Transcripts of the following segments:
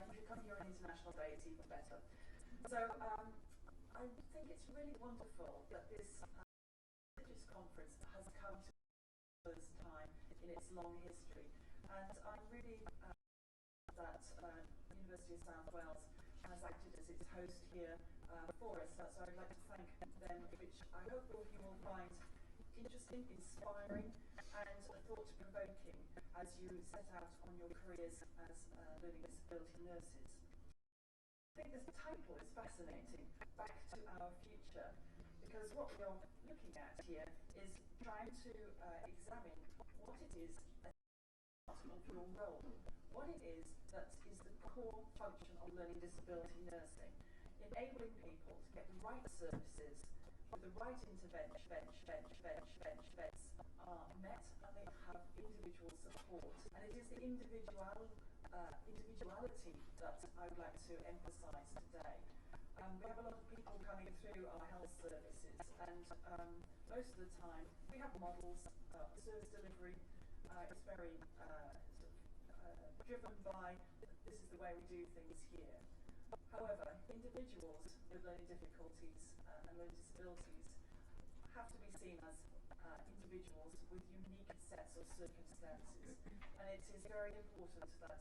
if you come here on International Day, it's even better. So I think it's really wonderful that this religious conference has come to the first time in its long history. And I'm really that University of South Wales has acted as its host here for us. So I'd like to thank them, which I hope all of you will find interesting, inspiring, and thought-provoking as you set out on your careers as learning disability nurses. I think this title is fascinating, Back to Our Future, because what we are looking at here is trying to examine what it is as part of your role, what it is that is the core function of learning disability nursing, enabling people to get the right services with the right interventions are met and they have individual support. And it is the individuality that I would like to emphasise today. We have a lot of people coming through our health services, and most of the time we have models. Service delivery is very driven by this is the way we do things here. However, individuals with learning difficulties and learning disabilities have to be seen as individuals with unique sets of circumstances, and it is very important that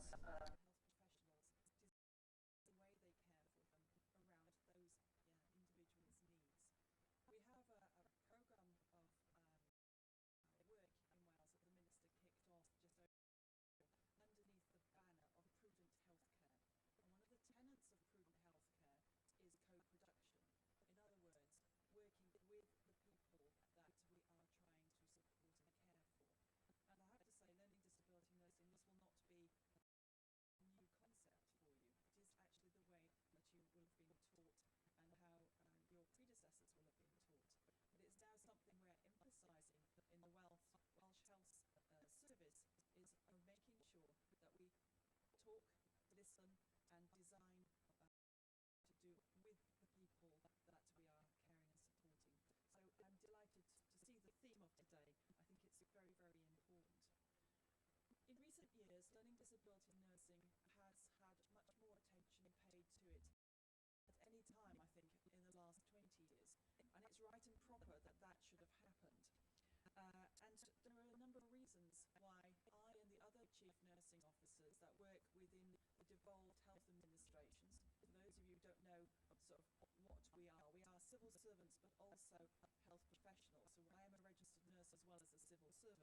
health professionals design the way they care for them around those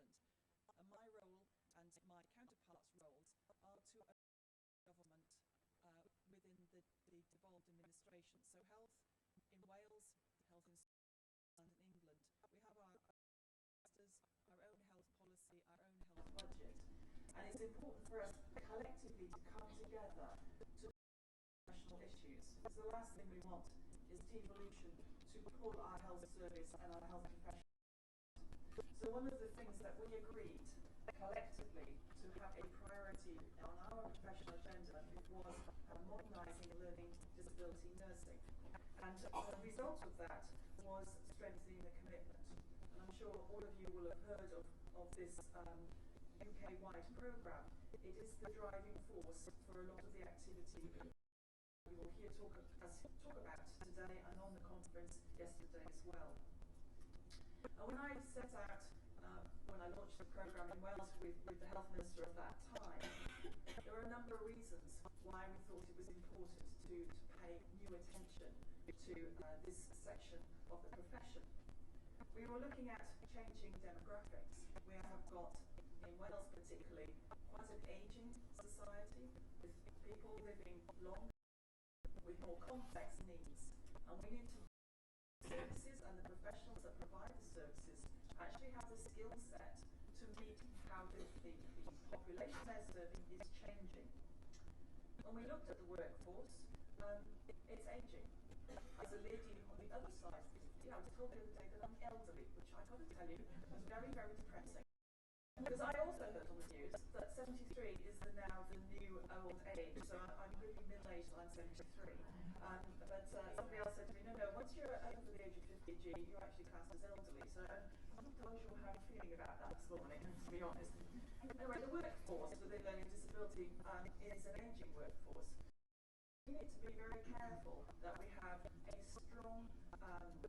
we need to be very careful that we have a strong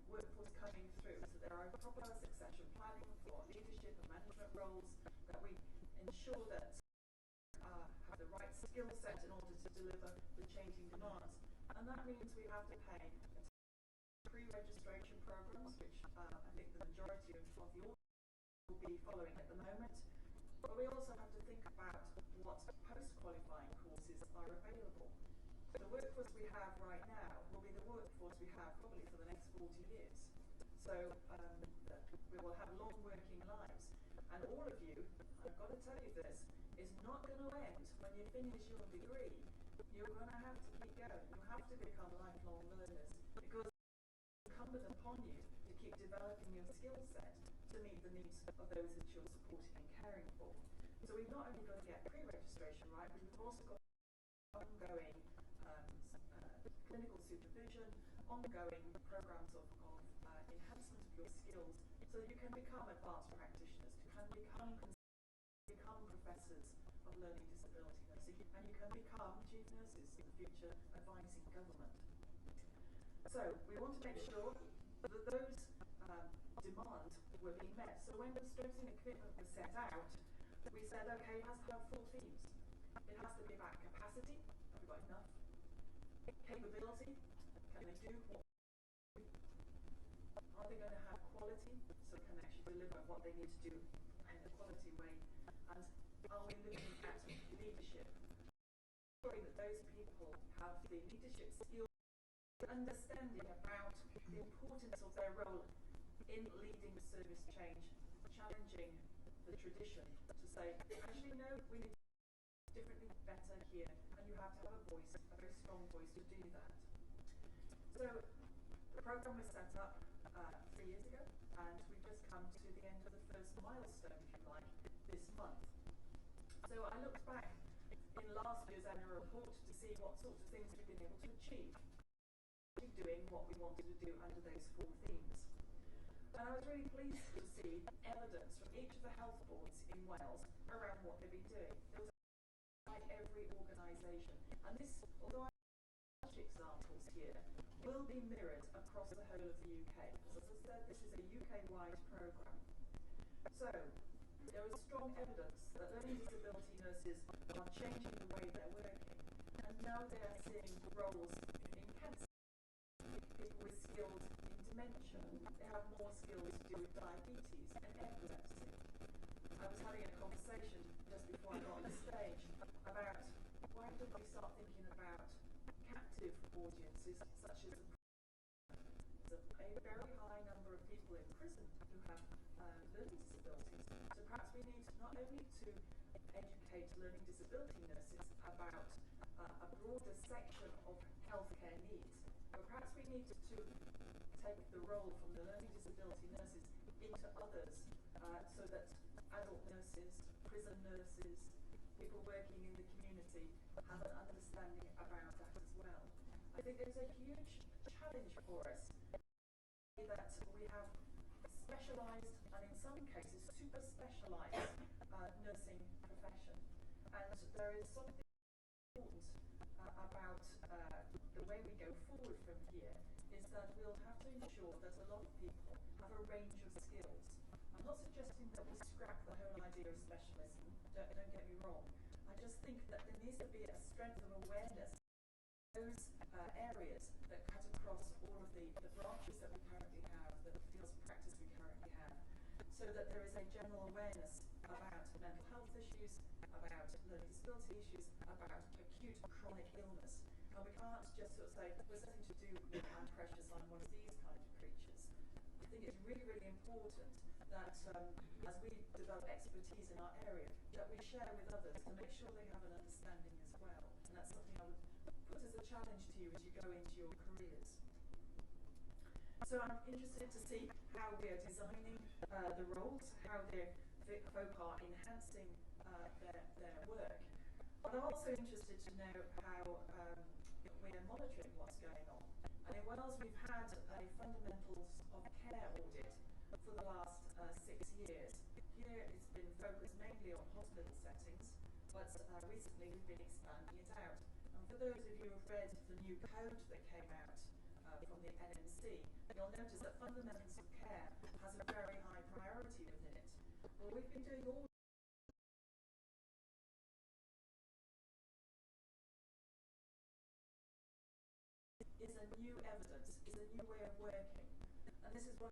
workforce coming through, so there are proper succession planning for leadership and management roles, that we ensure that have the right skill set in order to deliver the changing demands. And that means we have to pay pre-registration programs, which I think the majority of the audience will be following at the moment. But we also have to think about what post-qualifying courses are available. The workforce we have right now will be the workforce we have probably for the next 40 years. So we will have long working lives. And all of you, I've got to tell you this, is not going to end when you finish your degree. You're going to have to keep going. You have to become lifelong learners, because it's incumbent upon you to keep developing your skill set to meet the needs of those that you're supporting and caring for. So we've not only got to get pre-registration right, but we've also got ongoing clinical supervision, ongoing programs of enhancement of your skills, so that you can become advanced practitioners, you can become professors of learning disability nursing, and you can become chief nurses in the future advising government. So we want to make sure that those demands were being met. So when the strengthening equipment was set out, we said, okay, it has to have 4 themes. It has to be about capacity, have we got enough? Capability, can they do what they do? Are they going to have quality, so can they actually deliver what they need to do in a quality way? And are we looking at leadership? Ensuring that those people have the leadership skills, understanding about the importance of their role in leading the service change, challenging the tradition to say, actually no, we need to do differently, better here, and you have to have a voice, a very strong voice to do that. So the programme was set up 3 years ago, and we've just come to the end of the first milestone, if you like, this month. So I looked back in last year's annual report to see what sorts of things we've been able to achieve, doing what we wanted to do under those 4 themes. And I was really pleased to see evidence from each of the health boards in Wales around what they've been doing. There was by every organisation, and this, although I have examples here, will be mirrored across the whole of the UK. As I said, this is a UK-wide programme. So there is strong evidence that learning disability nurses are changing the way they're working, and now they are seeing roles in cancer. People with skills in dementia, they have more skills to do with diabetes and epilepsy. I was having a conversation just before I got on the stage about why don't we start thinking about captive audiences, such as a very high number of people in prison who have learning disabilities. So perhaps we need not only to educate learning disability nurses about a broader section of healthcare needs, but perhaps we need to take the role from the learning disability nurses into others, so that adult nurses, prison nurses, people working in the community have an understanding about that as well. I think there's a huge challenge for us that we have specialised, and in some cases super specialised, nursing profession, and there is something important about the way we go forward from here, is that we'll have to ensure that a lot of people have a range of skills. I'm not suggesting that we scrap the whole idea of specialism, don't get me wrong. I just think that there needs to be a strength of awareness of those areas that cut across all of the branches that we currently have, the fields of practice we currently have, so that there is a general awareness about mental health issues, about learning disability issues, about acute chronic illness. And we can't just sort of say, there's nothing to do with I'm precious, I'm one of these kind of creatures. I think it's really, really important that as we develop expertise in our area, that we share with others to make sure they have an understanding as well. And that's something I would put as a challenge to you as you go into your careers. So I'm interested to see how we are designing the roles, how folk are enhancing their work. But I'm also interested to know how we are monitoring what's going on. And in Wales we've had a fundamentals of care audit for the last 6 years. Here it's been focused mainly on hospital settings, but recently we've been expanding it out. And for those of you who've read the new code that came out from the NMC, you'll notice that fundamentals of care has a very high priority within it. Well, we've been doing all is a new evidence, is a new way of working. And this is what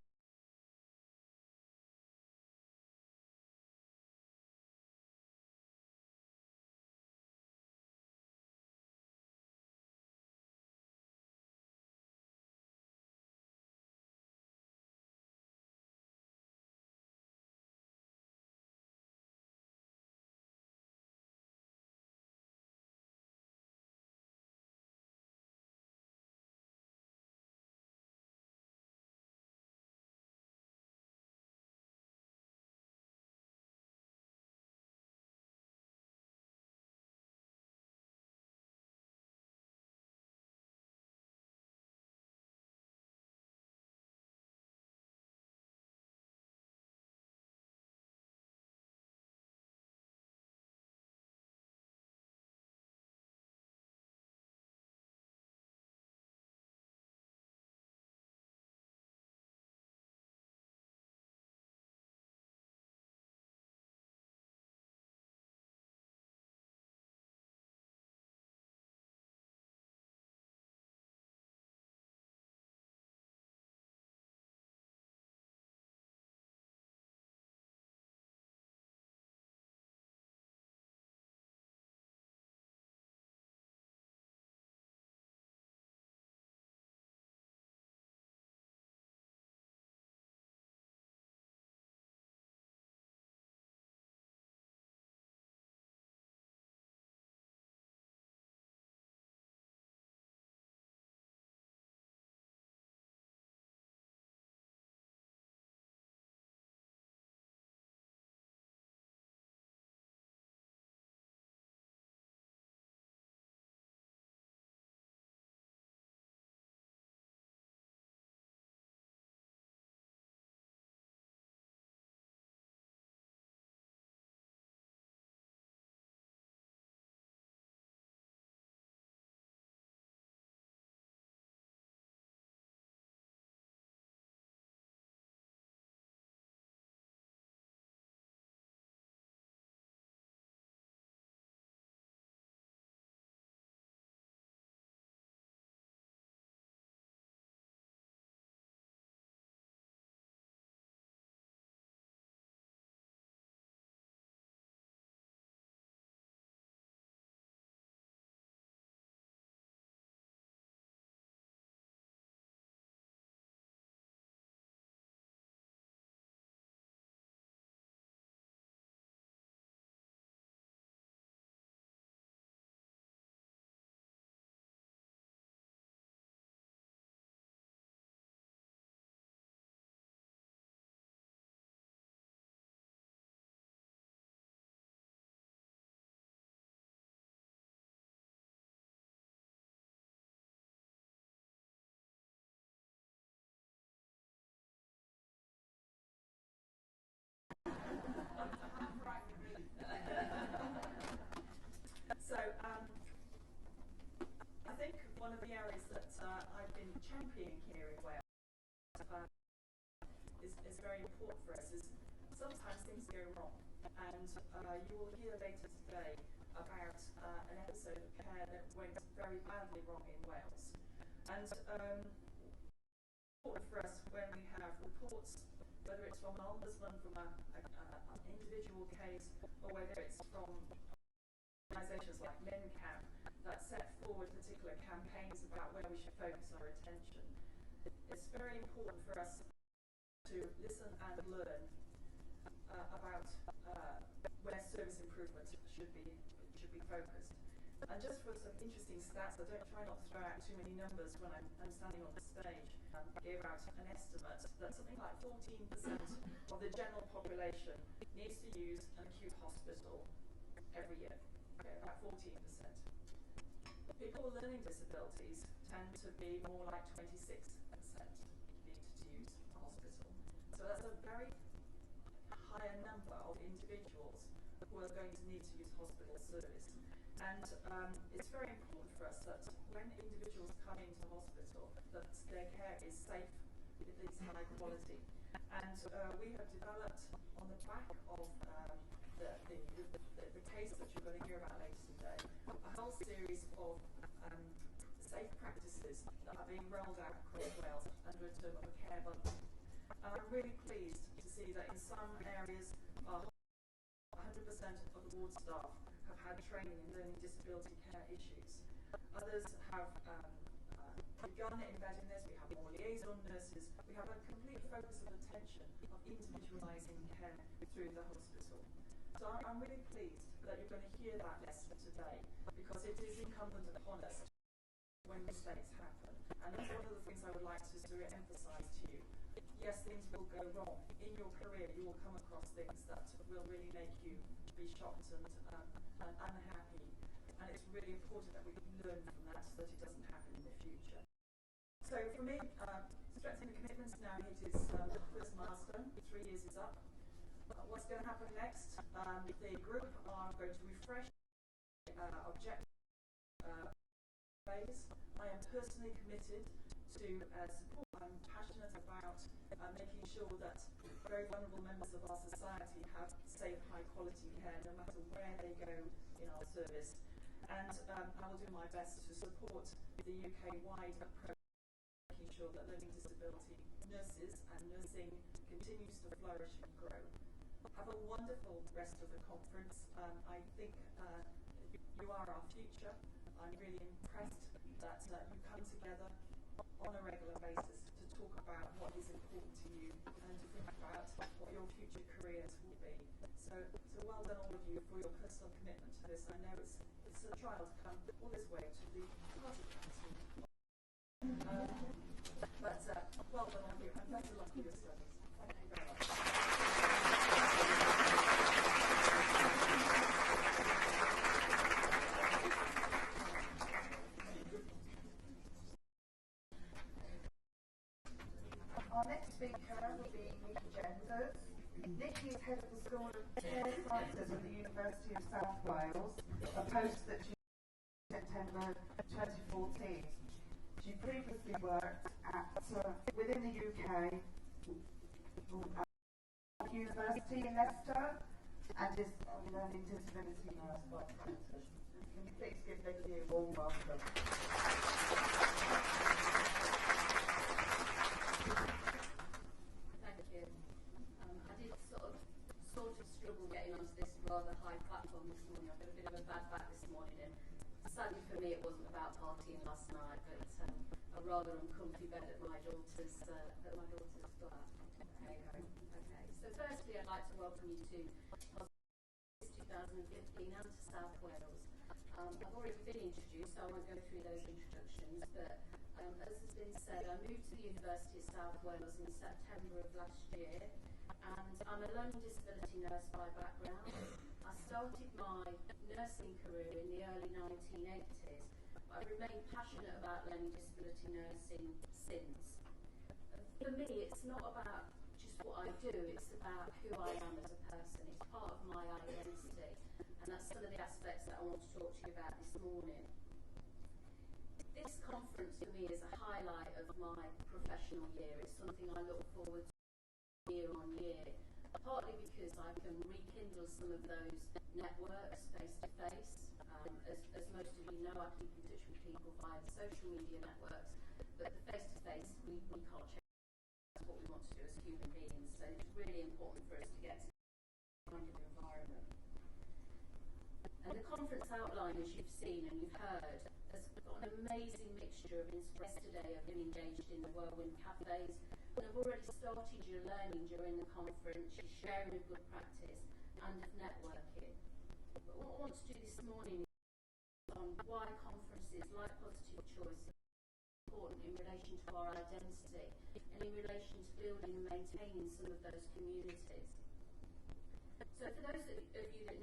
So, I think one of the areas that I've been championing here in Wales is very important for us. Is sometimes things go wrong, and you will hear later today about an episode of care that went very badly wrong in Wales. And important for us when we have reports, whether it's from an ombudsman, from an individual case, or whether it's from organisations like MinCam that set forward particular campaigns about where we should focus our attention. It's very important for us to listen and learn about where service improvement should be focused. And just for some interesting stats, I don't try not to throw out too many numbers when I'm standing on the stage. Gave out an estimate that something like 14% of the general population needs to use an acute hospital every year. Okay, about 14%. People with learning disabilities tend to be more like 26% need to use a hospital. So that's a very higher number of individuals who are going to need to use hospital service. And it's very important for us that when individuals come into hospital, that their care is safe, it is high quality. And we have developed, on the back of the case that you're going to hear about later today, a whole series of safe practices that are being rolled out across Wales under a term of a care bundle. And I'm really pleased to see that in some areas, 100% of the ward staff have had training in learning disability care issues. Others have begun embedding this. We have more liaison nurses. We have a complete focus of attention of individualising care through the hospital. So I'm really pleased that you're going to hear that lesson today, because it is incumbent upon us when mistakes happen. And that's one of the things I would like to sort of emphasise to you. Yes, things will go wrong. In your career, you will come across things that will really make you be shocked and unhappy. And it's really important that we learn from that so that it doesn't happen in the future. So for me, strengthening the commitments now hit its first milestone. 3 years is up. What's going to happen next? The group are going to refresh objective phase. I am personally committed to support. I'm passionate about making sure that very vulnerable members of our society have safe, high-quality care no matter where they go in our service. And I will do my best to support the UK-wide approach, making sure that learning disability nurses and nursing continues to flourish and grow. Have a wonderful rest of the conference. I think you are our future. I'm really impressed that you come together on a regular basis to talk about what is important to you and to think about what your future careers will be. So well done all of you for your personal commitment to this. I know it's a trial to come all this way to the party council. But well done all of you, and best of luck with your studies. Thank you very much. Our next speaker will be Nikki Genders. Nikki is head of the School of Care Sciences at the University of South Wales, a post that she in September 2014. She previously worked at within the UK at University in Leicester and is a learning disability nurse by practice. Can you please give Nikki a warm welcome? Struggle getting onto this rather high platform this morning. I've got a bit of a bad back this morning, and sadly for me it wasn't about partying last night, but a rather uncomfy bed at my daughter's flat. Okay. So firstly, I'd like to welcome you to 2015 and to South Wales. I've already been introduced, so I won't go through those introductions, but as has been said, I moved to the University of South Wales in September of last year. And I'm a learning disability nurse by background. I started my nursing career in the early 1980s, but I've remained passionate about learning disability nursing since. For me, it's not about just what I do, it's about who I am as a person. It's part of my identity, and that's some of the aspects that I want to talk to you about this morning. This conference for me is a highlight of my professional year. It's something I look forward to year on year, partly because I can rekindle some of those networks face to face. As most of you know, I keep in touch with people via the social media networks, but the face to face we can't change. That's what we want to do as human beings, so it's really important for us to get to that kind of environment. And the conference outline, as you've seen and you've heard, has got an amazing mixture of yesterday. I've been engaged in the Whirlwind Cafes, and I've already started your learning during the conference, your sharing of good practice and of networking. But what I want to do this morning is on why conferences like Positive Choice are important in relation to our identity and in relation to building and maintaining some of those communities. So for those of you that know,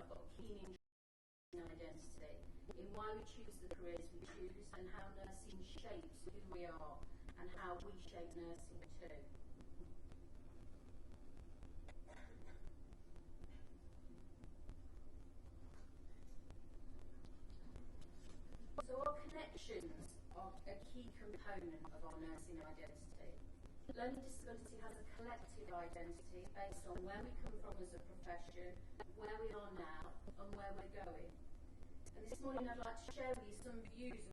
I've got a keen interest in identity, in why we choose the careers we choose and how nursing shapes who we are and how we shape nursing too. component of our nursing identity. Learning disability has a collective identity based on where we come from as a profession, where we are now, and where we're going. And this morning I'd like to share with you some views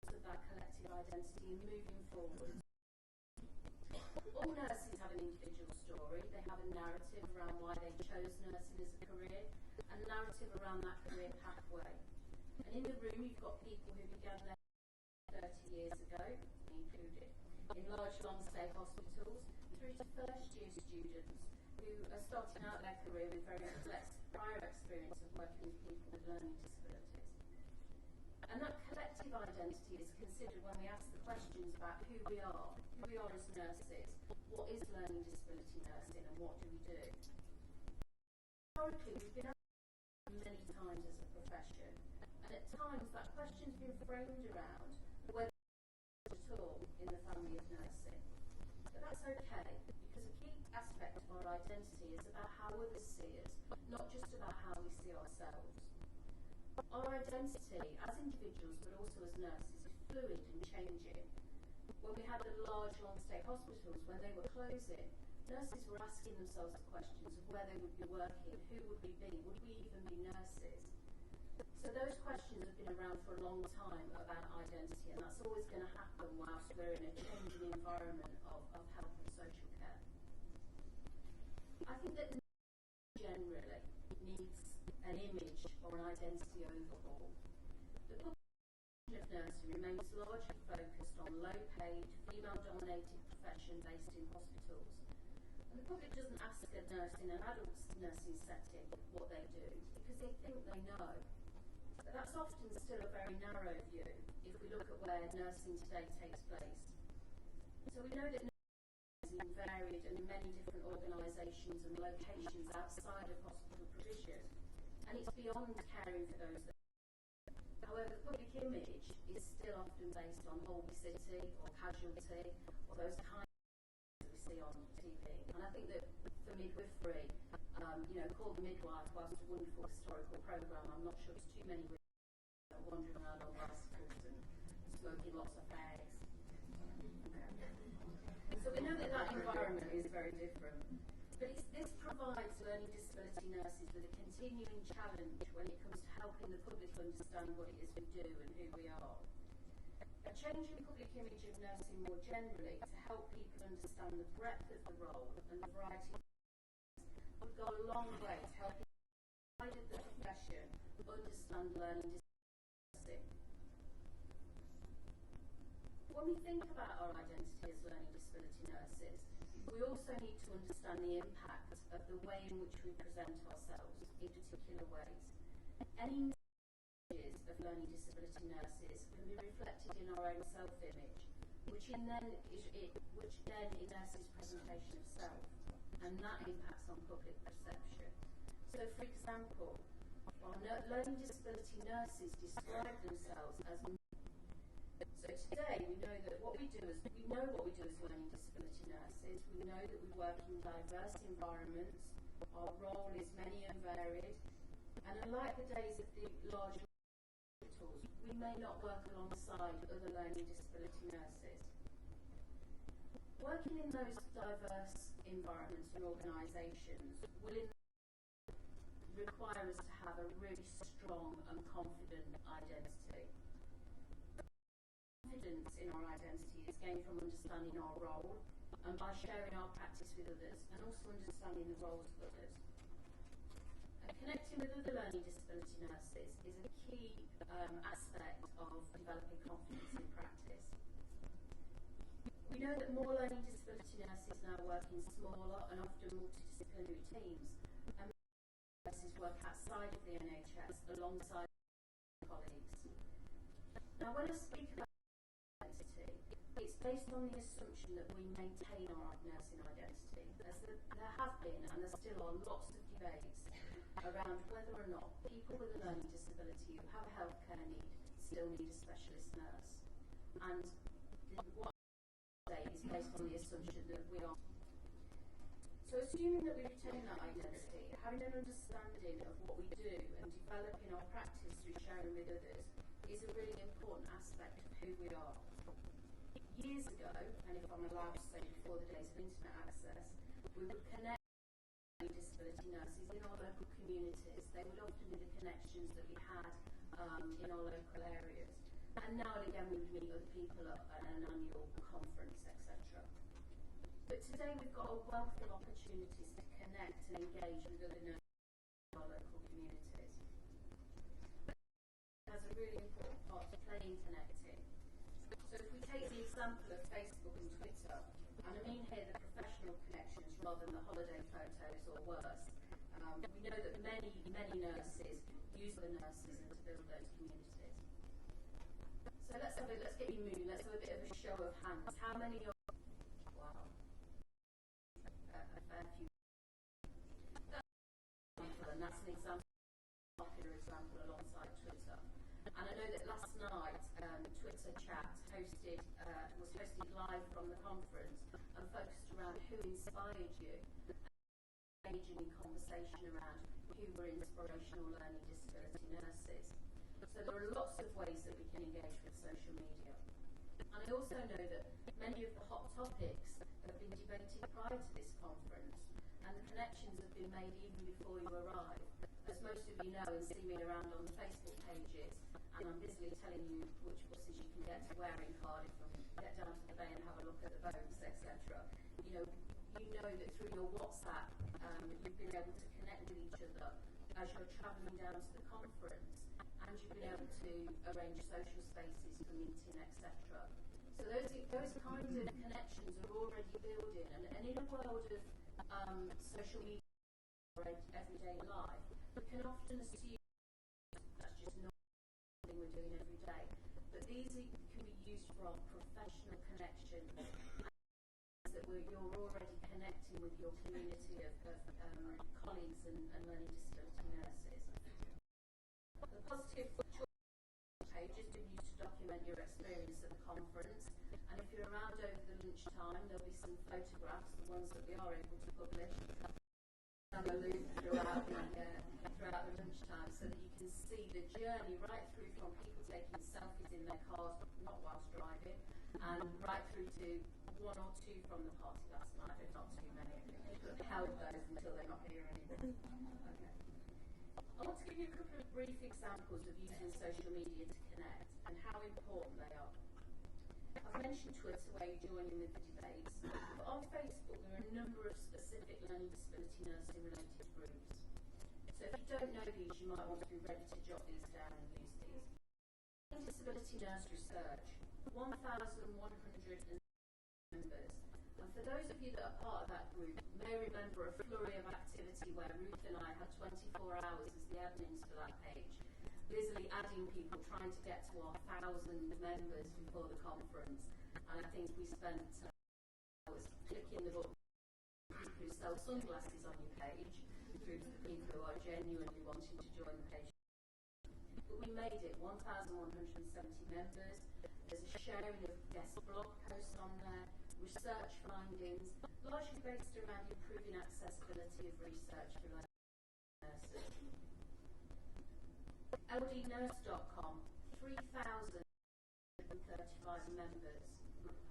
of that collective identity and moving forward. All nurses have an individual story. They have a narrative around why they chose nursing as a career, and a narrative around that career pathway. And in the room you've got people who began their 30 years ago, me included, in large long-stay hospitals, through to first-year students who are starting out their career with very complex prior experience of working with people with learning disabilities. And that collective identity is considered when we ask the questions about who we are as nurses, what is learning disability nursing, and what do we do. Historically, we've been asked many times as a profession, and at times that question's been framed around whether at all in the family of nursing. But that's okay, because a key aspect of our identity is about how others see us, not just about how we see ourselves. Our identity as individuals, but also as nurses, is fluid and changing. When we had the large long-stay hospitals, when they were closing, nurses were asking themselves the questions of where they would be working, who would we be, would we even be nurses? So those questions have been around for a long time about identity, and that's always going to happen whilst we're in a changing environment of health and social care. I think that generally needs an image or an identity overhaul. The profession of nursing remains largely focused on low-paid, female-dominated profession based in hospitals. And the public doesn't ask a nurse in an adult nursing setting what they do, because they think they know. But that's often still a very narrow view if we look at where nursing today takes place. So we know that nursing is varied and in many different organisations and locations outside of hospital provision, and it's beyond caring for those that. However, the public image is still often based on Holby City or Casualty or those kinds of things that we see on TV. And I think that for midwifery, Called the Midwife, whilst a wonderful historical programme, I'm not sure it's too many women wandering around on bicycles and smoking lots of fags. So we know that that environment is very different. But this provides learning disability nurses with a continuing challenge when it comes to helping the public understand what it is we do and who we are. A changing public image of nursing more generally to help people understand the breadth of the role and the variety of would go a long way to help the profession understand learning disability. When we think about our identity as learning disability nurses, we also need to understand the impact of the way in which we present ourselves in particular ways. Any images of learning disability nurses can be reflected in our own self-image, which then in nurses' presentation of self, and that impacts on public perception. So, for example, our learning disability nurses describe themselves as. So today we know that what we do as learning disability nurses. We know that we work in diverse environments. Our role is many and varied, and unlike the days of the large hospitals, we may not work alongside other learning disability nurses. Working in those diverse environments and organisations will require us to have a really strong and confident identity. Confidence in our identity is gained from understanding our role and by sharing our practice with others, and also understanding the roles of others. And connecting with other learning disability nurses is a key aspect of developing confidence in practice. We know that more learning disability nurses now work in smaller and often multidisciplinary teams, and nurses work outside of the NHS alongside colleagues. Now, when I speak about identity, it's based on the assumption that we maintain our nursing identity, as there have been and there still are lots of debates around whether or not people with a learning disability who have a healthcare need still need a specialist nurse. And what I say is based on the assumption that we are. So assuming that we retain that identity, having an understanding of what we do and developing our practice through sharing with others is a really important aspect of who we are. years ago, and if I'm allowed to say before the days of internet access, we would connect disability nurses in our local communities. They would often be the connections that we had in our local areas. And now and again we would meet other people at an annual conference, etc. But today we've got a wealth of opportunities to connect and engage with other nurses in our local communities. It has a really important part to play in connecting. So if we take the example of Facebook and Twitter, and I mean here the professional connections rather than the holiday photos or worse, we know that many nurses use the nurses and to build those communities. So let's get you moving. Let's have a bit of a show of hands. How many of wow, a fair few. And that's an example, a popular example alongside Twitter. And I know that last night Twitter chat was hosted live from the conference and focused around who inspired you, engaging in conversation around who were inspirational learning disability nurses. So there are lots of ways that we can engage with social media. And I also know that many of the hot topics have been debated prior to this conference, and the connections have been made even before you arrive. As most of you know and see me around on the Facebook pages, and I'm busily telling you which buses you can get to where in Cardiff and get down to the bay and have a look at the boats, etc. You know that through your WhatsApp, you've been able to connect with each other as you're travelling down to the conference, and you've been able to arrange social spaces for meeting, etc. So those kinds of connections are already building, and in a world of social media or everyday life, we can often assume that's just not something we're doing every day. But these can be used for our professional connections, that you're already connecting with your community of colleagues and learning disability nurses. The positive choice page has been used to document your experience at the conference, and if you're around over the lunchtime, there'll be some photographs, the ones that we are able to publish, have a loop throughout the lunchtime, so that you can see the journey right through from people taking selfies in their cars, not whilst driving, and right through to one or two from the party last night. There's not too many. We've held those until they're not here anymore. Okay. I want to give you a couple of brief examples of using social media to connect and how important they are. I've mentioned Twitter, where you join in with the debates, but on Facebook there are a number of specific learning disability nursing related groups. So if you don't know these, you might want to be ready to jot these down and use these. Disability Nurse Research, 1,100 members. And for those of you that are part of that group, you may remember a flurry of activity where Ruth and I had 24 hours as the admins for that page, busily adding people, trying to get to our 1,000 members before the conference. And I think we spent hours clicking the button who sell sunglasses on your page through to the people who are genuinely wanting to join the page. But we made it 1,170 members. There's a sharing of guest blog posts on there, research findings, largely based around improving accessibility of research for nurses. LDnurse.com, 3,035 members.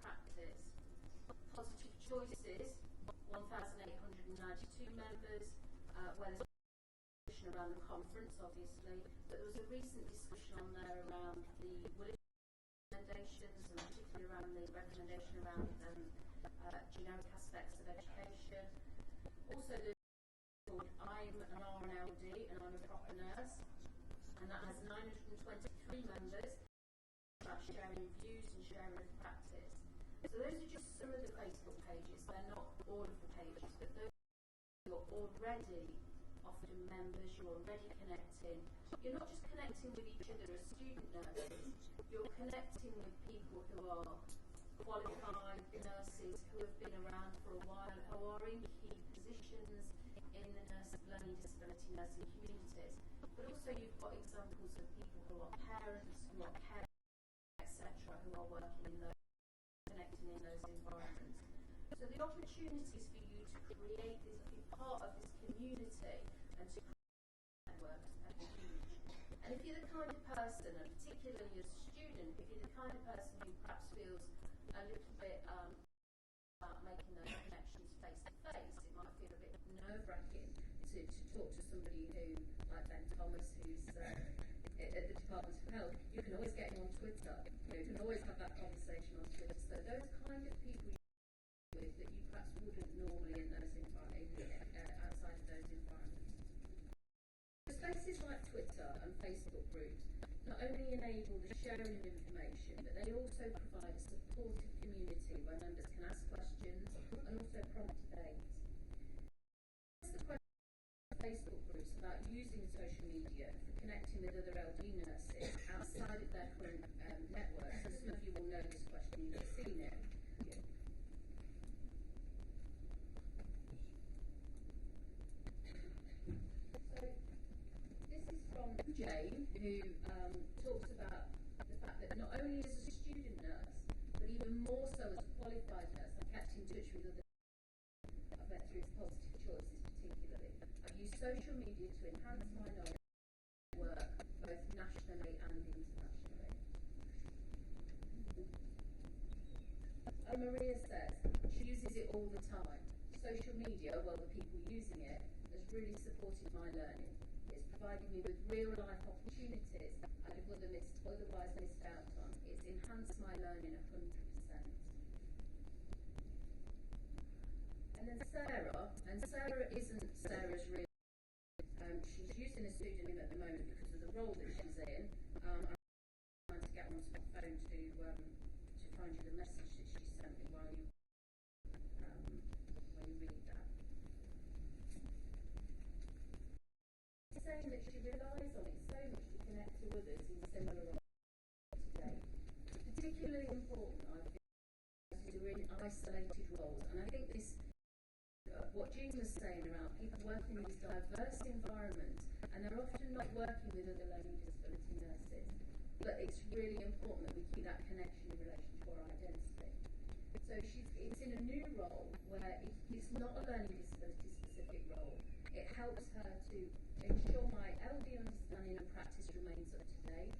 Practice. Positive Choices, 1,892 members, where there's a discussion around the conference, obviously, but there was a recent discussion on there around the recommendations, and particularly around the recommendation around generic aspects of education. Also, there's called I'm an RNLD and I'm a proper nurse, and that has 923 members about sharing views and sharing of practice. So those are just some of the Facebook pages. They're not all of the pages, but those you're already often members, you're already connecting. You're not just connecting with each other as student nurses, you're connecting with people who are qualified nurses who have been around for a while, who are in key positions in the learning disability nursing communities. But also you've got examples of people who are parents, who are carers, etc., who are working in those, connecting in those environments. So the opportunities for you to create this, be part of this community and to create networks are huge. And if you're the kind of person, and particularly as a student, if you're the kind of person who perhaps feels a little bit about making those connections face to face. It might feel a bit nerve-wracking to talk to somebody who, like Ben Thomas, who's at the Department of Health. You can always get him on Twitter. You can always have that conversation on Twitter. So those kind of people with that you perhaps wouldn't normally in those outside of those environments. Spaces like Twitter and Facebook groups not only enable the sharing of information, but they also provide a supportive community where members can ask questions and also prompt debate. The question of Facebook groups about using social media for connecting with other LD nurses outside of their current networks, and some of you will know this question, you've seen it. Jane, who talks about the fact that not only as a student nurse, but even more so as a qualified nurse, I kept in touch with other I've met through his positive choices particularly. I've used social media to enhance my knowledge of work, both nationally and internationally. And Maria says she uses it all the time. Social media, well, the people using it, has really supported my learning. Providing me with real-life opportunities I'd have otherwise missed out on. It's enhanced my learning 100%. And then Sarah isn't Sarah's real she's using a pseudonym at the moment because of the role that she's in. I'm trying to get onto my phone to find you the message that she sent me while you read that. Saying that she relies on it so much to connect to others in similar roles today. Particularly important, I think, who are in isolated roles. And I think this, what Jean was saying around people working in these diverse environments, and they're often not working with other learning disability nurses. But it's really important that we keep that connection in relation to our identity. So it's in a new role where it's not a learning disability specific role. It helps her to ensure my LD understanding and practice remains up to date.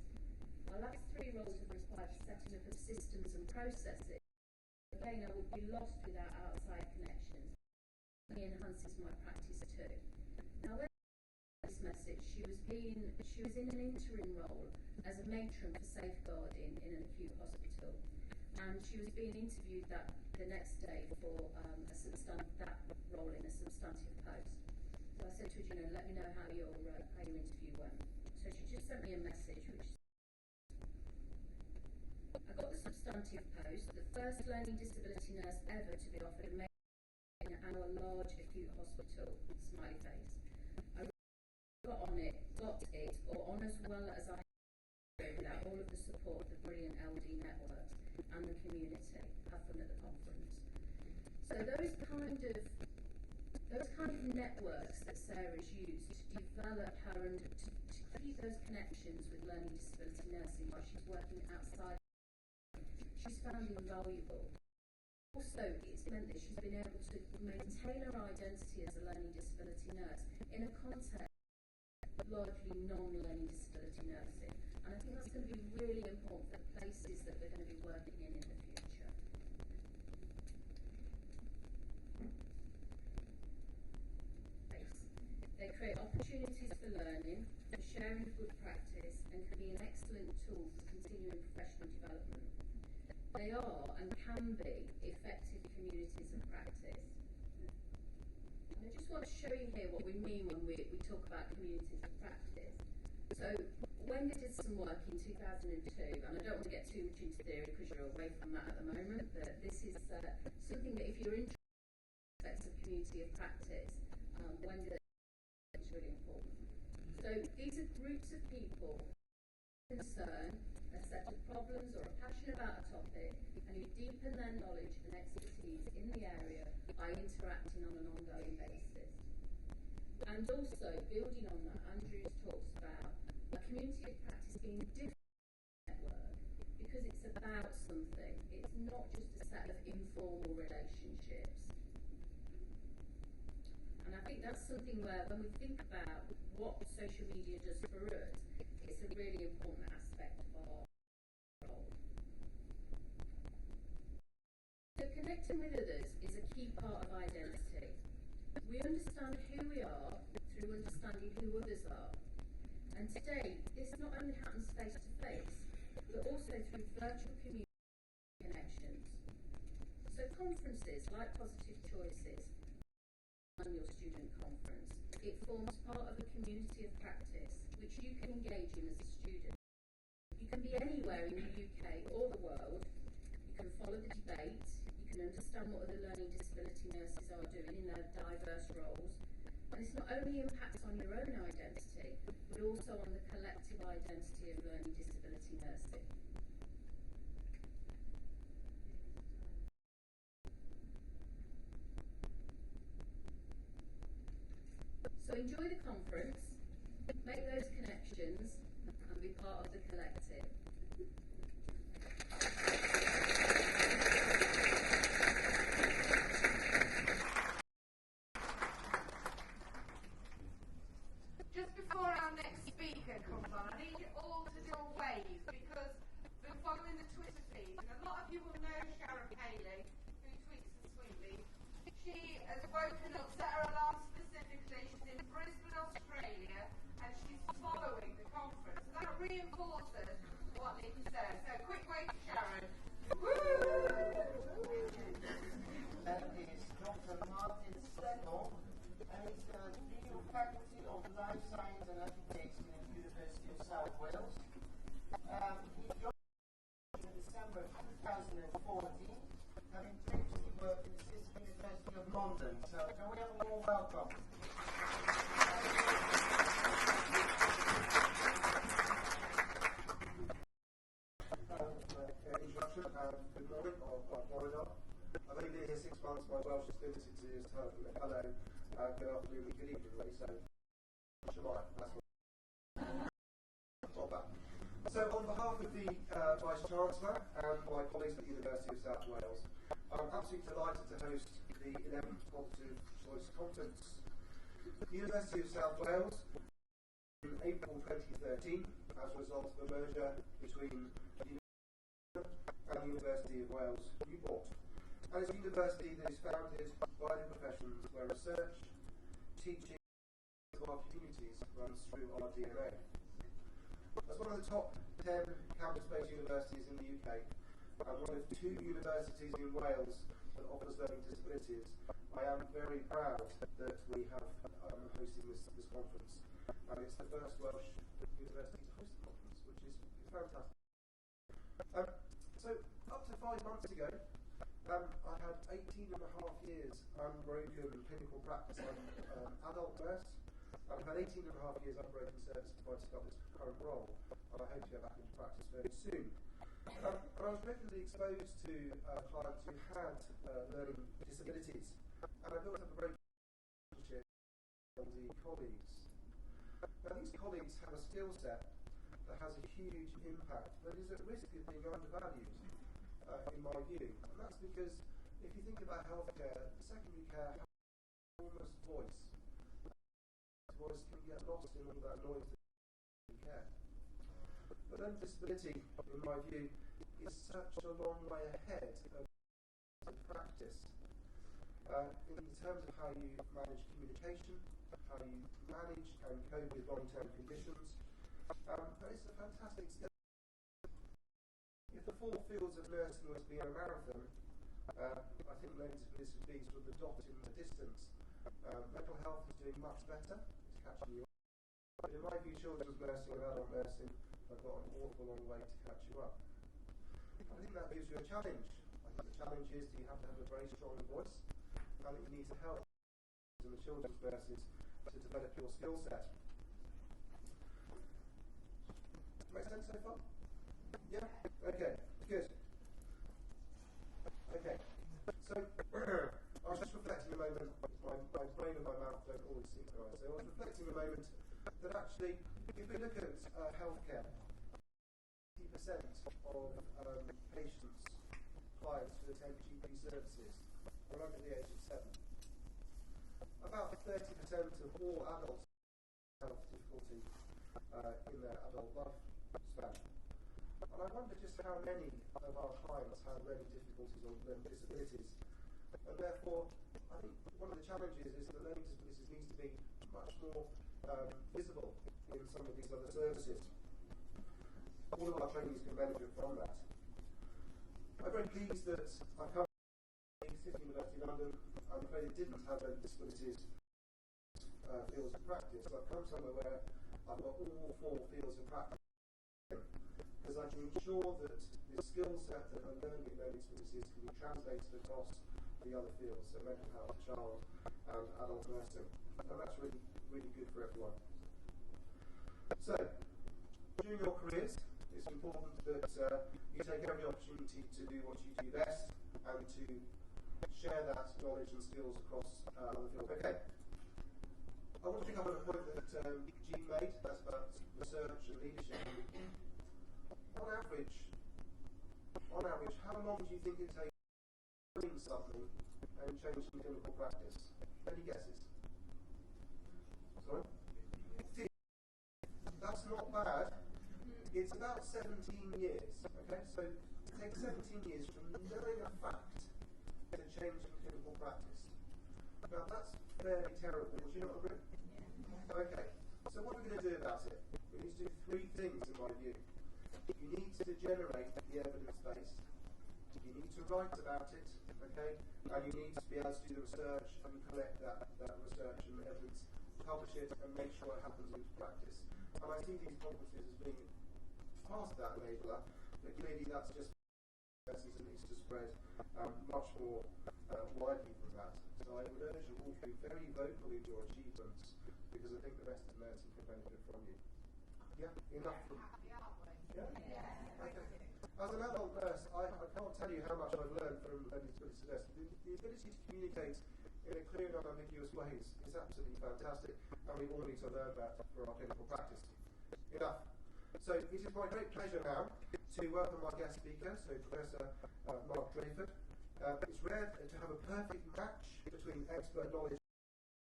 My last 3 roles have required setting up of systems and processes. Again, I would be lost without outside connections. It enhances my practice too. Now, when this message, she was in an interim role as a matron for safeguarding in an acute hospital, and she was being interviewed the next day for that role in a substantive post. So I said to her, let me know how your interview went. So she just sent me a message, which I got the substantive post, the first learning disability nurse ever to be offered a matron in our large acute hospital, smiley face. I got it, or on as well as I could without all of the support of the brilliant LD network and the community. Have fun at the conference. So those kind of networks that Sarah's used to develop her and to keep those connections with learning disability nursing while she's working outside, she's found invaluable. Also, it's meant that she's been able to maintain her identity as a learning disability nurse in a context of largely non-learning disability nursing. And I think that's going to be really important for the places that we're going to be working in the future. They create opportunities for learning, for sharing of good practice, and can be an excellent tool for continuing professional development. They are and can be effective communities of practice. And I just want to show you here what we mean when we talk about communities of practice. So Wendy did some work in 2002, and I don't want to get too much into theory because you're away from that at the moment, but this is something that if you're interested in aspects of community of practice, Wendy is really important. So these are groups of people concern a set of problems or are passionate about a topic and who deepen their knowledge and expertise in the area by interacting on an ongoing basis. And also, building on that, Andrews talks about a community of practice being different network because it's about something. It's not just a set of informal relationships. And I think that's something where, when we think about what social media does for us, it's a really important aspect of our role. Connecting with others is a key part of identity. We understand who we are through understanding who others are. And today, this not only happens face to face, but also through virtual community connections. So conferences like Positive Choices, annual student conference, it forms part of a community of practice which you can engage in as a student. You can be anywhere in the UK or the world, you can follow the debate, you can understand what other learning disability nurses are doing in their diverse roles, and this not only impacts on your own identity, but also on the collective identity of learning disability nursing. So enjoy the conference, make those connections, and be part of the collective. Just before our next speaker comes on, I need you all to do a wave because we're following the Twitter feed, and a lot of you will know Sharon Paley, who tweets and sweetly. She has woken up, set her alarm specifically. She's in Brisbane, Australia, and she's following the conference. So that reinforces what Nick said. So quick wave to Sharon. Woo! That is Dr. Martin Senno, and he's the Dean Faculty of Life Science and Education at the University of South Wales. He joined in December 2014, having previously worked at the University of London. So can we have a warm welcome? Introduction and good morning, or morning up. I've only been here 6 months, my Welsh is limited to his hello, good afternoon, good evening, really, so Shemai, that's what. Not bad. So on behalf of the Vice-Chancellor and my colleagues at the University of South Wales, I'm absolutely delighted to host the 11th Positive Choice Conference. The University of South Wales, in April 2013, as a result of a merger between and the University of Wales, Newport. And it's a university that is founded by the professions where research, teaching, and our communities runs through our DNA. As one of the top 10 campus-based universities in the UK, and one of 2 universities in Wales that offers learning disabilities, I am very proud that we have hosting this conference. And it's the first Welsh university to host the conference, which is fantastic. So up to 5 months ago, I had 18 and a half years unbroken clinical practice. I'm an adult nurse. I've had 18 and a half years unbroken service before I took up this current role, and I hope to go back into practice very soon. And I was regularly exposed to clients who had learning disabilities, and I built up a very good relationship with the colleagues. Now these colleagues have a skill set that has a huge impact, but is at risk of being undervalued, in my view. And that's because if you think about healthcare, secondary care has almost voice. Voice can get lost in all that noise that care. But then disability, in my view, is such a long way ahead of practice. In terms of how you manage communication, how you manage and cope with long-term conditions, but it's a fantastic skill. If the 4 fields of nursing was being a marathon, I think learning disabilities would be the dot in the distance. Mental health is doing much better, it's catching you up. But in my view, children's nursing and adult nursing have got an awful long way to catch you up. I think that gives you a challenge. I think the challenge is that you have to have a very strong voice, and that you need to help the children's nurses to develop your skill set. Make sense so far? Yeah? Okay, good. Okay, so I was just reflecting a moment, my brain and my mouth don't always synchronize, so I was reflecting a moment that actually, if we look at healthcare, 50% of patients, clients who attend GP services are under the age of 7. About 30% of all adults have difficulty in their adult life span. And I wonder just how many of our clients have learning difficulties or learning disabilities. And therefore, I think one of the challenges is that learning disabilities needs to be much more visible in some of these other services. All of our trainees can benefit from that. I'm very pleased that I come from City University of London. I'm afraid it didn't have learning disabilities fields of practice. So I've come somewhere where I've got all 4 fields of practice, because I can ensure that the skill set that I'm learning in learning disabilities can be translated across the other fields, so mental health, child and adult nursing. And that's really, really good for everyone. So, during your careers, it's important that you take every opportunity to do what you do best and to share that knowledge and skills across other fields. Okay. I want to pick up on a point that Jean made, that's about research and leadership. On average, how long do you think it takes to learn something and change some clinical practice? Any guesses? Sorry? That's not bad. It's about 17 years. Okay, so it takes 17 years from knowing a fact to change in clinical practice. Now that's fairly terrible. Would you not agree? Yeah. Okay. So what are we going to do about it? We need to do 3 things, in my view. You need to generate the evidence base. You need to write about it. Okay, and you need to be able to do the research and collect that research and evidence, publish it, and make sure it happens into practice. And I see these conferences as being part of that enabler, but clearly that's just lessons that needs to spread much more widely than that. So I would urge you all to be very vocal in your achievements, because I think the rest of nursing can benefit from you. Yeah, enough. Yeah? Okay. As an adult nurse, I can't tell you how much I've learned from learning disability nurses. The ability to communicate in a clear and unambiguous way is absolutely fantastic, and we all need to learn that for our clinical practice. Enough. So it is my great pleasure now to welcome our guest speaker, so Professor Mark Drayford. It's rare to have a perfect match between expert knowledge and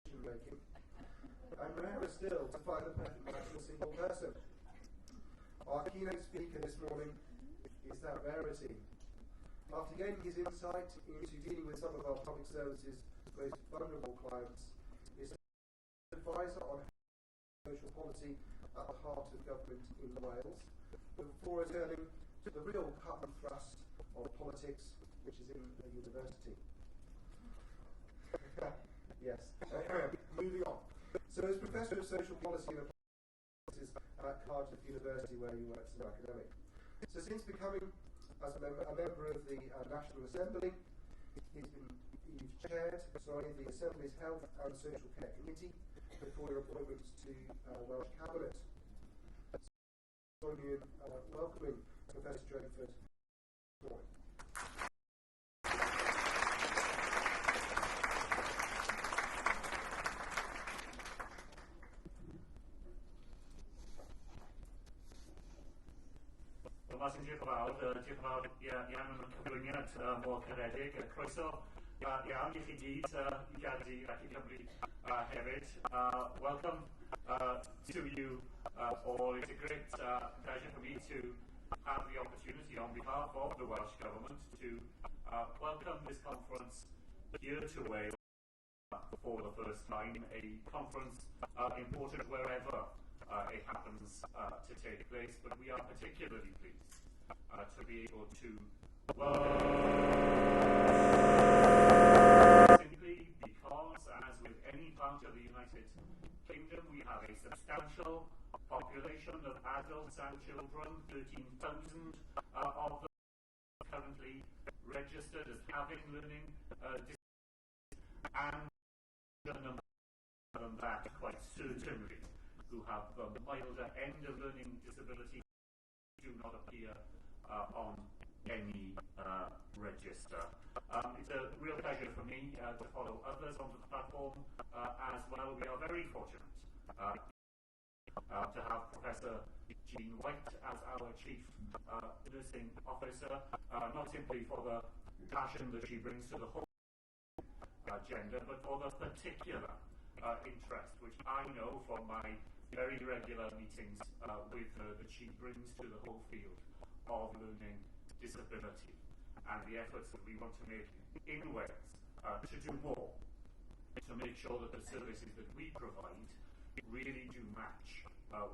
decision making, and rarer still to find the perfect match in a single person. Our keynote speaker this morning is that rarity. After gaining his insight into dealing with some of our public services' most vulnerable clients, is an advisor on social policy at the heart of government in Wales, before returning to the real cut and thrust of politics, which is in a university. Yes. Moving on. So, as Professor of Social Policy and at Cardiff University, where he works as an academic. So since becoming as a member of the National Assembly, you've chaired the Assembly's Health and Social Care Committee before your appointment to Welsh Cabinet. So join me in welcoming Professor Drayford. Diolch yn fawr iawn am y cyflwyniad mor caredig. Croeso iawn i chi gyd i Gaerdydd ac i Cymru hefyd. Welcome to you all. It's a great pleasure for me to have the opportunity on behalf of the Welsh Government to welcome this conference here to Wales for the first time, a conference important wherever it happens to take place, but we are particularly pleased to be able to simply because, as with any part of the United Kingdom, we have a substantial population of adults and children, 13,000 of them currently registered as having learning disabilities, and a number than that, quite certainly, who have the milder end of learning disability do not appear on any register. It's a real pleasure for me to follow others onto the platform as well. We are very fortunate to have Professor Jean White as our Chief Nursing Officer, not simply for the passion that she brings to the whole agenda, but for the particular interest which I know from my very regular meetings with her that she brings to the whole field of learning disability, and the efforts that we want to make in Wales to do more, to make sure that the services that we provide really do match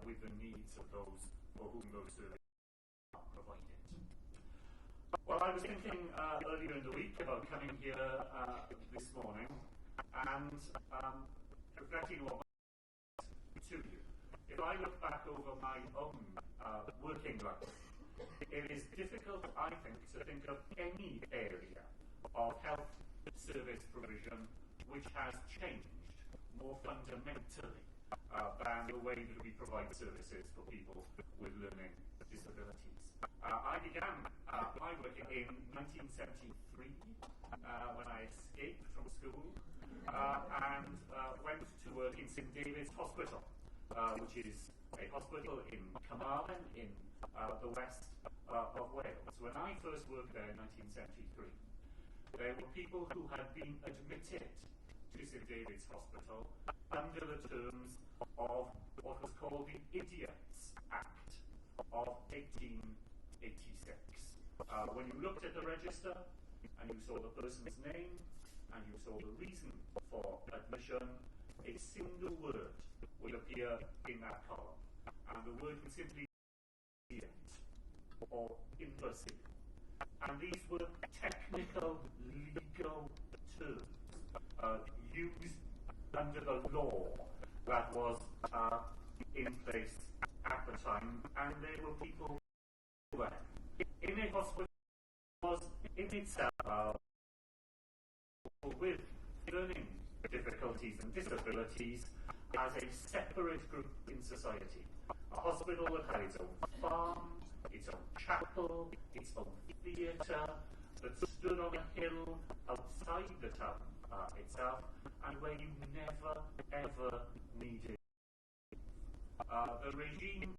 with the needs of those for whom those services are provided. Well, I was thinking earlier in the week about coming here this morning and reflecting on to you. If I look back over my own working life, it is difficult, I think of any area of health service provision which has changed more fundamentally than the way that we provide services for people with learning disabilities. I began my work in 1973 when I escaped from school and went to work in St David's Hospital, which is a hospital in Carmarthen in the west of Wales. When I first worked there in 1973, there were people who had been admitted to St David's Hospital under the terms of what was called the Idiots Act of 1886. When you looked at the register and you saw the person's name and you saw the reason for admission, a single word would appear in that column, and the word would simply be idiot or imbecile. And these were technical, legal terms used under the law that was in place at the time, and there were people there. In a hospital was in itself with learning difficulties and disabilities as a separate group in society. A hospital that had its own farm, its own chapel, its own theatre, that stood on a hill outside the town itself, and where you never ever needed. The regime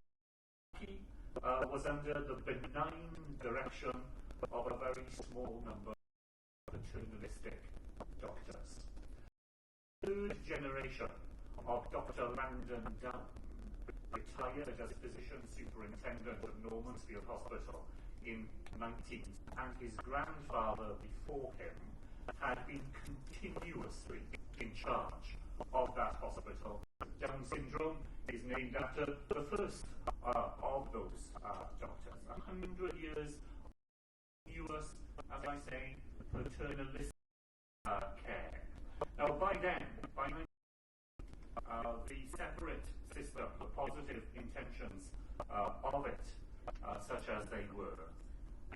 was under the benign direction of a very small number of paternalistic doctors. Third generation of Dr. Langdon Dunn retired as physician superintendent of Normansfield Hospital in 19, and his grandfather before him had been continuously in charge of that hospital. Down syndrome is named after the first of those doctors. 100 years of continuous, as I say, paternalistic care. Now, by then, the separate system, the positive intentions of it, such as they were,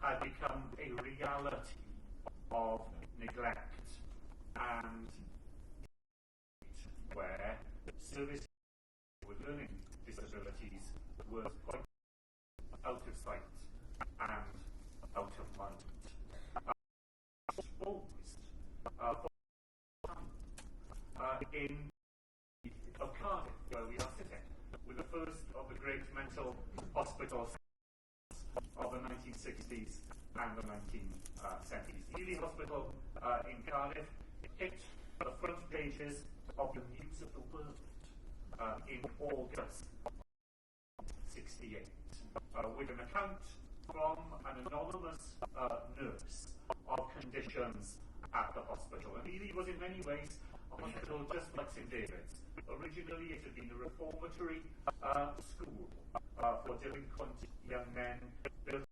had become a reality of neglect and where service with learning disabilities was quite out of sight and out of mind. Exposed in Cardiff, where we are sitting, with the first of the great mental hospitals of the 1960s and the 1970s. Ely Hospital in Cardiff hit the front pages of the News of the World in August 1968 with an account from an anonymous nurse of conditions at the hospital. And Ely was in many ways a hospital just like St David's. Originally it had been a reformatory school for delinquent young men built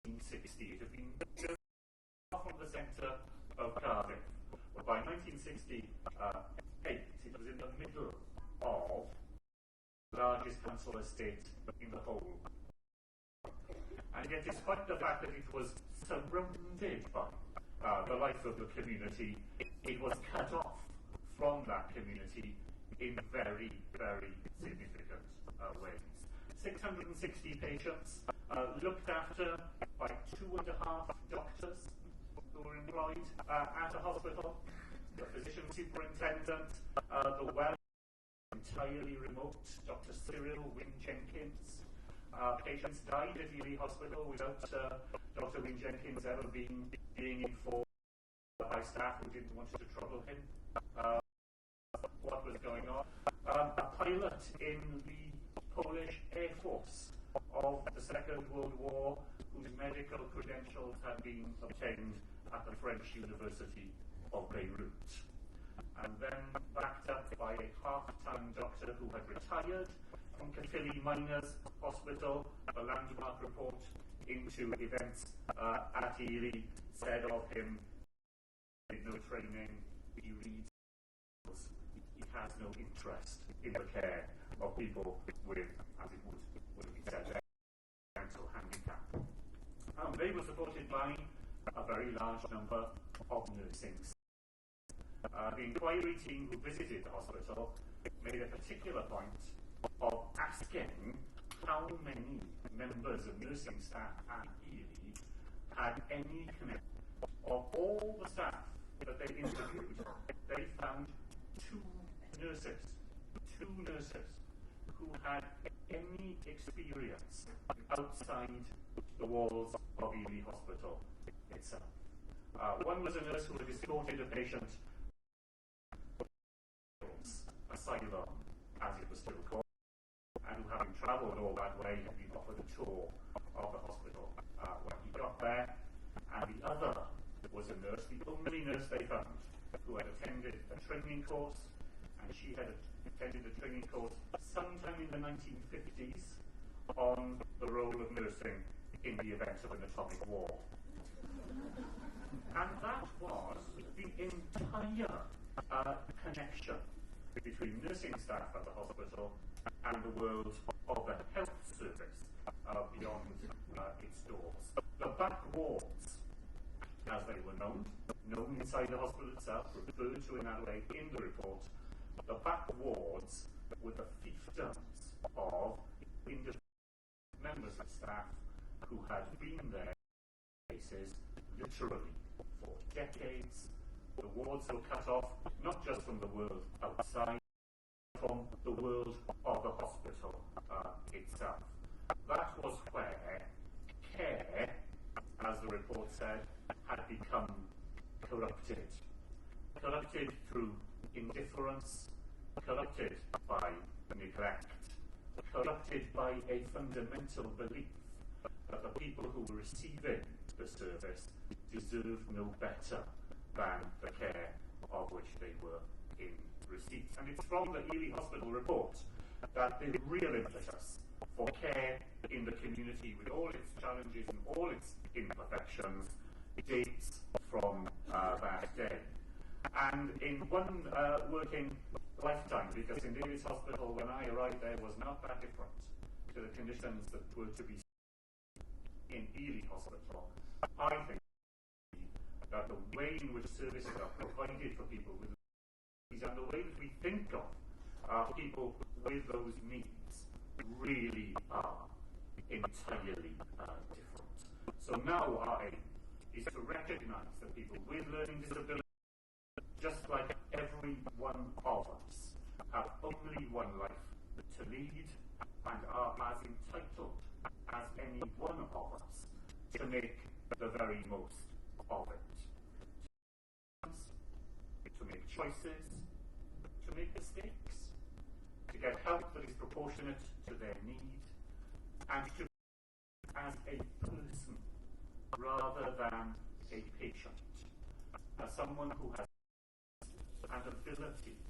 in 1960. It had been built from the centre of Cardiff. But by 1968 it was in the middle of the largest council estate in the whole. And yet, despite the fact that it was surrounded by the life of the community, it was cut off from that community in very, very significant ways. 660 patients looked after by 2.5 doctors who were employed at a hospital, the physician superintendent, the well entirely remote Dr. Cyril Wynne Jenkins. Patients died at Ely Hospital without Dr. Wynne Jenkins ever being informed by staff who didn't want to trouble him what was going on. A pilot in the Polish Air Force of the Second World War whose medical credentials had been obtained at the French University of Beirut, and then backed up by a half-time doctor who had retired from Caerphilly Miners Hospital. The landmark report into events at Ely said of him, he had no training, he reads, he has no interest in the care of people with, as it would be said there, mental handicap. They were supported by a very large number of nursing staff. The inquiry team who visited the hospital made a particular point of asking how many members of nursing staff at Ely had any connection. Of all the staff that they interviewed, they found two nurses who had any experience outside the walls of Ely Hospital itself. One was a nurse who had escorted a patient asylum, as it was still called, and who, having travelled all that way, had been offered a tour of the hospital when he got there. And the other was a nurse, the only nurse they found, who had attended a training course, and she had attended a training course sometime in the 1950s on the role of nursing in the event of an atomic war. And that was the entire connection between nursing staff at the hospital and the world of the health service beyond its doors. The back wards, as they were known inside the hospital itself, referred to in that way in the report, the back wards were the fiefdoms of individual members of staff who had been there cases literally for decades. The wards were cut off not just from the world outside, but from the world of the hospital itself. That was where care, as the report said, had become corrupted. Corrupted through indifference, corrupted by neglect, corrupted by a fundamental belief that the people who were receiving the service deserved no better than the care of which they were in receipt. And it's from the Ely Hospital report that the real impetus for care in the community, with all its challenges and all its imperfections, dates from that day. And in one working lifetime, because in Ely's Hospital, when I arrived there, was not that different to the conditions that were to be in Ely Hospital, I think that the way in which services are provided for people with needs and the way that we think of people with those needs really are entirely different. So now our aim is to recognise that people with learning disabilities, just like every one of us, have only one life to lead and are as entitled as any one of us to make the very most of it. To make choices, to make mistakes, to get help that is proportionate to their need, and to as a person rather than a patient, as someone who has and abilities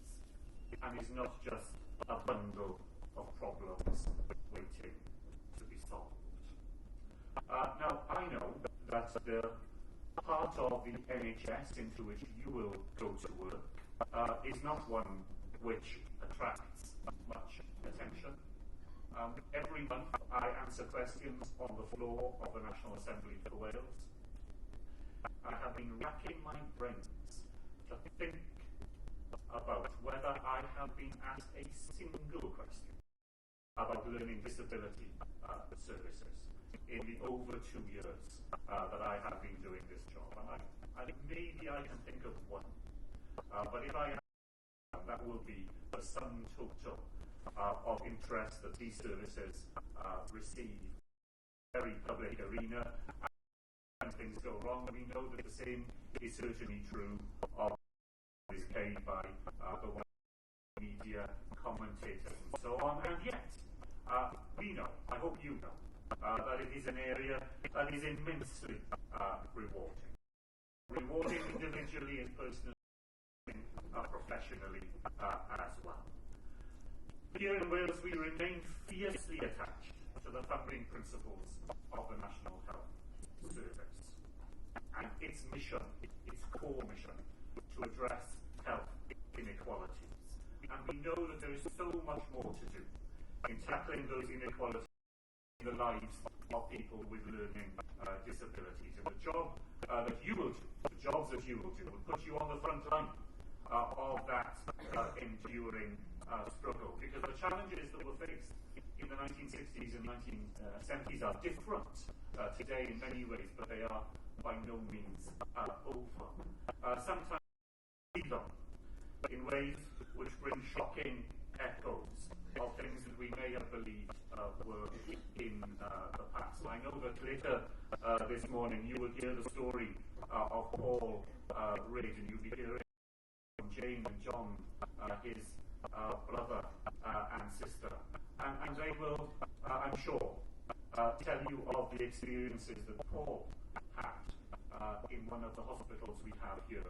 and is not just a bundle of problems waiting to be solved. Now, I know that the part of the NHS into which you will go to work is not one which attracts much attention. Every month I answer questions on the floor of the National Assembly for Wales. I have been racking my brains to think about whether I have been asked a single question about learning disability services in the over 2 years that I have been doing this job. And maybe I can think of one. But if I am, that will be the sum total of interest that these services receive in the very public arena. And when things go wrong, we know that the same is certainly true of is paid by the media, commentators, and so on. And yet, we know, I hope you know, that it is an area that is immensely rewarding. Rewarding individually and personally, professionally as well. Here in Wales, we remain fiercely attached to the founding principles of the National Health Service and its mission, its core mission, to address health inequalities. And we know that there is so much more to do in tackling those inequalities in the lives of people with learning disabilities. And the job that you will do, the jobs that you will do, will put you on the front line of that enduring struggle, because the challenges that were faced in the 1960s and 1970s are different today in many ways, but they are by no means over. Sometimes in ways which bring shocking echoes of things that we may have believed were in the past. I know that later this morning you will hear the story of Paul Reid, and you'll be hearing from Jane and John, his brother and sister, and they will, I'm sure, tell you of the experiences that Paul had in one of the hospitals we have here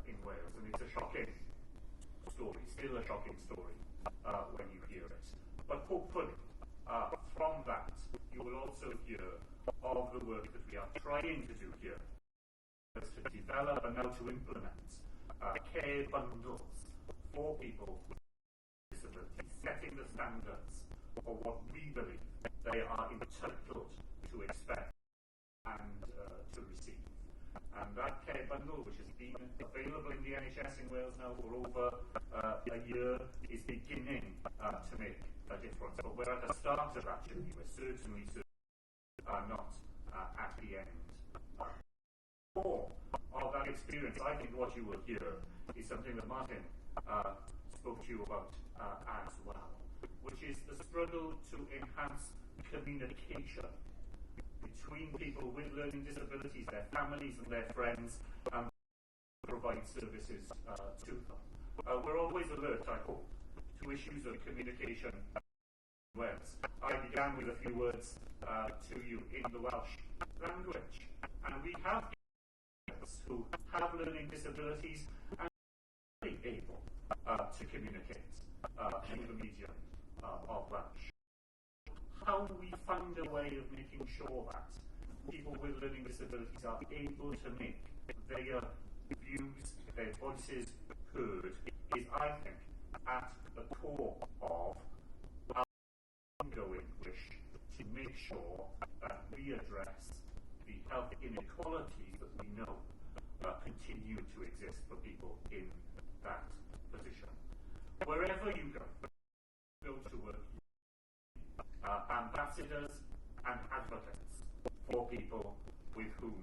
in Wales. And it's a shocking story, still a shocking story when you hear it. But hopefully, from that, you will also hear of the work that we are trying to do here, to develop and now to implement care bundles for people with disabilities, setting the standards for what we believe they are entitled to expect and to receive. And that care bundle, which has been available in the NHS in Wales now for over a year, is beginning to make a difference. But we're at the start of that journey. We're certainly not at the end. More of that experience, I think what you will hear is something that Martin spoke to you about as well, which is the struggle to enhance communication between people with learning disabilities, their families and their friends, and provide services to them. We're always alert, I hope, to issues of communication in Wales. I began with a few words to you in the Welsh language, and we have people who have learning disabilities and are able to communicate through the medium of Welsh. How we find a way of making sure that people with learning disabilities are able to make their views, their voices heard, is, I think, at the core of our ongoing wish to make sure that we address the health inequalities that we know continue to exist for people in that position. Wherever you go to work, ambassadors and advocates for people with whom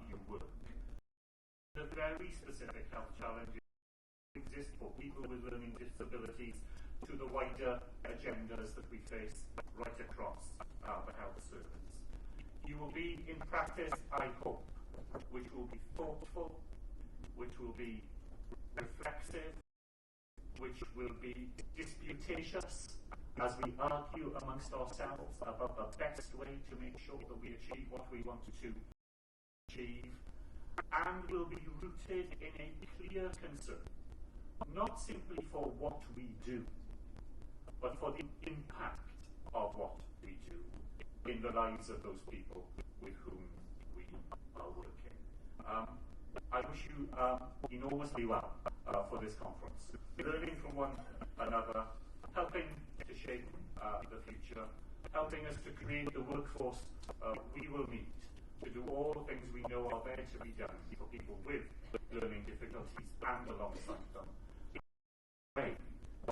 you work. The very specific health challenges exist for people with learning disabilities to the wider agendas that we face right across the health service. You will be in practice, I hope, which will be thoughtful, which will be reflexive, which will be disputatious, as we argue amongst ourselves about the best way to make sure that we achieve what we want to achieve, and will be rooted in a clear concern, not simply for what we do, but for the impact of what we do in the lives of those people with whom we are working. I wish you enormously well for this conference, learning from one another, helping to shape the future, helping us to create the workforce we will need to do all the things we know are there to be done for people with learning difficulties and alongside them. Way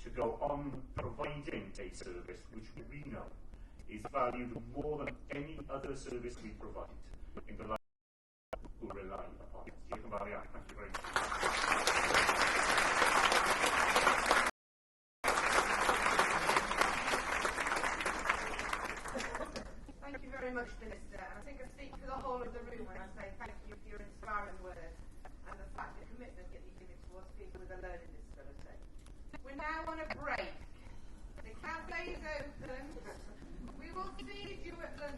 to go on providing a service which we know is valued more than any other service we provide in the lives who rely upon it. Thank you very much. Thank you very much, Minister. And I think I speak for the whole of the room when I say thank you for your inspiring words and the fact, the commitment that you give it towards people with a learning disability. We're now on a break. The cafe is open. We will feed you at lunch.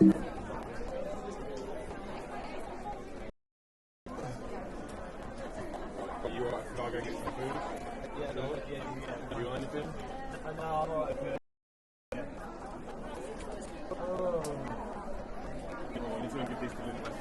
But you alright? Can I go get some food? Yeah, no, yeah. Do you want anything? No, I'm alright. I need to give these to Lily.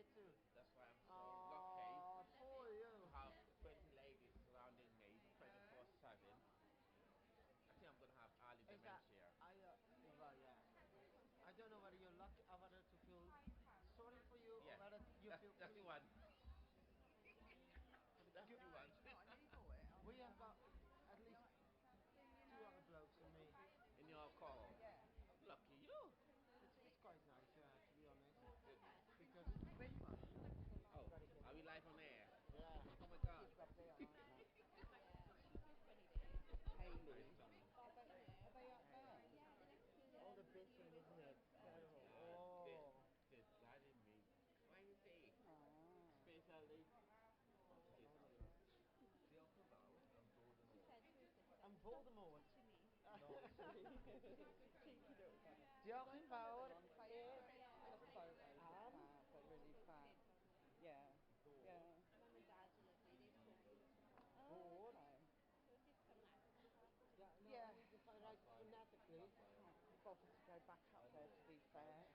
here too. That's why I'm so lucky Oh, poor to you. have 20 ladies surrounding me 24/7. I think I'm gonna have early Is that, dementia. well, yeah. I don't know whether you're lucky or whether to feel sorry for you or Yeah, whether you feel that's the pleased. one. That's the one. We have got at least two other blokes and me. In your call. Lucky you. It's quite nice, to be honest. Goodness. Because Oh, are we live on air? yeah, Oh my god. Hayley. Nice tunnel. All the bitching, isn't it? Terrible. God, Oh. this bloody me. Crazy. Especially. I'm Voldemort. Joachim Bauer is But really fat. Yeah. Yeah. bored. Okay. Yeah, no, Yeah. I need to find out phonetically. Can't bother to go back up there, to be fair.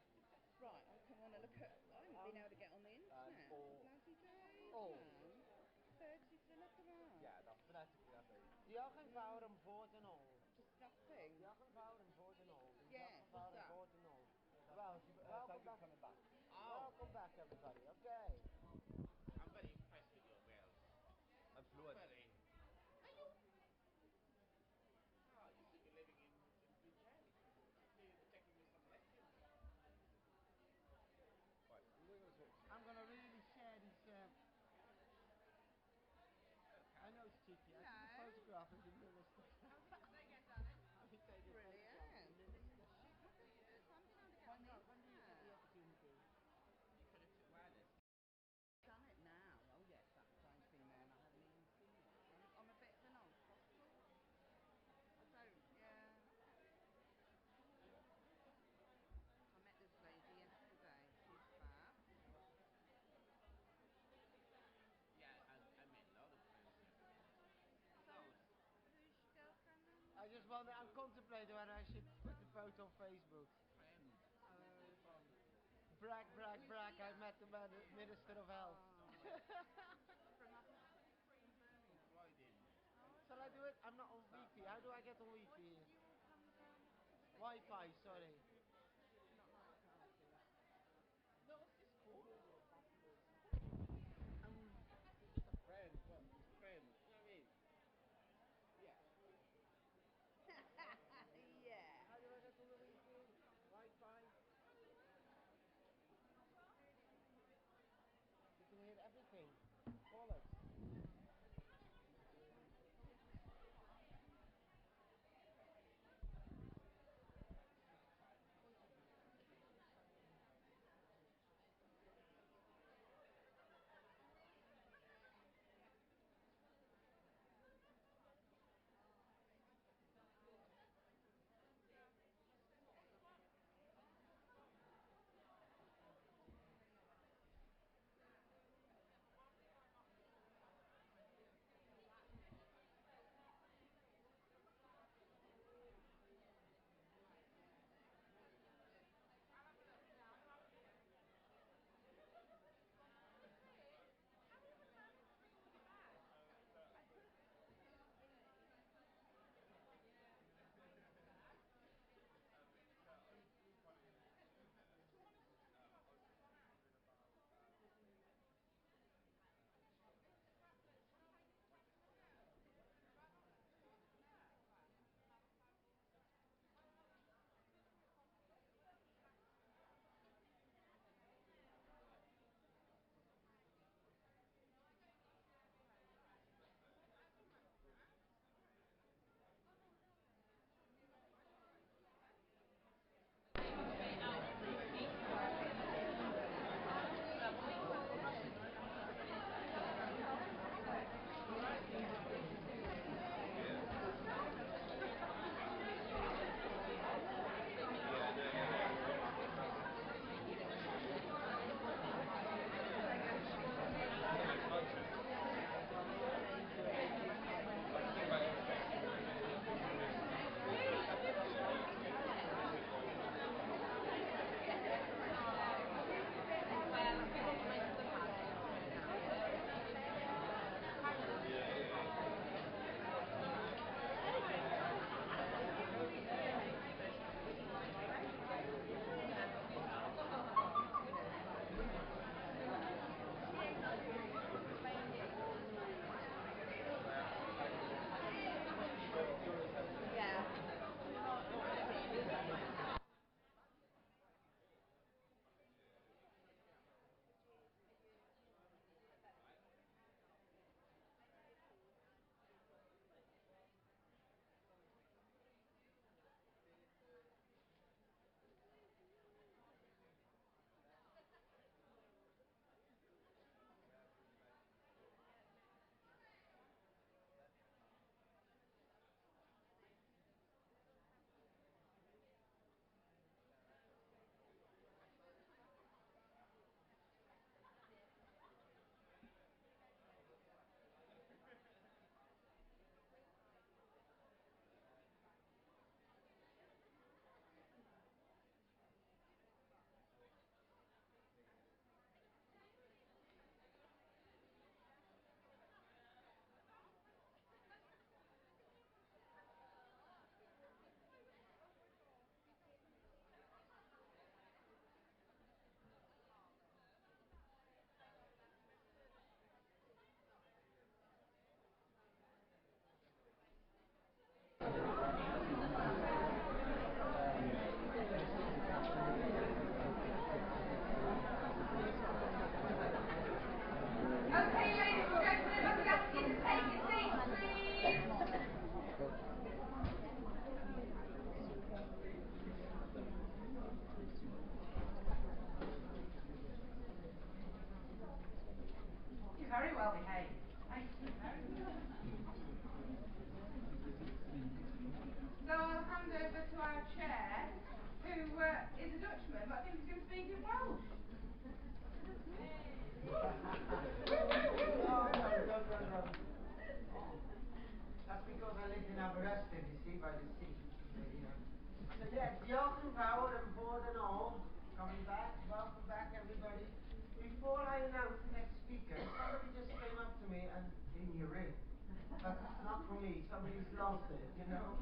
Right, I can want to look at. I haven't been able to get on the internet. Bloody days, man. 30 to look around. Yeah, that's phonetically, I think. Joachim Bauer and Voordenold. Disgusting. Joachim Bauer and Voordenold. Yes, Joachim Bauer what's and that? Voordenold. Well, welcome back. coming back. Oh, Welcome back, everybody. Okay. I'm very impressed with your Wales. I'm fluent. Very. Are you? Oh, you should be living in UK. You're taking me some lessons. Right, we're going to talk. I'm gonna really share this. I know it's cheeky. I took a No. photograph of the minister. Let me take a photograph of the Brilliant. minister. Fabulous. I'm going to get Why on the not? When do you get the internet. opportunity? You could have took wireless. Done it now. Oh yes, that phone's been there and I haven't even seen it. I'm a bit of an old fossil. I don't, yeah. I met this lady yesterday. She's fab. Yeah, I made a lot of friends yesterday. So, Loads. who's your girlfriend then? I just wonder. I'm contemplating whether I should put the photo on Facebook. Friends. Oh. Brag, brag, brag. I met the Minister of Health. From up from Birmingham. Croydon. Shall I do it? I'm not on Wi-Fi. How do I get on Why Wi-Fi? did you all come down to Wi-Fi, sorry. Not like parties. No, it's cool. Um, Just a friend. Well, friend. You know what I mean? Yeah. Yeah. how do I get on the Wi-Fi? Wi-Fi. You can hear everything. Bollocks. announce the next speaker, somebody just came up to me and gave me a ring. But it's not for me, somebody's lost it, you know.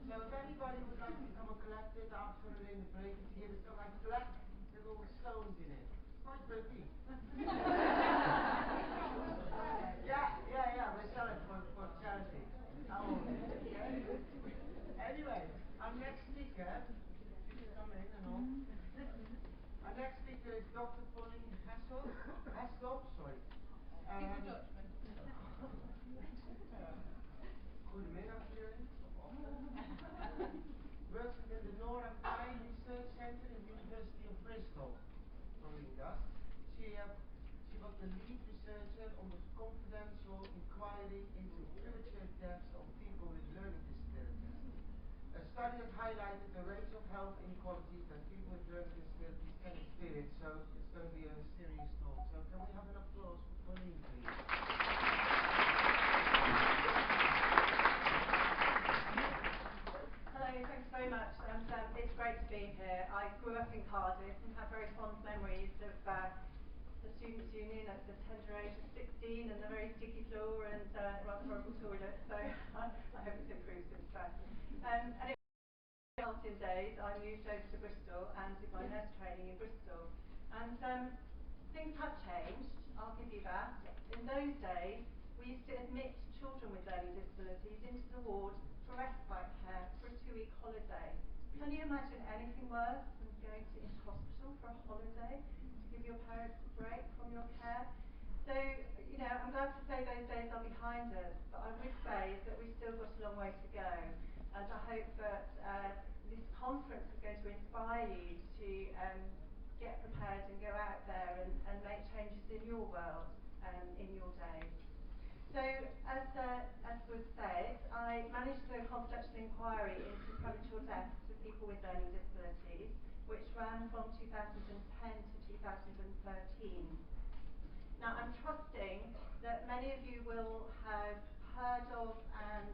So if anybody would like to come and collect it after in the break, it's here, it's got like black little stones in it. It's quite pretty. Yeah, we sell it for charity. Okay. Anyway, our next speaker, you can come in and all. Our next speaker is Dr. Pauline Haslop, sorry. Goedemiddag iedereen. Works within the Nora Pi Research Center in the University of Bristol. Pauline does. She was the lead researcher on the confidential inquiry into premature deaths of people with learning disabilities. A study that highlighted the range of health inequalities that people with learning disabilities can experience. So it's going to be a serious talk. So can we have an applause for Pauline, please? Hello, thanks very much, and it's great to be here. I grew up in Cardiff and have very fond memories of the Students' Union at the tender age of 16 and the very sticky floor and rather horrible toilet, so I hope it's improved since then. And in the days, I moved over to Bristol and did my nurse training in Bristol. And things have changed, I'll give you that. In those days, we used to admit children with learning disabilities into the ward for respite care for a 2-week holiday. Can you imagine anything worse than going into hospital for a holiday to give your parents a break from your care? So, you know, I'm glad to say those days are behind us, but I would say that we've still got a long way to go. And I hope that this conference is going to inspire you to get prepared and go out there and make changes in your world, in your days. So, as was said, I managed the confidential inquiry into premature deaths of people with learning disabilities, which ran from 2010 to 2013. Now, I'm trusting that many of you will have heard of and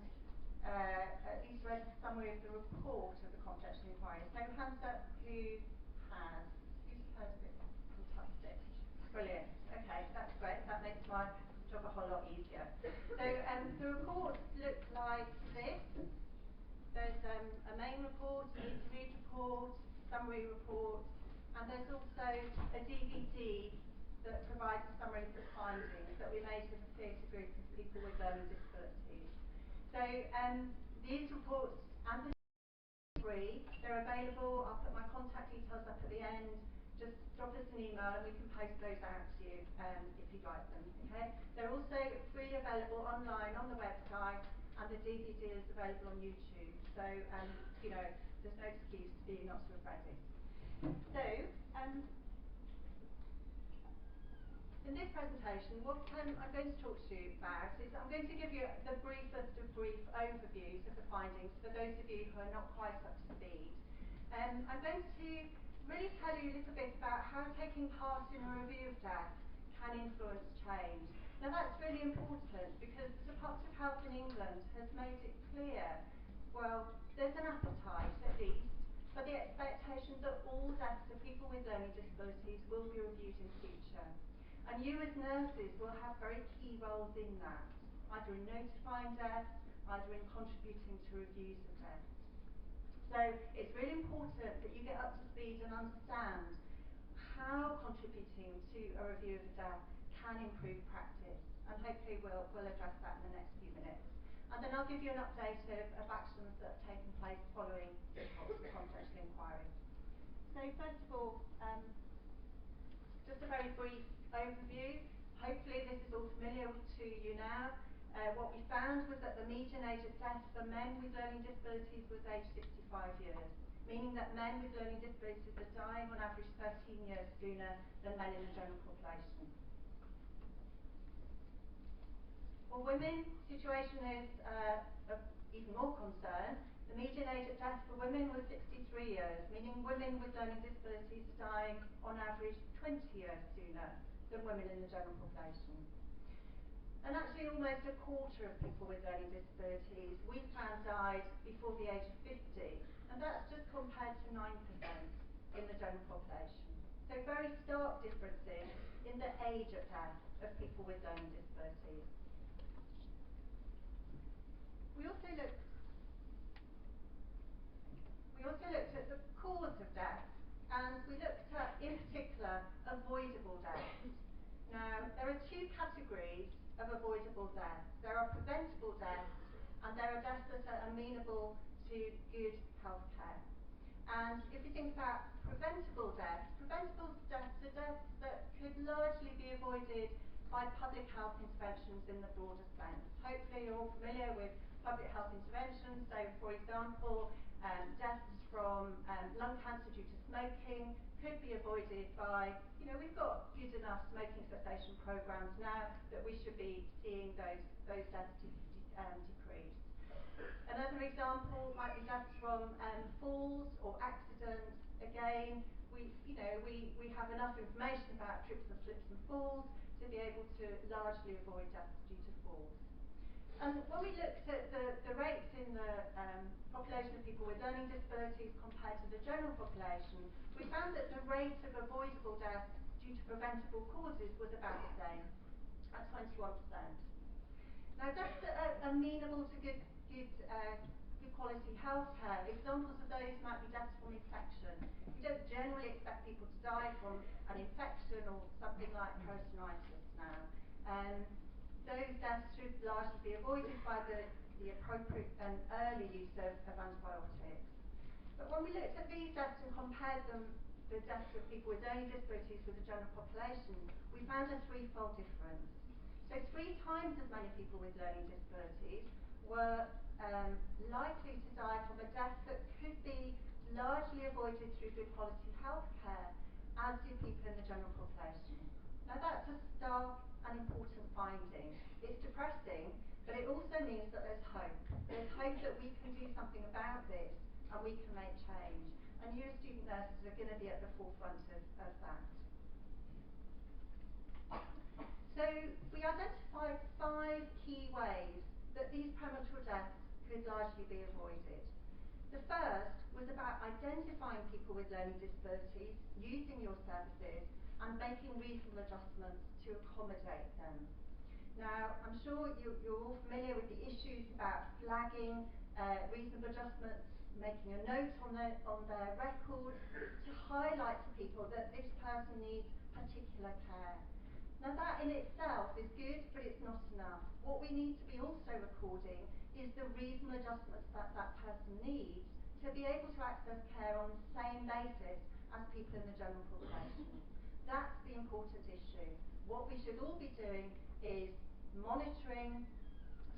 at least read a summary of the report of the confidential inquiry. So, hands up who has. Who's heard of it? Fantastic. Brilliant. Okay, that's great. That makes my job a whole lot easier. So the reports look like this. There's a main report, an easy-read report, summary report, and there's also a DVD that provides a summary of the findings that we made with a theatre group of people with learning disabilities. So these reports and the free, they're available. I'll put my contact details up at the end. Just drop us an email and we can post those out to you if you'd like them. Okay? They're also freely available online on the website, and the DVD is available on YouTube. So you know, there's no excuse to be not to have read it. So in this presentation, what I'm going to talk to you about is I'm going to give you the briefest of brief overviews of the findings for those of you who are not quite up to speed. I'm going to really tell you a little bit about how taking part in a review of death can influence change. Now that's really important because the Department of Health in England has made it clear, well, there's an appetite at least for the expectation that all deaths of people with learning disabilities will be reviewed in future. And you as nurses will have very key roles in that, either in notifying deaths, either in contributing to reviews of deaths. So it's really important that you get up to speed and understand how contributing to a review of a death can improve practice, and hopefully we'll address that in the next few minutes. And then I'll give you an update of actions that have taken place following the confidential inquiry. So first of all, just a very brief overview. Hopefully this is all familiar to you now. What we found was that the median age of death for men with learning disabilities was age 65 years, meaning that men with learning disabilities are dying on average 13 years sooner than men in the general population. For women, the situation is of even more concern. The median age of death for women was 63 years, meaning women with learning disabilities are dying on average 20 years sooner than women in the general population. And actually almost a quarter of people with learning disabilities we found died before the age of 50, and that's just compared to 9% in the general population. So So very stark differences in the age of death of people with learning disabilities. We also looked at the cause of death, and we looked at, in particular, avoidable deaths. Now, there are two categories of avoidable deaths. There are preventable deaths, and there are deaths that are amenable to good healthcare. And if you think about preventable deaths are deaths that could largely be avoided by public health interventions in the broader sense. Hopefully you're all familiar with public health interventions. So, for example, deaths from lung cancer due to smoking could be avoided by, we've got good enough smoking cessation programs now that we should be seeing those deaths decrease. Another example might be deaths from falls or accidents. Again, we have enough information about trips and slips and falls to be able to largely avoid deaths due to falls. And when we looked at the rates in the population of people with learning disabilities compared to the general population, we found that the rate of avoidable deaths due to preventable causes was about the same, at 21%. Now, deaths that are amenable to good quality healthcare, examples of those might be deaths from infection. You don't generally expect people to die from an infection or something like peritonitis now. Those deaths should largely be avoided by the appropriate and early use of antibiotics. But when we looked at these deaths and compared the deaths of people with learning disabilities with the general population, we found a threefold difference. So 3 times as many people with learning disabilities were likely to die from a death that could be largely avoided through good quality healthcare, as do people in the general population. Now that's a stark and important finding. It's depressing, but it also means that there's hope. There's hope that we can do something about this and we can make change. And you as student nurses are going to be at the forefront of that. So we identified 5 key ways that these premature deaths could largely be avoided. The first was about identifying people with learning disabilities, using your services, and making reasonable adjustments to accommodate them. Now, I'm sure you're all familiar with the issues about flagging reasonable adjustments, making a note on their record to highlight to people that this person needs particular care. Now that in itself is good, but it's not enough. What we need to be also recording is the reasonable adjustments that that person needs to be able to access care on the same basis as people in the general population. That's the important issue. What we should all be doing is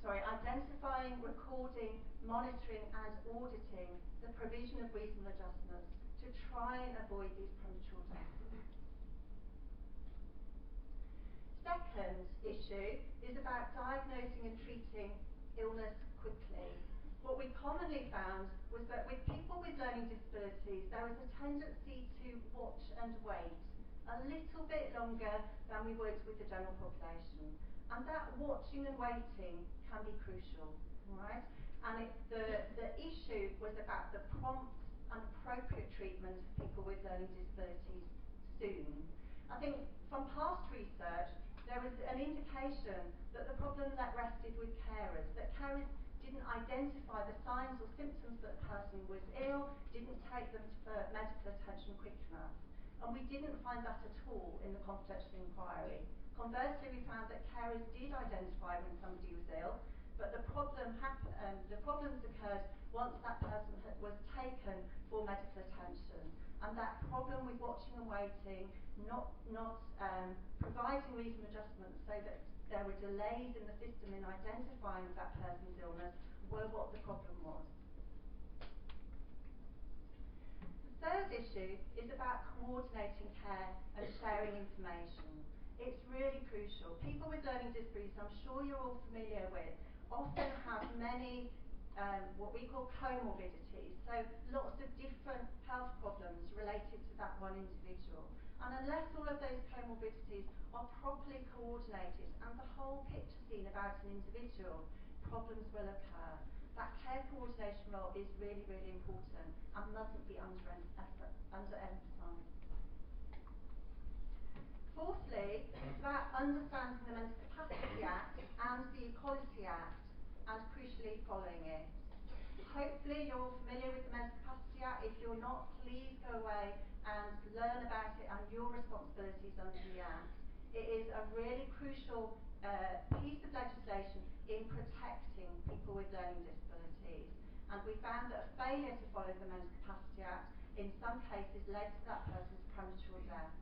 identifying, recording, monitoring and auditing the provision of reasonable adjustments to try and avoid these premature deaths. Second issue is about diagnosing and treating illness quickly. What we commonly found was that with people with learning disabilities, there was a tendency to watch and wait a little bit longer than we would with the general population. And that watching and waiting can be crucial, right? And the issue was about the prompt and appropriate treatment of people with learning disabilities soon. I think from past research, there was an indication that the problem that rested with carers, that carers didn't identify the signs or symptoms that a person was ill, didn't take them for medical attention quick enough. And we didn't find that at all in the confidential inquiry. Conversely, we found that carers did identify when somebody was ill, but the problems occurred once that person was taken for medical attention. And that problem with watching and waiting, not providing reasonable adjustments so that there were delays in the system in identifying that person's illness, were what the problem was. The third issue is about coordinating care and sharing information. It's really crucial. People with learning disabilities, I'm sure you're all familiar with, often have many what we call comorbidities, so lots of different health problems related to that one individual. And unless all of those comorbidities are properly coordinated and the whole picture seen about an individual, problems will occur. That care coordination role is really, really important and mustn't be underemphasised. Fourthly, it's about understanding the Mental Capacity Act and the Equality Act, and crucially following it. Hopefully you're all familiar with the Mental Capacity Act. If you're not, please go away and learn about it and your responsibilities under the Act. It is a really crucial piece of legislation in protecting people with learning disabilities. And we found that a failure to follow the Mental Capacity Act in some cases led to that person's premature death.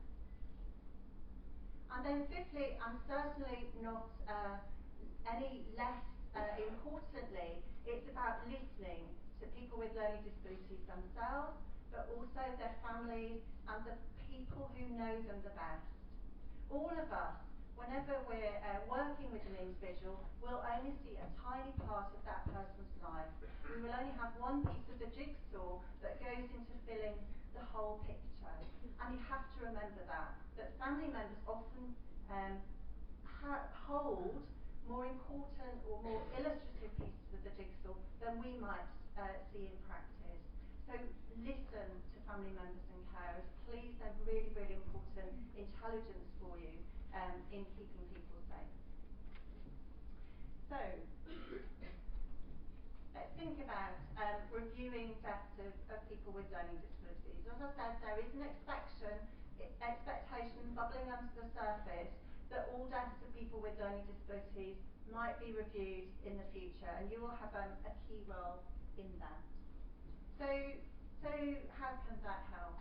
And then fifthly, and certainly not any less importantly, it's about listening to people with learning disabilities themselves, but also their families and the people who know them the best. All of us, whenever we're working with an individual, will only see a tiny part of that person's life. We will only have one piece of the jigsaw that goes into filling the whole picture. And you have to remember that family members often hold more important or more illustrative pieces of the jigsaw than we might see in practice. So listen to family members and carers. Please, they're really, really important intelligence for you in keeping people safe. So let's think about reviewing deaths of people with learning disabilities. As I said, there is an expectation bubbling under the surface that all deaths of people with learning disabilities might be reviewed in the future, and you will have a key role in that. So how can that help?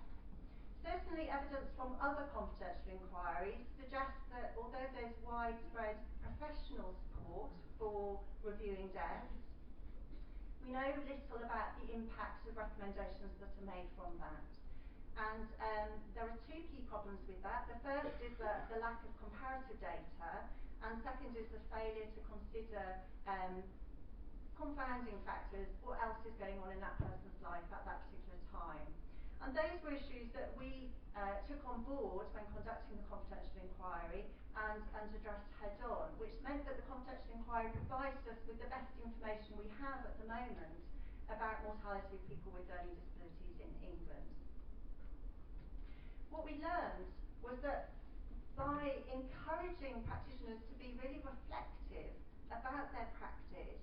Certainly evidence from other confidential inquiries suggests that although there's widespread professional support for reviewing deaths, we know little about the impact of recommendations that are made from that. And there are two key problems with that. The first is the lack of comparative data, and second is the failure to consider confounding factors, what else is going on in that person's life at that particular time. And those were issues that we took on board when conducting the confidential inquiry and addressed head on, which meant that the confidential inquiry provided us with the best information we have at the moment about mortality of people with learning disabilities in England. What we learned was that by encouraging practitioners to be really reflective about their practice,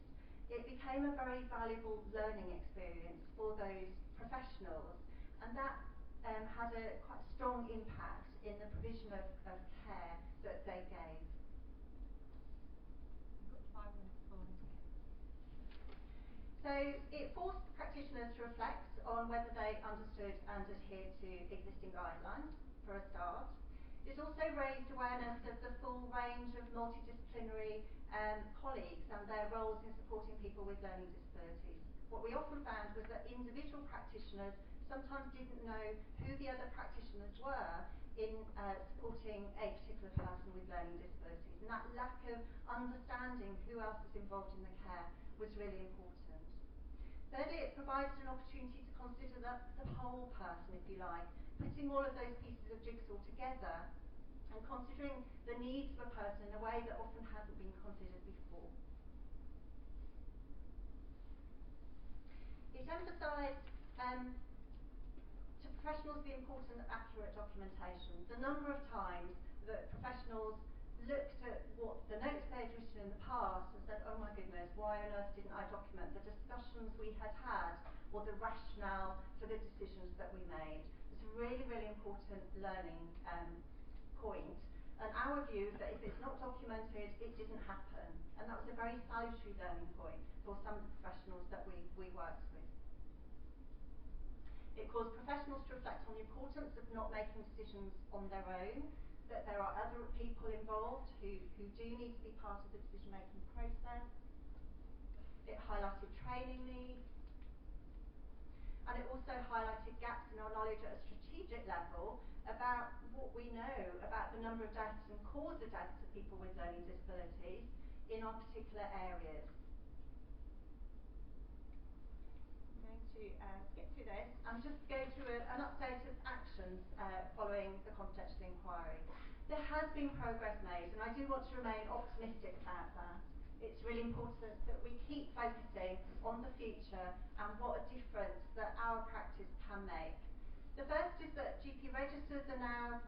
it became a very valuable learning experience for those professionals, and that had a quite strong impact in the provision of care that they gave. We've got 5 minutes for this. So it forced practitioners to reflect on whether they understood and adhered to existing guidelines, for a start. It also raised awareness of the full range of multidisciplinary colleagues and their roles in supporting people with learning disabilities. What we often found was that individual practitioners sometimes didn't know who the other practitioners were in supporting a particular person with learning disabilities, and that lack of understanding who else was involved in the care was really important. Thirdly, it provided an opportunity to consider the whole person, if you like, putting all of those pieces of jigsaw together and considering the needs of a person in a way that often hasn't been considered before. It emphasised to professionals the importance of accurate documentation. The number of times that professionals looked at what the notes they had written in the past and said, oh my goodness, why on earth didn't I document the discussions we had or the rationale for the decisions that we made. It's a really, really important learning point. And our view is that if it's not documented, it didn't happen. And that was a very salutary learning point for some of the professionals that we worked with. It caused professionals to reflect on the importance of not making decisions on their own, that there are other people involved who do need to be part of the decision-making process. It highlighted training needs, and it also highlighted gaps in our knowledge at a strategic level about what we know about the number of deaths and cause of deaths of people with learning disabilities in our particular areas. I'm going to skip through this and just go through an update of actions following the confidential inquiry. There has been progress made, and I do want to remain optimistic about that. It's really important that we keep focusing on the future and what a difference that our practice can make. The first is that GP registers are now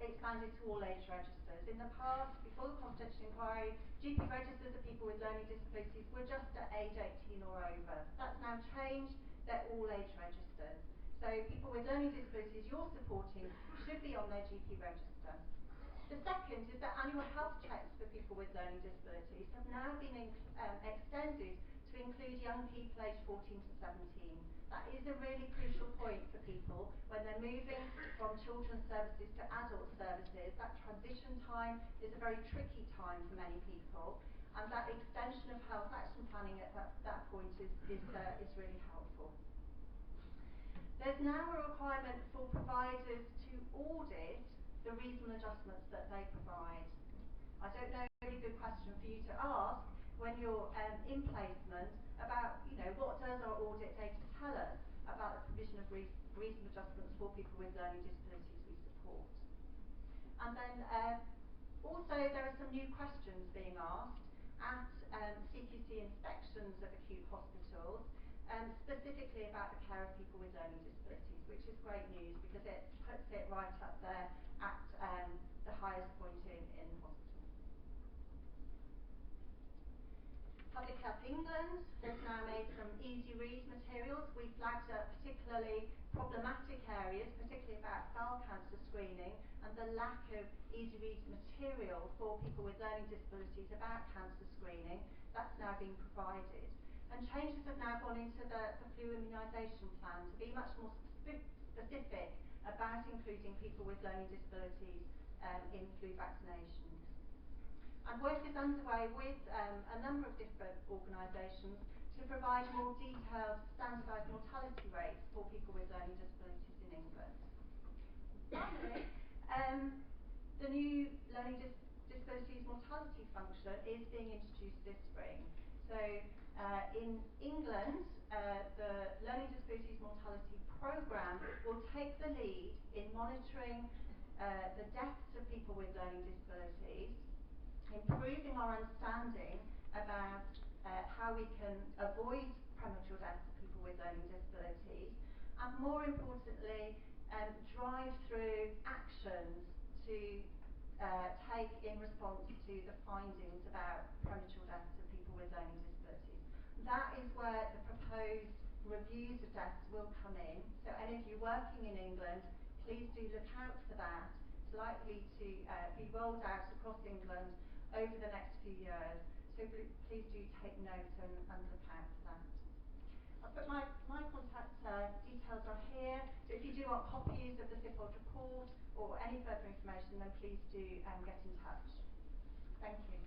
expanded to all age registers. In the past, before the confidential inquiry, GP registers of people with learning disabilities were just at age 18 or over. That's now changed, they're all age registers. So people with learning disabilities you're supporting should be on their GP register. The second is that annual health checks for people with learning disabilities have now been extended to include young people aged 14 to 17. That is a really crucial point for people when they're moving from children's services to adult services. That transition time is a very tricky time for many people, and that extension of health action planning at that point is really helpful. There's now a requirement for providers to audit the reasonable adjustments that they provide. I don't know, a really good question for you to ask when you're in placement about, what does our audit data tell us about the provision of reasonable adjustments for people with learning disabilities we support. And then also there are some new questions being asked at CQC inspections of acute hospitals, specifically about the care of people with learning disabilities, which is great news because it puts it right up there at the highest point in hospital. Public Health England has now made some easy read materials. We flagged up particularly problematic areas, particularly about bowel cancer screening and the lack of easy read material for people with learning disabilities about cancer screening. That's now being provided. And changes have now gone into the flu immunisation plan to be much more specific about including people with learning disabilities in flu vaccinations. And work is underway with a number of different organisations to provide more detailed standardised mortality rates for people with learning disabilities in England. Finally, the new learning disabilities mortality function is being introduced this spring. So in England, the Learning Disabilities Mortality Programme will take the lead in monitoring the deaths of people with learning disabilities, improving our understanding about how we can avoid premature deaths of people with learning disabilities, and more importantly, drive through actions to take in response to the findings about premature deaths of people with learning disabilities. That is where the proposed reviews of deaths will come in. So any of you working in England, please do look out for that. It's likely to be rolled out across England over the next few years. So please do take note and look out for that. I'll put my contact details are here. So if you do want copies of the CIFOD report or any further information, then please do get in touch. Thank you.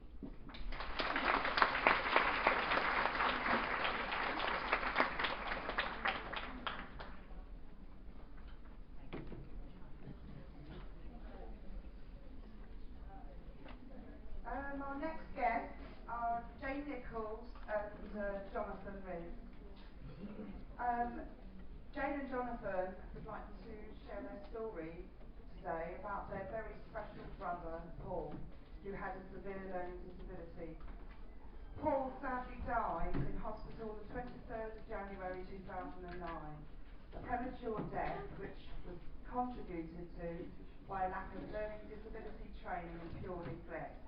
Our next guests are Jane Nichols and Jonathan Riz. Jane and Jonathan would like to share their story today about their very special brother, Paul, who had a severe learning disability. Paul sadly died in hospital the 23rd of January 2009, a premature death which was contributed to by a lack of learning disability training and pure neglect.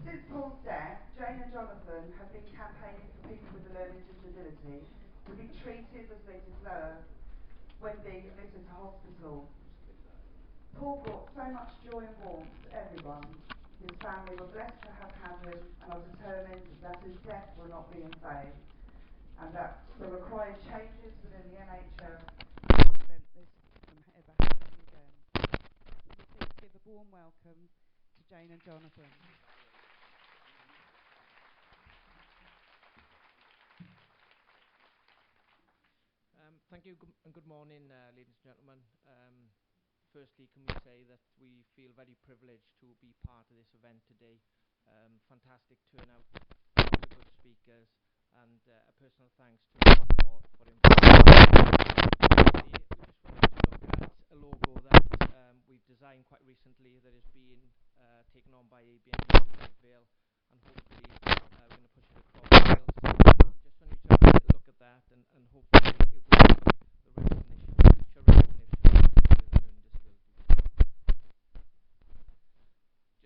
Since Paul's death, Jane and Jonathan have been campaigning for people with a learning disability to be treated as they deserve when being admitted to hospital. Paul brought so much joy and warmth to everyone. His family were blessed to have had him and are determined that his death will not be in vain, and that the required changes within the NHS will prevent this from ever happening again. Please give a warm welcome to Jane and Jonathan. Thank you and good morning, ladies and gentlemen. Firstly, can we say that we feel very privileged to be part of this event today. Fantastic turnout, lots of good speakers, and a personal thanks to you for inviting me. We just wanted to look at a logo that we've designed quite recently that is being taken on by ABN Vale, and hopefully we're going to push it across Wales. We just wanted to have a look at that, and hopefully it will be the future recognition of people with a learning disability.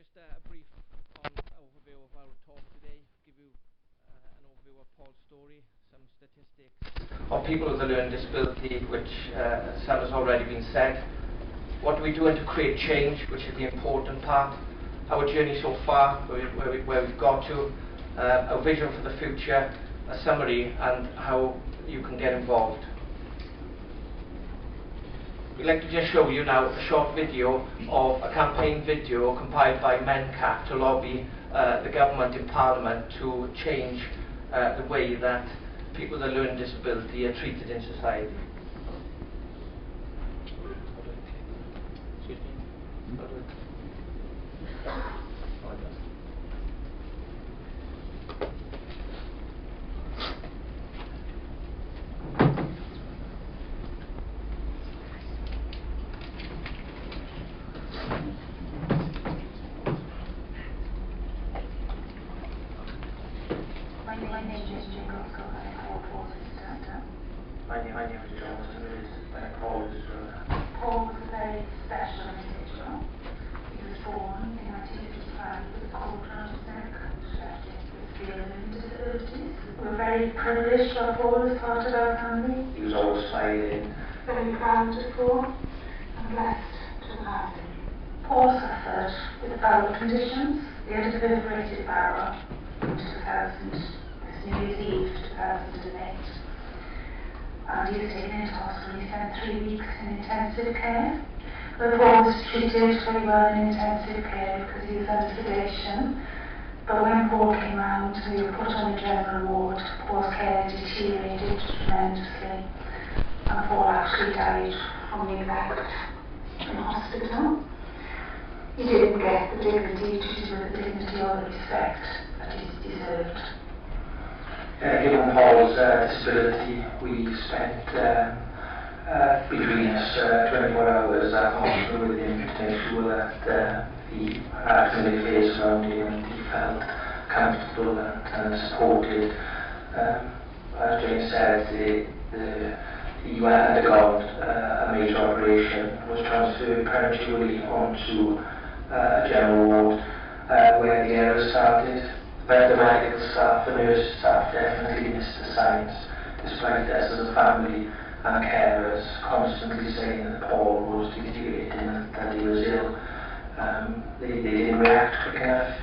Just a brief overview of our talk today, give you an overview of Paul's story, some statistics of people with a learning disability, which some has already been said. What are we doing to create change, which is the important part. Our journey so far, where we've got to, a vision for the future, a summary, and how you can get involved. We'd like to just show you now a short video of a campaign video compiled by MenCap to lobby the government in Parliament to change the way that people with a learning disability are treated in society. Excuse me. My name is Jonathan Lewis, and Paul is Paul was a very special individual. He was born in 1955 with a cord around his neck, with learning disabilities. We were very privileged to have Paul as part of our family. He was always smiling. Very proud of Paul and blessed to have him. Paul suffered with bowel conditions. He had a perforated bowel in 2000, this New Year's Eve 2008. And he was taken into hospital. He spent 3 weeks in intensive care. But Paul was treated very well in intensive care because he was under sedation. But when Paul came round, we were put on a general ward. Paul's care deteriorated tremendously. And Paul actually died from the effect in hospital. He didn't get the dignity, treated with the dignity or the respect that he deserved. Given Paul's disability, we spent between us 24 hours at hospital with him to make sure that he had a familiar face around him and he felt comfortable and supported. As Jane said, he undergone a major operation, was transferred prematurely onto a general ward where the error started. But the medical staff, the nurse staff definitely missed the signs, despite us as a family and carers constantly saying that Paul was deteriorating and that he was ill. They didn't react quick enough.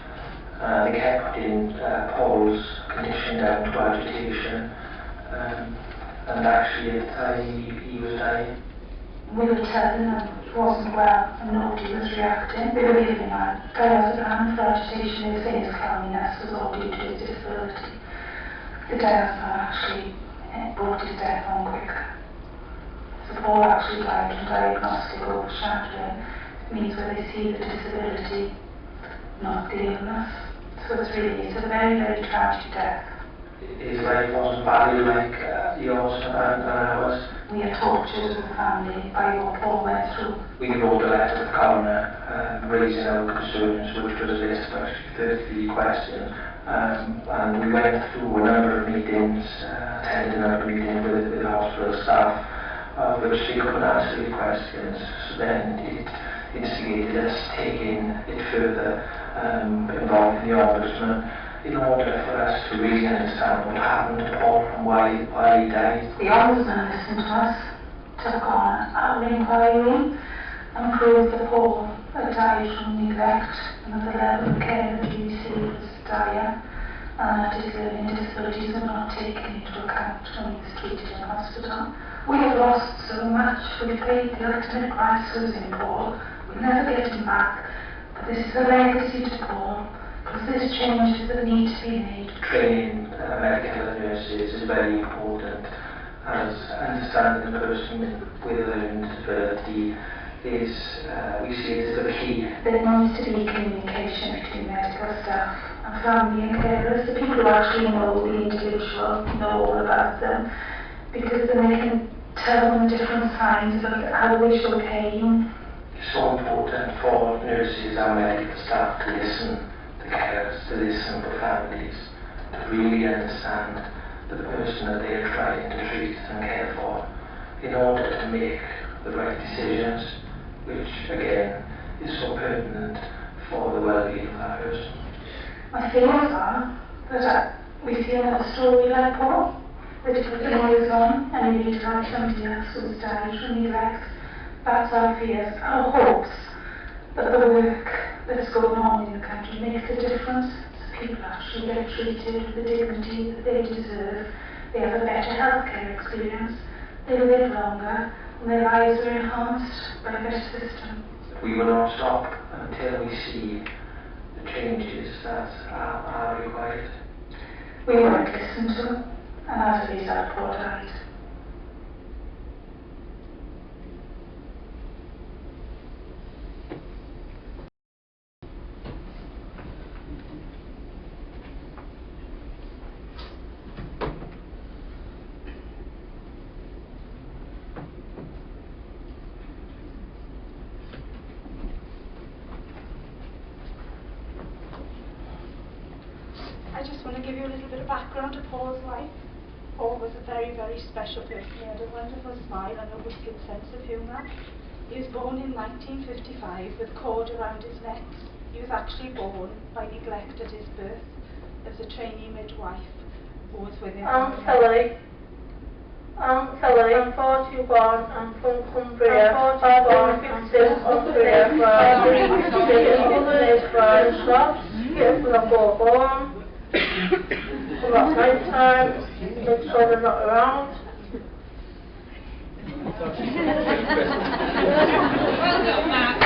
They kept putting Paul's condition down to agitation, and actually at the time he was dying. We were telling them he wasn't well and nobody was reacting. They were giving out diazepam for agitation. They were saying his clamminess was all due to his disability. The diazepam actually brought his death on quicker. So Paul actually died from diagnostic overshadowing. It means where they see the disability, not the illness. So it's a very, very tragic death. His life wasn't valued like yours and ours. We are tortured as a family by what Paul went through. We wrote a letter to the coroner raising our concerns, which was a list of actually 33 questions. And we went through a number of meetings, attended a number of meetings with the hospital staff, which they couldn't answer the questions. So then it instigated us taking it further, involving the Ombudsman, in order for us to really understand what happened to Paul and why he died. The Ombudsman listened to us, took on our inquiry, and proved that Paul had died from neglect and that the level of care that he received was dire, and that his learning disabilities were not taken into account when he was treated in hospital. We have lost so much. We paid the ultimate price losing Paul. We'll never get him back, but this is a legacy to Paul. Because there's changes that need to be made. Training medical nurses is very important, as understanding the person with a learning disability is, we see it as a key. There needs to be communication between medical staff and family and carers, the people who actually know the individual, know all about them, because then they can tell them different signs of how they show pain. It's so important for nurses and medical staff to listen carers, to listen to families, to really understand the person that they are trying to treat and care for in order to make the right decisions, which again is so pertinent for the well-being of that person. My fears are that we feel that a story like Paul, that it lives on and we need to have somebody else who has died from neglect. That's our fears, our hopes that the work that's going on in the country makes a difference. People actually get treated with the dignity that they deserve. They have a better healthcare experience. They live longer and their lives are enhanced by a better system. We will not stop until we see the changes that are required. We weren't listened to, and as a result, Paul died. I just want to give you a little bit of background to Paul's life. Paul was a very, very special person. He had a wonderful smile and a wicked sense of humour. He was born in 1955 with cord around his neck. He was actually born by neglect at his birth. There was a trainee midwife who was with him. I'm Philly. I'm 41, I'm from Cumbria. I've been 15 Cumbria for the born. About night time, make sure they're not around. Well done, Matt.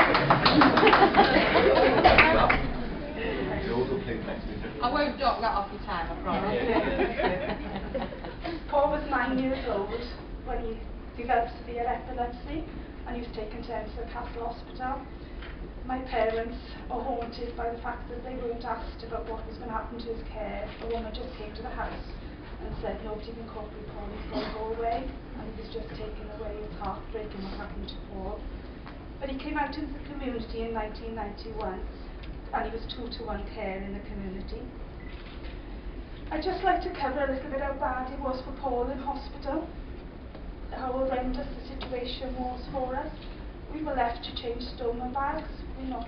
I won't dock that off your time, I promise. Paul was 9 years old when he developed severe epilepsy and he was taken to Enfield Castle Hospital. My parents are haunted by the fact that they weren't asked about what was going to happen to his care. A woman just came to the house and said nobody can cope with Paul, he's going to go away, and he was just taken away. It's heartbreaking what happened to Paul. But he came out into the community in 1991 and he was 2-to-1 care in the community. I'd just like to cover a little bit how bad it was for Paul in hospital, how horrendous the situation was for us. We were left to change stoma bags. We're not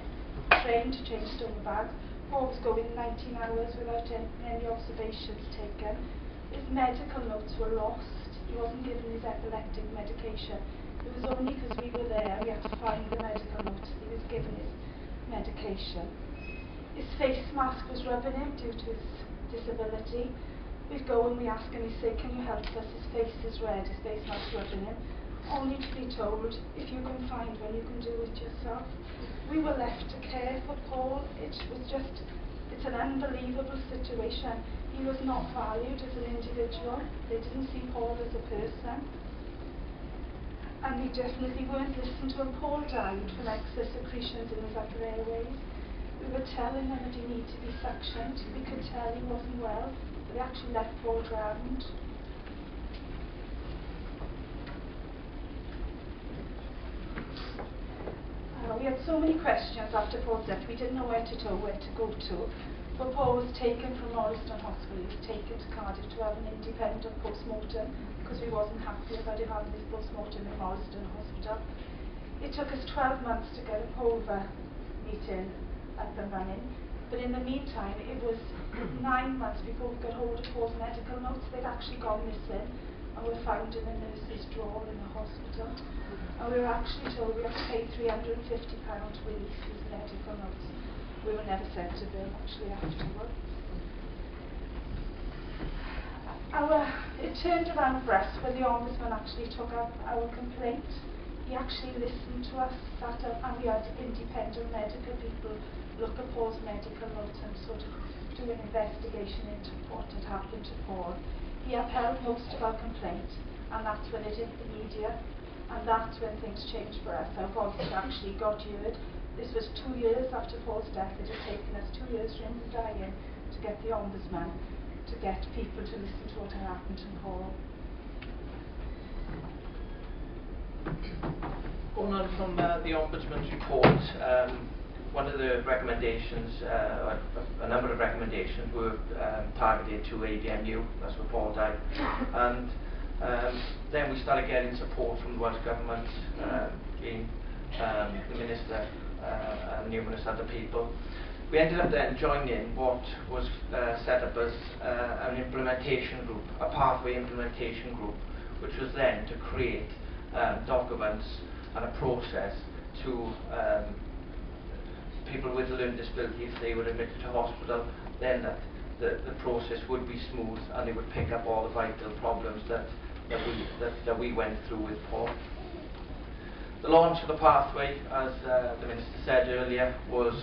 trained to change stoma bags. Paul was going 19 hours without any observations taken. His medical notes were lost. He wasn't given his epileptic medication. It was only because we were there we had to find the medical notes he was given his medication. His face mask was rubbing him due to his disability. We'd go and we ask him, we say, can you help us? His face is red, his face mask rubbing him. Only to be told, if you can find one, you can do it yourself. We were left to care for Paul. It's an unbelievable situation. He was not valued as an individual. They didn't see Paul as a person. And we definitely weren't listened to. And Paul died from excess secretions in his upper airways. We were telling him that he needed to be suctioned. We could tell he wasn't well, but they actually left Paul drowned. We had so many questions after Paul's death, we didn't know where to go to. But Paul was taken from Morriston Hospital, he was taken to Cardiff to have an independent post-mortem because we wasn't happy about him having his post-mortem in Morriston Hospital. It took us 12 months to get a POVA meeting up and running, but in the meantime it was 9 months before we got hold of Paul's medical notes. They'd actually gone missing and were found in a nurse's drawer in the hospital. And we were actually told we had to pay £350 to release his medical notes. We were never sent a bill actually afterwards. It turned around for us when the Ombudsman actually took up our complaint. He actually listened to us, sat up, and we had independent medical people look at Paul's medical notes and sort of do an investigation into what had happened to Paul. He upheld most of our complaint, and that's when it hit the media. And that's when things changed for us. Our voice actually got heard. This was 2 years after Paul's death. It had taken us 2 years for him dying to get the Ombudsman, to get people to listen to what had happened to Paul. Going on from the Ombudsman's report, one of the recommendations, a number of recommendations were targeted to ABMU, that's where Paul died. And then we started getting support from the Welsh Government, being the Minister and numerous other people. We ended up then joining what was set up as an implementation group, a pathway implementation group, which was then to create documents and a process to people with a learning disability, if they were admitted to hospital, then that the process would be smooth and they would pick up all the vital problems that we went through with Paul. The launch of the pathway, as the Minister said earlier, was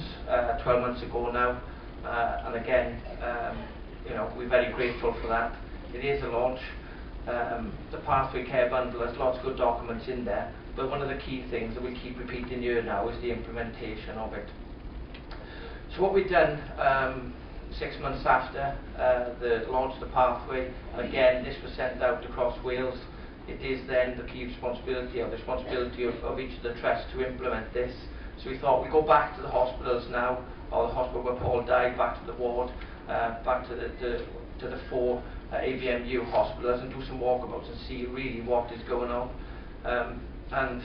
12 months ago now, and again, we're very grateful for that. It is a launch. The Pathway Care Bundle has lots of good documents in there, but one of the key things that we keep repeating here now is the implementation of it. So what we've done 6 months after the launch of the pathway, and again this was sent out across Wales, it is then the key responsibility of each of the trusts to implement this. So we thought we'd go back to the hospitals now, or the hospital where Paul died, back to the ward, back to the 4 ABMU hospitals, and do some walkabouts and see really what is going on. And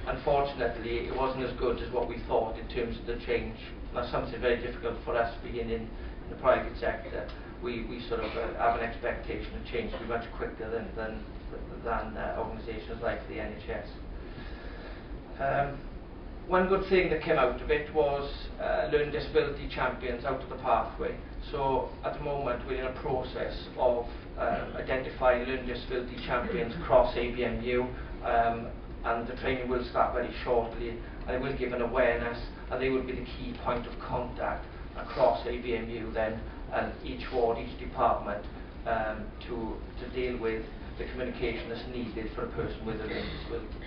unfortunately it wasn't as good as what we thought in terms of the change. That's something very difficult for us being in the private sector. We sort of have an expectation of change to be much quicker than organisations like the NHS. One good thing that came out of it was learning disability champions out of the pathway. So at the moment we're in a process of identifying learning disability champions across ABMU, and the training will start very shortly, and it will give an awareness, and they will be the key point of contact across ABMU then, and each ward, each department, to deal with the communication that's needed for a person with a learning disability.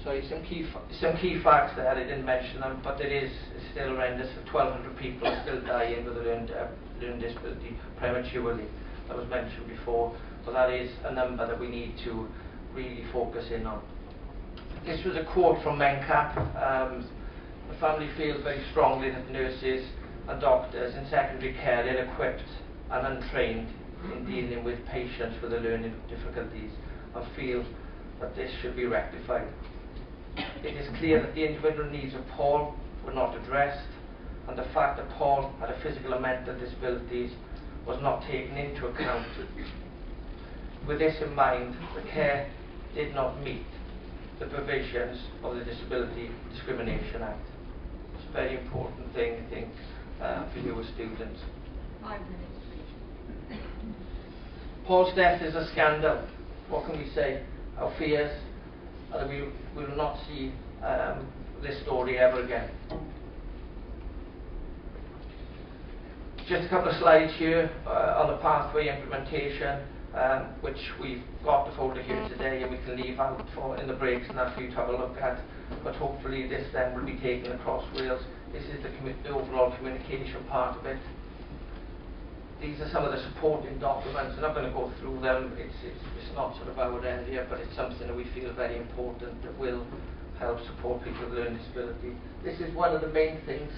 Sorry, some key facts there, I didn't mention them, but it is still horrendous. 1,200 people are still dying with a learning disability prematurely. That was mentioned before, but that is a number that we need to really focus in on. This was a quote from MENCAP. The family feels very strongly that nurses and doctors in secondary care are ill-equipped and untrained in dealing with patients with learning difficulties, and feel that this should be rectified. It is clear that the individual needs of Paul were not addressed, and the fact that Paul had a physical and mental disabilities was not taken into account. With this in mind, the care did not meet the provisions of the Disability Discrimination Act. It's a very important thing, I think, for you as students. 5 minutes, please. Paul's death is a scandal. What can we say? Our fears are that we will not see this story ever again. Just a couple of slides here on the pathway implementation, which we've got the folder here today, and we can leave out in the breaks and that for you to have a look at. But hopefully this then will be taken across Wales. This is the overall communication part of it. These are some of the supporting documents. I'm not going to go through them. It's not sort of our area, but it's something that we feel very important that will help support people with learning disability. This is one of the main things: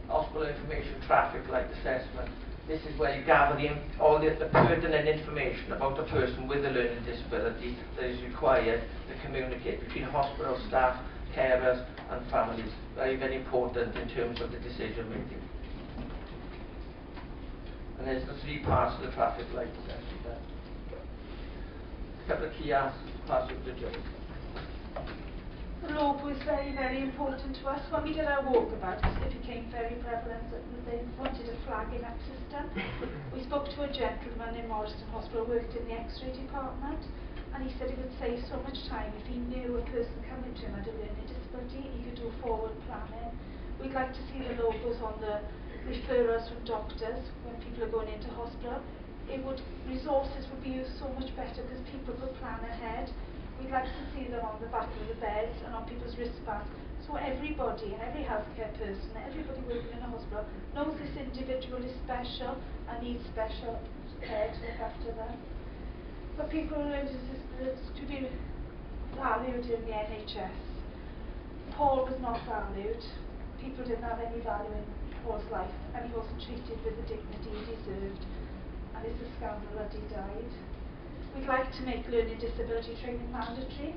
hospital information traffic light assessment. This is where you gather all the pertinent information about the person with a learning disability that is required to communicate between hospital staff, carers and families. Very, very important in terms of the decision making. And there's the 3 parts of the traffic light assessment there. A couple of key answers to pass over to Joe. The log was very, very important to us. When we did our walkabout, it became very prevalent that they wanted a flagging up system. We spoke to a gentleman in Morriston Hospital who worked in the X-ray department, and he said it would save so much time if he knew a person coming to him had a learning disability. He could do forward planning. We'd like to see the logos on the referrals from doctors when people are going into hospital. Resources would be used so much better because people could plan ahead. We'd like to see them on the back of the beds and on people's wristbands, so everybody, every healthcare person, everybody working in a hospital knows this individual is special and needs special care to look after them. For people with learning disabilities to be valued in the NHS, Paul was not valued. People didn't have any value in Paul's life, and he wasn't treated with the dignity he deserved, and it's a scandal that he died. We'd like to make learning disability training mandatory.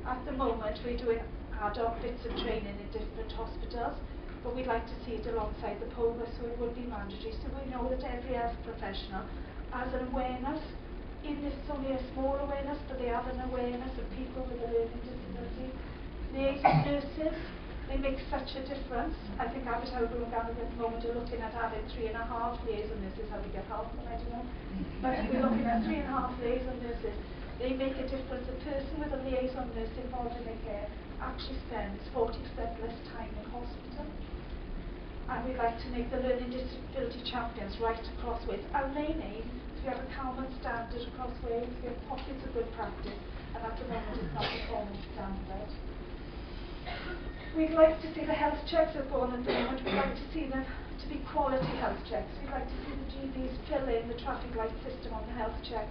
At the moment, we're doing ad hoc bits of training in different hospitals, but we'd like to see it alongside the POVA, so it would be mandatory. So we know that every health professional has an awareness, even if it's only a small awareness, but they have an awareness of people with a learning disability. Liaison nurses, they make such a difference. I think Abbott Halbrook and Gallagher at the moment are looking at having 3.5 liaison nurses, how we get half of them, I don't know. But we're looking at 3.5 liaison nurses. They make a difference. A person with a liaison nurse involved in their care actually spends 40% less time in hospital. And we'd like to make the learning disability champions right across Wales. Our main aim is to have a common standard across Wales. We have pockets of good practice, and at the moment it's not a common standard. We'd like to see the health checks that go on at the moment. We'd like to see them to be quality health checks. We'd like to see the GPs fill in the traffic light system on the health check,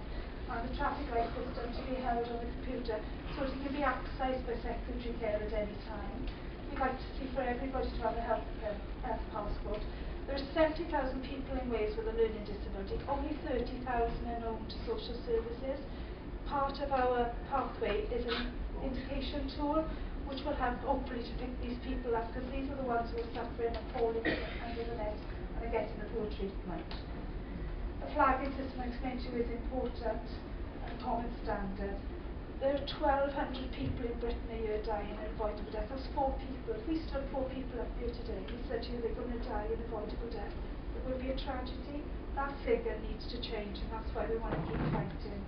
and the traffic light system to be held on the computer so it can be accessed by secondary care at any time. We'd like to see for everybody to have a health passport. There are 70,000 people in Wales with a learning disability, only 30,000 are known to social services. Part of our pathway is an indication tool which will help hopefully to pick these people up, because these are the ones who are suffering and falling under the net and are getting the poor treatment. The flagging system I explained to you is important and common standard. There are 1,200 people in Britain a year dying in avoidable death. That's 4 people. If we stood 4 people up here today, we said to you they're going to die in avoidable death, it would be a tragedy. That figure needs to change, and that's why we want to keep fighting.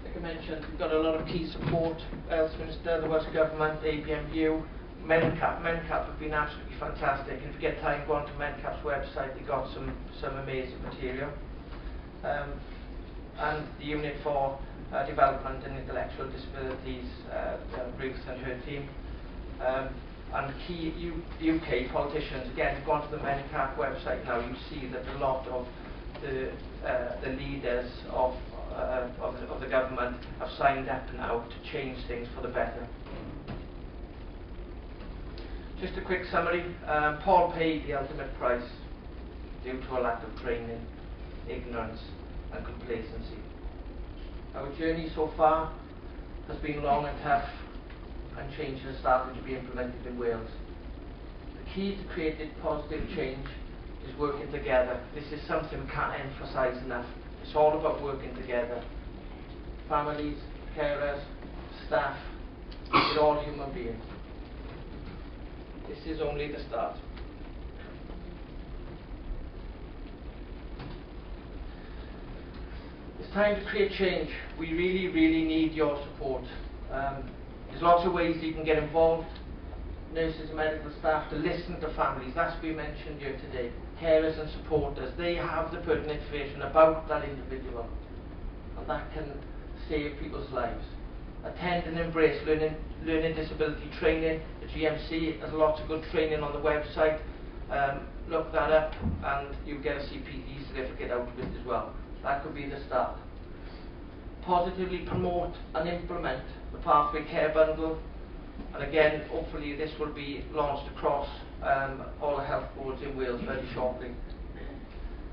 Like I mentioned, we've got a lot of key support. Health Minister, the Welsh Government, ABMU, Mencap. Mencap have been absolutely fantastic. If you get time, go onto Mencap's website. They've got some amazing material. And the Unit for Development and Intellectual Disabilities, Ruth and her team. And key UK politicians, again, go onto the Mencap website now, you see that a lot of the leaders of the government have signed up now to change things for the better. Just a quick summary. Paul paid the ultimate price due to a lack of training, ignorance and complacency. Our journey so far has been long and tough, and change has started to be implemented in Wales. The key to creating positive change is working together. This is something we can't emphasise enough. It's all about working together. Families, carers, staff, we're all human beings. This is only the start. It's time to create change. We really, really need your support. There's lots of ways you can get involved. Nurses and medical staff to listen to families. That's been mentioned here today. Carers and supporters. They have the pertinent information about that individual, and that can save people's lives. Attend and embrace learning disability training. The GMC has lots of good training on the website. Look that up, and you'll get a CPD certificate out of it as well. That could be the start. Positively promote and implement the Pathway Care Bundle, and again, hopefully this will be launched across all the health boards in Wales very shortly.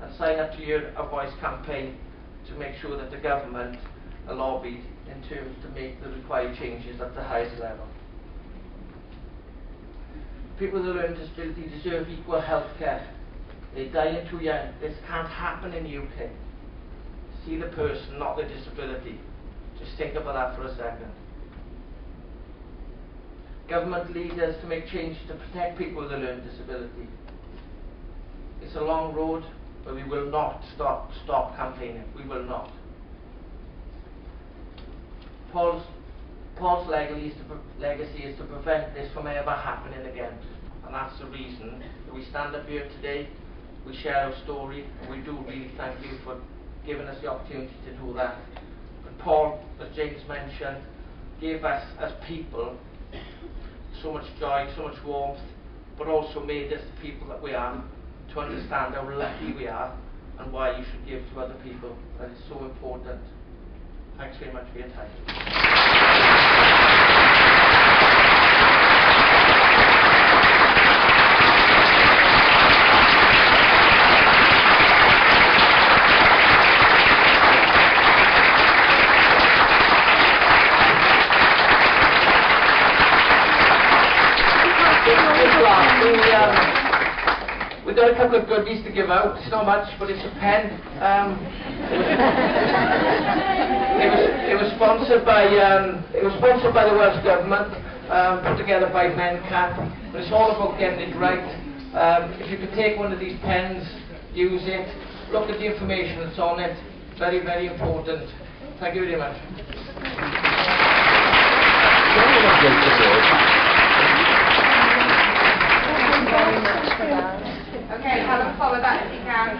And sign up to your A Voice campaign to make sure that the government are lobbied in terms to make the required changes at the highest level. People with a learning disability deserve equal health care. They're dying too young. This can't happen in the UK. See the person, not the disability. Just think about that for a second. Government leaders to make changes to protect people with a learning disability. It's a long road, but we will not stop campaigning. We will not. Paul's legacy is to prevent this from ever happening again, and that's the reason that we stand up here today. We share our story, and we do really thank you for giving us the opportunity to do that. But Paul, as James mentioned, gave us as people so much joy, so much warmth, but also made us the people that we are, to understand how lucky we are and why you should give to other people. That is so important. Thanks very much for your time. We've got a couple of goodies to give out. It's not much, but it's a pen. It was sponsored by the Welsh Government, put together by MenCat. But it's all about getting it right. If you could take one of these pens, use it, look at the information that's on it. Very, very important. Thank you very much. Okay, Helen, follow that if you can.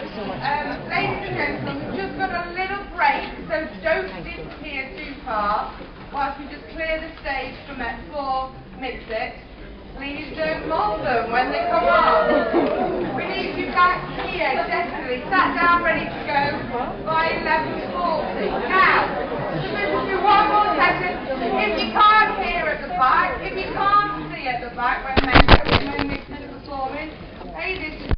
Ladies and gentlemen, we've just got a little break, so don't disappear too far whilst we just clear the stage from that floor mix-it. Please don't mob them when they come up. We need you back here, definitely, sat down, ready to go by 11:40. Now, just listen to one more session. If you can't hear at the back, if you can't see at the back when mixers are performing, hey, this is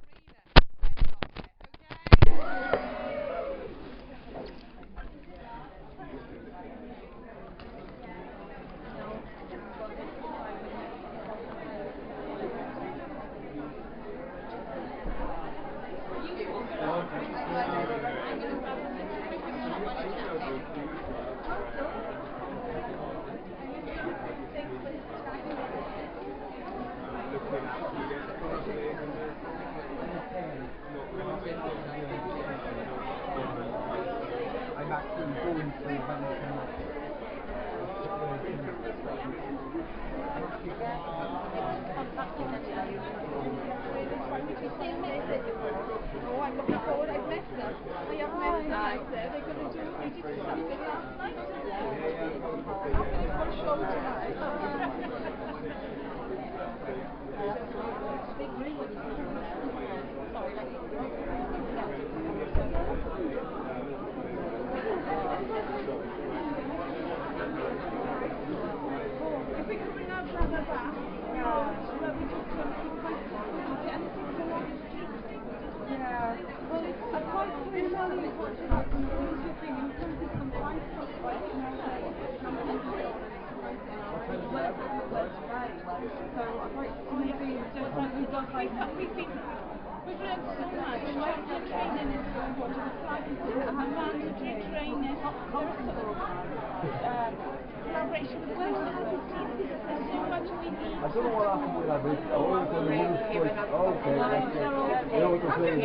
I don't know what happened with that bit. Oh, it's on the women's choice. Oh, okay. You know what I'm saying?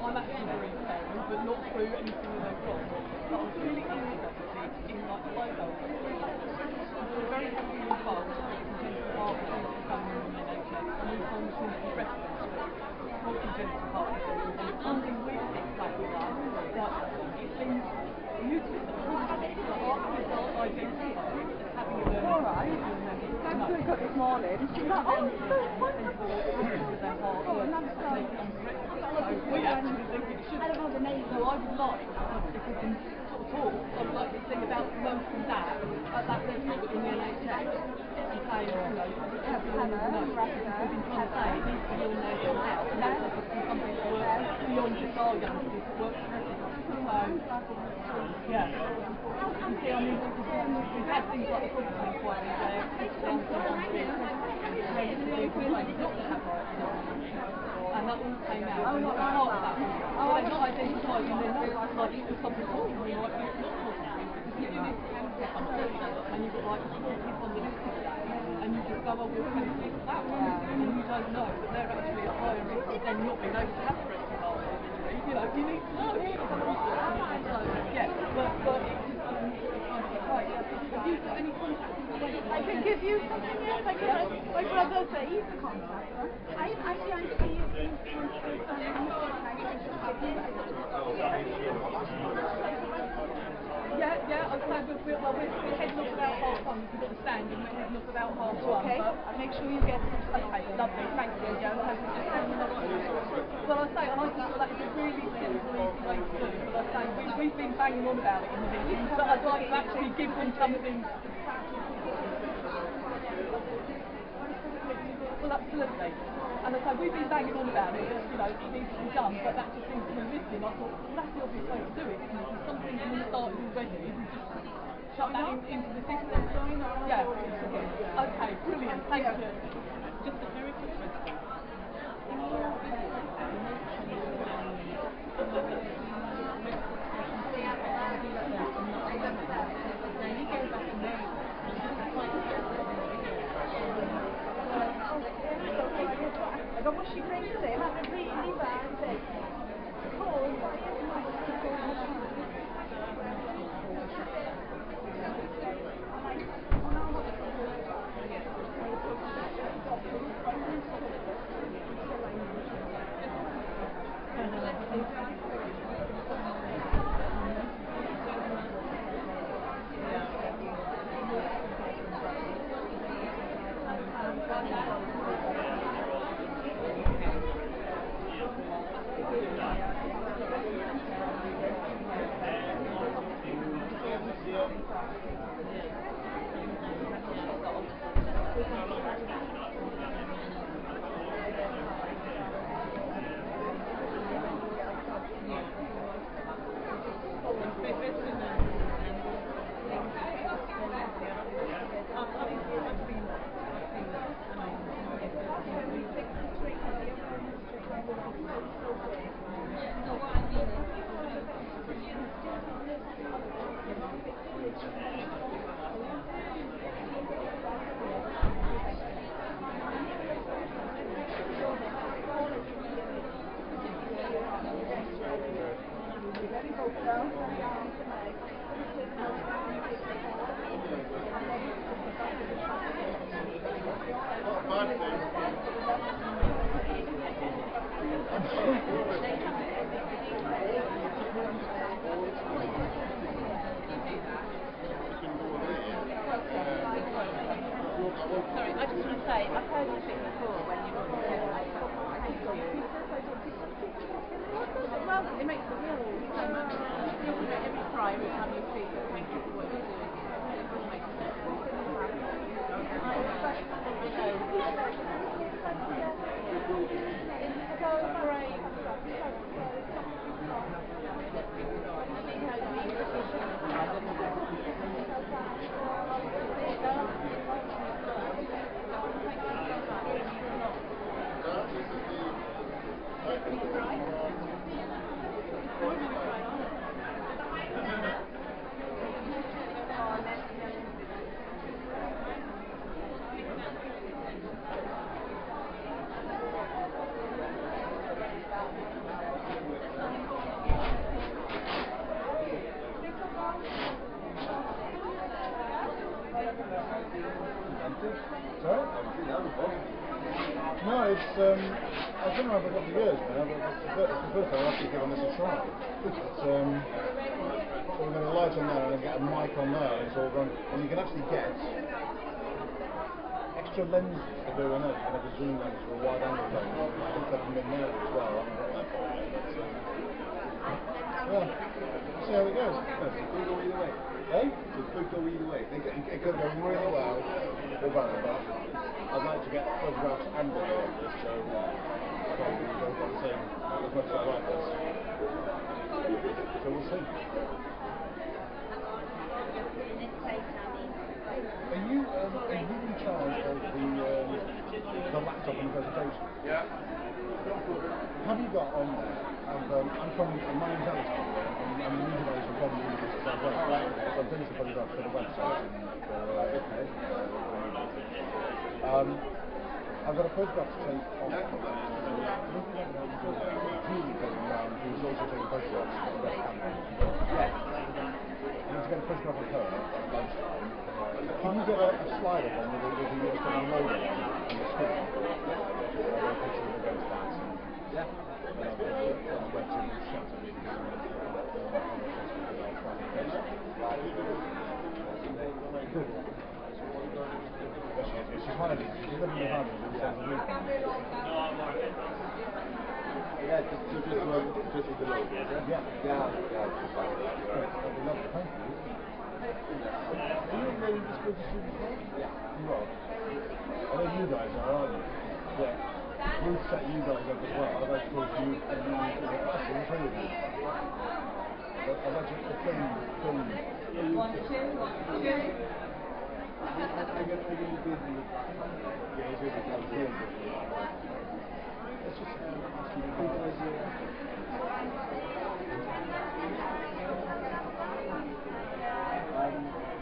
I'm actually very caring, but not through anything that I've got. But I'm really interested in like logo. I'm very heavily involved in congenital heart disease family in the NHS. I'm also on the clinical breast ministry for congenital heart disease. And it's something weird things like that. But it's been beautiful. The heart result identified as having a learning. Alright. Thanks for the cut this morning. She's like, oh, so wonderful. We actually think it should. I don't know the name. So I would like, if we can sort of talk, I would like to think about promoting that at that level in the NHS. And saying, you know, everyone knows. We've been trying to say it needs to be urination now. And that's obviously something that works beyond just our youngsters, it works for everyone. So, yeah. You see, I mean, we've had things like the Citizen Inquiry where down someone's been relatively complained not to have rights. And that all came out. And part of that was, they're not identified and they're not like it's the public option, we might be not positive. Because if you list cancer something and you've got like 4 people on the list of that, and you just go, oh, we'll cancel that one, and you don't know that they're actually at higher risk of then not being able to have breast heart surgery. You know, you need to know. So, yeah, but it's just Right. Have you got any contacts? I can give you something, yes. I can. My brother, he's the contractor. I see Yeah, I'll say we're heading up about half one. We've got the stand and we're heading up about half one. Okay. But make sure you get. Okay, lovely. Thank you, Joe. Well, I say I like that is a really simple, easy way to do it. But I say we've been banging on about it in the meetings, but I'd like to actually give them something. Well, absolutely. And I say we've been banging on about it, that, it needs to be done, but that just seems to be missing. I thought, well, that's the obvious way to do it, isn't it? If something started already, we just shut that into the system. Yeah. Okay, brilliant. Thank you. Just a very quick question. What she brings in, that's really bad thing. Sorry, I just want to say, I've heard this bit before when you were well, it makes it real so much. Every cry every time you speak, thank you for what you're doing. It all makes sense. It's so great. No, it's I've been around for a couple of years now, but it's the first time I've actually given this a try. It's so we're going to light on there and get a mic on there, and it's all run, and you can actually get extra lenses to go in it. You can have a zoom lens or a wide angle lens. You can put them in there as well. I haven't got that far yet, but yeah, see how it goes. It could go either way. Eh? It could go either way. It could go really well or bad, but I'd like to get photographs and video of this, so probably don't want to say as much as I like this. So we'll see. Are you in charge of the laptop and the presentation? Yeah. Have you got on there? I'm from my name's Alex, I'm the media manager from the University of South Wales. So I'm doing some photographs for the website. I've got a photograph to take of who's also taking photographs with the camera. Yes. to get the photograph of her at lunchtime. Can you get a slider then with a USB logo on the screen? Yeah. Picture of the ghost dancing. Yeah. I'm waiting to shout at me. She's one of these. She's living in London. Yeah, just with the logo, yeah? Yeah. Thank you. Are you maybe just registered before? Yeah. You are? I know you guys are, aren't you? Yeah. We'll set you guys up as well. I'd like to talk to you and you actually in front of you. I'd like to film you. 1, 2, 1, 2. I get you busy. Yeah, he's really got to let's just ask you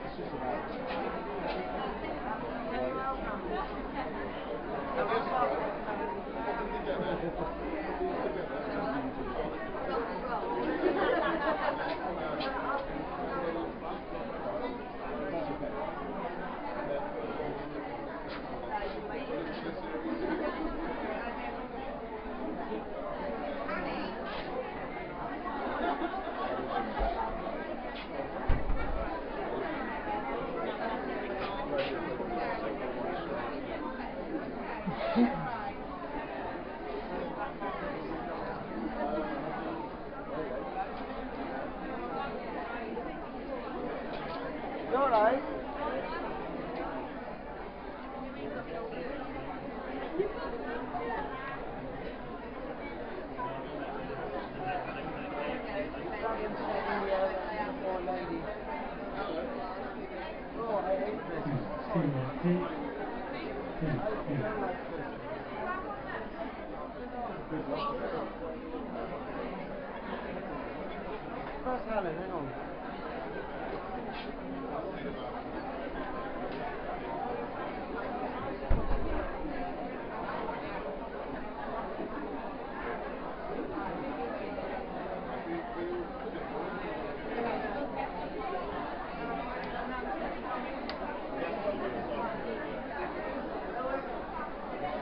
it's just You alright? Oh, I hate this. Where's Helen? Hang on.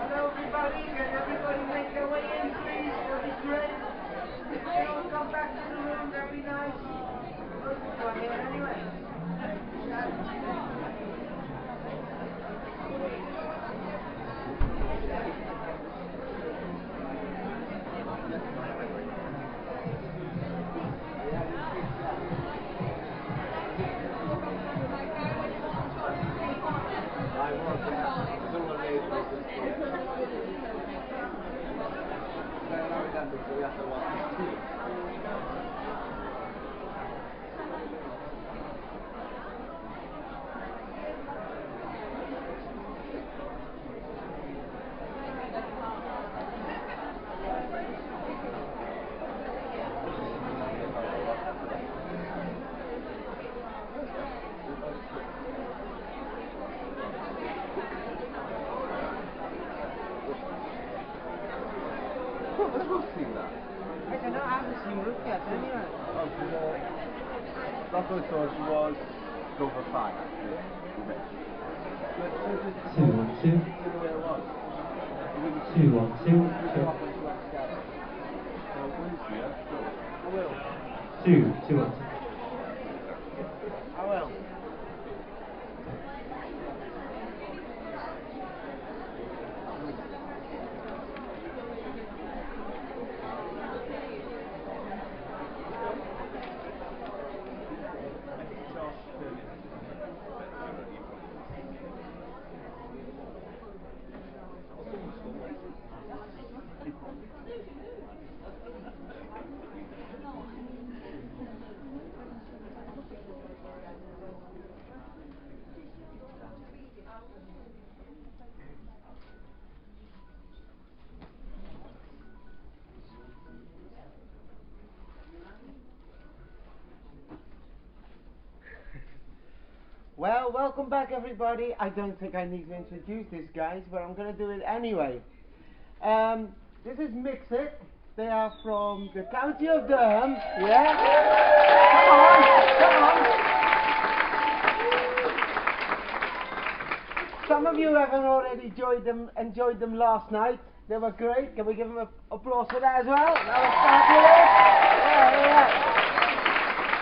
Hello everybody, can everybody make their way in please? That'd be great. If they all come back to the room, that'd be nice. Most people are here anyway. I don't know, I haven't seen Ruth yet, anyway. Oh, last I saw she was go for 5, actually. 2 1 2. 2 1 2. 2 2 1 2. I will. Well, welcome back everybody. I don't think I need to introduce these guys, but I'm going to do it anyway. This is Mix It. They are from the county of Durham. Yeah? Come on, come on. Some of you haven't already enjoyed them last night. They were great. Can we give them an applause for that as well? That was fabulous.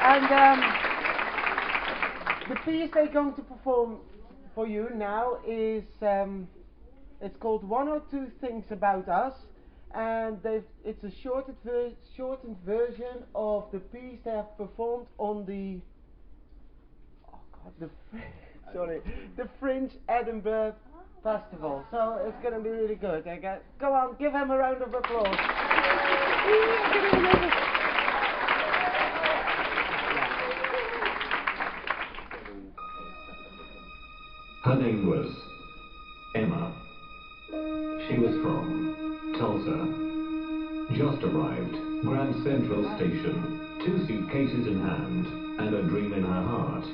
And the piece they're going to perform for you now is it's called One or Two Things About Us, and it's a shortened version of the piece they have performed on the the Fringe Edinburgh Festival. So it's going to be really good. Go on, give him a round of applause. Her name was Emma. She was from Tulsa. Just arrived, Grand Central Station, 2 suitcases in hand, and a dream in her heart.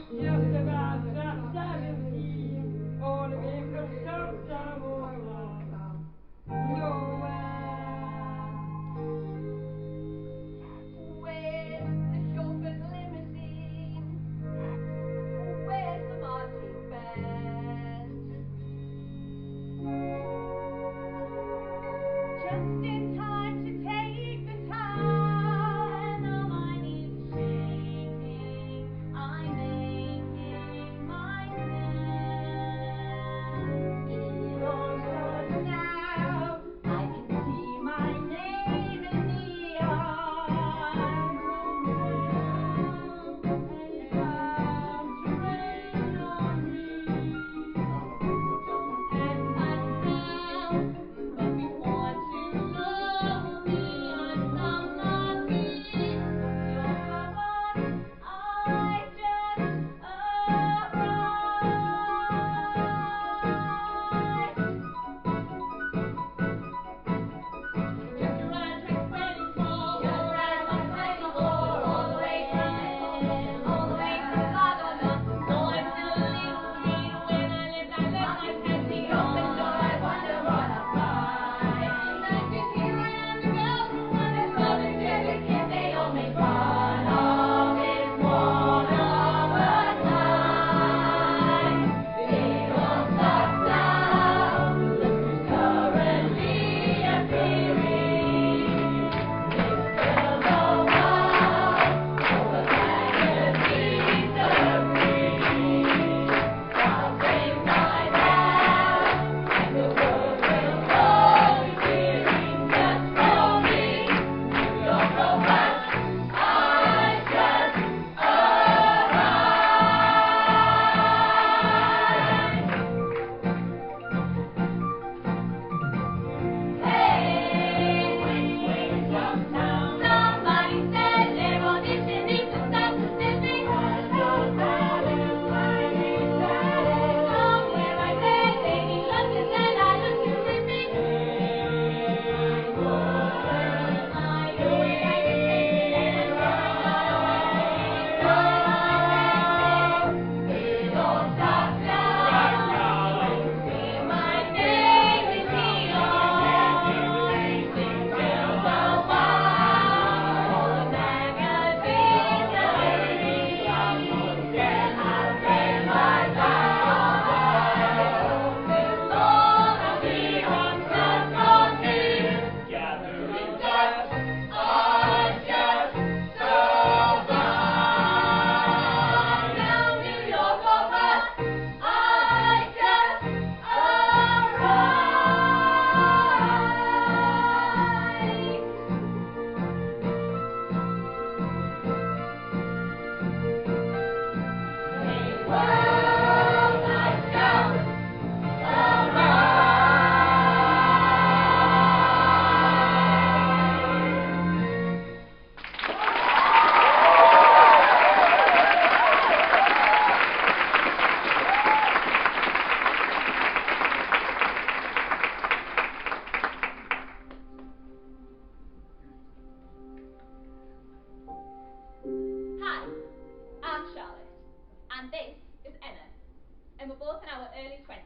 and we're both in our early 20s.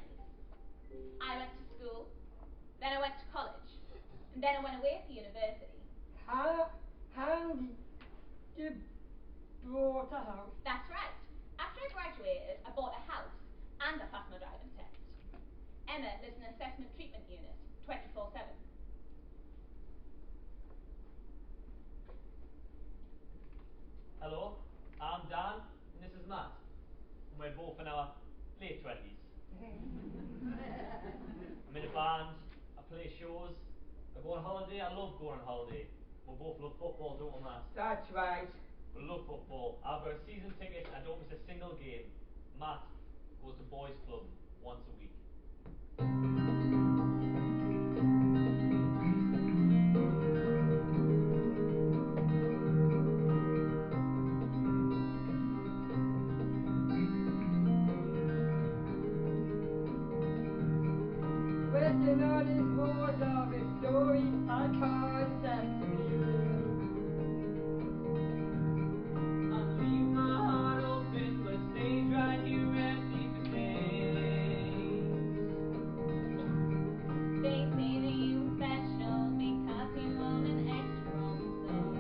I went to school, then I went to college, and then I went away to university. How you bought a house? That's right. After I graduated, I bought a house, and I passed my driving test. Emma lives in an assessment treatment unit, 24/7. Hello, I'm Dan, and this is Matt. And we're both in our late 20s. I'm in a band, I play shows, I go on holiday, I love going on holiday. We both love football, don't we, Matt? That's right. We love football. I've got a season ticket and I don't miss a single game. Matt goes to boys' club once a week. Written on his walls of a story I can't set I leave my heart open, but stays right here empty for days. They say that you're special because you own an X chromosome.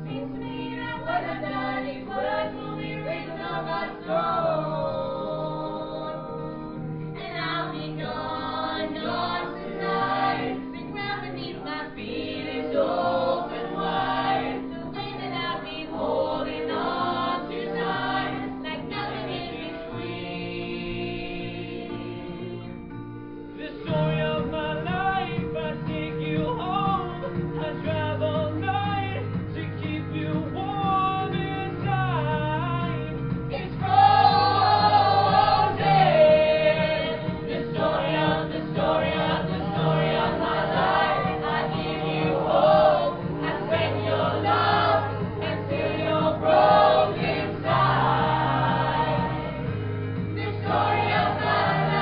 Seems to me that what I've done is words will be written on my stone. And I'll be gone, gone tonight. The ground beneath my feet is open wide. The way that I've been holding on to time, like nothing in between. The story of my life, I take you home. I drive all night to keep you warm inside. It's frozen. The story of the story of the story of my life. I give you hope. I spread your love until you're broken inside. The story of my life.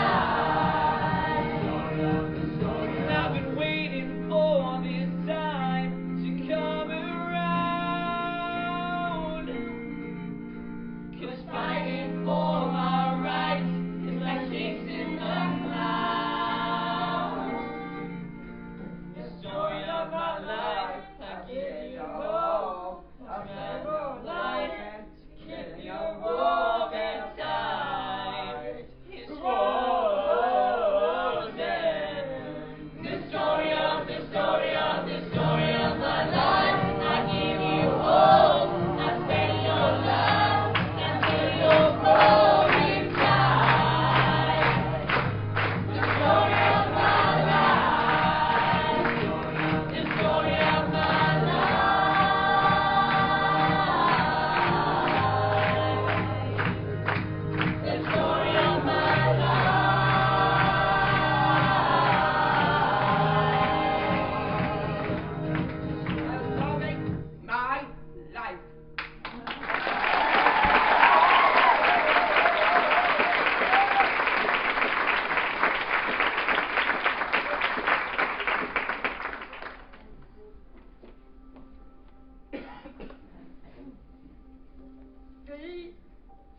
And I've been waiting for this time to come around. 'Cause fighting for my rights is like chasing the clouds. The story of my life, I give you hope. I spread your light to keep you warm and tight. It's frozen. The story of the story of the story of my life. I give you hope. I spread your love until you're broken inside. The story of my life. The story of my life. The story of my Loving my life.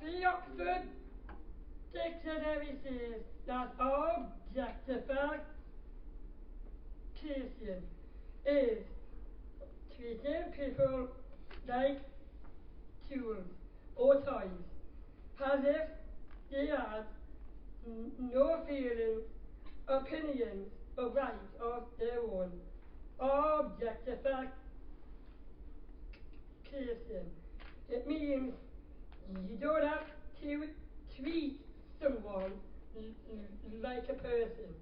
The Oxford Dictionary says that objectification is treating people like tools or toys, as if they had no feelings, opinions, or rights of their own. Objectification. It means you don't have to treat someone like a person.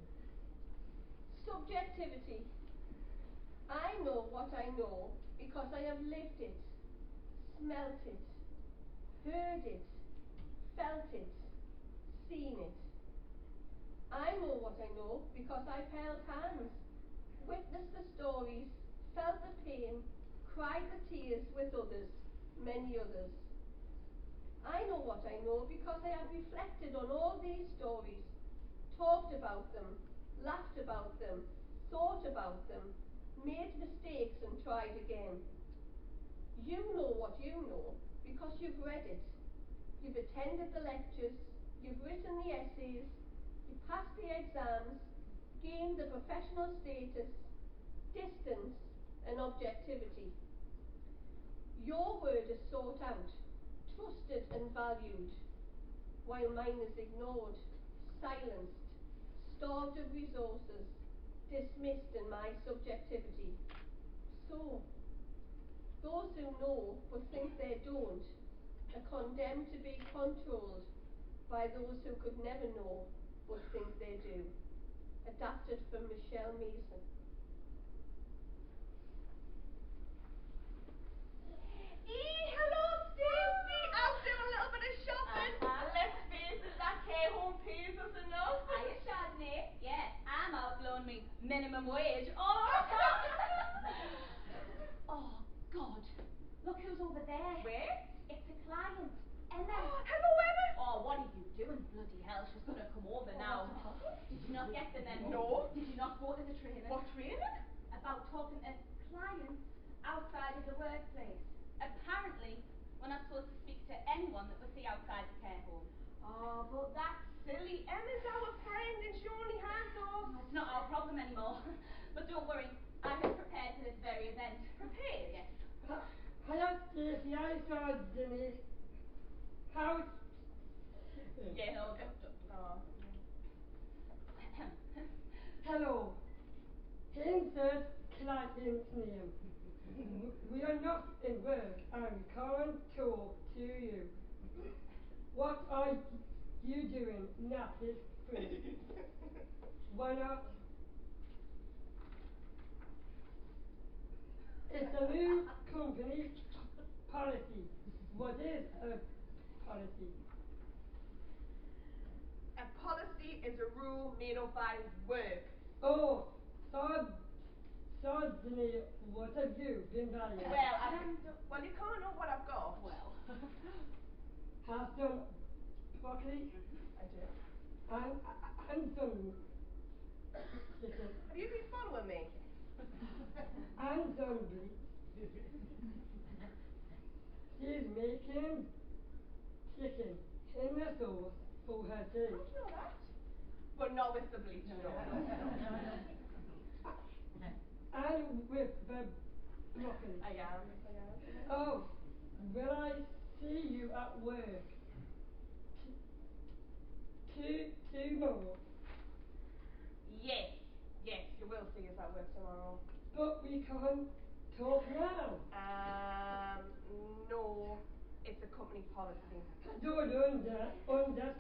Subjectivity. I know what I know because I have lived it, smelt it, heard it, felt it, seen it. I know what I know because I've held hands, witnessed the stories, felt the pain, cried the tears with others, many others. I know what I know because I have reflected on all these stories, talked about them, laughed about them, thought about them, made mistakes and tried again. You know what you know because you've read it. You've attended the lectures, you've written the essays, you passed the exams, gained the professional status, distance and objectivity. Your word is sought out, trusted and valued. while mine is ignored, silenced, starved of resources, dismissed in my subjectivity. So, those who know but think they don't are condemned to be controlled by those who could never know but think they do. Adapted from Michelle Mason. Hello, Stacey. Out doing a little bit of shopping. Let's face it, that care home pays us enough. Are you Chardonnay? Yeah, I'm out blowing me minimum wage. Oh, God. Look who's over there. Where? It's a client. Emma. Hello, Emma. Oh, what are you doing? Bloody hell, she's going to come over now. Did you not get the memo? No. Did you not go to the training? What training? About talking to clients outside of the workplace. Apparently, we're not supposed to speak to anyone that we see outside the care home. Oh, but that's silly. Emma's our friend and she only has us. It's not our problem anymore. But don't worry, I have prepared for this very event. Prepared? Yes. Hello, Stacey. I saw Denise. How's... Yeah, no, Hello. Insert client's name. We are not in work and we can't talk to you. What are you doing? Nappy free. Why not? It's a new company policy. What is a policy? A policy is a rule made up by work. Oh, suddenly, what have you been valuing? Well, you can't know what I've got. Well. Have some broccoli? I do. And some chicken. Have you been following me? And some beef. She's making chicken in the sauce for her tea. How do you know that? Well, not with the bleach, no. And with the broccoli. I am. Oh, will I see you at work? Tomorrow. Yes, you will see us at work tomorrow. But we can't talk now. No, it's a company policy. I don't understand.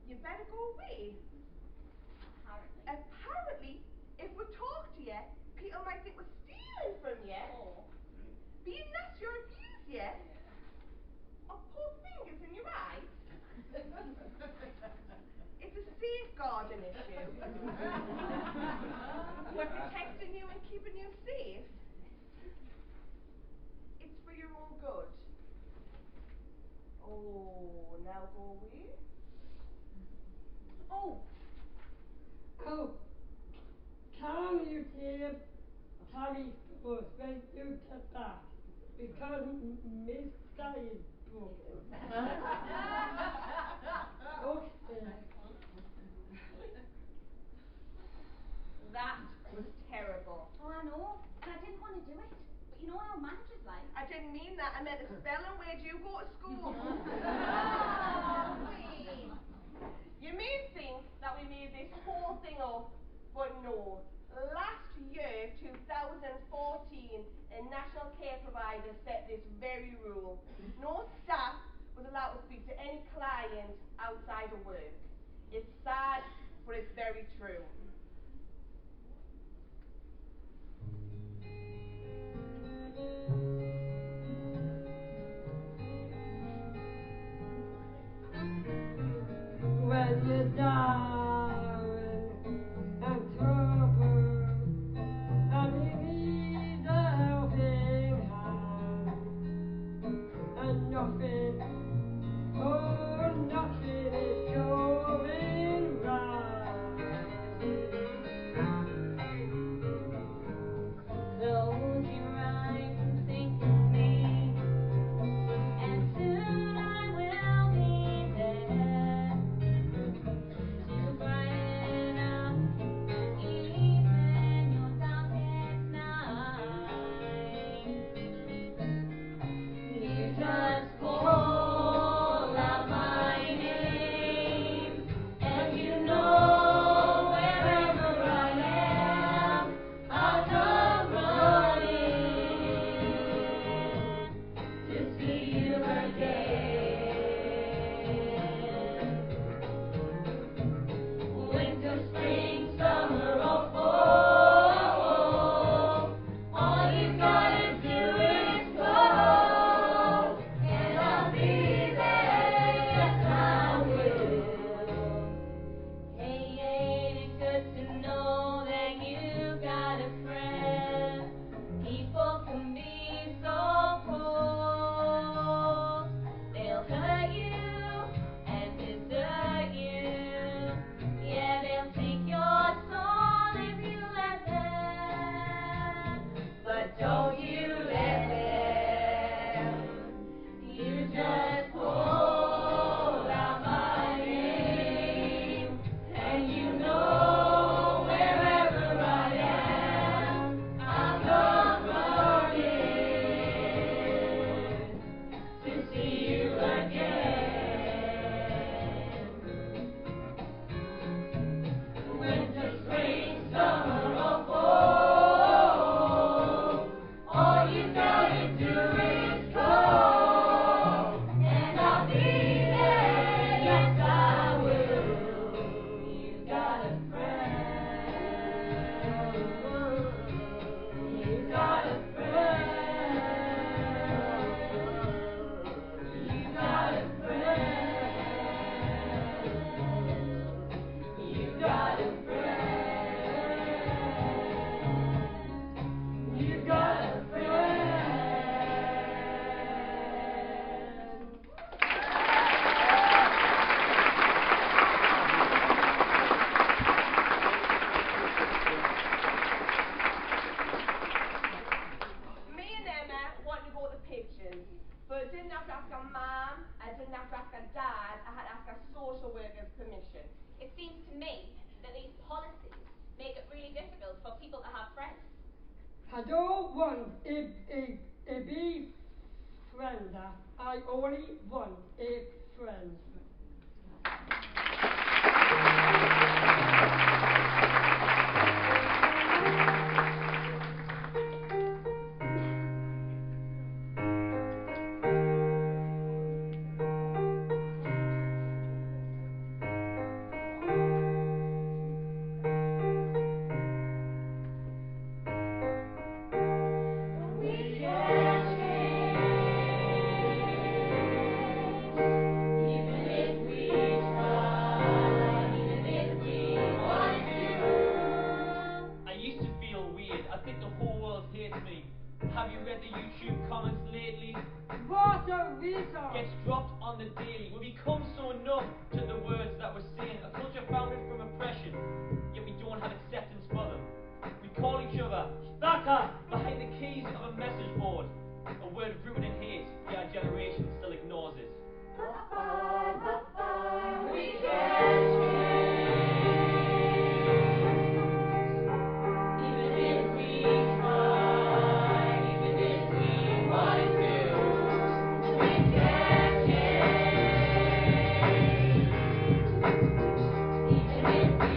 You better go away. Apparently, if we talk to you, people might think we're stealing from you. Oh. Being nasty or abuse you. Or pull fingers in your eyes. It's a safeguarding issue. We're protecting you and keeping you safe. It's for your own good. Oh, now go away. Oh, can you carry us when you get back? Because Miss Sky is broken. Okay. That was terrible. Oh, I know. And I didn't want to do it. But you know how managers like. I didn't mean that. I meant a spelling. Where do you go to school? You may think that we made this whole thing up, but no. Last year, 2014, a national care provider set this very rule. No staff was allowed to speak to any client outside of work. It's sad, but it's very true. When you're down and troubled, and you need a helping hand, and nothing is going right. Don't you let them. You just call out my name, and you know wherever I am, I'll come running to see you again. Winter, spring, summer, or fall, all you gotta do is call, and I'll be there. Yes, I will. You got a friend. You got a friend. You got a friend. You got a friend. You got a Me and Emma wanted to go to pigeons, but I didn't have to ask her mum, I didn't have to ask her dad, I had to ask her social worker's permission. It seems to me that these policies make it really difficult for people to have friends. I don't want a be friend. I only want a friend. We can't change, even if we try, even if we wanted to. I used to feel weird. I think the whole world hates me. Have you read the YouTube comments lately? What a reason! Gets dropped on the daily. We become so numb to the words that we're saying. A culture founded from oppression, yet we don't have acceptance for them. We call each other Staka behind the keys of a message board. A word rooted in hate, yet our generation still ignores it. We can't change, even if we try, even if we wanted to. We can't change, even if we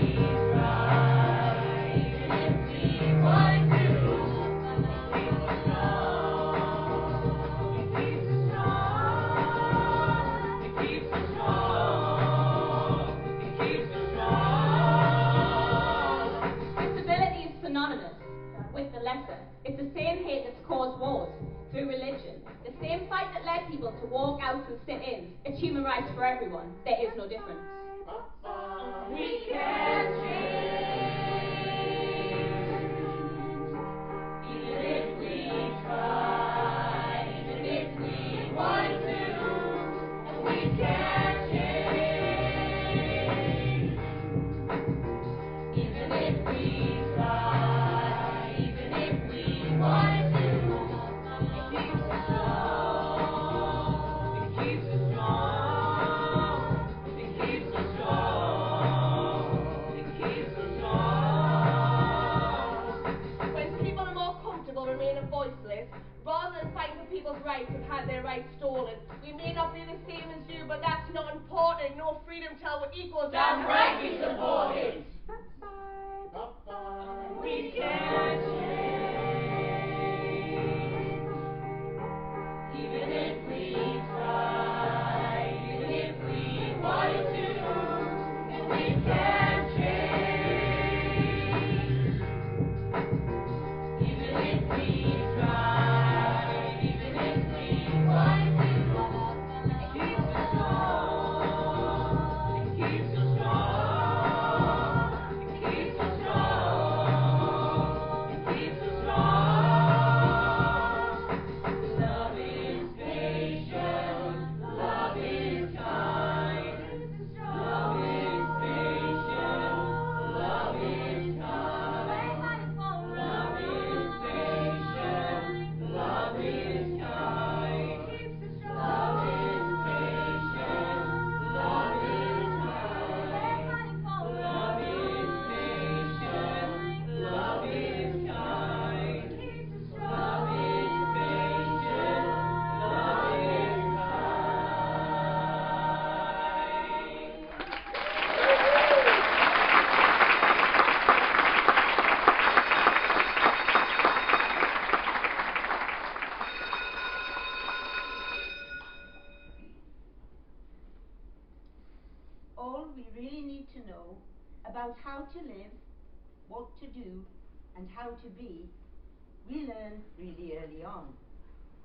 try, even if we wanted to. It keeps us strong. It keeps us strong. It keeps us strong. Disability is synonymous with the lesser. It's the same hate that's caused wars through religion. The same fight that led people to walk out and sit in. It's human rights for everyone. There is no difference. We can't change, even if we try, even if we wanted to. And we can't change, even if we try, even if we wanted to. It keeps us strong. It keeps us strong. It keeps us strong. It keeps us strong. When people are more comfortable remaining voiceless, rather than fighting for people's rights and have their rights stolen, we may not be the same as you, but that's not important. No freedom till we're equal. Damn right we support it. We can't change, even if we try, even if we wanted to. And we can't change, even if we try, even if we wanted to. It keeps us strong. It keeps us strong. It keeps us strong. It keeps about how to live, what to do, and how to be, we learn really early on.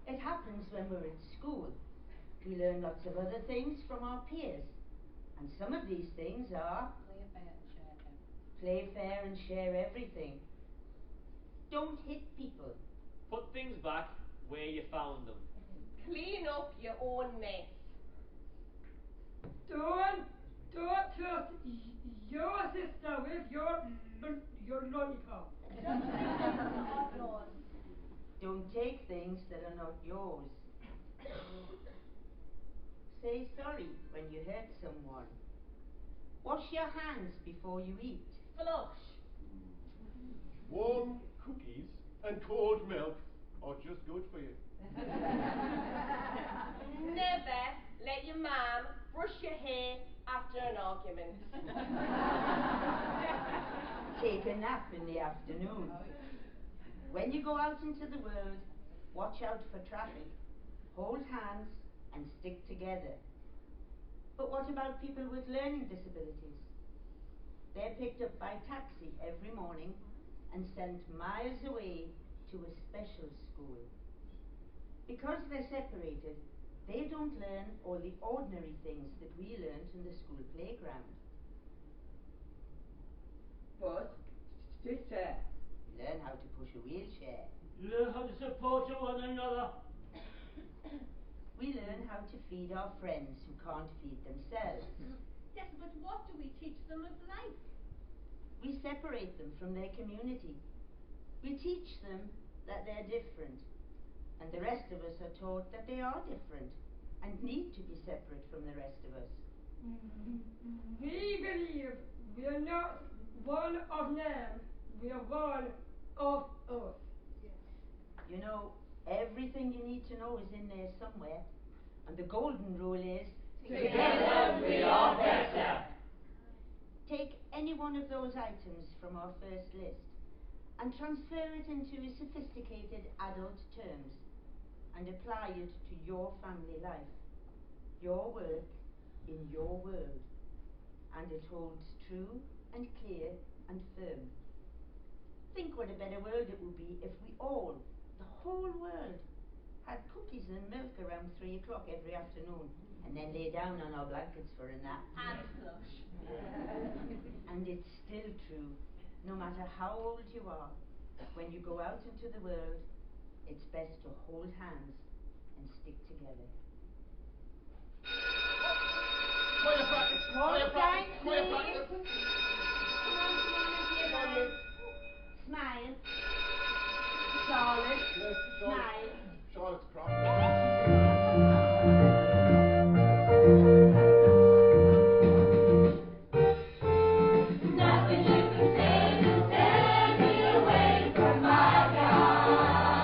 It happens when we're in school. We learn lots of other things from our peers. And some of these things are play fair and share everything. Don't hit people. Put things back where you found them. Clean up your own mess. Don't trust your sister with your lollipop. Don't take things that are not yours. Say sorry when you hurt someone. Wash your hands before you eat. Flush. Warm cookies and cold milk are just good for you. Never let your mum brush your hair after an argument. Take a nap in the afternoon. When you go out into the world, watch out for traffic, hold hands and stick together. But what about people with learning disabilities? They're picked up by taxi every morning and sent miles away to a special school. Because they're separated, they don't learn all the ordinary things that we learnt in the school playground. But, sister, learn how to push a wheelchair. Learn how to support one another. We learn how to feed our friends who can't feed themselves. Yes, but what do we teach them of life? We separate them from their community. We teach them that they're different, and the rest of us are taught that they are different and need to be separate from the rest of us. We believe we are not one of them, we are one of us. You know, everything you need to know is in there somewhere, and the golden rule is together we are better. Take any one of those items from our first list and transfer it into sophisticated adult terms and apply it to your family life, your work in your world, and it holds true and clear and firm. Think what a better world it would be if we all, the whole world, had cookies and milk around 3 o'clock every afternoon and then lay down on our blankets for a nap. And flush. And it's still true, no matter how old you are, when you go out into the world, it's best to hold hands and stick together. Quiet practice! Quiet practice! Quiet practice! Come on, smile. Charlotte, yes, smile. Charlotte's crap. Nothing you can say will tear me away from my God.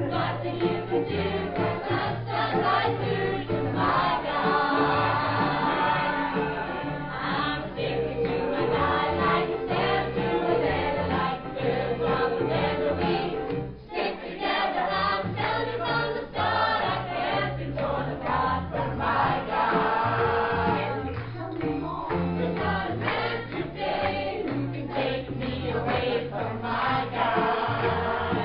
Nothing you can do can touch as I do to my God. I'm sticking to my God like a stem to a leather, like birds on the feather we stick together. I'm telling you from the start, I can't be torn apart from my God. There's not a man today who can take me away from my God.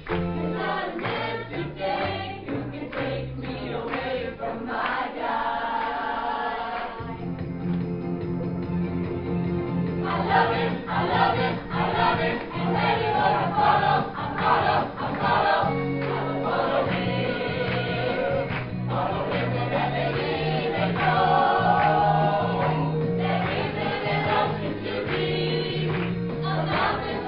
There's not a man today who can take me away from my God. I love it, I love it, I love it, and anywhere I follow, I follow, I follow, I will follow him. Follow him wherever he may go. There isn't an ocean to be, a mountain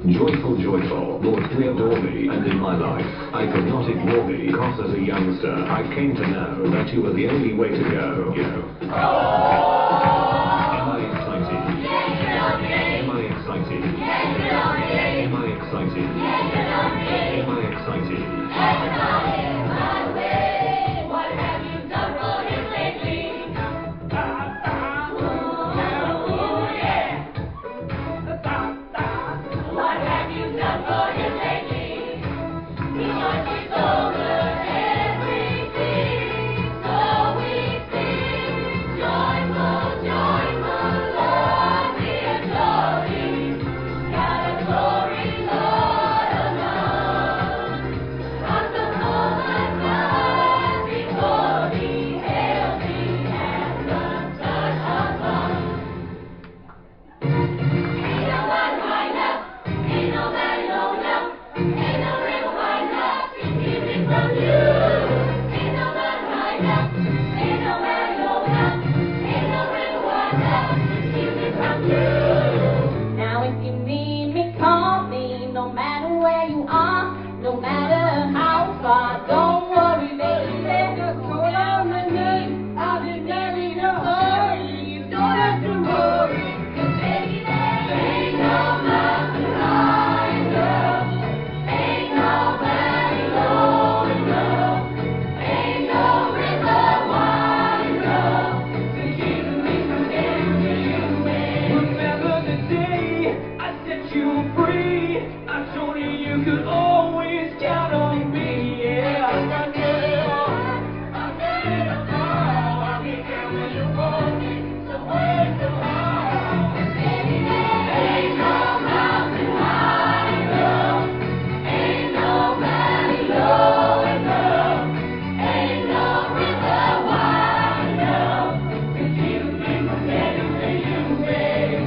Joyful, joyful, Lord, we adore thee, and in my life, I could not ignore thee, cause as a youngster, I came to know that you were the only way to go. Am I excited? Am I excited? Am I excited? Am I excited? What have you done for him lately? What have you done for him lately? He watches over everything, so we sing joyful, joyful, Lord, we adore thee. God of glory, Lord of love, awesome, holy God, before thee, hail thee as the Son of God. Ain't no one high enough, ain't no valley low enough, ain't no river wide enough to keep me from you. Ain't no one high enough, ain't no valley low enough, ain't no river wide enough to keep me from you. Now if you need me, call me, no matter where you are, no matter how far, don't worry, baby, just call on my name, I'll be there in a hurry, you don't have to worry, 'cause baby, there Ain't no mountain high enough, ain't no valley low enough, ain't no river wide enough to keep me from getting to you, babe. Remember the day I set you free. I told you you could always count on me. Yeah. I'll get it all, I'll be there when you want me, so wait so long. Baby, there ain't no mountain high enough, ain't no valley low enough, ain't no river wide enough to keep me from getting to you, babe.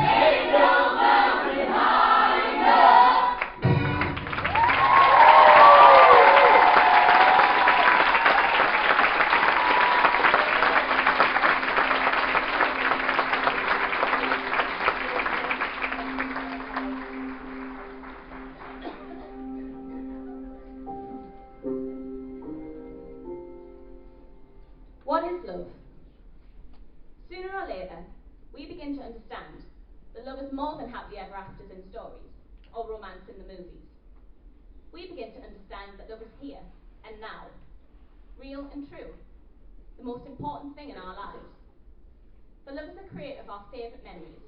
Ain't no mountain high enough. What is love? Sooner or later, we begin to understand that love is more than happily ever afters in stories, or romance in the movies. We begin to understand that love is here and now, real and true, the most important thing in our lives. For love is the creator of our favourite memories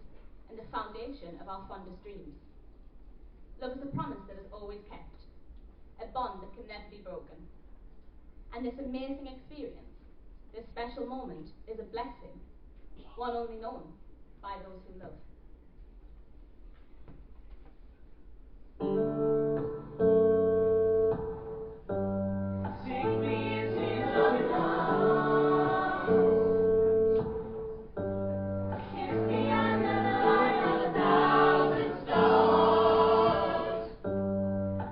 and the foundation of our fondest dreams. Love is a promise that is always kept, a bond that can never be broken. And this amazing experience, this special moment, is a blessing, one only known by those who love. Take me into your arms, kiss me under the light of 1,000 stars,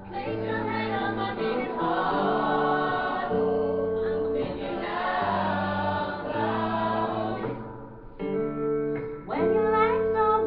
place your hand on my beating heart, I'm thinking out loud. When your legs don't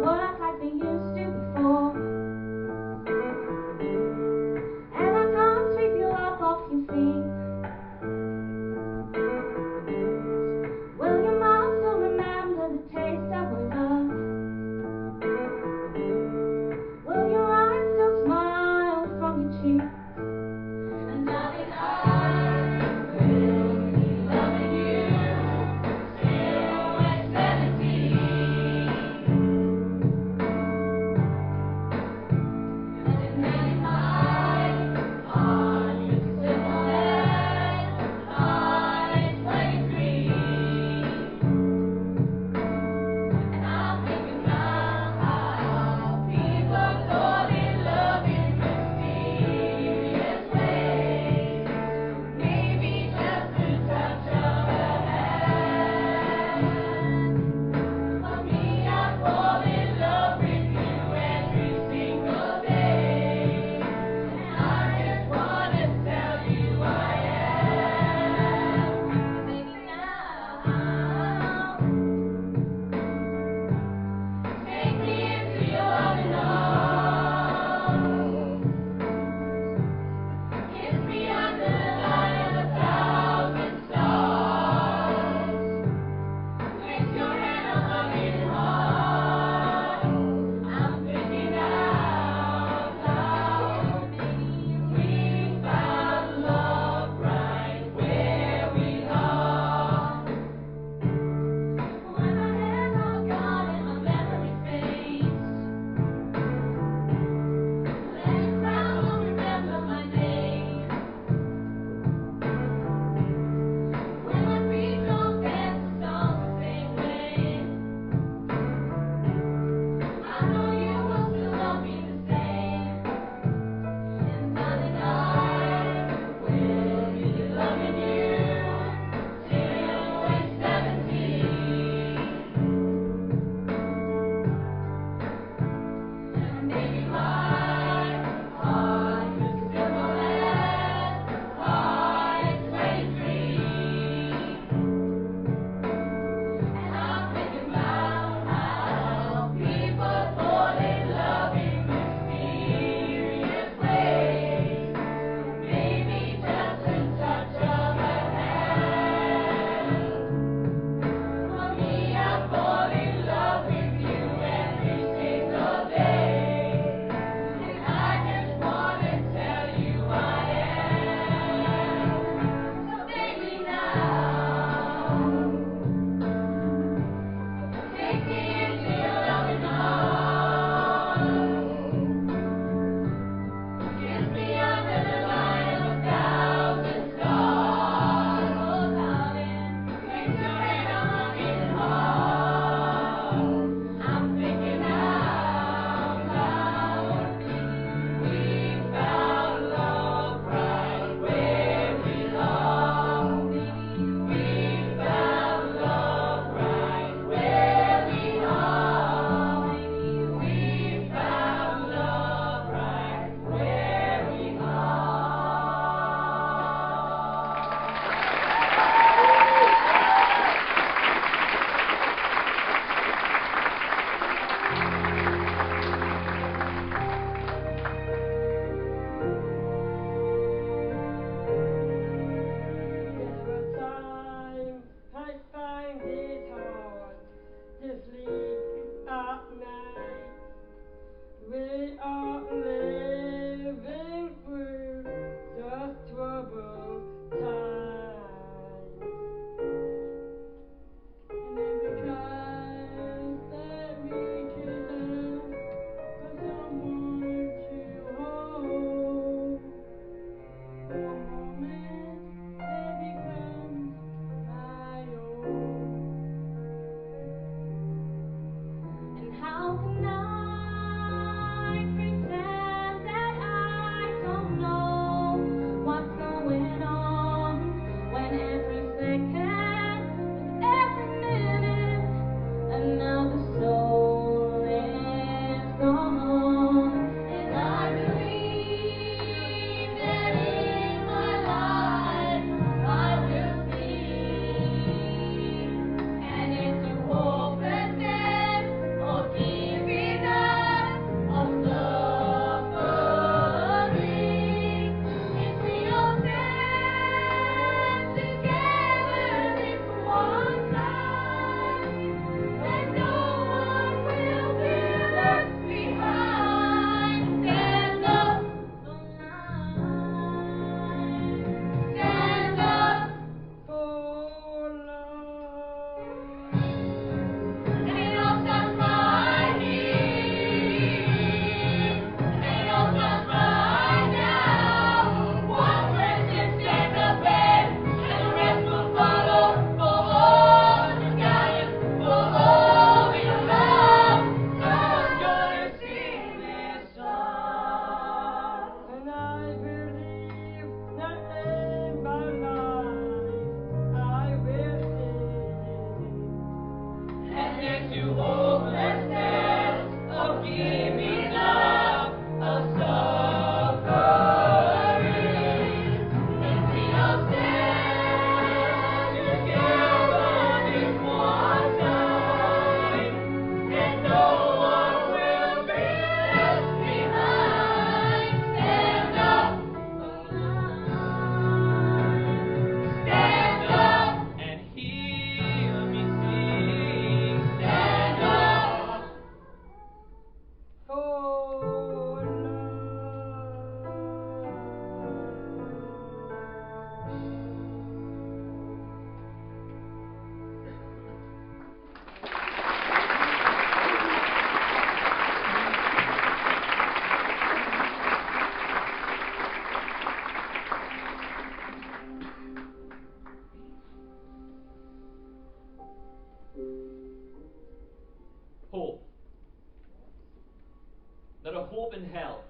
that are hope in hell.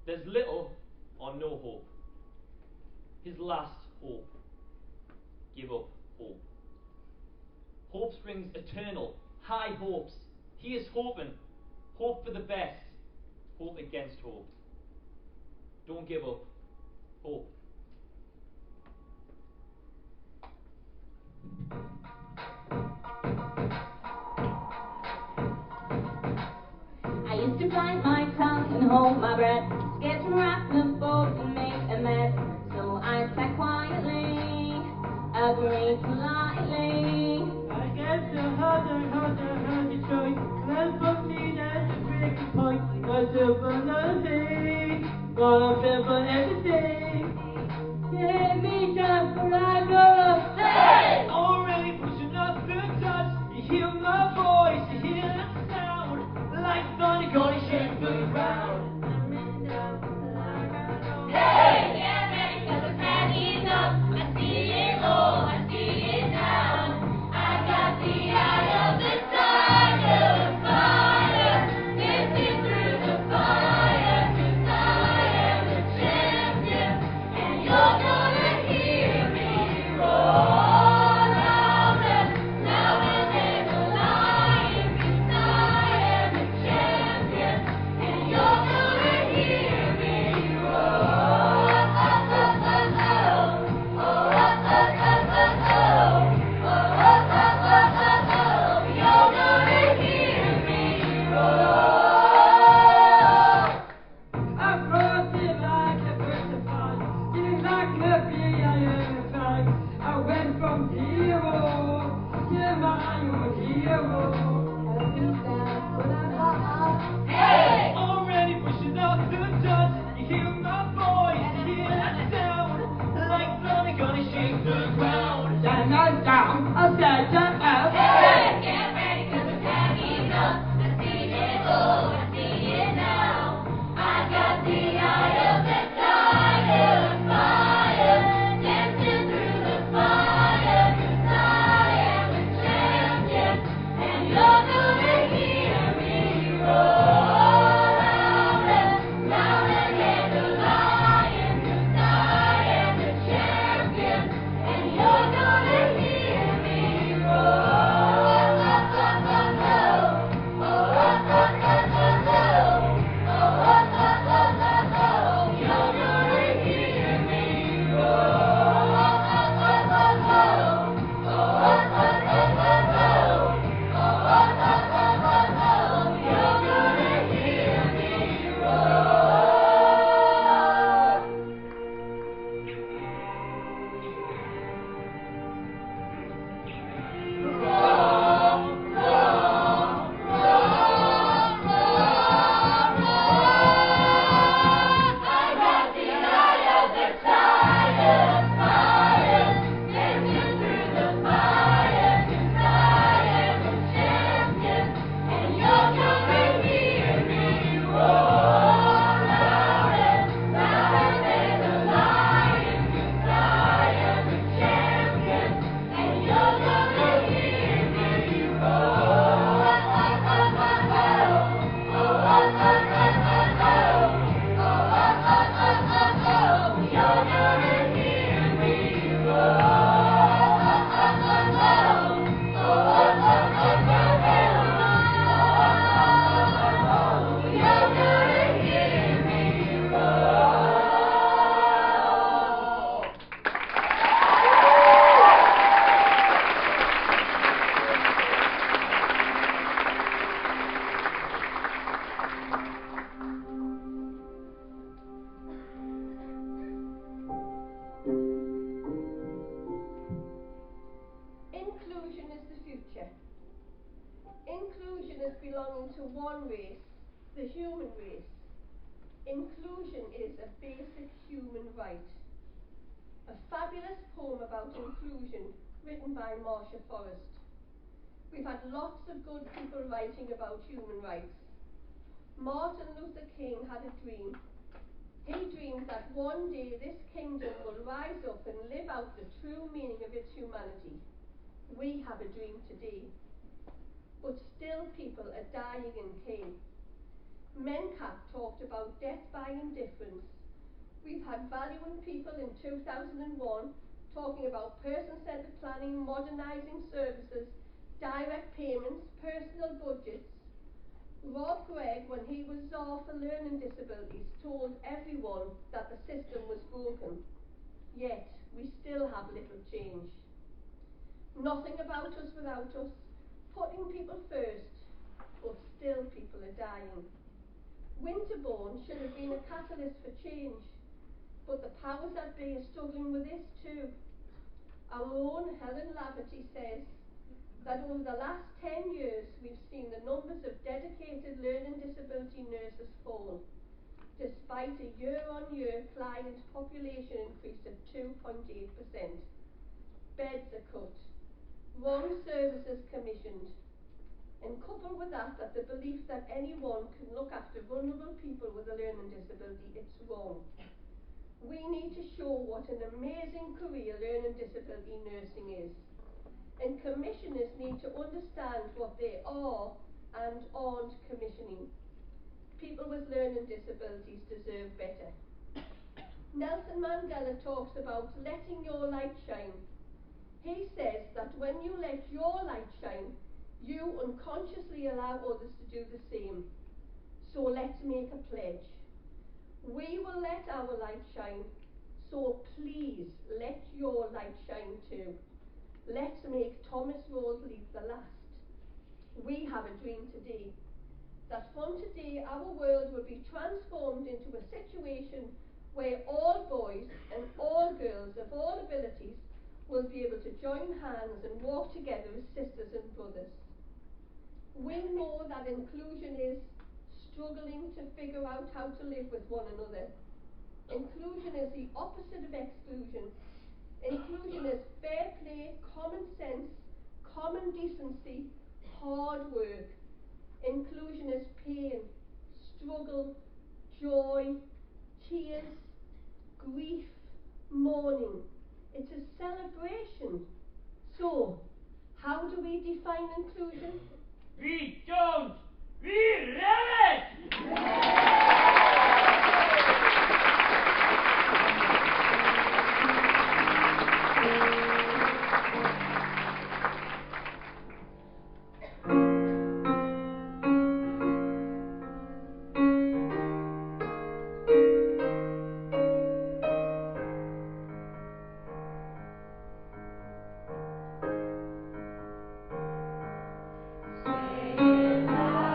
There's little or no hope. His last hope. Give up hope. Hope springs eternal, high hopes. He is hoping. Hope for the best. Hope against hope. Don't give up. Hope. I used to bite my tongue and hold my breath, scared to rock the boat and make a mess. So I sat quietly, agreed politely. I guess the harder choice. Let's proceed as a breaking point. Not to for nothing, but I'm fit for everything. Give me time for I go up. Hey! Already pushing up the touch. You hear my voice, you hear that sound. Like thunder gonna shake the ground. Hey, get ready 'cause I've had enough. I see it all, I see it now. I got the eye of the tiger, fire, dancing through the fire. 'Cause I am the champion, and you're gonna hear me roar louder, louder than a lion. 'Cause I am the champion, and you're gonna hear me roar. I went from zero to my own hero. Hey! Already pushing up the dust. You hear my voice, you hear that sound. Like thunder gonna shake the ground. Down, down, upside down, up. Hey! Get ready 'cause I've had enough. I see it all, I see it now. I got the eye of the tiger, fire, dancing through the fire. 'Cause I am the champion, and you're gonna hear me roar louder, louder than a lion. 'Cause I am the champion, and you're gonna hear me roar. You're gonna hear me I got the eye of the tiger, fire, dancing through the fire. 'Cause I am the champion, and you're gonna hear me roar louder, louder than a lion. 'Cause I am the champion, and you're gonna hear me roar. You're gonna hear me You're gonna hear me Inclusion is the future. Inclusion is belonging to one race, the human race. Inclusion is a basic human right. A fabulous poem about inclusion written by Marcia Forrest. We've had lots of good people writing about human rights. Martin Luther King had a dream. He dreamed that one day this kingdom will rise up and live out the true meaning of its humanity. We have a dream today. But still people are dying in Cain. MENCAP talked about death by indifference. We've had valuing people in 2001 talking about person-centred planning, modernising services, direct payments, personal budgets. Rob Gregg, when he was Czar for learning disabilities, told everyone that the system was broken. Yet, we still have little change. Nothing about us without us, putting people first, but still people are dying. Winterbourne should have been a catalyst for change, but the powers that be are struggling with this too. Our own Helen Laverty says that over the last 10 years we've seen the numbers of dedicated learning disability nurses fall, despite a year-on-year client population increase of 2.8%. Beds are cut, wrong services commissioned, and coupled with that the belief that anyone can look after vulnerable people with a learning disability, it's wrong. We need to show what an amazing career learning disability nursing is. And commissioners need to understand what they are and aren't commissioning. People with learning disabilities deserve better. Nelson Mandela talks about letting your light shine. He says that when you let your light shine, you unconsciously allow others to do the same. So let's make a pledge. We will let our light shine, so please let your light shine too. Let's make Thomas Road Leap the last. We have a dream today, that from today our world will be transformed into a situation where all boys and all girls of all abilities will be able to join hands and walk together as sisters and brothers. We know that inclusion is struggling to figure out how to live with one another. Inclusion is the opposite of exclusion. Inclusion is fair play, common sense, common decency, hard work. Inclusion is pain, struggle, joy, tears, grief, mourning. It's a celebration. So, how do we define inclusion? We don't! We relish! Say it loud.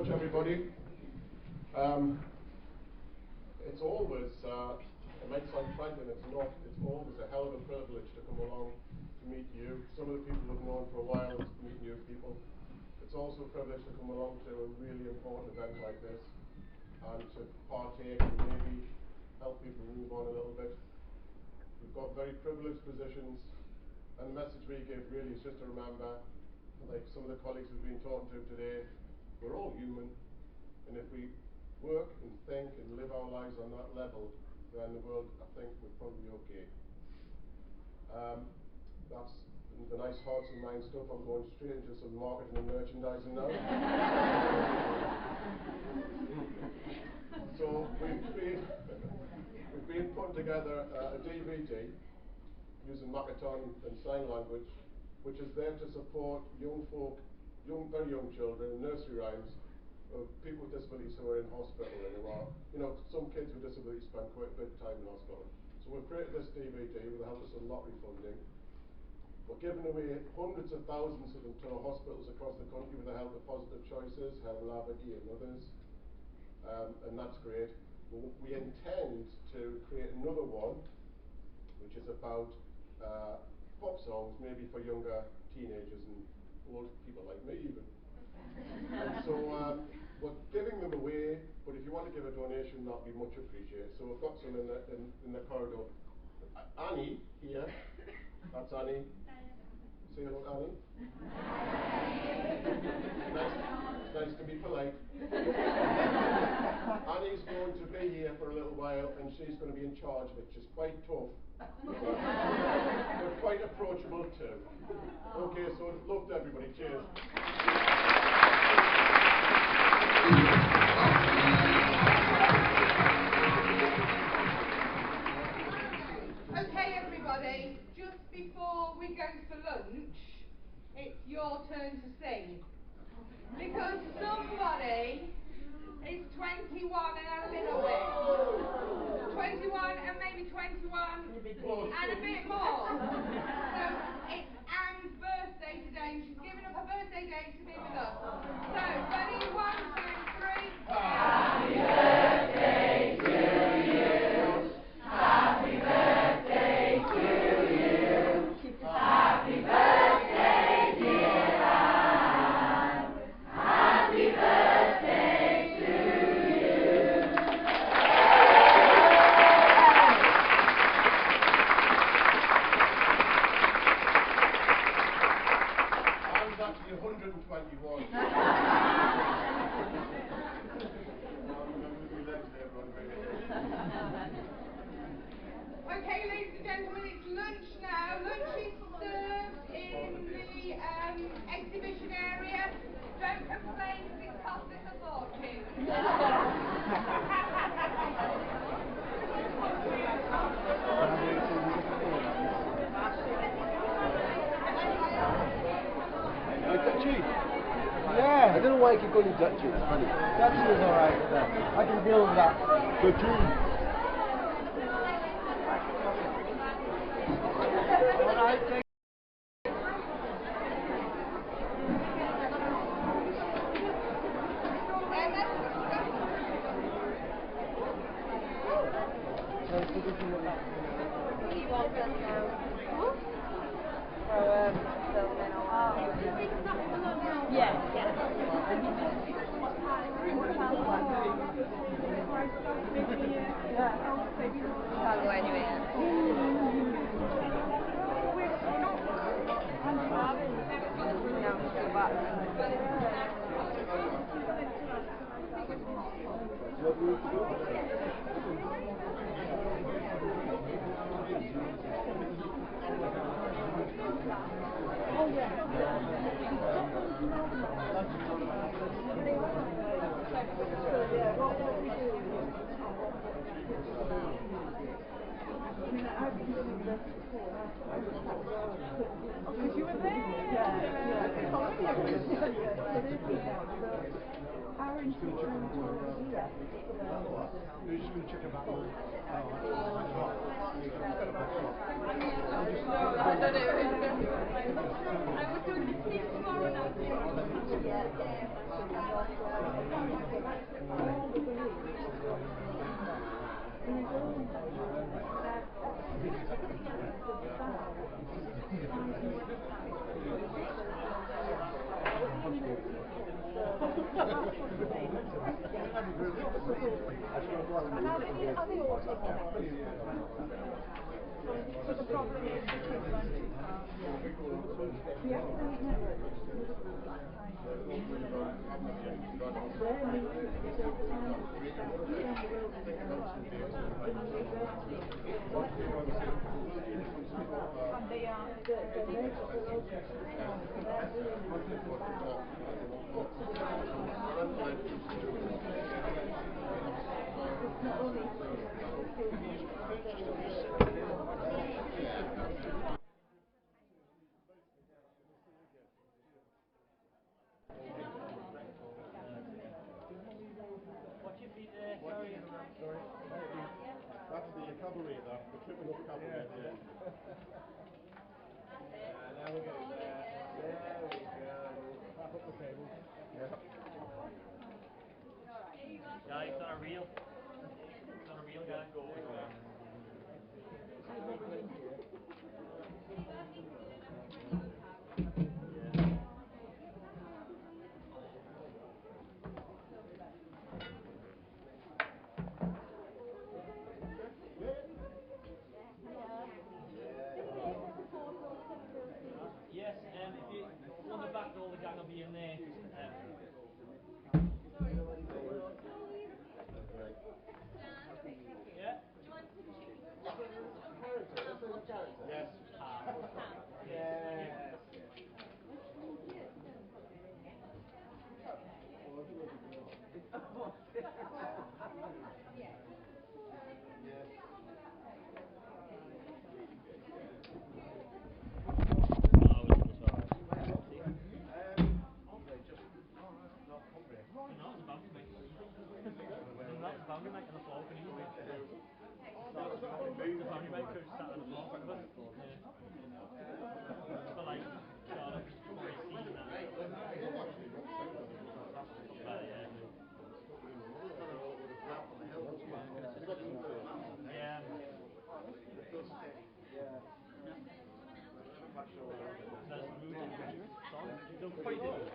much, everybody. It's always, it might sound frank and it's not, it's always a hell of a privilege to come along to meet you. Some of the people we've known for a while, to meet new people. It's also a privilege to come along to a really important event like this and to partake and maybe help people move on a little bit. We've got very privileged positions, and the message we give really is just to remember, like some of the colleagues we've been talking to today, we're all human, and if we work and think and live our lives on that level, then the world, I think, would probably be okay. That's the nice hearts and minds stuff. I'm going straight into some marketing and merchandising now. So we've been putting together a DVD using Makaton and sign language, which is there to support young folk, very young children, nursery rhymes of people with disabilities who are in hospital and who are, some kids with disabilities spend quite a bit of time in hospital. So we've created this DVD with the help of some lottery funding. We're giving away hundreds of thousands of them to hospitals across the country with the help of Positive Choices, Helen Labadie and others. And that's great. We intend to create another one, which is about pop songs, maybe for younger teenagers and old people like me even. So we're giving them away, but if you want to give a donation, that'd be much appreciated. So we've got some in the corridor. Annie here, that's Annie. Say hello, Annie. It's nice to be polite. Annie's going to be here for a little while, and she's going to be in charge of it. She's quite tough, but quite approachable too. Okay, so love to everybody. Cheers. Okay, everybody, just before we go for lunch, it's your turn to sing. Because somebody is 21 and a little bit. 21 and maybe 21 and a bit more. So it's Anne's birthday today. She's giving up her birthday date to be with us. So, ready? 1, 2, 3. Happy birthday to you. Happy birthday to you. Happy birthday, dear Anne. Happy birthday to you. I was actually 121. Okay, ladies and gentlemen, it's lunch now. Lunch is served in the exhibition area. Don't complain because it costs us a fortune. Dutchie? Yeah. I don't know why I keep calling you Dutchie. It's funny. Dutchie is alright. I can deal with that. Dutchie. Alright, thank you. Because you were there. Our insurance was here. You're just going to check about No, I don't was doing the thing tomorrow night. So the problem is and they are Watch your feet there, sorry. That's the cavalry there, the tripping up cavalry. Yeah. Now we go there. There we go. Back up the table. Yeah. Guy, it's on a reel. It's on a reel, guy. Yes, if you on the back, all the gang will be in there. Yeah? Yes. Yes.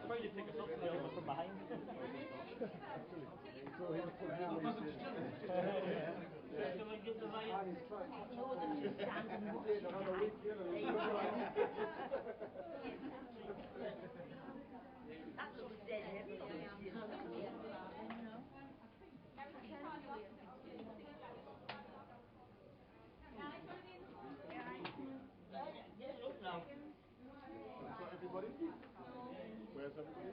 Probably did pick us up from behind. Everybody? Where's everybody?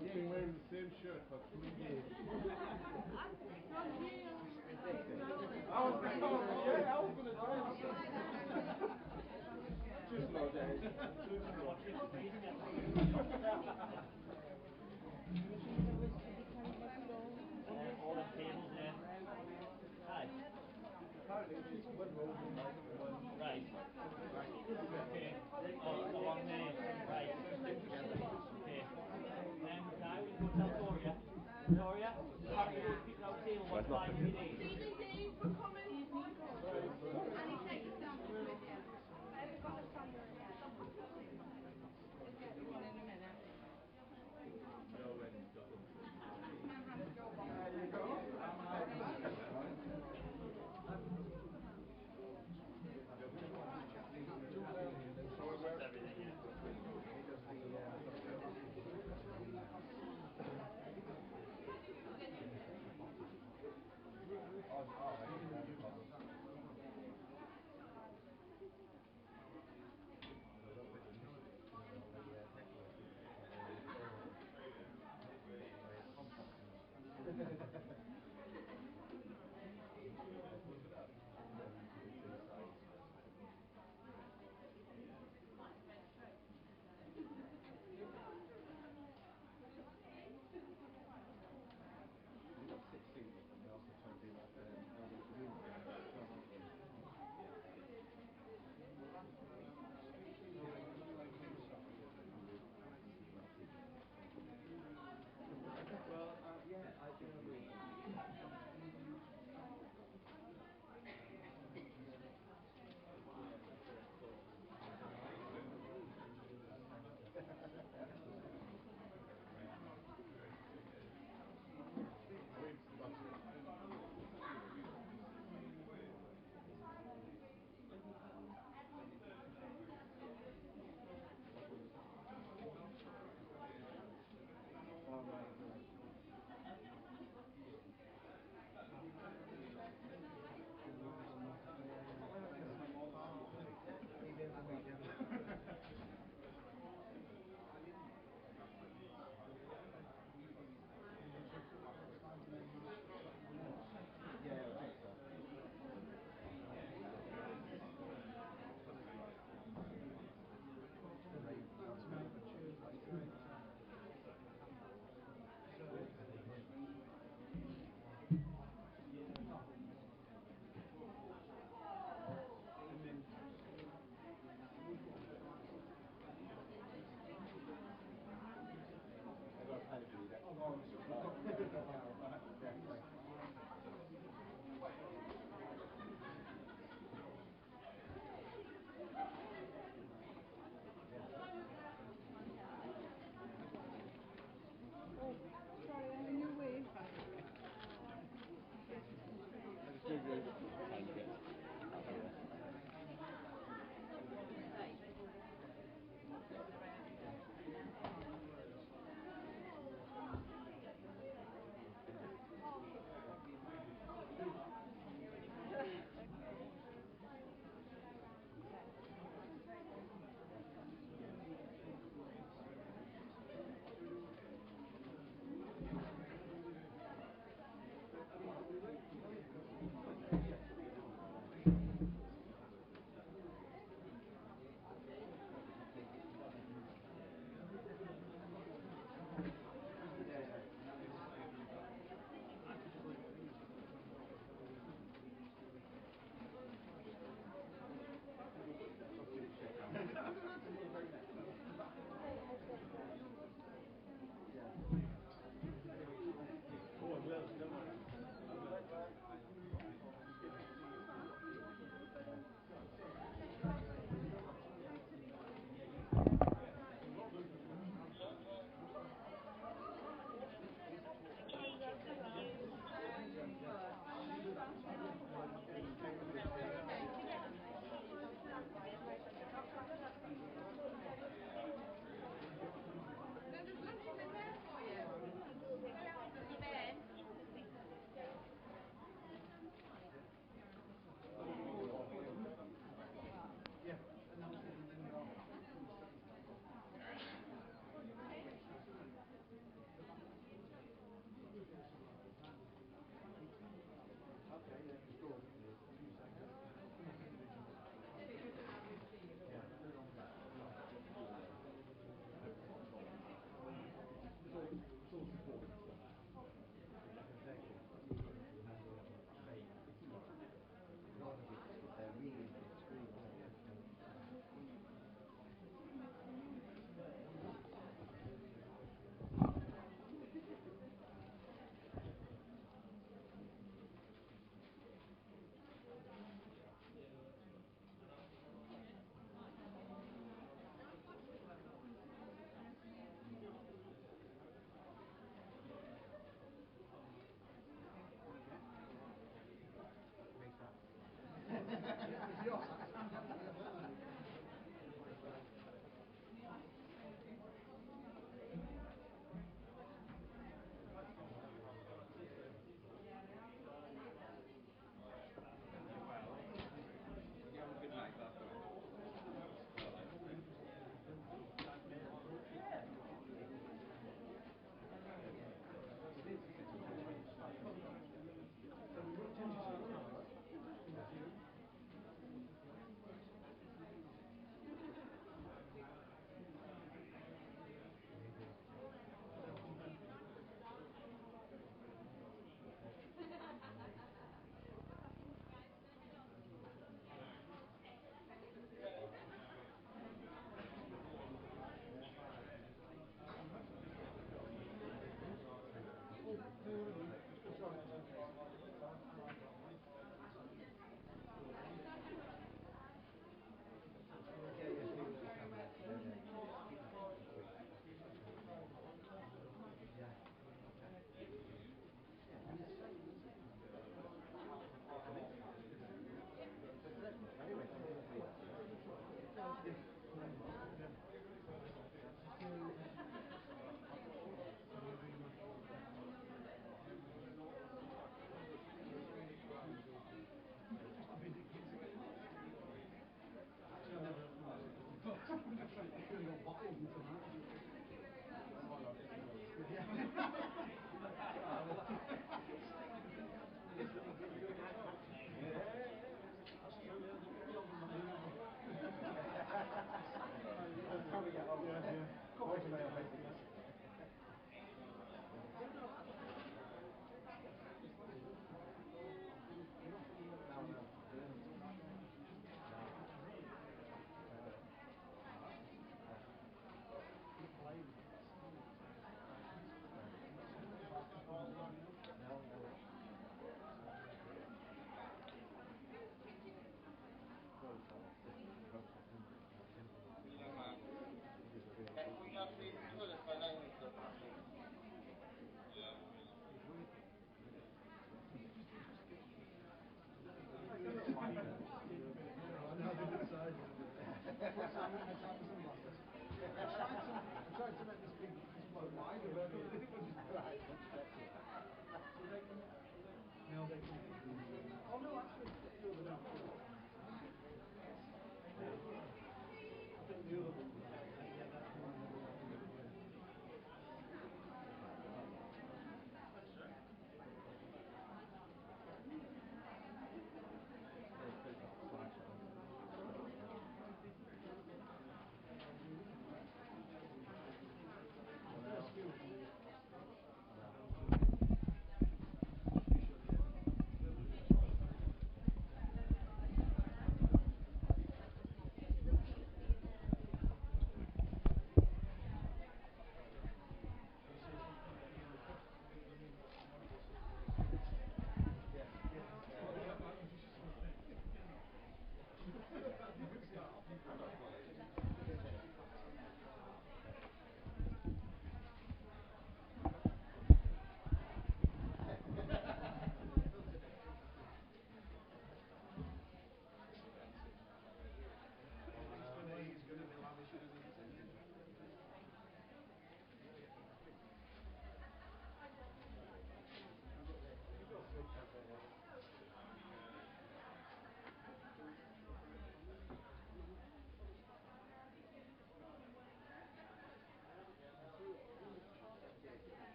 You've been wearing the same shirt for 3 years. I was going to Just no days. All the tables there. Hi. Right. Okay. Oh, along there. Right. Okay. Now we go tell Toria. Toria, how do you people out table what time you need? for coming. And he takes a sample with you. I haven't got a sample yet. We'll get one in a minute.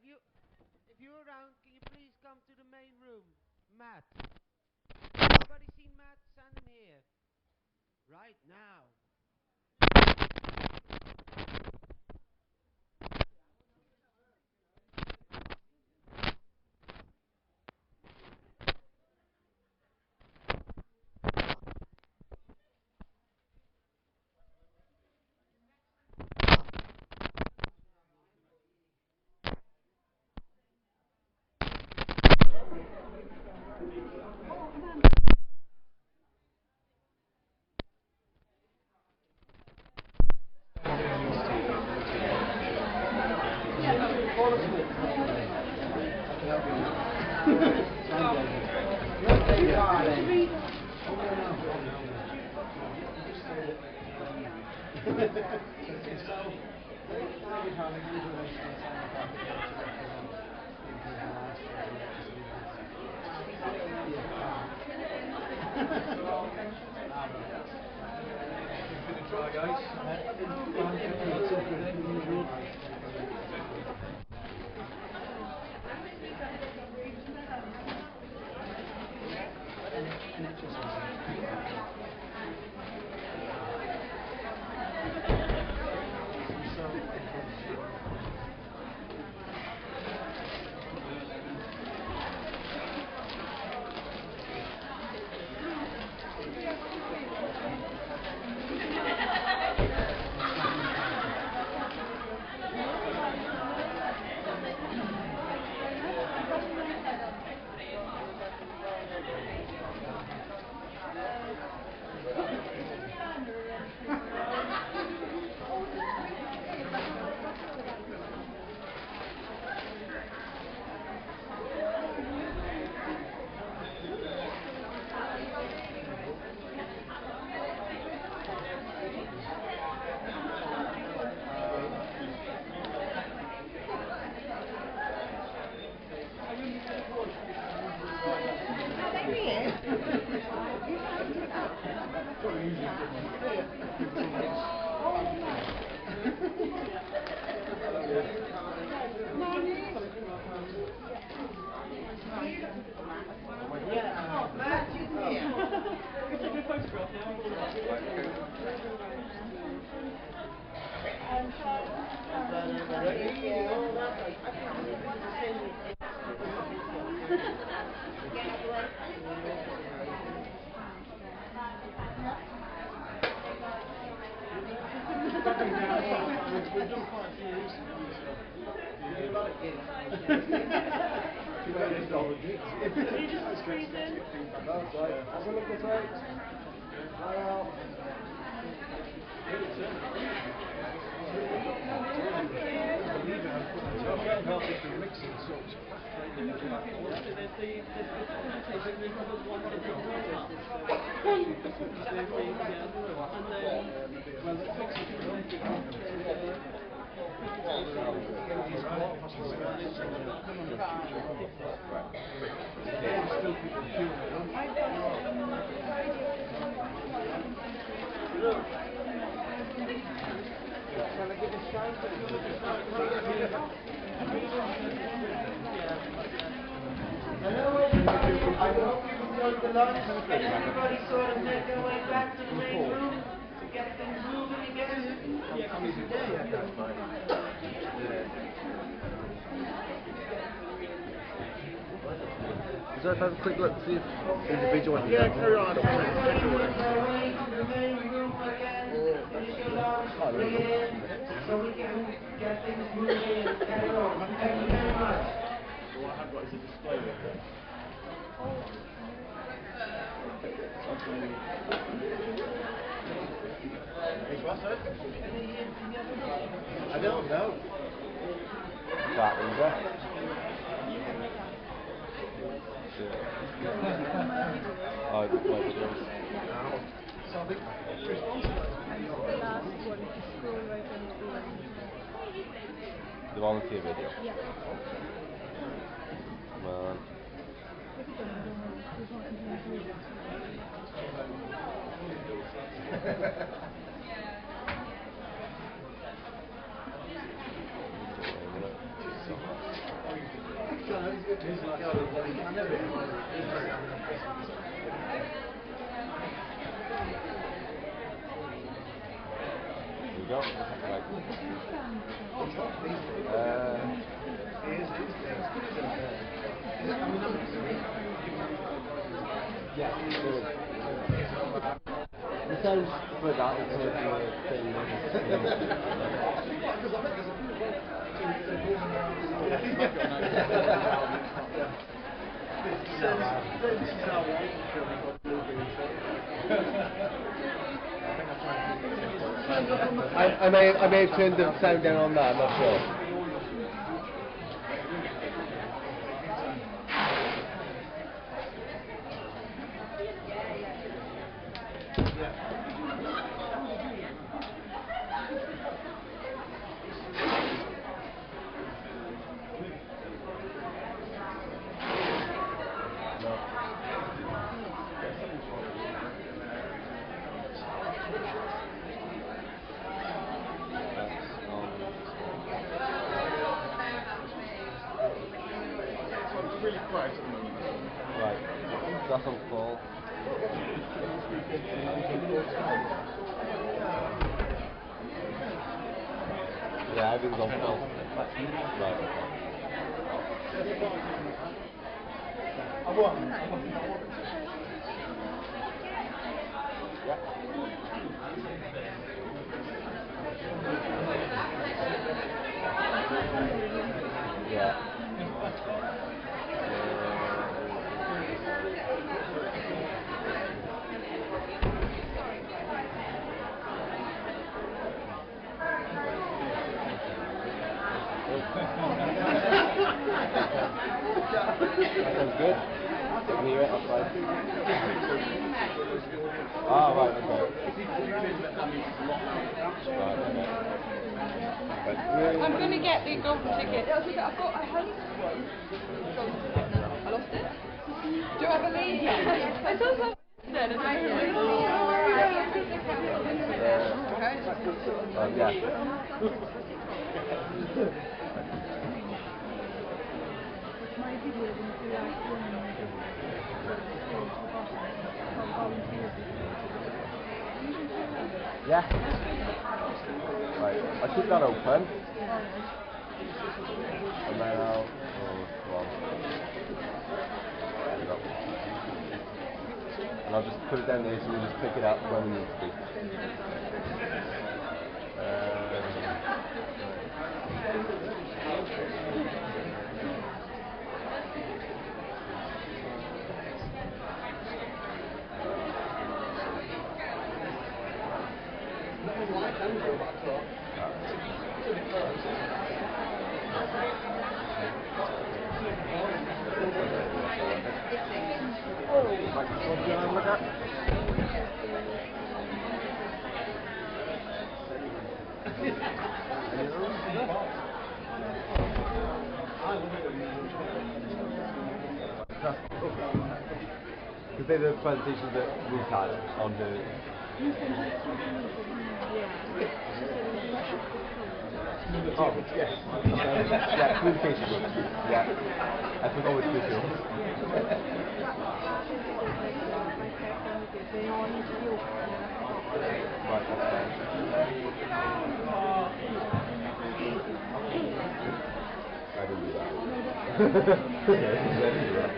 if you're around, can you please come to the main room? Matt. Anybody seen Matt standing here? Right now. Hello everybody, I hope you enjoyed the lunch. Can everybody sort of make their way back to the main room to get things moving again? Just have a quick look, see if individual. Yeah, carry on. Everybody make their way to the main room again. Finish your lunch, bring it in, so we can get things moving and carry on. Thank you very much. What I have got is a display with them. I don't know. That one there. Oh, the play the The volunteer video. Yeah. Come on. you go. Right. Yeah, good. It sounds for that, it's sort of thing. I may have turned the sound down on that, I'm not sure. Really quiet at the moment. Right, that's on full. Yeah, everything's on full. Right, yeah. That sounds good. I can hear it outside. Ah, right, okay. Right, okay. I'm going to get the golden ticket. I had one golden ticket now. I lost it. Do I believe you? I don't have it. Yeah. Yeah. Right, I'll keep that open. And then I'll... Oh, come on. There we go. And I'll just put it down there so we just pick it up when we need to be. Because they're the presentations that we've had on the... Oh, yes. Yeah, communication books. Yeah. I forgot which this is. Right, that's fine. I didn't do that. Yeah, I didn't do that.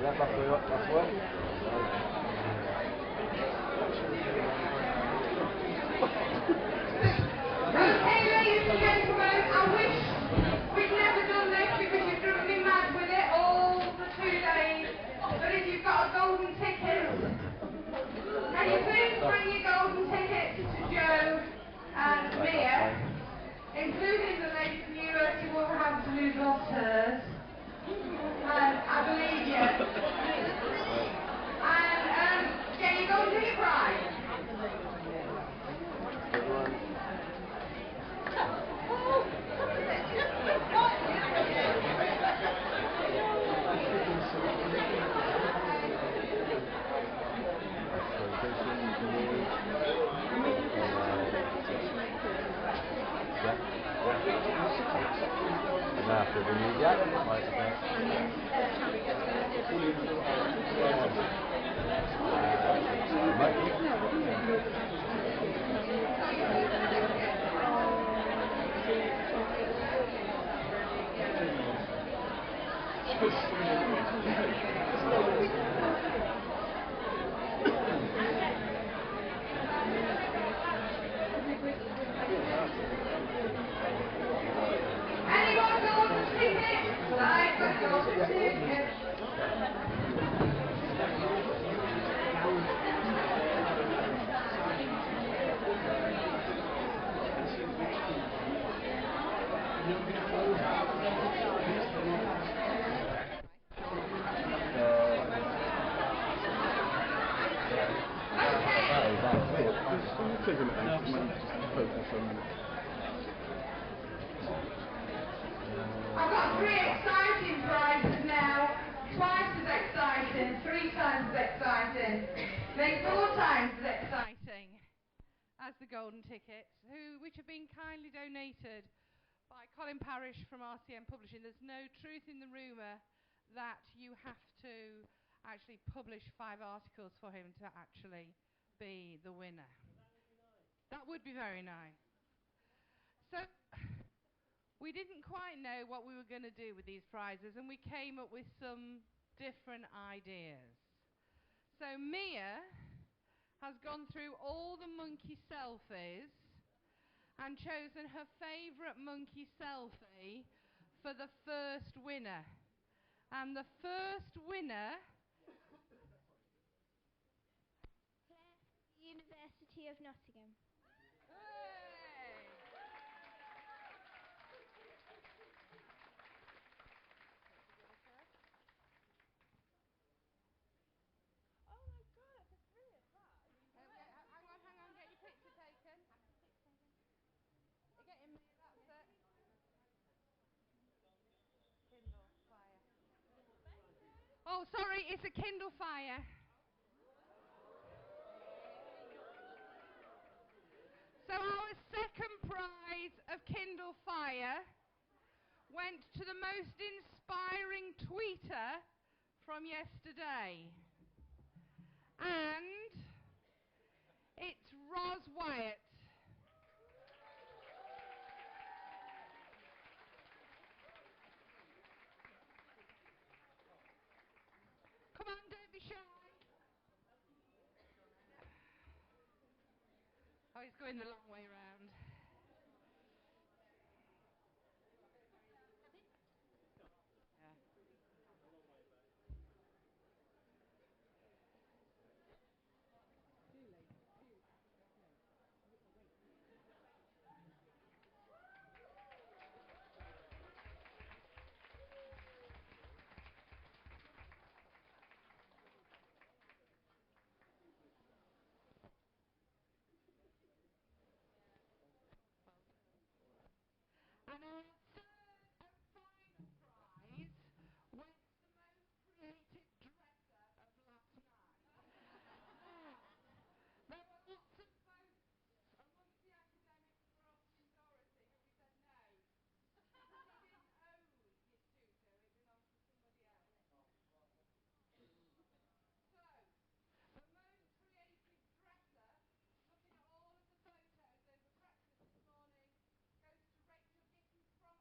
Yeah, that's the one. Okay, ladies and gentlemen, I wish we'd never done this because you've driven me mad with it all the 2 days. But if you've got a golden ticket, can you please bring your golden tickets to Joe and Mia, including the lady from University of Wolverhampton who's lost hers. And I believe you. And get your golden ticket prize. And after the media, right, okay. Anyone golden tickets? I've got golden tickets. I've got 3 exciting prizes now. Twice as exciting, 3 times as exciting, then 4 times as exciting as the golden tickets, which have been kindly donated by Colin Parrish from RCM Publishing. There's no truth in the rumour that you have to actually publish 5 articles for him to actually be the winner. That would be very nice. So we didn't quite know what we were going to do with these prizes, and we came up with some different ideas. So Mia has gone through all the monkey selfies and chosen her favourite monkey selfie for the first winner. And the first winner... University of Nottingham. Hang on, get your picture taken. You're getting me, that's it. Kindle Fire. Oh, sorry, it's a Kindle Fire. So our second prize of Kindle Fire went to the most inspiring tweeter from yesterday. And it's Ros Wyatt. Come on, don't be shy. Oh, he's going the long way round. And our third and final prize went to the most creative dresser of last night. There were lots of votes amongst the academics for Austin Dorothy, but we said no. He didn't own his tutor, it belonged to somebody else. So, the most creative dresser, looking at all of the photos over breakfast this morning, goes to Rachel Gittins from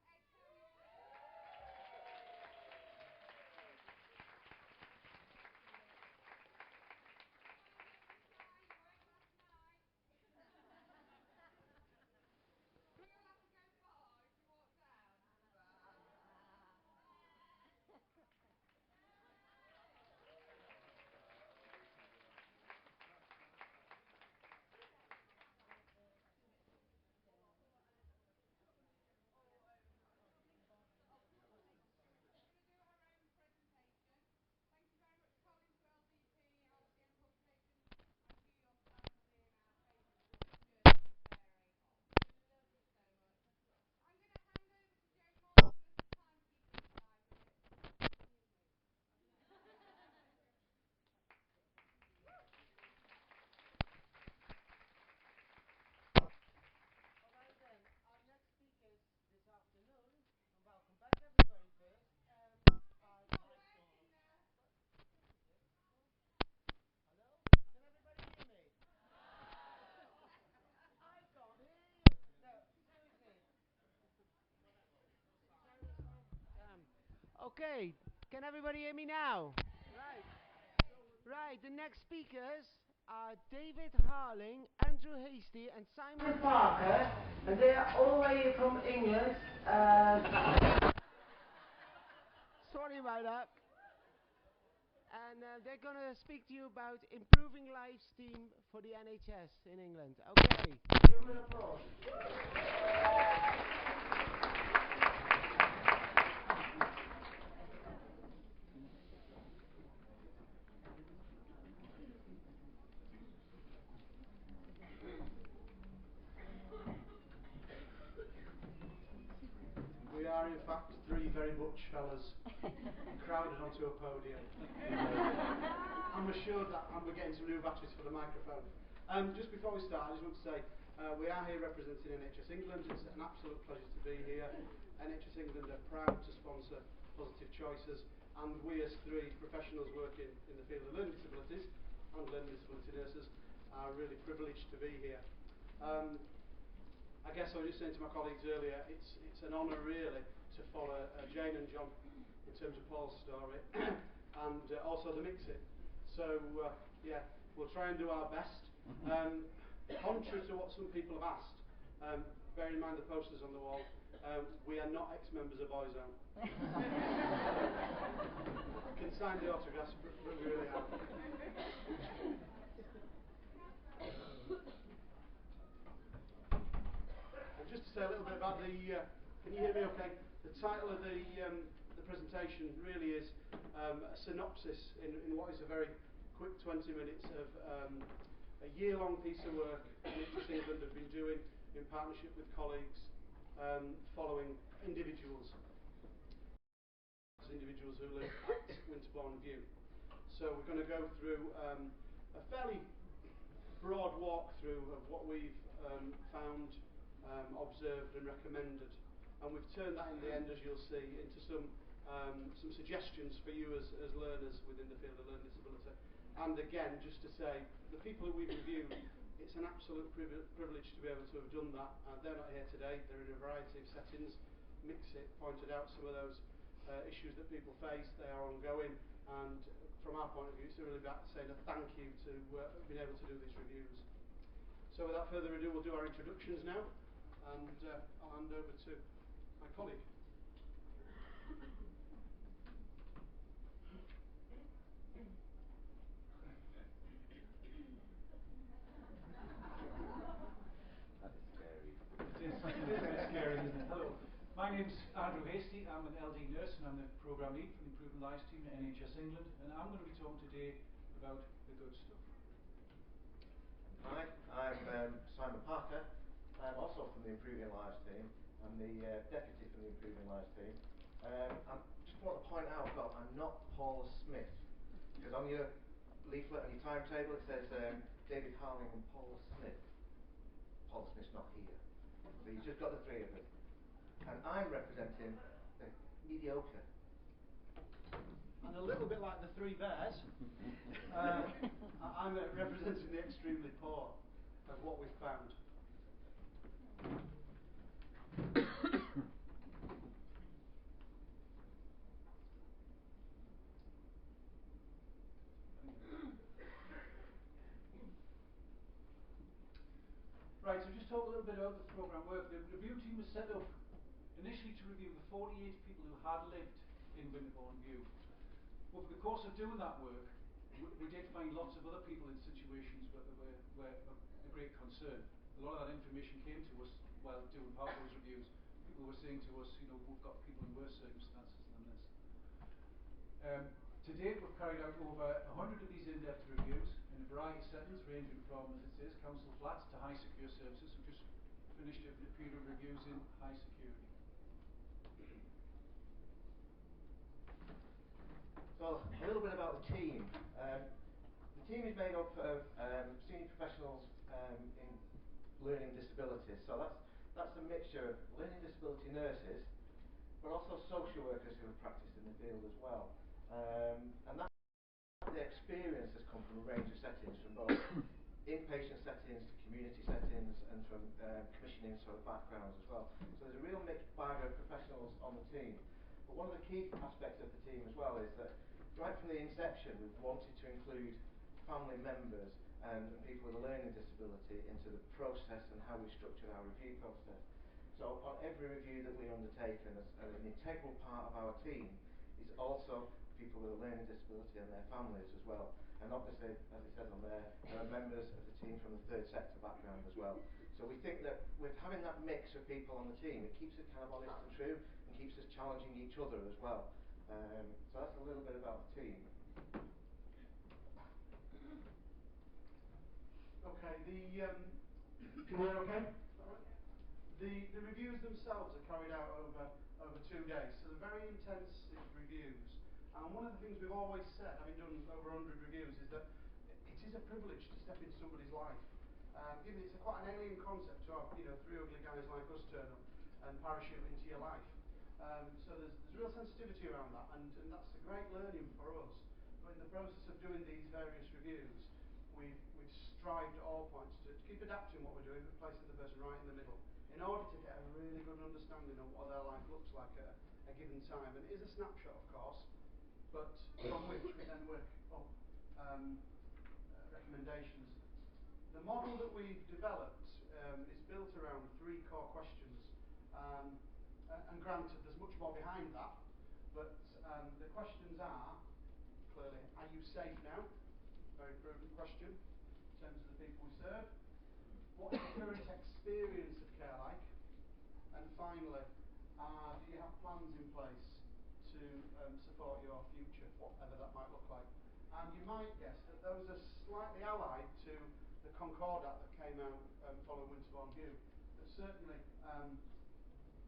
Okay, can everybody hear me now? Right. Right, the next speakers are David Harling, Andrew Hasty, and Simon Parker, and they are all the way from England. Sorry about that. And they're going to speak to you about improving lives team for the NHS in England. Okay, give them an applause. We are in fact three very butch fellas crowded onto a podium. I'm assured that we're getting some new batteries for the microphone. Just before we start, I just want to say we are here representing NHS England. It's an absolute pleasure to be here. NHS England are proud to sponsor Positive Choices, and we as three professionals working in the field of learning disabilities and learning disability nurses are really privileged to be here. I guess I was just saying to my colleagues earlier, it's an honour really to follow Jane and John in terms of Paul's story and also the Mix-It. So yeah, we'll try and do our best. Contrary to what some people have asked, bearing in mind the posters on the wall, we are not ex-members of Boyzone. Can sign the autographs, but we really are. Just to say a little bit about the, can you hear me okay? The title of the presentation really is a synopsis in what is a very quick 20 minutes of a year-long piece of work NHS England have been doing in partnership with colleagues following individuals who live at Winterbourne View. So we're going to go through a fairly broad walkthrough of what we've found, observed and recommended, and we've turned that in the end, as you'll see, into some suggestions for you as learners within the field of learning disability. And again, just to say, the people that we've reviewed, it's an absolute privilege to be able to have done that. They're not here today, they're in a variety of settings. Mix-It pointed out some of those issues that people face, they are ongoing, and from our point of view, it's really about saying a thank you to being able to do these reviews. So without further ado, we'll do our introductions now. And I'll hand over to my colleague. That is scary. It is very scary, isn't it? Hello, my name's Andrew Hasty. I'm an LD nurse and I'm the programme lead for the Improving Lives team at NHS England, and I'm going to be talking today about the good stuff. Hi, I'm Simon Parker. I'm also from the Improving Lives team. I'm the deputy from the Improving Lives team. I just want to point out that I'm not Paula Smith, because on your leaflet and your timetable it says David Harling and Paula Smith. Paula Smith's not here. So you've just got the three of us. And I'm representing the mediocre. And a little bit like the Three Bears, I'm representing the extremely poor of what we've found. Right, so just talk a little bit about the programme work. The review team was set up initially to review the 48 people who had lived in Winterbourne View. Over the course of doing that work, we did find lots of other people in situations where of a great concern. A lot of that information came to us while doing part of those reviews. People were saying to us, you know, we've got people in worse circumstances than this. To date, we've carried out over 100 of these in-depth reviews in a variety of settings, ranging from, as it says, council flats to high secure services. We've just finished a period of reviews in high security. So, a little bit about the team. The team is made up of senior professionals in learning disabilities. So that's a mixture of learning disability nurses, but also social workers who have practiced in the field as well. And that the experience has come from a range of settings, from both inpatient settings to community settings, and from commissioning sort of backgrounds as well. So there's a real mixed bag of professionals on the team. But one of the key aspects of the team as well is that right from the inception we've wanted to include family members and people with a learning disability into the process and how we structure our review process. So on every review that we undertake, and an integral part of our team is also people with a learning disability and their families as well. And obviously, as it says on there are members of the team from the third sector background as well. So we think that with having that mix of people on the team, it keeps us kind of honest and true and keeps us challenging each other as well. So that's a little bit about the team. Okay, can you hear okay? The reviews themselves are carried out over 2 days, so they're very intensive reviews. And one of the things we've always said, having done over 100 reviews, is that it is a privilege to step into somebody's life. Given it's quite an alien concept to have, 3 ugly guys like us turn up and parachute into your life. So there's real sensitivity around that, and that's a great learning for us. But in the process of doing these various reviews, we've strived at all points to keep adapting what we're doing, but placing the person right in the middle, in order to get a really good understanding of what their life looks like at a given time. And it is a snapshot, of course, but from which we then work up recommendations. The model that we've developed is built around 3 core questions. And granted, there's much more behind that, but the questions are, clearly, are you safe now? Very prudent question in terms of the people we serve. What is your current experience of care like? And finally, do you have plans in place to support your future, whatever that might look like? And you might guess that those are slightly allied to the Concordat that came out following Winterbourne View. But certainly,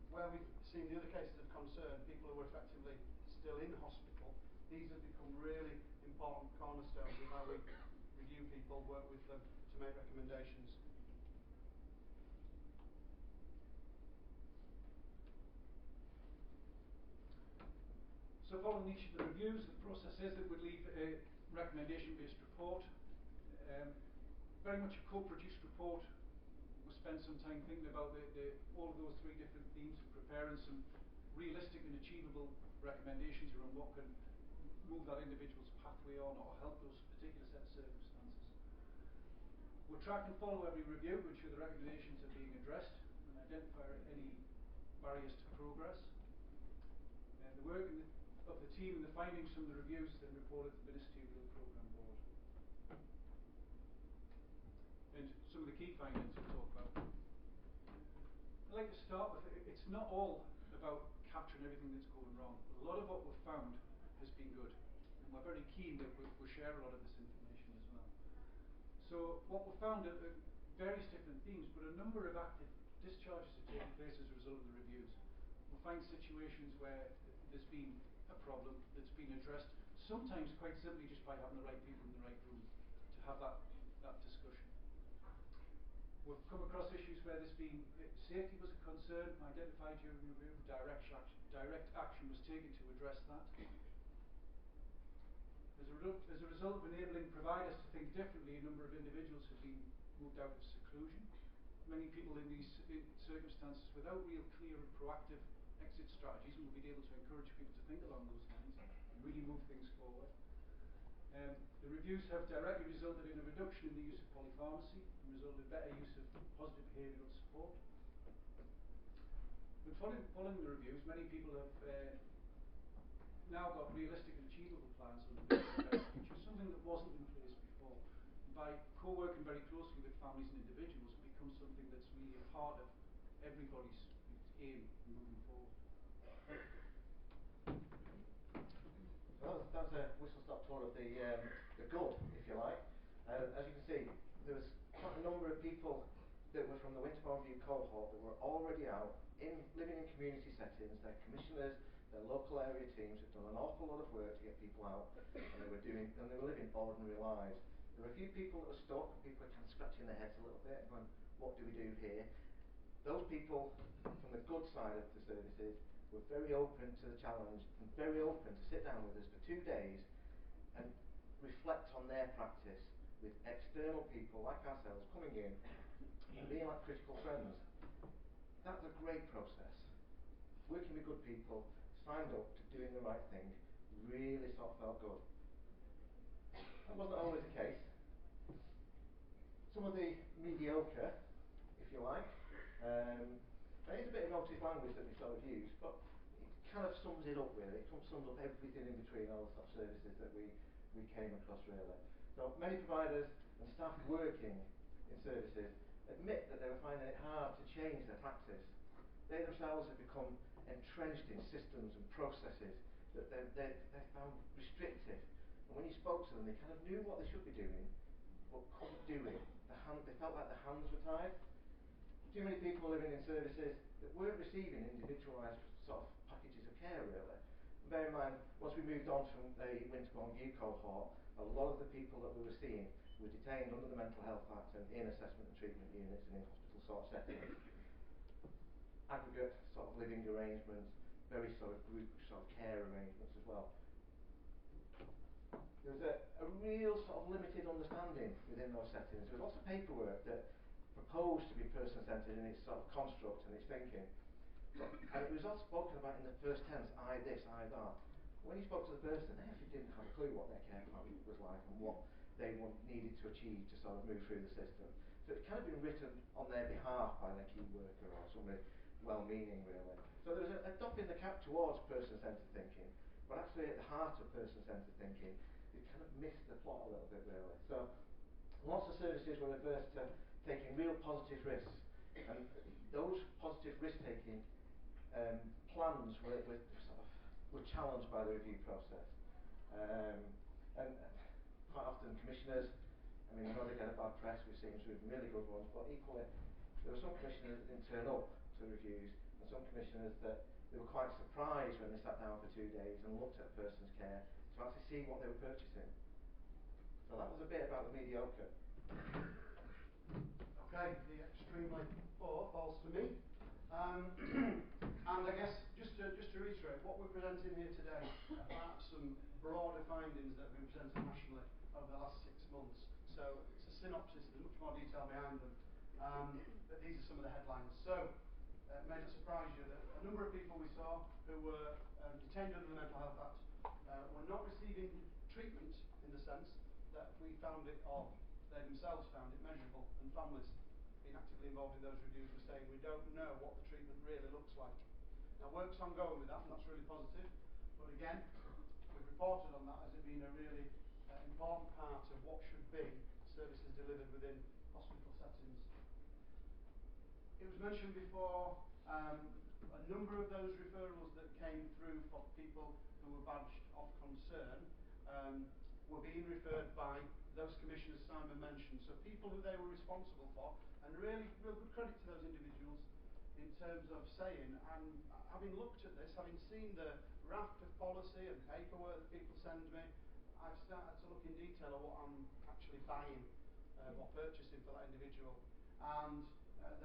where we've seen the other cases of concern, people who are effectively still in hospital, these have become really important cornerstones of how we review people, work with them to make recommendations. So following each of the reviews, the process is that we leave a recommendation-based report, very much a co-produced report. We spend some time thinking about all of those 3 different themes and preparing some realistic and achievable recommendations around what can move that individual's pathway on or help those particular set of circumstances. We'll track and follow every review to ensure the recommendations are being addressed and identify any barriers to progress. The work of the team and the findings from the reviews then reported to the Ministerial Programme Board. And some of the key findings we'll talk about. I'd like to start with, it's not all about capturing everything that's going wrong. A lot of what we've found has been good, and we're very keen that we share a lot of this information as well. So what we found are various different themes, but a number of active discharges have taken place as a result of the reviews. We'll find situations where there's been a problem that's been addressed, sometimes quite simply just by having the right people in the right room to have that discussion. We've come across issues where there's been safety was a concern, identified during review, direct action was taken to address that. As a result of enabling providers to think differently, a number of individuals have been moved out of seclusion. Many people in these circumstances without real clear and proactive exit strategies, and we've been able to encourage people to think along those lines and really move things forward. The reviews have directly resulted in a reduction in the use of polypharmacy and resulted in better use of positive behavioural support. But following the reviews, many people have now got realistic and achievable plans on the which was something that wasn't in place before. And by co-working very closely with families and individuals, it becomes something that's really a part of everybody's aim moving forward. Well, that's a whistle-stop tour of the good, if you like. As you can see, there was quite a number of people that were from the Winterbourne View cohort that were already out, living in community settings. Their commissioners, their local area teams had done an awful lot of work to get people out, and they were living ordinary lives. There were a few people that were stuck, people were kind of scratching their heads a little bit, going, what do we do here? Those people from the good side of the services were very open to the challenge and very open to sit down with us for 2 days and reflect on their practice with external people like ourselves coming in and being like critical friends. That's a great process. Working with good people, signed up to doing the right thing really sort of felt good. That wasn't always the case. Some of the mediocre, if you like, there is a bit of emotive language that we sort of use, but it kind of sums it up really. It sums up everything in between all the sort of services that we came across really. So many providers and staff working in services admit that they were finding it hard to change their practice. They themselves have become entrenched in systems and processes that they found restrictive. And when you spoke to them, they kind of knew what they should be doing, but couldn't do it. They felt like their hands were tied. Too many people living in services that weren't receiving individualised sort of packages of care really. And bear in mind, once we moved on from the Winterbourne View cohort, a lot of the people that we were seeing were detained under the Mental Health Act and in assessment and treatment units and in hospital sort of settings. Aggregate sort of living arrangements, very sort of group sort of care arrangements as well. There was a real sort of limited understanding within those settings. There was lots of paperwork that proposed to be person-centred in its sort of construct and its thinking. And it was all spoken about in the first tense, I this, I that. When you spoke to the person, they actually didn't have a clue what their care plan was like and what they needed to achieve to sort of move through the system. So it's kind of been written on their behalf by their key worker or somebody well-meaning really. So there was a dip in the cap towards person-centred thinking, but actually at the heart of person-centred thinking, they kind of missed the plot a little bit really. So lots of services were averse to taking real positive risks, and those positive risk-taking plans were challenged by the review process. And quite often commissioners, I mean, I know they get a bad press, we've seen some really good ones, but equally there were some commissioners that didn't turn up to reviews, and some commissioners that they were quite surprised when they sat down for 2 days and looked at a person's care to actually see what they were purchasing. So that was a bit about the mediocre. Okay, the extremely poor falls to me. And I guess just to reiterate, what we're presenting here today are perhaps some broader findings that have been presented nationally over the last 6 months. So it's a synopsis, there's much more detail behind them. But these are some of the headlines. So it may not surprise you that a number of people we saw who were detained under the Mental Health Act were not receiving treatment in the sense that we found it, or they themselves found it, measurable, and families being actively involved in those reviews were saying we don't know what the treatment really looks like. Now work's ongoing with that, and that's really positive, but again, we've reported on that as it being a really important part of what should be services delivered within hospital settings. It was mentioned before, a number of those referrals that came through for people who were badged of concern were being referred by those commissioners Simon mentioned, so people who they were responsible for, and really real good credit to those individuals in terms of saying, and having looked at this, having seen the raft of policy and paperwork that people send me, I've started to look in detail at what I'm actually buying or purchasing for that individual, and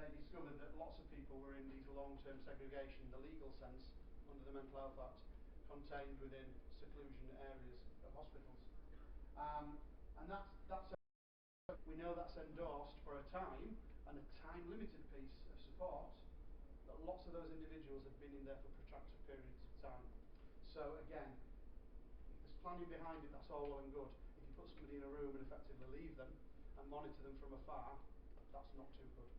they discovered that lots of people were in these long-term segregation, the legal sense, under the Mental Health Act, contained within seclusion areas of hospitals. And we know that's endorsed for a time, and a time-limited piece of support, that lots of those individuals have been in there for protracted periods of time. So again, if there's planning behind it, that's all well and good. If you put somebody in a room and effectively leave them and monitor them from afar, that's not too good.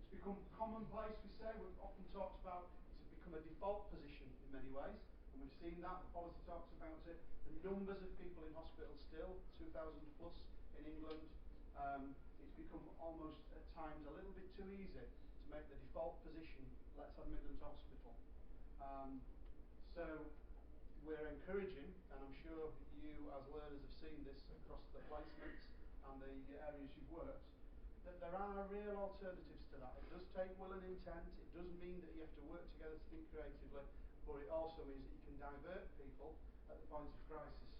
It's become commonplace, we say, we've often talked about it's become a default position in many ways, and we've seen that, the policy talks about it. The numbers of people in hospital still, 2,000 plus in England, it's become almost at times a little bit too easy to make the default position, let's admit them to hospital. So we're encouraging, and I'm sure you as learners have seen this across the placements and the areas you've worked, that there are real alternatives to that. It does take will and intent, it does mean that you have to work together to think creatively, but it also means that you can divert people at the point of crisis.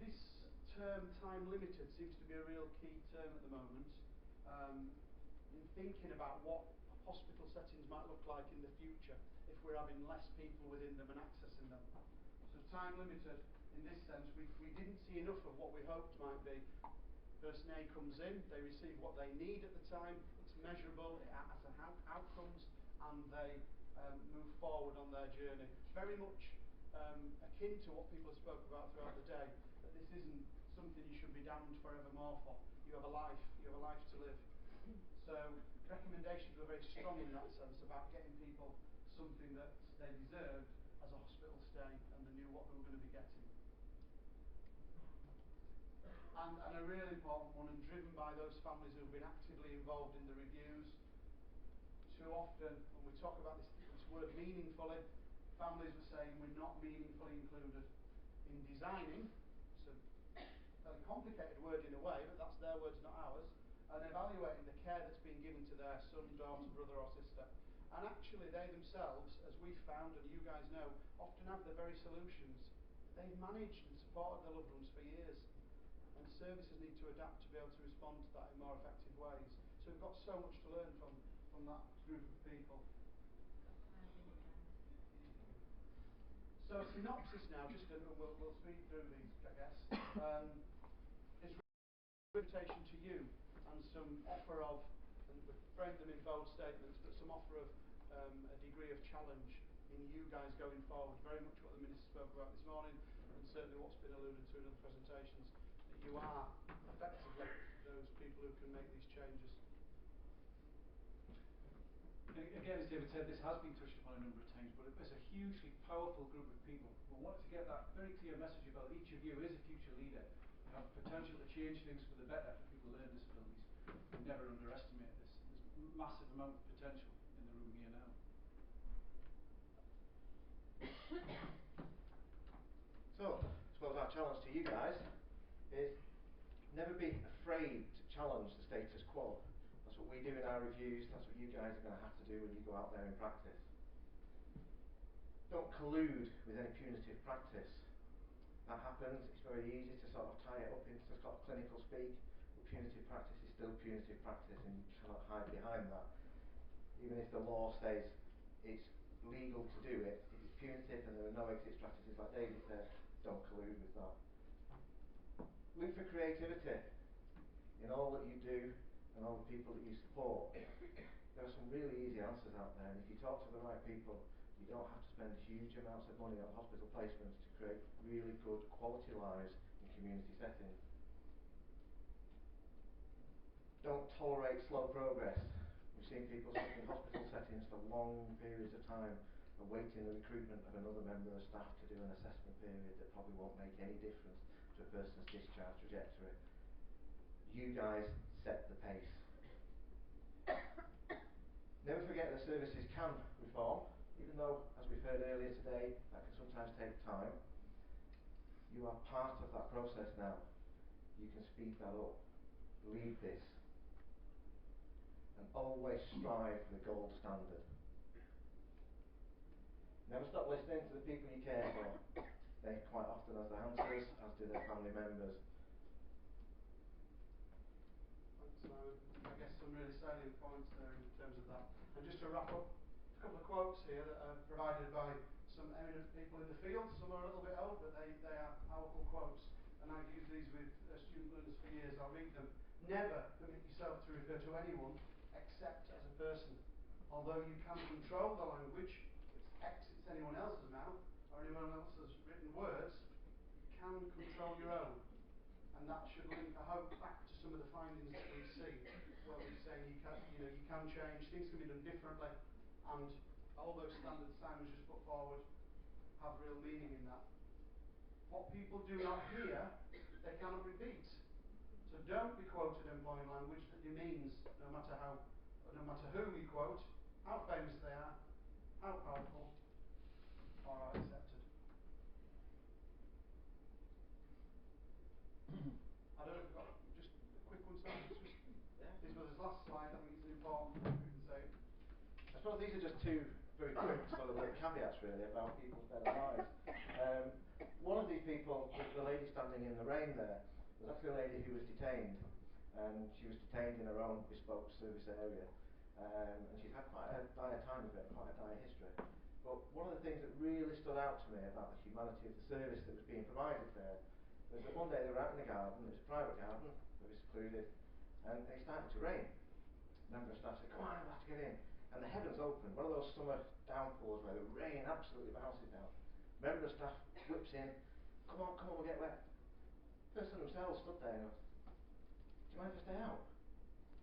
This term, time limited, seems to be a real key term at the moment in thinking about what hospital settings might look like in the future if we're having less people within them and accessing them. So time limited, in this sense, we didn't see enough of what we hoped might be. Person A comes in, they receive what they need at the time, it's measurable, it has outcomes, and they move forward on their journey. Very much akin to what people have spoken about throughout the day, that this isn't something you should be damned forevermore for. You have a life to live. So recommendations were very strong in that sense about getting people something that they deserved as a hospital stay, and they knew what they were going to be getting. And a really important one, and driven by those families who have been actively involved in the reviews. Too often, when we talk about this word meaningfully, families were saying we're not meaningfully included in designing. It's a fairly complicated word in a way, but that's their words, not ours. And evaluating the care that's being given to their son, daughter, brother or sister. And actually they themselves, as we've found and you guys know, often have the very solutions. They've managed and supported their loved ones for years. And services need to adapt to be able to respond to that in more effective ways. So we've got so much to learn from that group of people. So a synopsis now, just we'll speed through these, I guess. Is an invitation to you and some offer of, and we've framed them in bold statements, but some offer of a degree of challenge in you guys going forward. Very much what the Minister spoke about this morning, and certainly what's been alluded to in other presentations, that you are effectively those people who can make these changes. Again, as David said, this has been touched upon a number of times, but it's a hugely powerful group of people. We wanted to get that very clear message about each of you is a future leader. You have the potential to change things for the better for people with learning disabilities. We never underestimate this. There's massive amount of potential in the room here now. So, I suppose our challenge to you guys is never be afraid to challenge the status quo. That's what we do in our reviews, that's what you guys are going to have to do when you go out there in practice. Don't collude with any punitive practice. That happens, it's very easy to sort of tie it up into sort of clinical speak, but punitive practice is still punitive practice and you cannot hide behind that. Even if the law says it's legal to do it, if it's punitive and there are no exit strategies like David said, don't collude with that. Look for creativity in all that you do and all the people that you support. There are some really easy answers out there, and if you talk to the right people, you don't have to spend huge amounts of money on hospital placements to create really good quality lives in community settings. Don't tolerate slow progress. We've seen people stuck in hospital settings for long periods of time awaiting the recruitment of another member of staff to do an assessment period that probably won't make any difference to a person's discharge trajectory. You guys set the pace. Never forget that services can reform, even though, as we've heard earlier today, that can sometimes take time. You are part of that process now. You can speed that up. Lead this. And always strive for the gold standard. Never stop listening to the people you care for. They quite often have the answers, as do their family members. Thanks, Simon. I guess some really salient points there in terms of that. And just to wrap up, a couple of quotes here that are provided by some eminent people in the field. Some are a little bit old, but they are powerful quotes. And I've used these with student learners for years. I'll read them. Never permit yourself to refer to anyone except as a person. Although you can control the language which exits anyone else's mouth or anyone else's written words, you can control your own. And that should link, I hope, back to some of the findings that we see, where we're saying you can change, things can be done differently, and all those standards Simon's just put forward have real meaning in that. What people do not hear, they cannot repeat. So don't be quoted employing language that demeans, no matter who you quote, how famous they are, how powerful, or are accepted. I don't know if we've got just a quick one, Simon. This was his last slide. I think it's important we can say. I suppose these are just two very quick sort of like caveats really about people's better lives. One of these people, the lady standing in the rain there, was actually a lady who was detained, and she was detained in her own bespoke service area, and she's had quite a dire time of it, quite a dire history. But one of the things that really stood out to me about the humanity of the service that was being provided there was that one day they were out in the garden, it was a private garden, it was secluded, and it started to rain. member of staff said, come on, we have to get in. And the heavens open, one of those summer downpours where the rain absolutely bounces down. Member of staff whips in, come on, we'll get wet. Person themselves stood there and goes, do you mind if I stay out?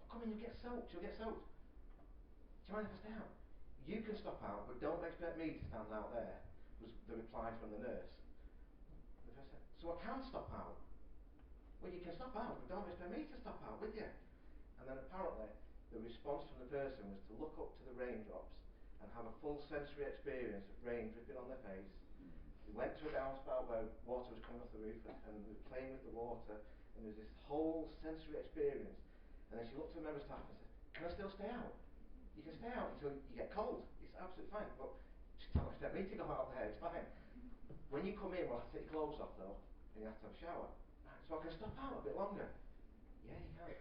Oh, come in, you'll get soaked. Do you mind if I stay out? You can stop out, but don't expect me to stand out there, was the reply from the nurse. The nurse said, so I can stop out. Well, you can stop out, but don't expect me to stop out with you. And then apparently, the response from the person was to look up to the raindrops and have a full sensory experience of rain dripping on their face. They went to a downspout where water was coming off the roof and they were playing with the water, and there was this whole sensory experience. And then she looked to the member of staff and said, can I still stay out? You can stay out until you get cold. It's absolutely fine. But just don't expect me to go out there, it's fine. When you come in, we'll have to take your clothes off though, and you have to have a shower. So I can stop out a bit longer. Yeah, you can.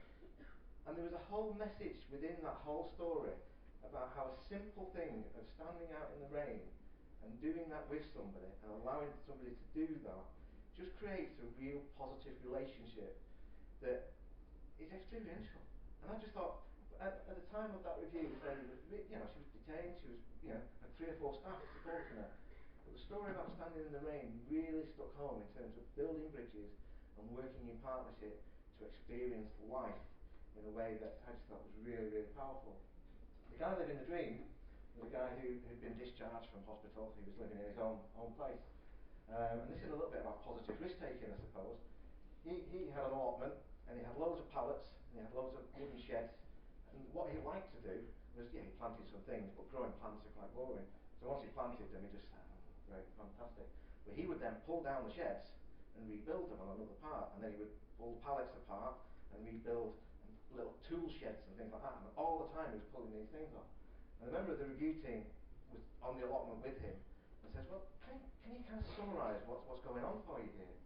And there was a whole message within that whole story about how a simple thing of standing out in the rain and doing that with somebody and allowing somebody to do that just creates a real positive relationship that is experiential. And I just thought, at the time of that review, this lady was, she was detained, she was, had 3 or 4 staff supporting her. But the story about standing in the rain really stuck home in terms of building bridges and working in partnership to experience life in a way that I just thought was really, really powerful. The guy living the dream was a guy who had been discharged from hospital. He was living in his own place. And this is a little bit about positive risk-taking, I suppose. He had an allotment, and he had loads of pallets, and he had loads of wooden sheds. And what he liked to do was, he planted some things, but growing plants are quite boring. So once he planted them, he just said, great, fantastic. But he would then pull down the sheds and rebuild them on another part, and then he would pull the pallets apart and rebuild little tool sheds and things like that, and all the time he was pulling these things off. And a member of the review team was on the allotment with him and says, well, can you kind of summarise what's going on for you here?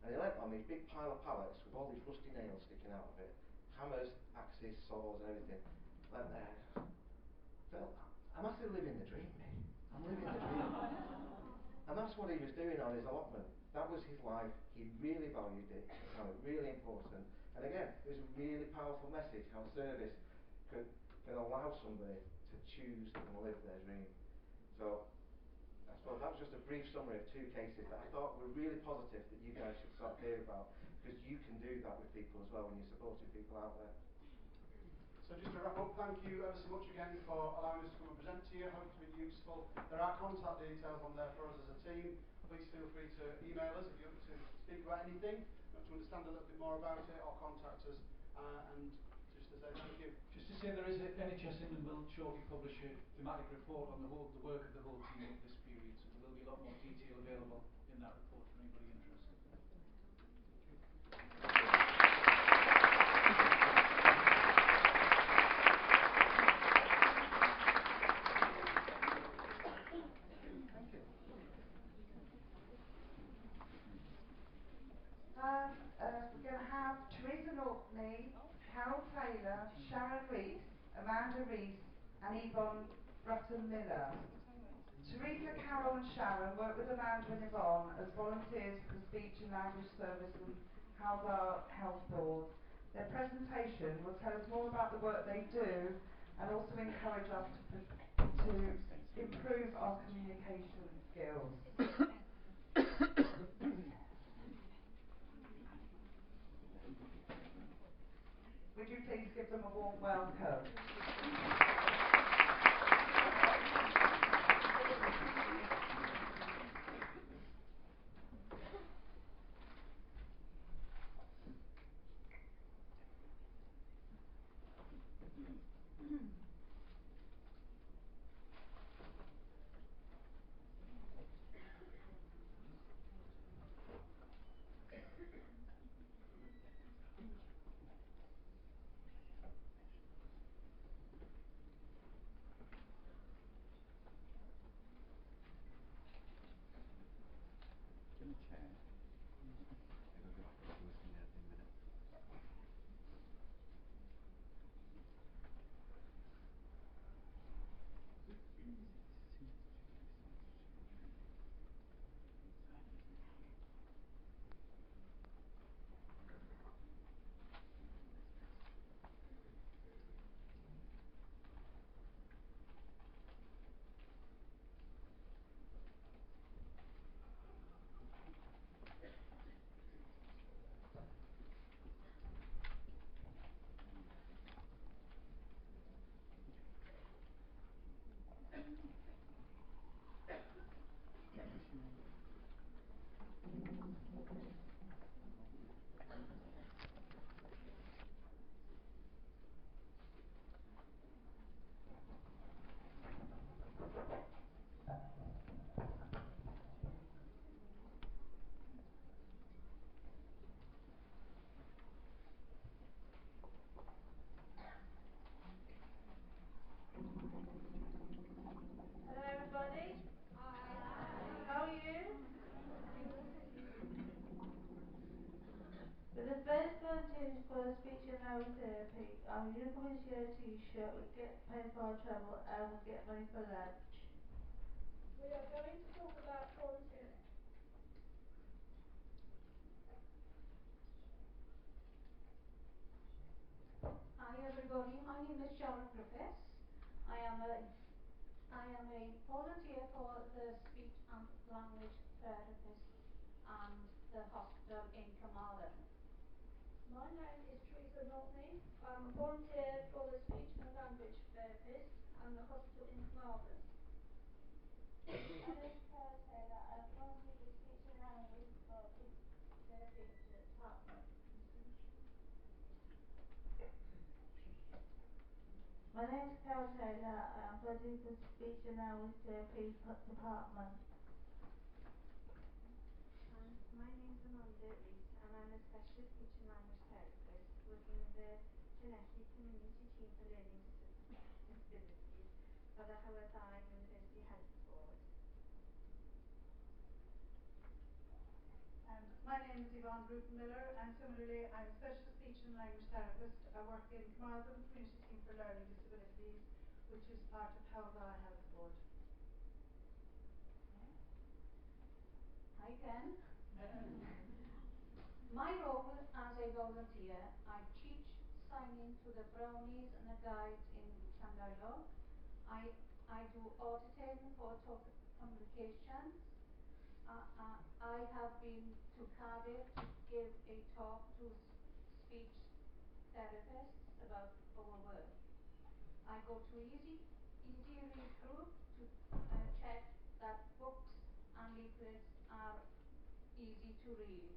And he went on these big pile of pallets with all these rusty nails sticking out of it, hammers, axes, saws, and everything. Went there, Phil, I'm actually living the dream, mate. I'm living the dream. And that's what he was doing on his allotment. That was his life. He really valued it. He found it really important. And again, it was a really powerful message how service can allow somebody to choose and live their dream. So, I suppose that was just a brief summary of 2 cases that I thought were really positive that you guys should start hearing about, because you can do that with people as well when you're supporting people out there. So just to wrap up, thank you ever so much again for allowing us to come and present to you. Hope it's been useful. There are contact details on there for us as a team. Please feel free to email us if you want to speak about anything, want to understand a little bit more about it, or contact us. And just to say thank you. Just to say, there is NHS England will shortly publish a thematic report on the work of the whole team over this period, so there will be a lot more detail available in that report for anybody interested. We're going to have Teresa Lockney, Carol Taylor, Sharon Rees, Amanda Rees, and Yvonne Brutton-Miller. Teresa, Carol and Sharon work with Amanda and Yvonne as volunteers for the Speech and Language Service and Haldar Health Board. Their presentation will tell us more about the work they do and also encourage us to improve our communication skills. Would you please give them a warm welcome? speech and language therapy. I'm a uniform share t-shirt. We get paid for our travel and we get money for lunch. We are going to talk about volunteering. Hi everybody, my name is Charlotte Griffiths. I am a volunteer for the speech and language therapist and the hospital in Carmarthen. My name is Teresa Notney. I'm a volunteer for the speech and language therapist and the hospital in Carmarthen. My name is Carol Taylor. I'm volunteer for speech and language therapy department. My name is Carol Taylor. I'm volunteer for speech and language therapy department. My name is Amanda Rees and I'm a specialist speech and language therapist working with the Genetic Community Team for Learning Disabilities for the Hywel Dda University Health Board. My name is Yvonne Bruton Miller and similarly I'm a specialist speech and language therapist. I work in Carmarthen Community Team for Learning Disabilities, which is part of Hywel Dda Health Board. Hi again. My role as a volunteer, I teach signing to the brownies and the guides in Llangailo. I do auditing for talk communications. I have been to Cardiff to give a talk to speech therapists about our work. I go to Easy Read Group to check that books and leaflets are easy to read.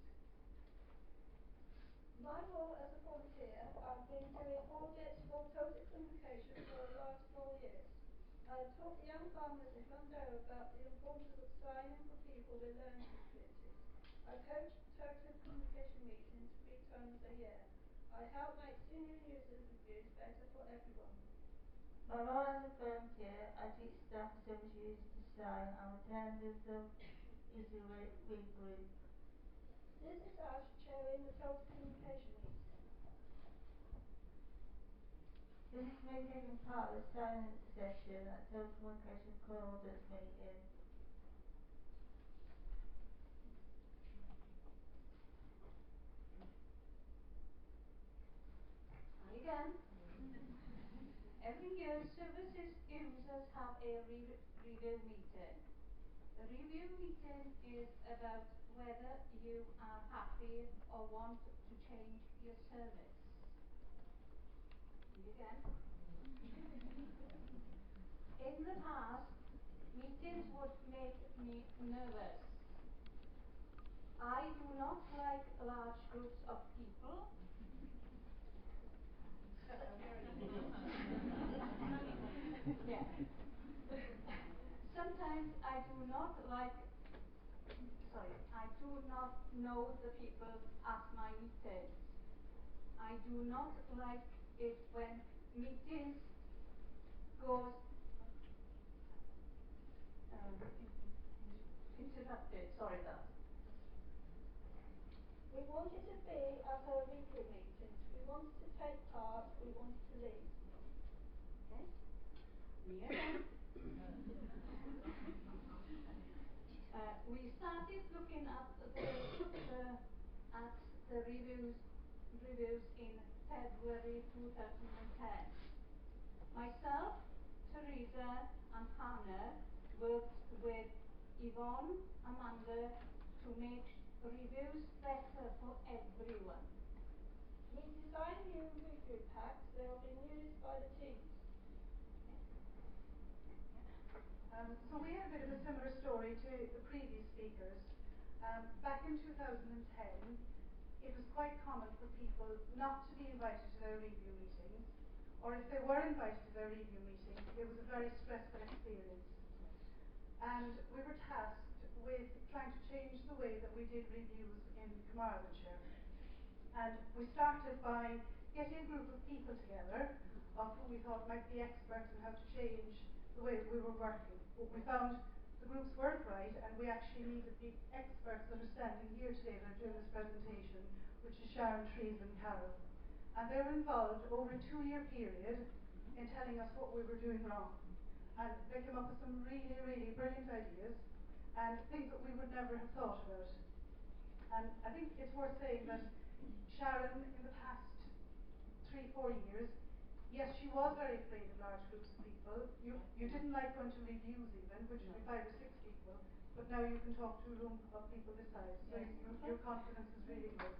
My role as a volunteer, I've been doing audits for total communication for the last 4 years. I have taught the young farmers in Llandough about the importance of signing for people with learning disabilities. I coach total communication meetings 3 times a year. I help make senior users reviews better for everyone. My role as a volunteer, I teach staff to use to sign. I'm attending the Easy Read Group. This is Ash chairing the total communication meeting. This is me taking part of the silent session at Total Communication Coordinates meeting. Hi again. Every year, services users have a review meeting. The review meeting is about whether you are happy or want to change your service. You again. In the past, meetings would make me nervous. I do not like large groups of people. Yeah. Sometimes I do not know the people at my meetings. I do not like it when meetings goes interrupted. Sorry about that. We wanted to be at our review meetings. We wanted to take part. We wanted to lead. Okay. Me again. We started looking at the reviews in February 2010. Myself, Teresa, and Hannah worked with Yvonne, Amanda to make reviews better for everyone. We designed new review packs. They are being used by the teams. So we had a bit of a similar story to the previous speakers. Back in 2010, it was quite common for people not to be invited to their review meetings, or if they were invited to their review meeting, it was a very stressful experience. And we were tasked with trying to change the way that we did reviews in Carmarthenshire. And we started by getting a group of people together of who we thought might be experts in how to change the way we were working. But we found the groups weren't right, and we actually needed the experts that are standing here today that are doing this presentation, which is Sharon, Teresa and Carol. and they were involved over a 2-year period in telling us what we were doing wrong. And they came up with some really, really brilliant ideas and things that we would never have thought about. And I think it's worth saying that Sharon, in the past 3-4 years, yes, she was very afraid of large groups of people. You didn't like going to reviews even, which would be 5 or 6 people, but now you can talk to a room of people this size. So your confidence is really good.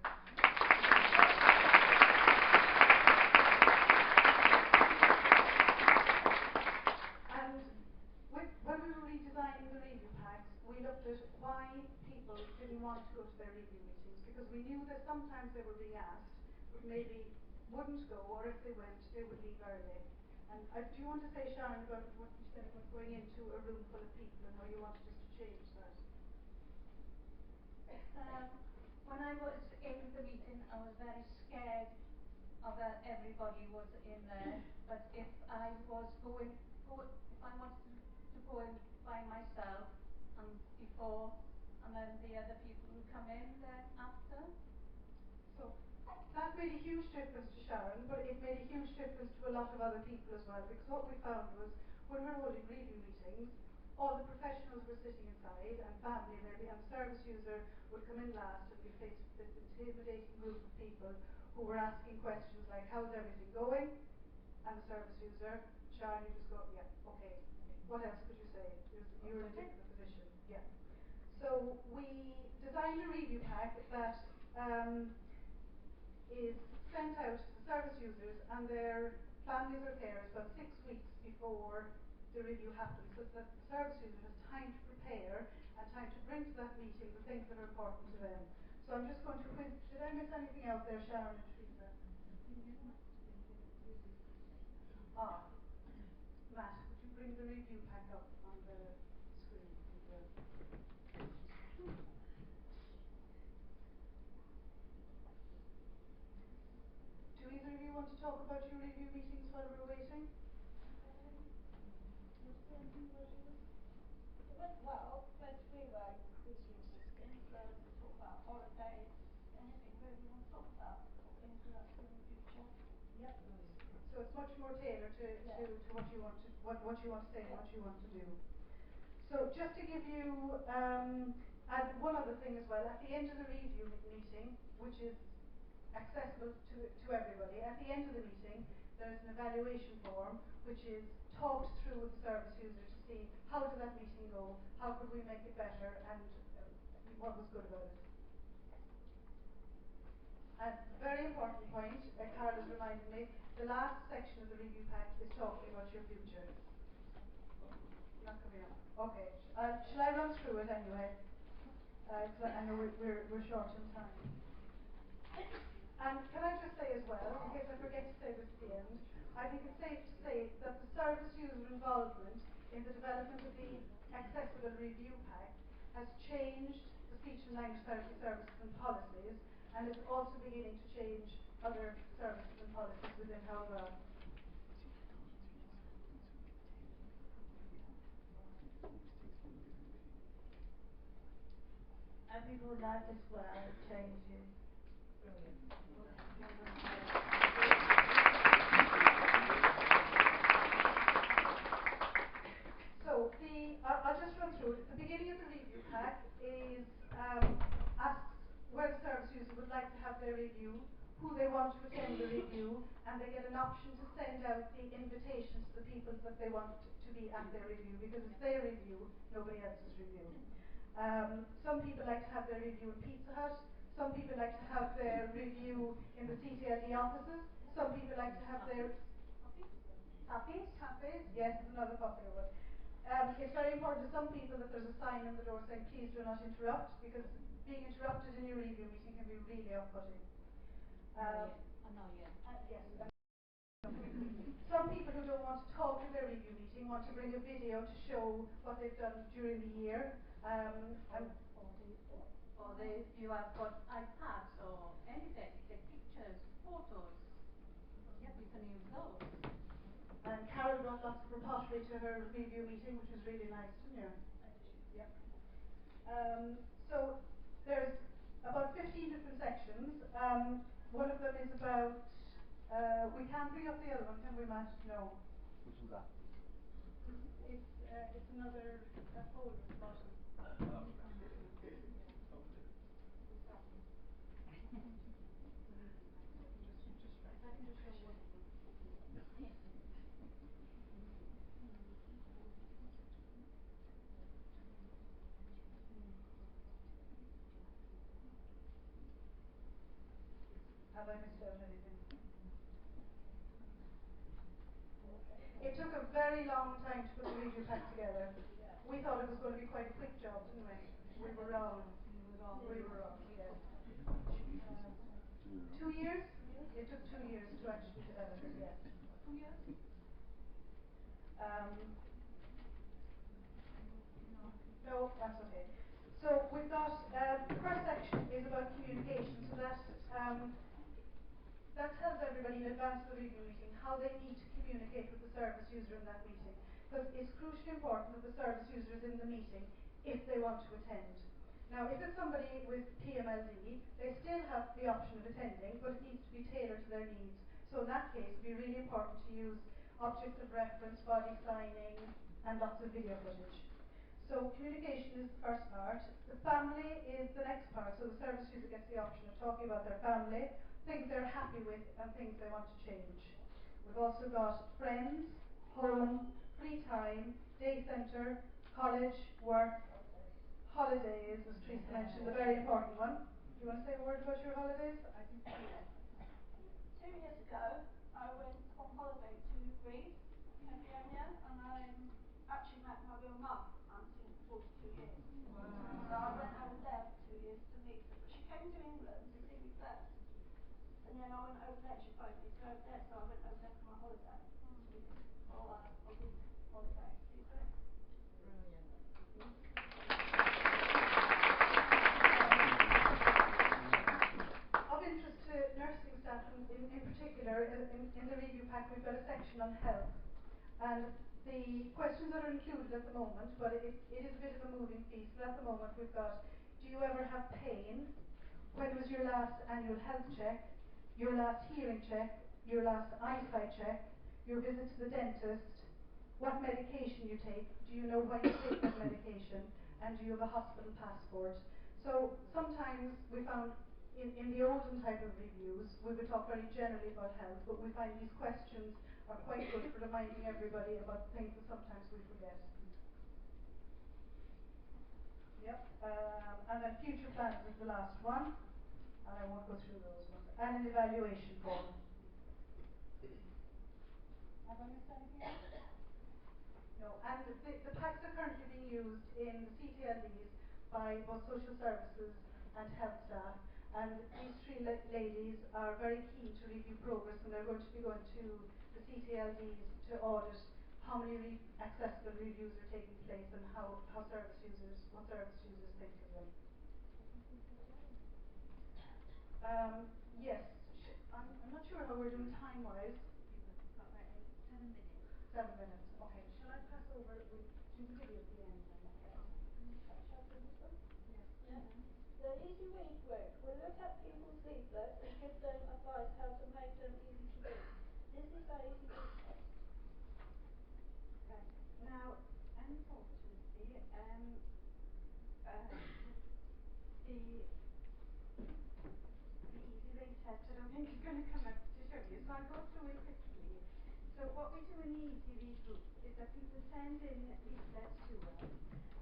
And when we were redesigning the review packs, we looked at why people didn't want to go to their review meetings, because we knew that sometimes they were being asked, but maybe wouldn't go, or if they went, they would leave early. And do you want to say, Sharon, about what you said about going into a room full of people and how you wanted us to change that? When I was in the meeting, I was very scared of that everybody was in there. But if I was if I wanted to go in by myself and before, and then the other people who come in then after. So that made a huge difference to Sharon, but it made a huge difference to a lot of other people as well, because what we found was when we were holding review meetings, all the professionals were sitting inside, and family maybe, and the service user would come in last and be faced with this intimidating group of people who were asking questions like, how's everything going? And the service user, Sharon, you just go, yeah, okay. What else could you say? You're in a different position. Yeah. So we designed a review pack that is sent out to the service users and their families or carers about 6 weeks before the review happens, so that the service user has time to prepare and time to bring to that meeting the things that are important to them. So I'm just going to quiz. Did I miss anything else there, Sharon and Teresa? Matt, would you bring the review pack up on the screen? Do either of you want to talk about your review meetings while we're waiting? It went well, but we were increasing systems, so we talk about holidays, anything really we want to talk about, what we're going to do that's in the future. Yep. So it's much more tailored to what you want to say and what you want to do. So just to give you and one other thing as well, at the end of the review meeting, which is accessible to everybody, at the end of the meeting there's an evaluation form which is talked through with the service user to see how did that meeting go, how could we make it better, and what was good about it. And a very important point, Carl has reminded me, the last section of the review pack is talking about your future. Not coming up. Okay. Shall I run through it anyway? Because I know we're short on time. And can I just say as well, in case I forget to say this at the end, I think it's safe to say that the service user involvement in the development of the accessible review pack has changed the speech and language therapy services and policies, and is also beginning to change other services and policies within Howell. And people would like as well changes. Brilliant. So I'll just run through it. The beginning of the review pack is asks where the service user would like to have their review, who they want to attend the review, and they get an option to send out the invitation to the people that they want to be at their review, because it's their review, nobody else's review. Some people like to have their review in Pizza Hut. Some people like to have their review in the CTLD offices. Some people like to have their cafes. Yes, it's another popular one. It's very important to some people that there's a sign on the door saying please do not interrupt, because being interrupted in your review meeting can be really off-putting. Yes. Some people who don't want to talk in their review meeting want to bring a video to show what they've done during the year. Or if you have got iPads or anything, take pictures, photos. Yep, you can use those. And Carol brought lots of repository to her review meeting, which was really nice, didn't you? Yep. So there's about 15 different sections. One of them is about can't bring up the other one, can we, Matt? No. Which one's that? It's another folder at the bottom. If I can just show one of them. Have I missed out anything? It took a very long time to put the review pack together. We thought it was going to be quite a quick job, didn't we? We were wrong. We were wrong, yes. 2 years? It took 2 years to actually develop it, yes. 2 years? No, that's okay. So we've got, the first section is about communication, so that tells everybody in advance of the review meeting how they need to communicate with the service user in that meeting. Because it's crucially important that the service user is in the meeting if they want to attend. Now, if it's somebody with PMLD, they still have the option of attending, but it needs to be tailored to their needs. So in that case, it would be really important to use objects of reference, body signing, and lots of video footage. So communication is the first part. The family is the next part. So the service user gets the option of talking about their family, things they're happy with, and things they want to change. We've also got friends, home, free time, day centre, college, work, holidays, as Teresa mentioned, a very important one. Do you want to say a word about your holidays? I think 2 years ago, I went on holiday to Greece, Kefalonia, and I actually met my real mum. I haven't seen her for 42 years. Wow. So I went over there for 2 years to meet her. But she came to England to see me first. And then I went over there, she phoned me to go over there, so I went over there for my holiday. For a week holiday. See you soon. Of interest to nursing staff in particular, in the review pack we've got a section on health. And the questions that are included at the moment, but it is a bit of a moving piece, but at the moment we've got, do you ever have pain? When was your last annual health check? Your last hearing check? Your last eyesight check? Your visit to the dentist? What medication you take? Do you know why you take that medication? And do you have a hospital passport? So sometimes we found in the olden type of reviews, we would talk very generally about health, but we find these questions are quite good for reminding everybody about things that sometimes we forget. Yep. And then future plans is the last one, and I won't go through those ones. And an evaluation form. Have I missed anything else? No. And the packs are currently being used in the CTLDs by both social services and health staff. And these three ladies are very keen to review progress, and they're going to be going to the CTLDs to audit how many accessible reviews are taking place and what service users think of them. Yes, I'm not sure how we're doing time-wise. We've got about 7 minutes. 7 minutes, okay. Shall I pass over? We'll do the video at the end then. Shall I do this one? Yes. Yeah. The easy read work will look at people's leaflets and give them advice how to make them easy to read. This is our easy read test. Right. Now, unfortunately, the easy read test I don't think is going to come up to show you, so I'll go through it quickly. So what we do in the easy read group is that people send in leaflets to us,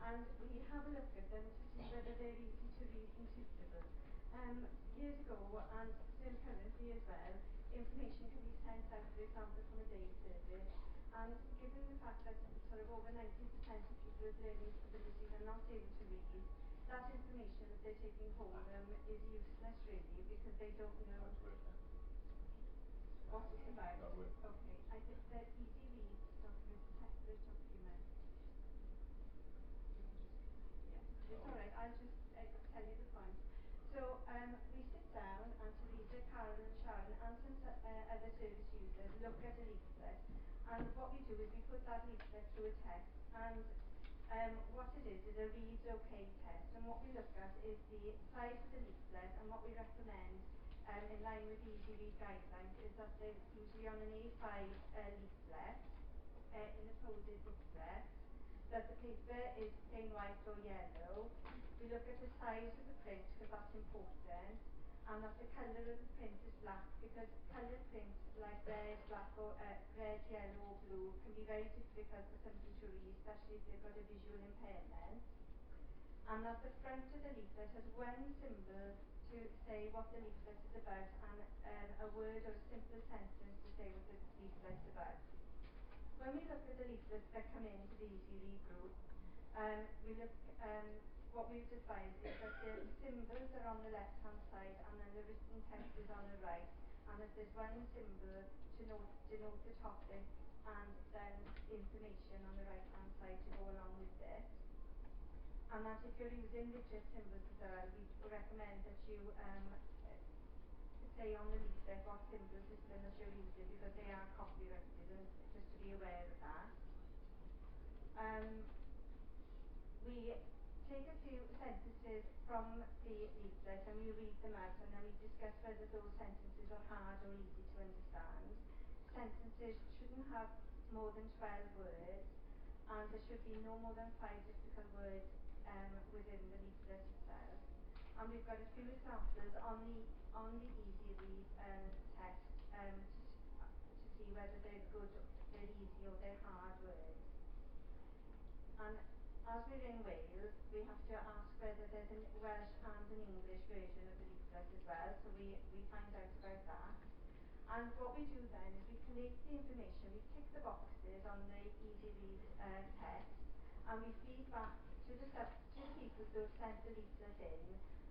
and we have a look at them to see whether they're easy to read and suitable. Years ago, and still currently as well, information can be sent out, for example, from a day survey, and given the fact that sort of over 90% of people with learning disabilities are not able to read, that information that they're taking home with them is useless really, because they don't know what it's about. Okay, I think the easy read document, separate document. Yeah, it's alright, I'll just tell you the points. So we sit down, and Teresa, Karen and Sharon and some other service users look at a leaflet, and what we do is we put that leaflet through a test, and what it is a reads okay test, and what we look at is the size of the leaflet, and what we recommend in line with the Easy Read guidelines, is that they're usually on an A5 leaflet, in a folded booklet, that the paper is plain white or yellow. We look at the size of the print because that's important, and that the colour of the print is black because coloured print like red, black or red, yellow or blue can be very difficult for somebody to read, especially if they've got a visual impairment. And that the front of the leaflet has one symbol to say what the leaflet is about and a word or a simple sentence to say what the leaflet's about. When we look at the leaflets that come into the Easy Read group, we look, what we've defined is that the symbols are on the left-hand side and then the written text is on the right, and that there's one symbol to denote the topic and then information on the right-hand side to go along with it. And that if you're using rigid symbols as well, we recommend that you say on the leaflet what symbol system that you're using because they are copyrighted, and just to be aware of that. We take a few sentences from the leaflet and we read them out, and then we discuss whether those sentences are hard or easy to understand. Sentences shouldn't have more than 12 words, and there should be no more than 5 difficult words within the leaflet itself. And we've got a few examples on the Easy Read test to see whether they're easy or they're hard words. And as we're in Wales, we have to ask whether there's a Welsh and an English version of the leaflet as well, so we find out about that. And what we do then is we collate the information, we tick the boxes on the Easy Read test, and we feed back to the people who have sent the leaflet in,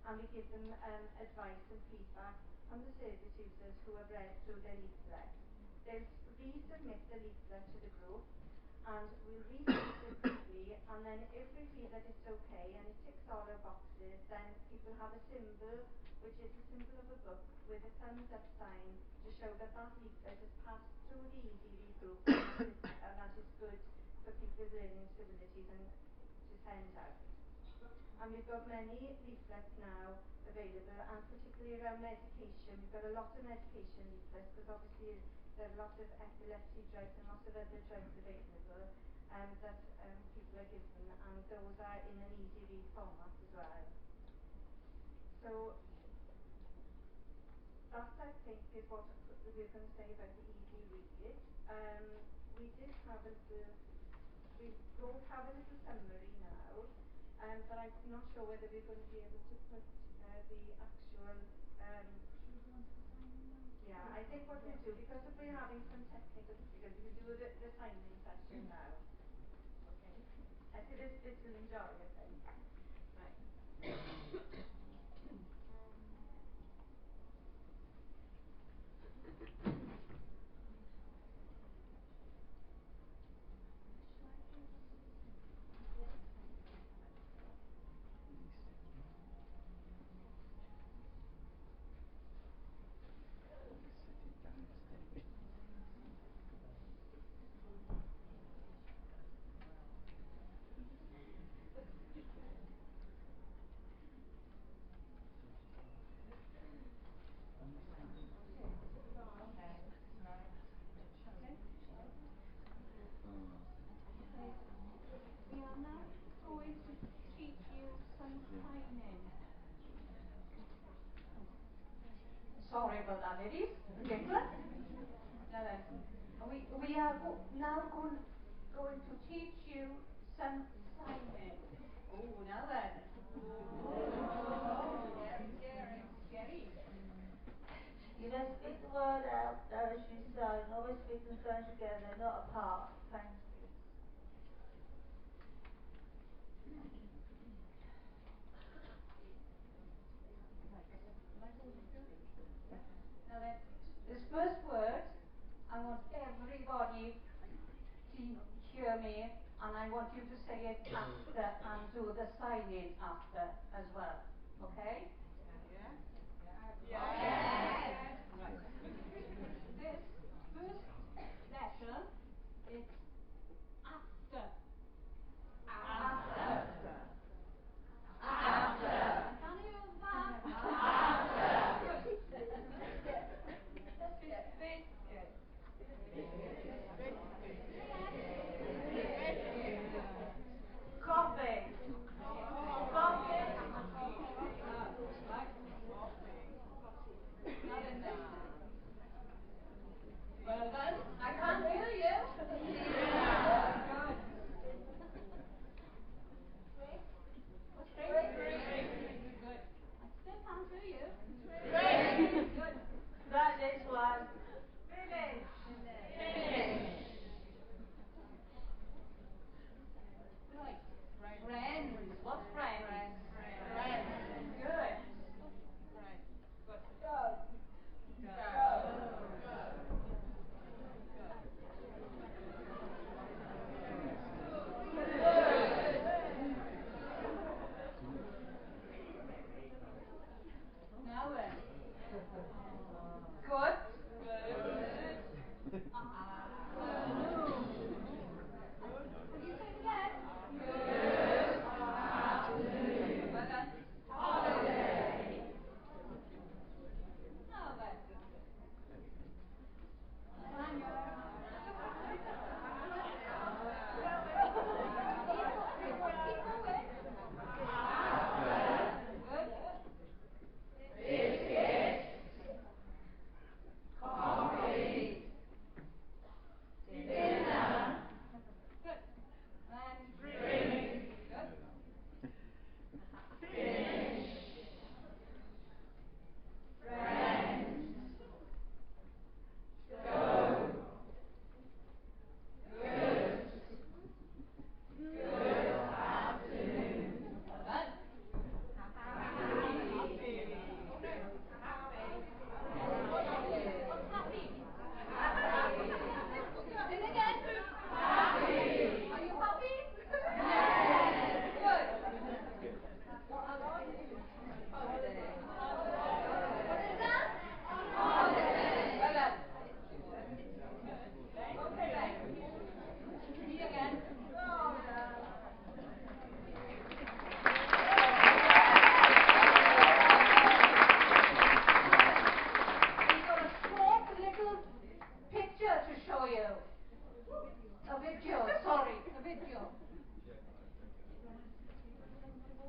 and we give them advice and feedback from the service users who have read through their leaflet. They'll resubmit the leaflet to the group, and we'll resubmit it quickly, and then if we feel that it's okay and it ticks all our boxes, then people have a symbol, which is the symbol of a book with a thumbs up sign to show that that leaflet has passed through the Easy Read group and that is good for people with learning disabilities and to send out. And we've got many leaflets now available, and particularly around medication. We've got a lot of medication leaflets because obviously there are lots of epilepsy drugs and lots of other drugs available that people are given, and those are in an Easy Read format as well. So that, I think, is what we're going to say about the Easy Read. We did have a little, we both have a little summary now, but I'm not sure whether we're going to be able to put the actual yeah, I think what we'll do, because if we're having some technical difficulties, we'll do the signing session now. Okay? I see this bit will enjoy it then. Right. We are now going to teach you some signing. Sorry about that, ladies and gentlemen. Now then, we are now going to teach you some signing. Oh, now then. Oh, scary, scary. You must speak the word out as you sign. Always speak and sign together, not apart. Thank you. Now then, this first word, I want everybody to hear me, and I want you to say it after and do the signing after as well. Okay? Yeah? Yes. Right. This first letter is after. After. After. Can you use that? After. Good. I can't hear you. Good. Good. I still can't hear you. Good. Right, next one. Finish. Right. Friends. What's friends? Good. Good. Now then. Good. Can you say it again? Well done. Now then.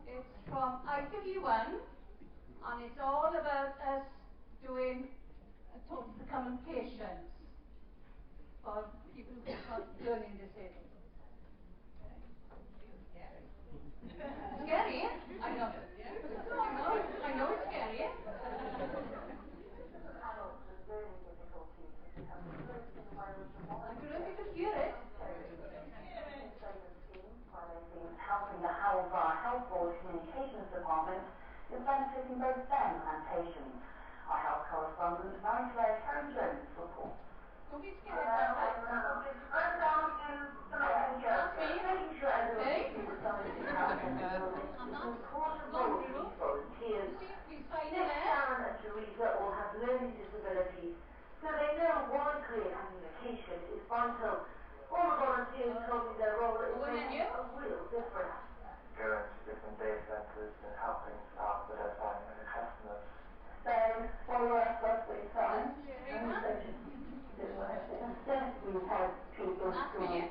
It's from ITV1, and it's all about us doing total communications for people who are learning disabled. Scary, eh? I know. I know it's scary, eh? Adults with learning difficulties have become first in Wales and I don't know if you could hear it. Helping the Hull Bar Health Board Communications Department is benefiting both them and patients. Our health correspondent, Mary-Claire Carrington, reports. Don't be scared, darling. I'm down to the messenger, making sure everyone is starting to have in the building. Of course, both these volunteers. Nick, Sharon and Teresa all have learning disabilities, so they know why clear communication is vital. All the volunteers told me their role is making a real difference. Going to different day centres and helping out with their finding the customers. Thanks for your effort for your time. We've had people who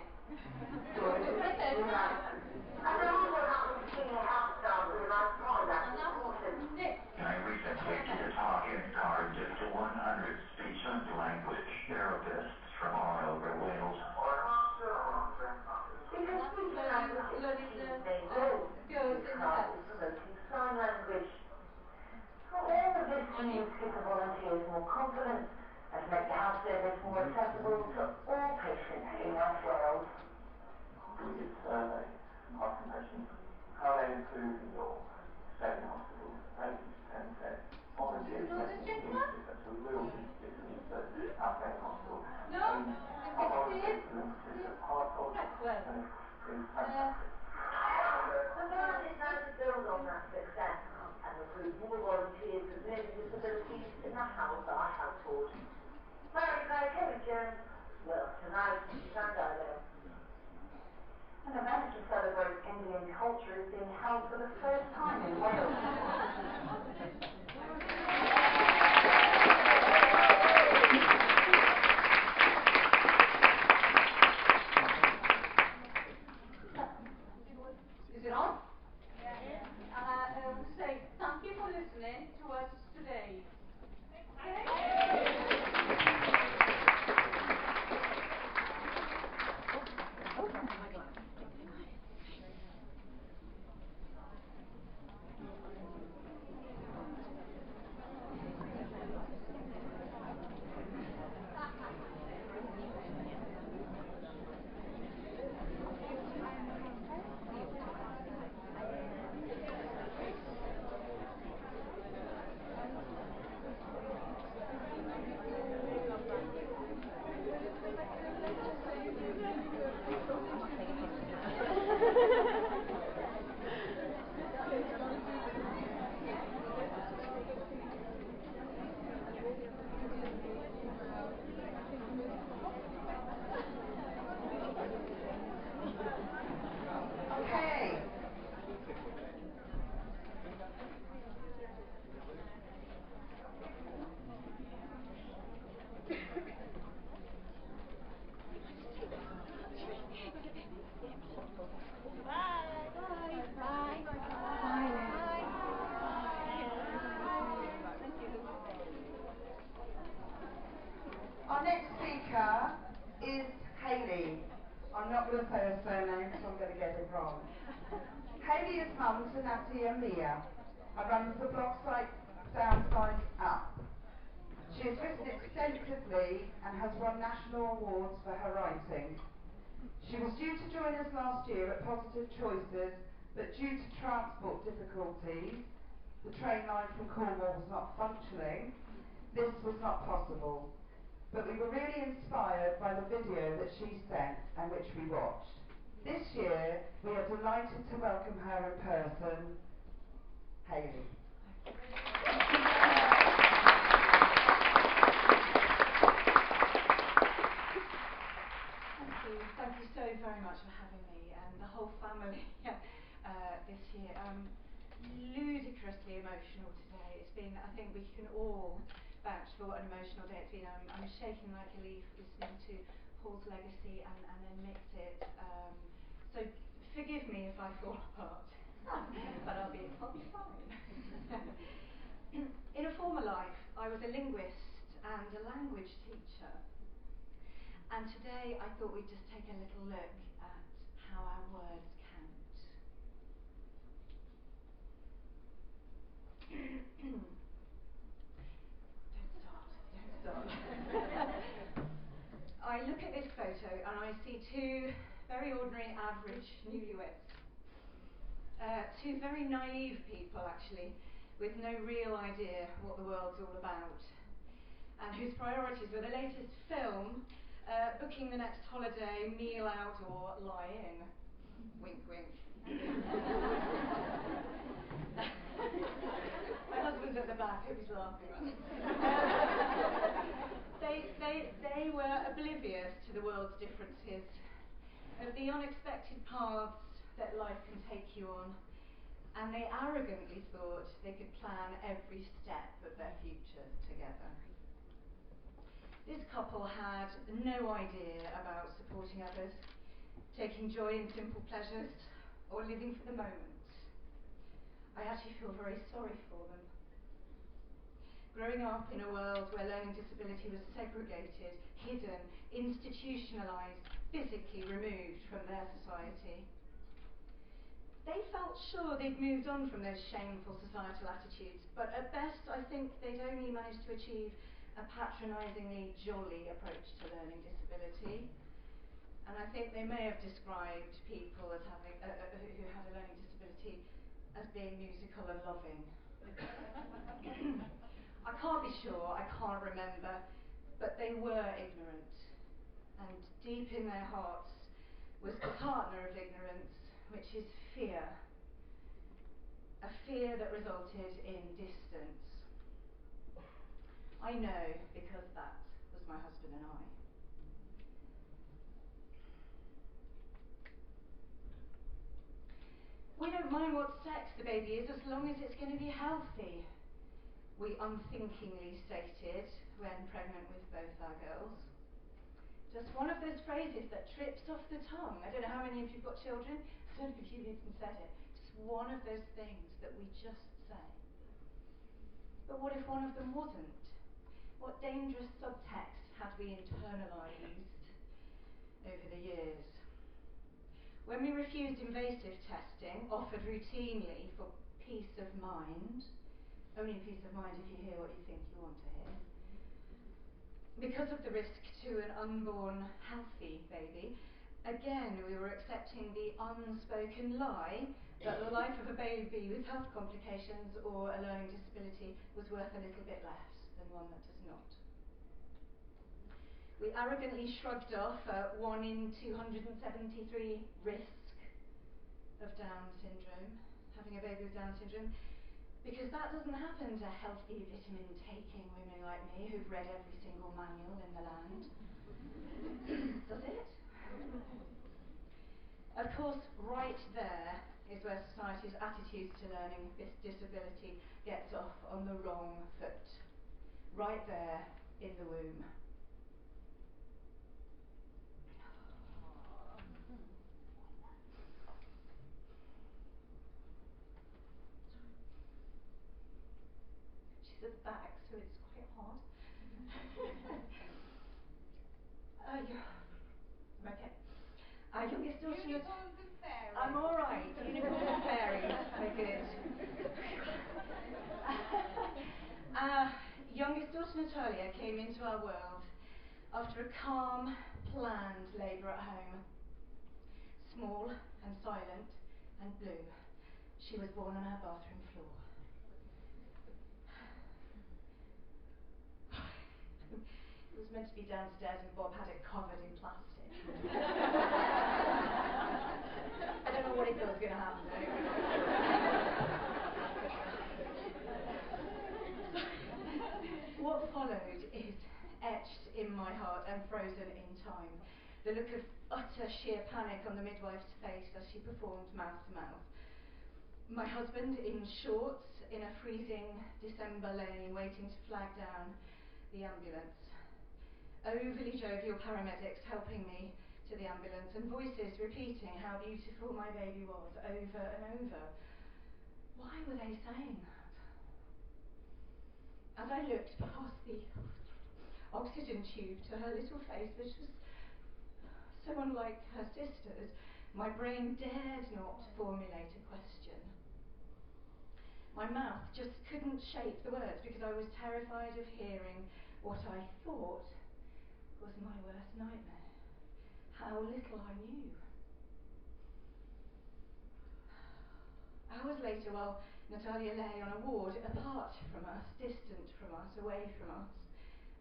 and then also helping senior health staff realise why that's important. I recently hit a target Cardiff to 100 speech and language therapists from all over Wales. Because speech and language is the team's main role. Cardiff is promoting sign language. All of this means give the volunteers more confidence and to make the health service more accessible to all patients in West Wales. We did a survey asking patients how they improve in your stay in hospital. 80% said volunteers making music. That's a real big difference to outstaying hospital. And our volunteers are emphasis of hard culture and it's fantastic. The plan is now to build on that success and recruit more volunteers with learning disabilities in the Hull Bar Health Board. Mary-Claire Kerry-Jones, Wales Tonight, Llandilo. An event to celebrate Indian culture is being held for the first time in Wales. Is it on? Yeah. I want to say thank you for listening to us today. next speaker is Hayley. I'm not going to say her surname because I'm going to get it wrong. Hayley is mum to Natty and Mia and runs the blog site Downside Up. She has written extensively and has won national awards for her writing. She was due to join us last year at Positive Choices, but due to transport difficulties, the train line from Cornwall was not functioning, this was not possible. But we were really inspired by the video that she sent and which we watched. This year, we are delighted to welcome her in person, Hayley. Thank you so very much for having me and the whole family this year. I'm ludicrously emotional today. It's been, I think we can all vouch for what an emotional day it's been. I'm shaking like a leaf listening to Paul's legacy and then mix it. So forgive me if I fall apart, but I'll be fine. In a former life, I was a linguist and a language teacher. And today I thought we'd just take a little look at how our words count. Don't start. I look at this photo and I see two very ordinary, average newlyweds. Two very naive people, actually, with no real idea what the world's all about, and whose priorities were the latest film, booking the next holiday, meal out, or lie in. Wink, wink. My husband's at the back, hope he's laughing. They were oblivious to the world's differences, of the unexpected paths that life can take you on, and they arrogantly thought they could plan every step of their futures together. This couple had no idea about supporting others, taking joy in simple pleasures, or living for the moment. I actually feel very sorry for them. Growing up in a world where learning disability was segregated, hidden, institutionalised, physically removed from their society. They felt sure they'd moved on from those shameful societal attitudes, but at best I think they'd only managed to achieve a patronisingly jolly approach to learning disability. And I think they may have described people as having, who had a learning disability as being musical and loving. I can't be sure, I can't remember, but they were ignorant. And deep in their hearts was the partner of ignorance, which is fear. A fear that resulted in distance. I know, because that was my husband and I. We don't mind what sex the baby is as long as it's going to be healthy, we unthinkingly stated when pregnant with both our girls. Just one of those phrases that trips off the tongue. I don't know how many of you've got children, I don't know if you've even said it. Just one of those things that we just say. But what if one of them wasn't? What dangerous subtext had we internalised over the years? When we refused invasive testing, offered routinely for peace of mind, only peace of mind if you hear what you think you want to hear, because of the risk to an unborn healthy baby, again we were accepting the unspoken lie that the life of a baby with health complications or a learning disability was worth a little bit less than one that does not. We arrogantly shrugged off a 1 in 273 risk of Down syndrome, having a baby with Down syndrome, because that doesn't happen to healthy vitamin-taking women like me who've read every single manual in the land. Does it? Of course, right there is where society's attitudes to learning disability gets off on the wrong foot. Right there in the womb. She's at the back, so it's quite hard. I'm okay. Our youngest daughter... Unicorns and fairies. I'm alright. Unicorns and fairies. We're good. Our youngest daughter Natalia came into our world after a calm, planned labour at home. Small and silent and blue, she was born on our bathroom floor. It was meant to be downstairs and Bob had it covered in plastic. I don't know what he thought was going to happen though. What followed is etched in my heart and frozen in time. The look of utter sheer panic on the midwife's face as she performed mouth to mouth. My husband in shorts in a freezing December lane waiting to flag down the ambulance. Overly jovial paramedics helping me to the ambulance and voices repeating how beautiful my baby was over and over. Why were they saying that? As I looked past the oxygen tube to her little face, which was so unlike her sister's, my brain dared not formulate a question. My mouth just couldn't shape the words because I was terrified of hearing what I thought was my worst nightmare. How little I knew. Hours later, while Natalia lay on a ward apart from us, distant from us, away from us,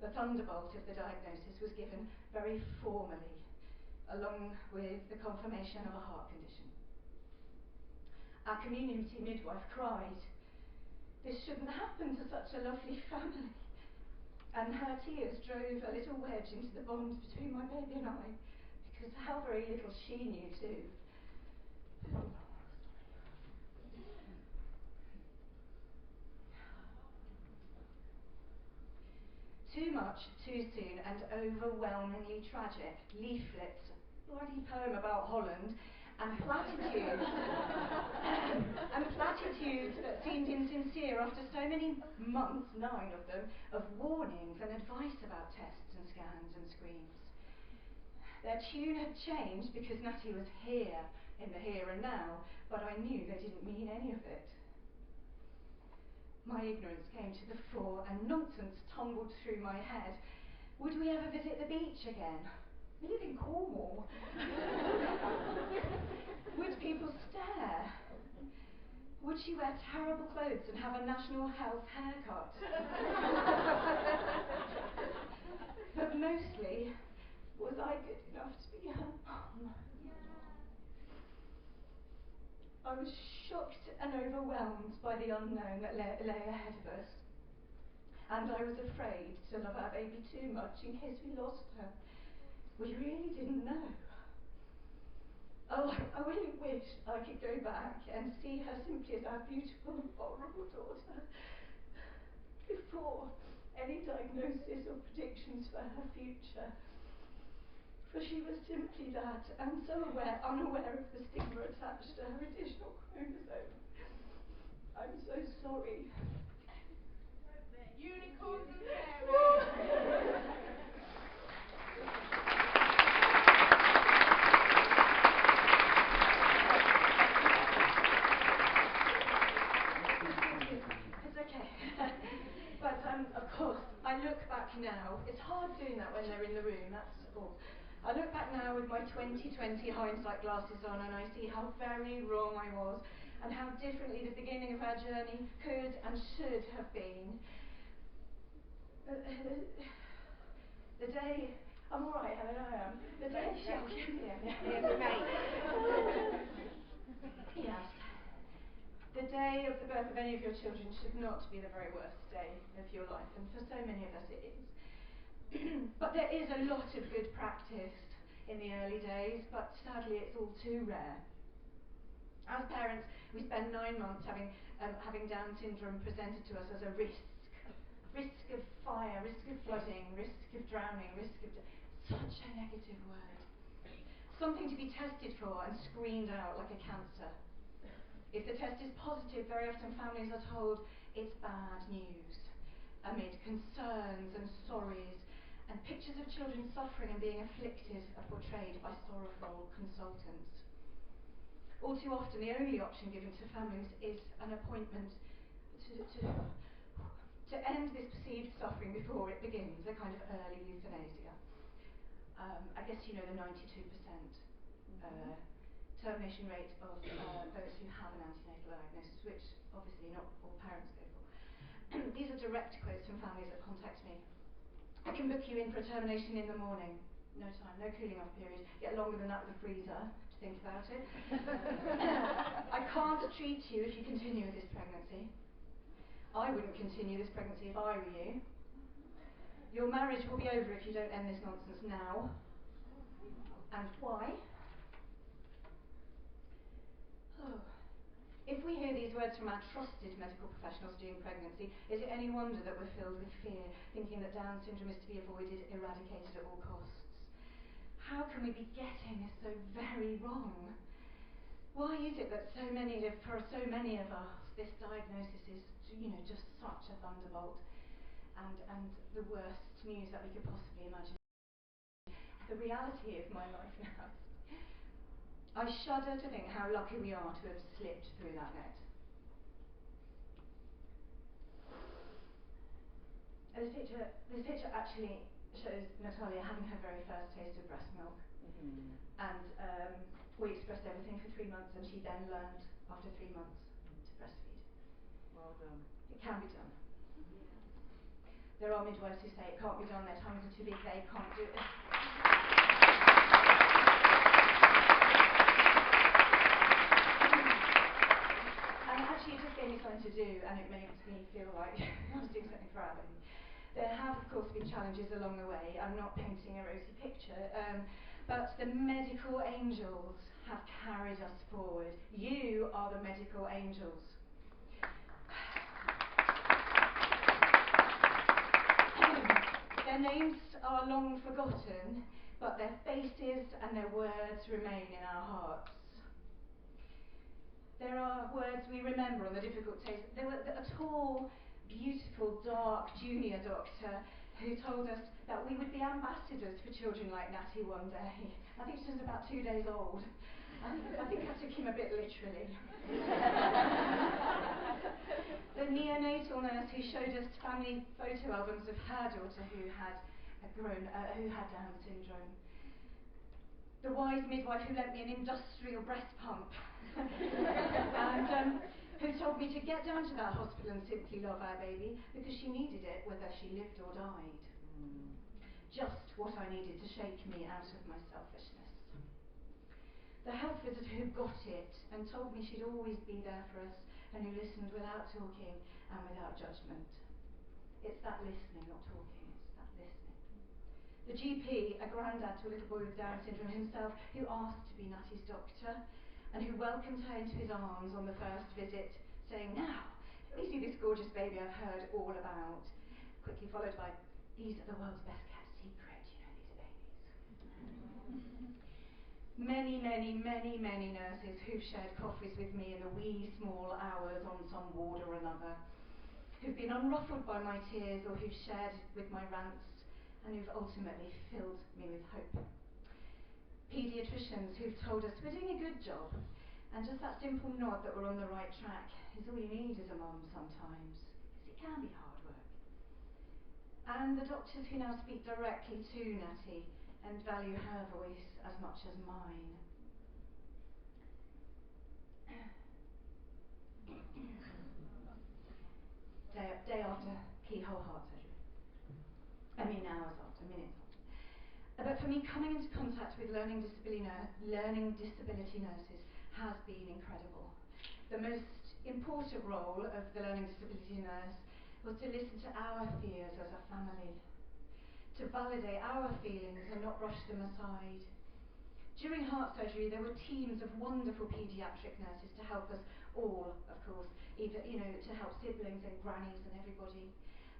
the thunderbolt of the diagnosis was given very formally, along with the confirmation of a heart condition. Our community midwife cried, "This shouldn't happen to such a lovely family." And her tears drove a little wedge into the bond between my baby and I, because how very little she knew too. Too much, too soon, and overwhelmingly tragic. Leaflets, bloody poem about Holland, and platitudes, that seemed insincere after so many months, 9 of them, of warnings and advice about tests and scans and screens. Their tune had changed because Natty was here, in the here and now, but I knew they didn't mean any of it. My ignorance came to the fore and nonsense tumbled through my head. Would we ever visit the beach again? We live in Cornwall. Would people stare? Would she wear terrible clothes and have a national health haircut? But mostly, was I good enough to be her mum? I was shocked and overwhelmed by the unknown that lay ahead of us. And I was afraid to love our baby too much in case we lost her. We really didn't know. Oh, I really wish I could go back and see her simply as our beautiful and vulnerable daughter before any diagnosis or predictions for her future. For she was simply that, and so unaware of the stigma attached to her additional chromosome. I'm so sorry. Unicorns and fairies. It's okay. But of course, I look back now. It's hard doing that when they're in the room, that's all. I look back now with my 2020 hindsight glasses on and I see how very wrong I was and how differently the beginning of our journey could and should have been. The day... I'm alright, Helen, I am. The day... Yes. The day of the birth of any of your children should not be the very worst day of your life, and for so many of us it is. But there is a lot of good practice in the early days, but sadly it's all too rare. As parents, we spend 9 months having Down syndrome presented to us as a risk. Risk of fire, risk of flooding, risk of drowning, risk of... Such a negative word. Something to be tested for and screened out like a cancer. If the test is positive, very often families are told it's bad news, amid concerns and sorries and pictures of children suffering and being afflicted are portrayed by sorrowful consultants. All too often, the only option given to families is an appointment to end this perceived suffering before it begins, a kind of early euthanasia. I guess you know the 92% termination rate of those who have an antenatal diagnosis, which obviously not all parents go for. These are direct quotes from families that contact me. I can book you in for a termination in the morning. No time, no cooling off period. Get longer than that with a freezer to think about it. I can't treat you if you continue with this pregnancy. I wouldn't continue this pregnancy if I were you. Your marriage will be over if you don't end this nonsense now. And why? Oh. If we hear these words from our trusted medical professionals during pregnancy, is it any wonder that we're filled with fear, thinking that Down syndrome is to be avoided, eradicated at all costs? How can we be getting this so very wrong? Why is it that for so many of us, this diagnosis is, just such a thunderbolt and the worst news that we could possibly imagine? The reality of my life now. I shudder to think how lucky we are to have slipped through that net. This picture actually shows Natalia having her very first taste of breast milk. And we expressed everything for 3 months, and she then learned after 3 months to breastfeed. Well done. It can be done. There are midwives who say it can't be done, their tongues are too big, they can't do it. And actually it just gave me something to do, and it made me feel like I was doing something for our baby. There have, of course, been challenges along the way. I'm not painting a rosy picture, but the medical angels have carried us forward. You are the medical angels. Their names are long forgotten, but their faces and their words remain in our hearts. There are words we remember on the difficult days. There was a tall, beautiful, dark junior doctor who told us that we would be ambassadors for children like Natty one day. I think she was about 2 days old. I think I took him a bit literally. The neonatal nurse who showed us family photo albums of her daughter who had Down syndrome. The wise midwife who lent me an industrial breast pump. And who told me to get down to that hospital and simply love our baby because she needed it whether she lived or died. Just what I needed to shake me out of my selfishness. The health visitor who got it and told me she'd always be there for us and who listened without talking and without judgment. It's that listening, not talking, it's that listening. The GP, a granddad to a little boy with Down syndrome himself, who asked to be Natty's doctor, and who welcomed her into his arms on the first visit, saying, "Now, let me see this gorgeous baby I've heard all about," quickly followed by, "These are the world's best kept secret, these babies." Many, many, many, many nurses who've shared coffees with me in the wee small hours on some ward or another, who've been unruffled by my tears or who've shared with my rants, and who've ultimately filled me with hope. Paediatricians who've told us we're doing a good job, and just that simple nod that we're on the right track is all you need as a mum sometimes, because it can be hard work. And the doctors who now speak directly to Natty and value her voice as much as mine. Day after keyhole heart surgery. Hours after, minutes after. But for me, coming into contact with learning disability nurses has been incredible. The most important role of the learning disability nurse was to listen to our fears as a family, to validate our feelings and not brush them aside. During heart surgery, there were teams of wonderful paediatric nurses to help us all, of course, to help siblings and grannies and everybody.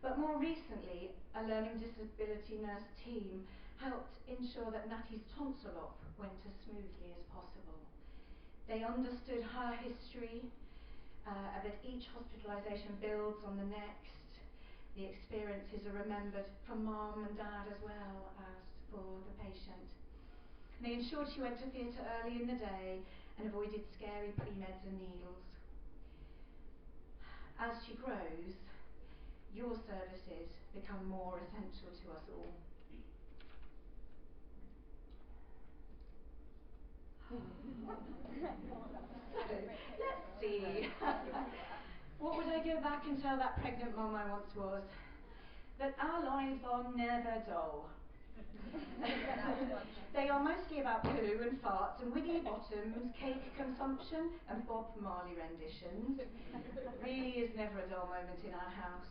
But more recently, a learning disability nurse team helped ensure that Natty's tonsil op went as smoothly as possible. They understood her history, that each hospitalisation builds on the next, The experiences are remembered from mum and dad as well as for the patient. And they ensured she went to theatre early in the day and avoided scary pre-meds and needles. As she grows, your services become more essential to us all. So, let's see. What would I go back and tell that pregnant mum I once was? That our lives are never dull. They are mostly about poo and farts and wiggly bottoms, cake consumption and Bob Marley renditions. Really is never a dull moment in our house.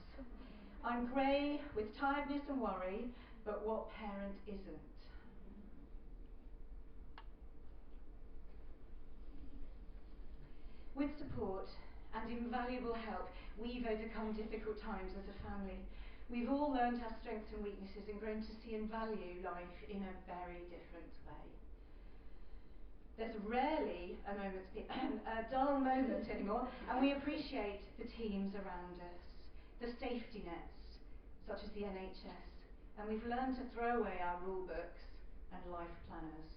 I'm grey with tiredness and worry, but what parent isn't? With support and invaluable help, we've overcome difficult times as a family. We've all learned our strengths and weaknesses and grown to see and value life in a very different way. There's rarely a dull moment anymore, and we appreciate the teams around us, the safety nets, such as the NHS, and we've learned to throw away our rule books and life planners.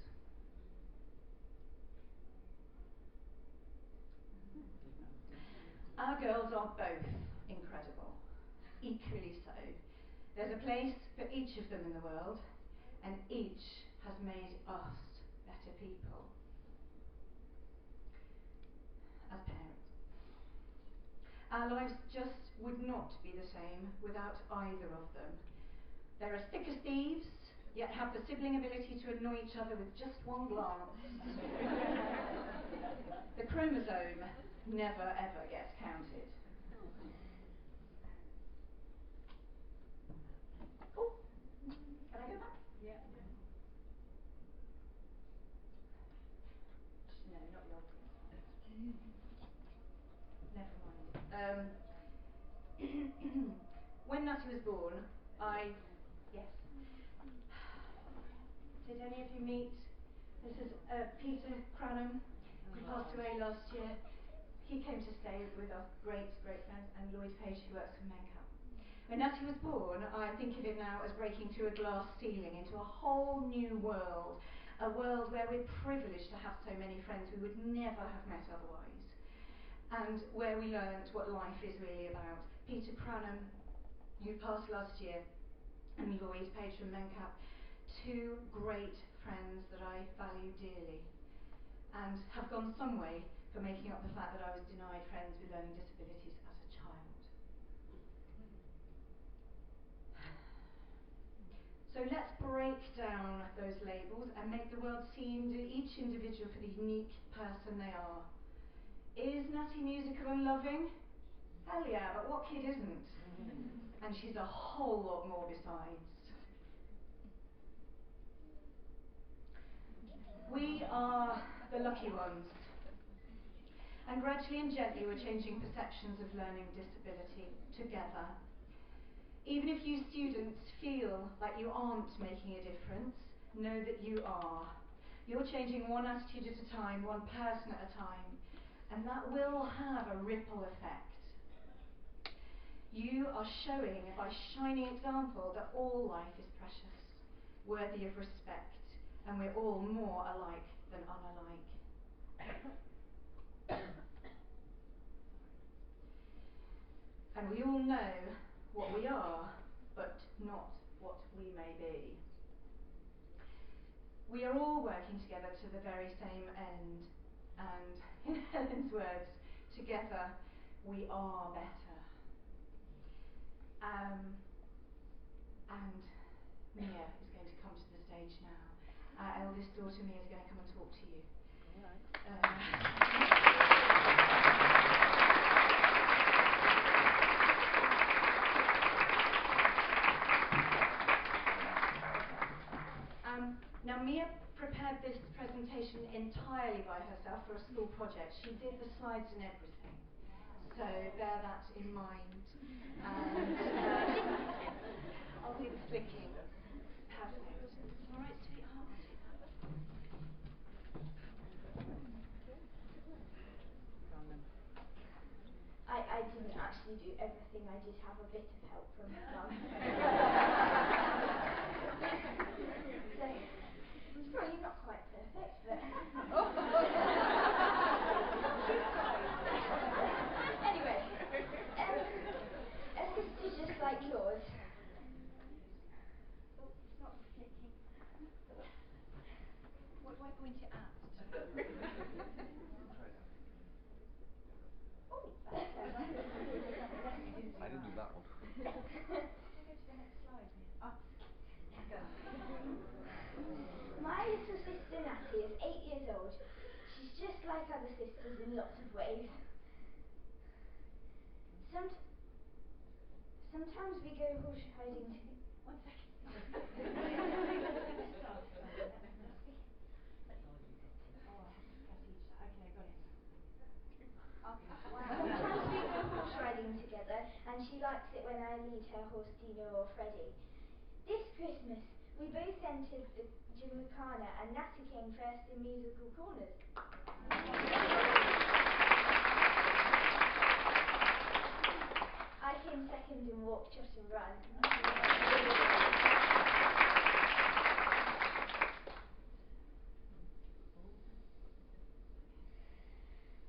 Our girls are both incredible, equally so. There's a place for each of them in the world, and each has made us better people as parents. Our lives just would not be the same without either of them. They're as thick as thieves, yet have the sibling ability to annoy each other with just one glance. The chromosome never ever gets counted. Oh, can I go back? Yeah. No, not the old one. Never mind. When Natty was born, yes. Did any of you meet? This is Peter Cranham, who passed away last year. He came to stay with us, great friend, and Lloyd Page, who works for Menka. When Natty was born, I think of it now as breaking through a glass ceiling into a whole new world, a world where we're privileged to have so many friends we would never have met otherwise, and where we learnt what life is really about. Peter Cranham, who passed last year, and Lloyd Page from Mencap, two great friends that I value dearly, and have gone some way for making up the fact that I was denied friends with learning disabilities as a child. So let's break down those labels and make the world see each individual for the unique person they are. Is Natty musical and loving? Hell yeah, but what kid isn't? And she's a whole lot more besides. We are the lucky ones. And gradually and gently we're changing perceptions of learning disability together. Even if you students feel like you aren't making a difference, know that you are. You're changing one attitude at a time, one person at a time, and that will have a ripple effect. You are showing by shining example that all life is precious, worthy of respect, and we're all more alike than unalike. And we all know what we are, but not what we may be. We are all working together to the very same end, and in Helen's words, together we are better. And Mia is going to come to the stage now. Our eldest daughter Mia is going to come and talk to you. Now Mia prepared this presentation entirely by herself for a school project. She did the slides and everything. So bear that in mind. And I'll do the flicking. Perfect. All right, sweetheart. I didn't actually actually do everything. I did have a bit of help from Mum. So, it's probably not quite perfect, but... Anyway, a sister just like yours. Oh, it's not flicking. What do I go into at? Oh, that's clever. I didn't do that one. Go to the next slide. Ah, go. My little sister Natty is 8 years old. She's just like other sisters in lots of ways. Sometimes we go horse riding to... 1 second. Stop. Oh, I have to press each. Okay, I got it. Okay. Sometimes we go horse riding together, and she likes it when I lead her horse Dino or Freddie. This Christmas, we both entered the Gymkhana, and Natty came first in musical corners. I came second in walk, trot and run.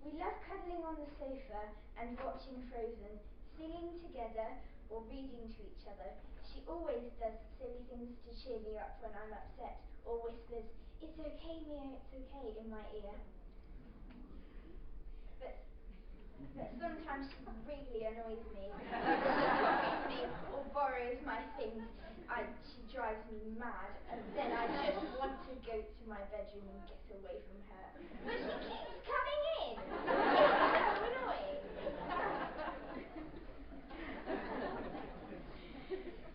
We love cuddling on the sofa and watching Frozen, singing together or reading to each other. She always does silly things to cheer me up when I'm upset, or whispers, "It's okay, Mia, it's okay," in my ear. But sometimes she really annoys me. She copies me or borrows my things. She drives me mad, and then I just want to go to my bedroom and get away from her. But she keeps coming in. It's so annoying.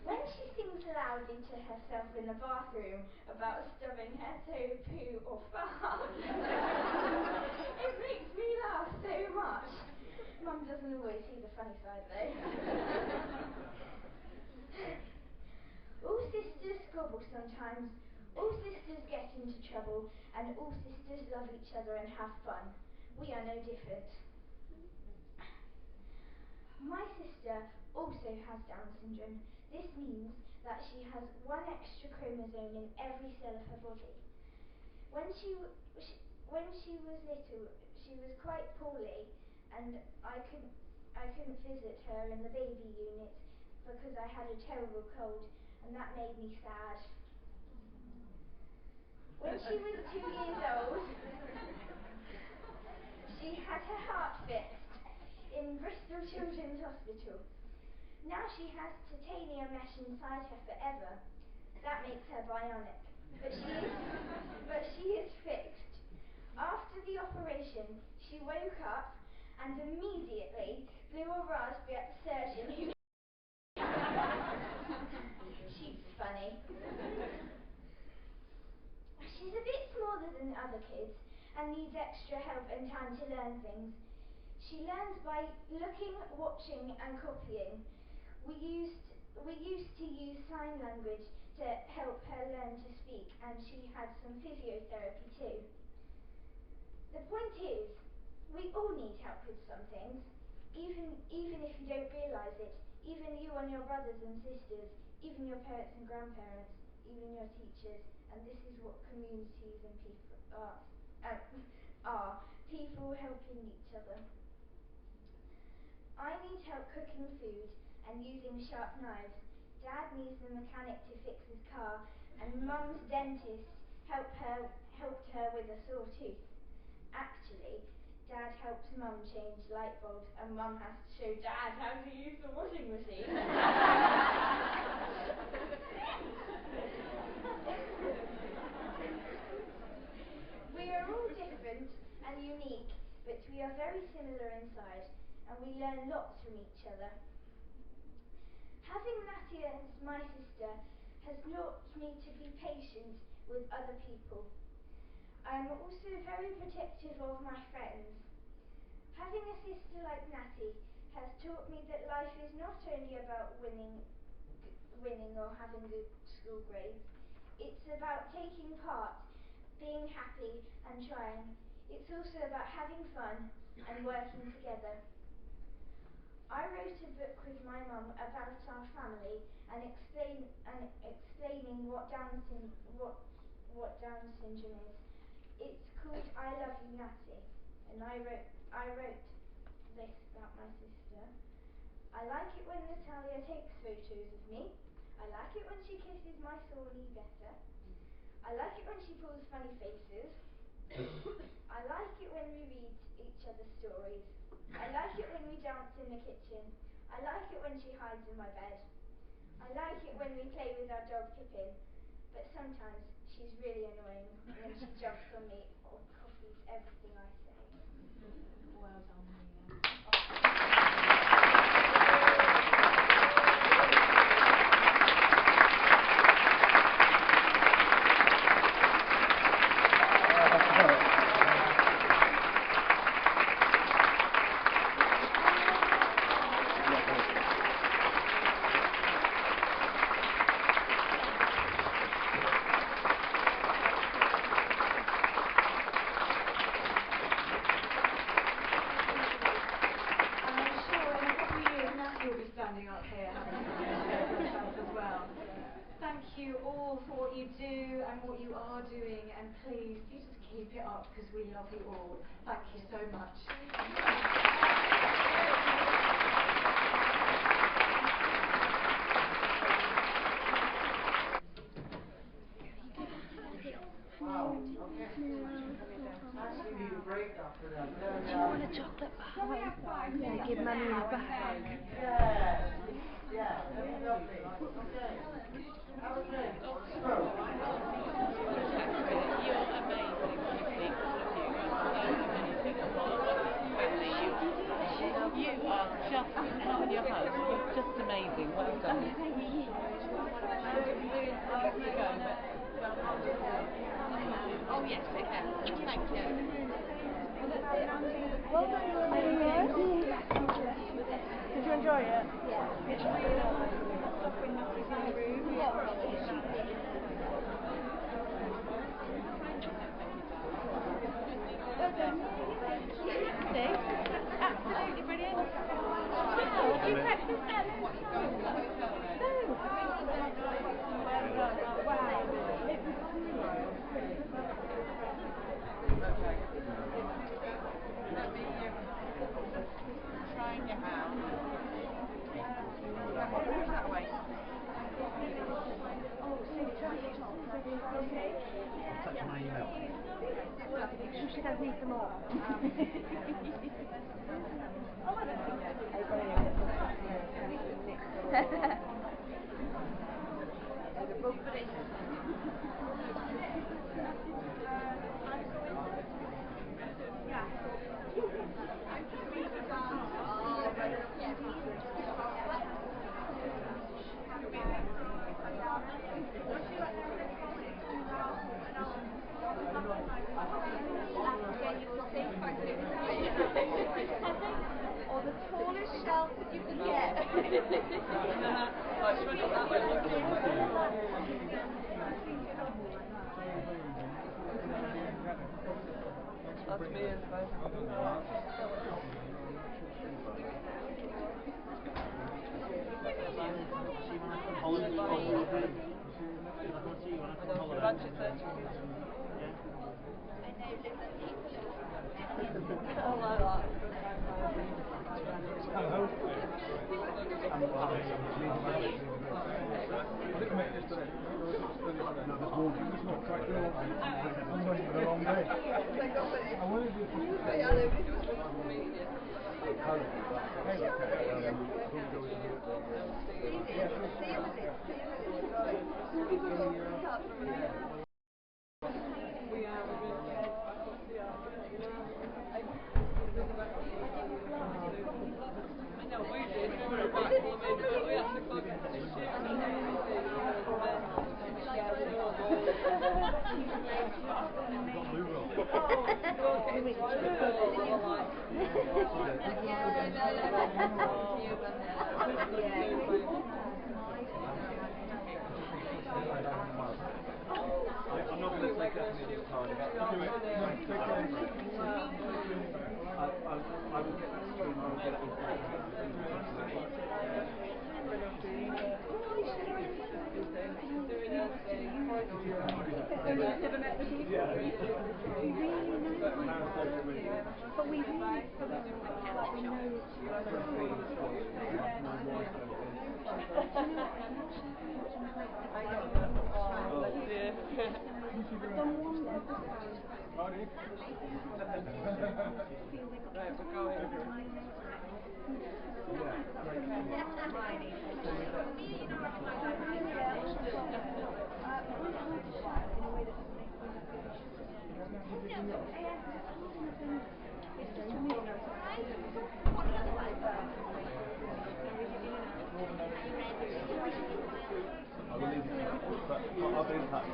When she sings loudly to herself in the bathroom about stubbing her toe, poo or fart, it makes me laugh so much. Mum doesn't always see the funny side though. All sisters squabble sometimes, all sisters get into trouble, and all sisters love each other and have fun. We are no different. My sister also has Down syndrome. This means that she has one extra chromosome in every cell of her body. When she was little, she was quite poorly, and I couldn't visit her in the baby unit because I had a terrible cold, and that made me sad. When she was 2 years old, she had her heart fixed in Bristol Children's Hospital. Now she has titanium mesh inside her forever. That makes her bionic. But she is fixed. After the operation, she woke up and immediately blew a raspberry at the surgeon who... She's funny. She's a bit smaller than other kids and needs extra help and time to learn things. She learns by looking, watching and copying. We used to use sign language to help her learn to speak, and she had some physiotherapy too. The point is, we all need help with some things, even if you don't realise it, even you and your brothers and sisters, even your parents and grandparents, even your teachers, and this is what communities and people are people helping each other. I need help cooking food and using sharp knives. Dad needs a mechanic to fix his car, and Mum's dentist helped her with a sore tooth. Actually, Dad helps Mum change light bulbs, and Mum has to show Dad how to use the washing machine. We are all different and unique, but we are very similar inside, and we learn lots from each other. Having Natty as my sister has taught me to be patient with other people. I am also very protective of my friends. Having a sister like Natty has taught me that life is not only about winning or having good school grades. It's about taking part, being happy and trying. It's also about having fun and working together. I wrote a book with my mum about our family and explaining what Down syndrome is. It's called I Love You Natty, and I wrote this about my sister. I like it when Natalia takes photos of me. I like it when she kisses my Thorny better. I like it when she pulls funny faces. I like it when we read each other's stories. I like it when we dance in the kitchen. I like it when she hides in my bed. I like it when we play with our dog Pippin, but sometimes she's really annoying when she jumps on me or copies everything I say. Well done, Mia. Standing up here, having to share herself as well. Thank you all for what you do and what you are doing, and please do just keep it up because we love you all. Thank you so much. Wow, okay. Actually need a break after that. Do you want a chocolate bar? Yeah, give Mummy a bag. Yeah, yeah, that'd be lovely. Okay, have a drink. So, You're amazing, honestly, all of you are so amazing. And what a wonderful family you are. You are just, not your host, you're just amazing. Well done. Oh yes, it has. Thank you. Well done, you amazing. Did you enjoy it? Yeah. It's really nice. Stuff when nothing's in the room. Yeah. Well done. Thank you. Absolutely brilliant. Oh, you practiced that loads of times. Well done. Wow. It was Trying your hand. That way. Touch my email. She says need some more. Or the tallest shelf that you can get. That's me as well. Lunch at 30. I like that. Hello. I'm not going to take that from you this time. I will get that stream, I will get it all back. Never met the people. Yeah. But we really like we know I've done one episode. Right, we're going. I will leave you, but I'll be in touch.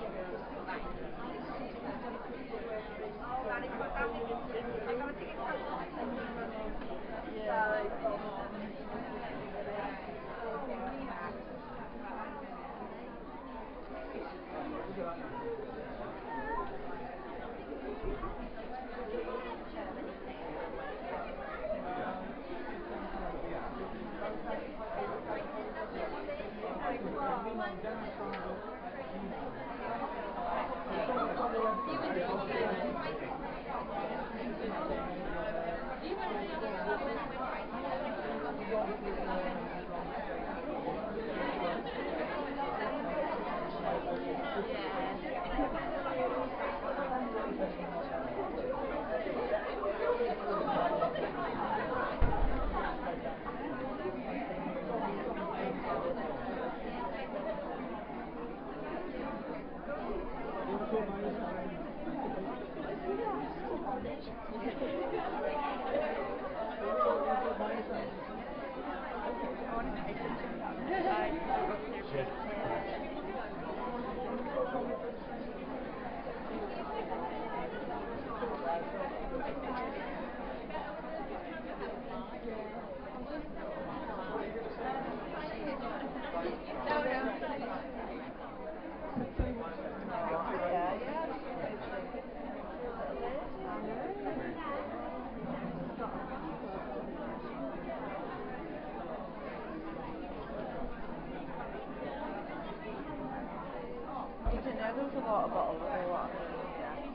There's a lot of bottles of water.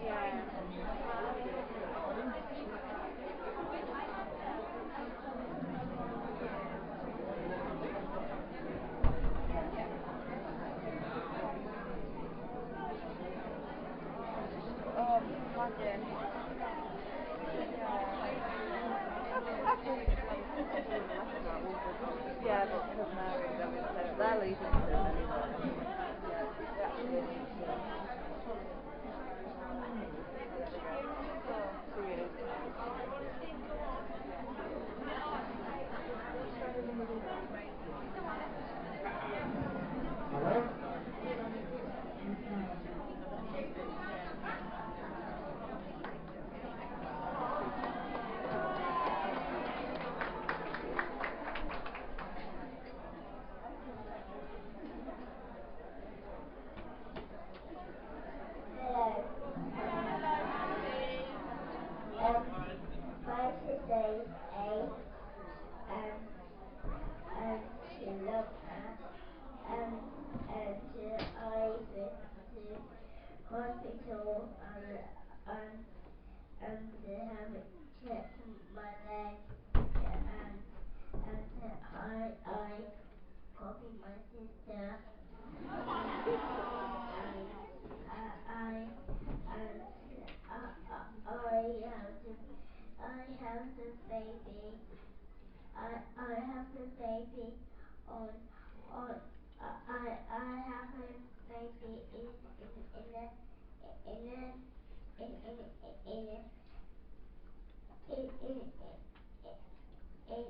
Yeah. Imagine. Yeah, but because Mary, they're leaving soon anyway. My sister is 8, and she loves us, and I went to hospital and have checked my leg, and I copied my sister, I have the baby. I have the baby on I have a baby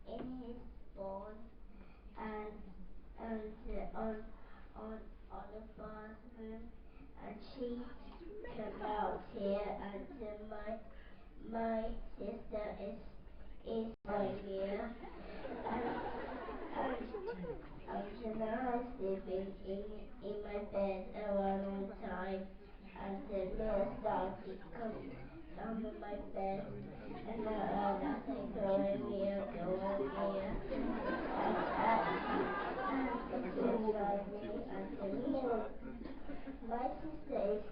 in his spawn, and on the bathroom, and she came out here, and my sister is right here, and now I'm sleeping in my bed around all the time, and the nurse started coming over my bed, and I think go in here, go in here, and it was like me, and the Lord, my sisters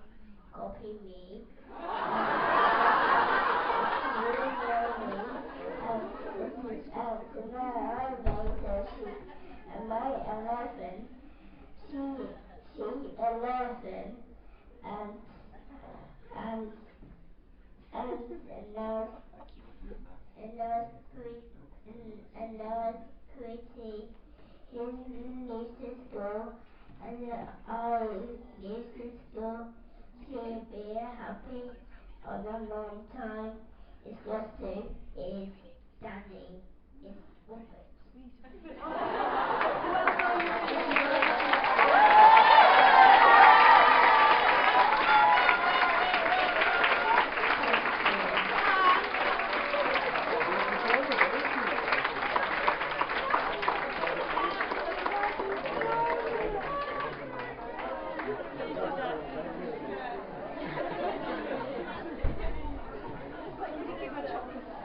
copy me, and my 11, she 11, and now pretty his needs to school, and I used to school to be happy for a long time. It's just is Danny is Robert.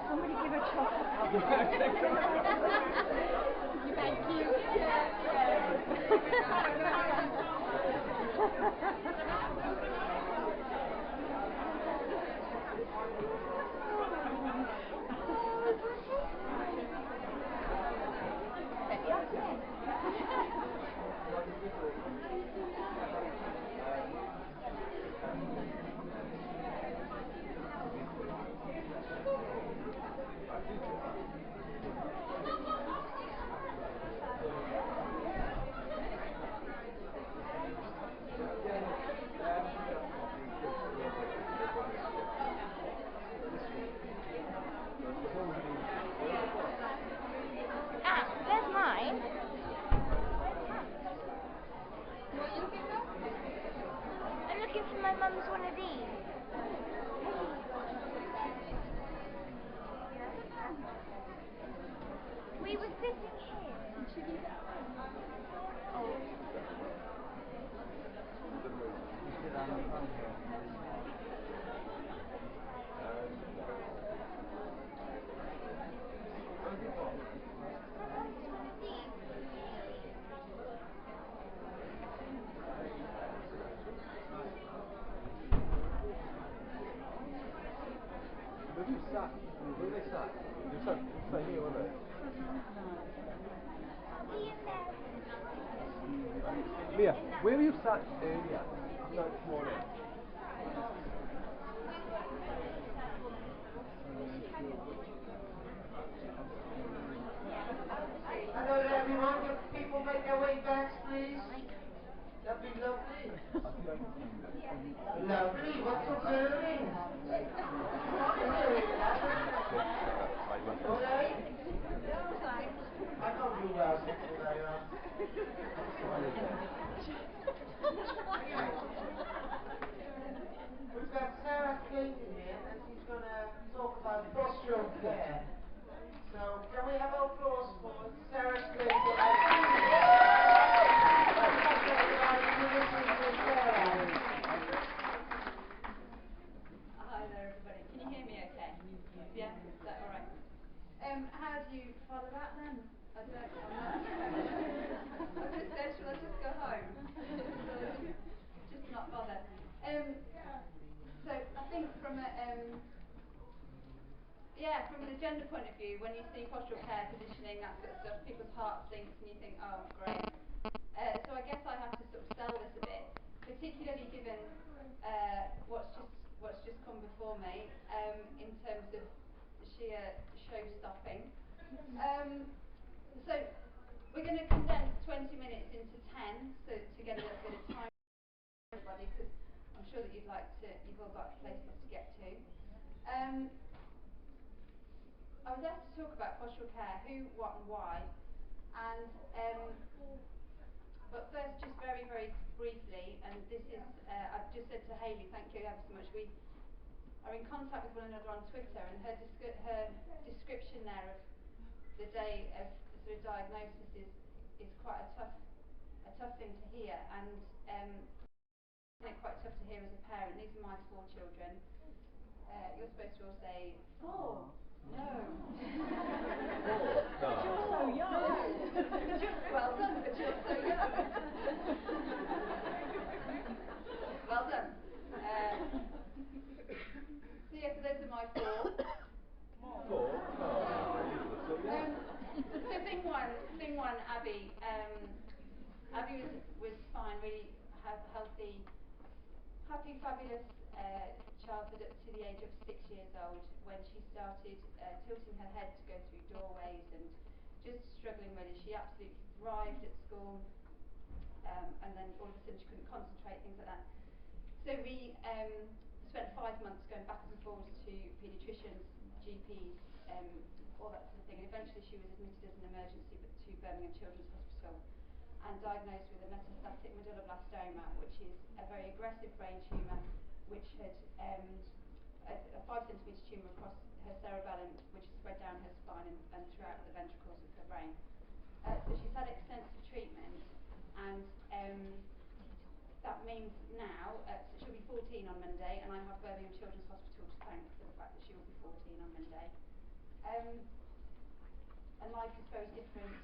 Somebody give her chocolate. Thank you. There's mine. What are you looking for? I'm looking for my mum's one of these. We were sitting here. Did she leave it at home? Oh. Where have you sat? Where they sat? You sat here, weren't they? Leah, where were you sat earlier? No, this morning. Hello everyone, can people make their way back, please? That'd be lovely. Lovely, what's occurring? Alright? I don't do well, thank you very much. We've got Sarah Clayton here, and she's going to talk about postural care. So, can we have applause for Sarah Clayton? Hi there everybody. Can you hear me okay? Yeah? Is that alright? How do you follow that then? I'm not I just said, shall I just go home? just not bother. So I think from a from an agenda point of view, when you see postural care, positioning, that sort of stuff, people's hearts sink and you think, oh great. So I guess I have to sort of sell this a bit, particularly given what's just come before me in terms of sheer show stopping. So we're going to condense 20 minutes into 10, so to get a little bit of time for everybody, because I'm sure that you've all got places to get to. I was asked to talk about postural care, who, what and why, and but first just very, very briefly, and this is, I've just said to Hayley, thank you ever so much, we are in contact with one another on Twitter, and her description there of the day of sort of diagnosis is quite a tough thing to hear, and It's quite tough to hear as a parent. These are my 4 children. You're supposed to all say 4. No. 4. But you're so young. No. But you're, well done, but you're so young. Well done. So yeah, so those are my 4. 4? So thing one, Abby. Abby was fine, really healthy, happy, fabulous childhood up to the age of 6 years old when she started tilting her head to go through doorways and just struggling really. She absolutely thrived at school, and then all of a sudden she couldn't concentrate, things like that. So we spent 5 months going back and forwards to paediatricians, GPs, all that sort of thing. And eventually she was admitted as an emergency to Birmingham Children's Hospital and diagnosed with a metastatic medulloblastoma, which is a very aggressive brain tumour, which had a 5 centimetre tumour across her cerebellum, which spread down her spine and throughout the ventricles of her brain. So she's had extensive treatment, and that means now, she'll be 14 on Monday, and I have Birmingham Children's Hospital to thank for the fact that she will be 14 on Monday. And life is very different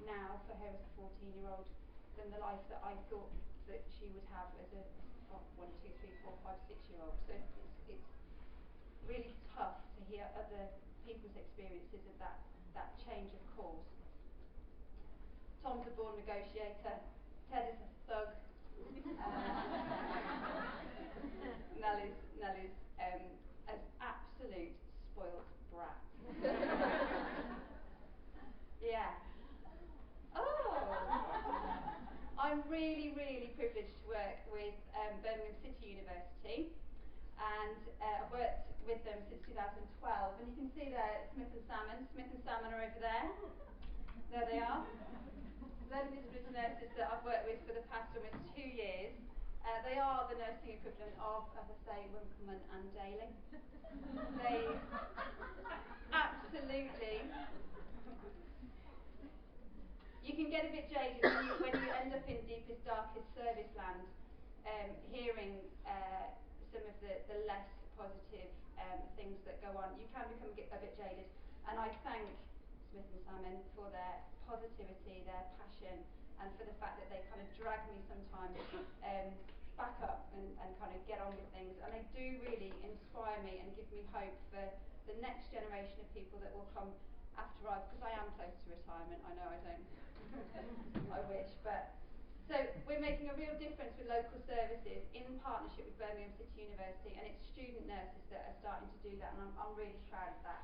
now for her as a 14-year-old than the life that I thought that she would have as a 1, 2, 3, 4, 5, 6-year-old. So it's really tough to hear other people's experiences of that change of course. Tom's a born negotiator. Ted is a thug. Nell is an absolute spoilt brat. Yeah. Oh! I'm really, really privileged to work with Birmingham City University, and I've worked with them since 2012, and you can see there Smith and Salmon. Smith and Salmon are over there. There they are. They're the disability nurses that I've worked with for the past almost 2 years. They are the nursing equivalent of, as I say, Winkleman and Daly. They absolutely... You can get a bit jaded when you end up in deepest, darkest service land, hearing some of the less positive things that go on. You can become a bit jaded, and I thank Smith and Salmon for their positivity, their passion, and for the fact that they kind of drag me sometimes back up and kind of get on with things. And they do really inspire me and give me hope for the next generation of people that will come after us, because I am close to retirement. I know I don't. I wish, but so we're making a real difference with local services in partnership with Birmingham City University, and it's student nurses that are starting to do that, and I'm really proud of that.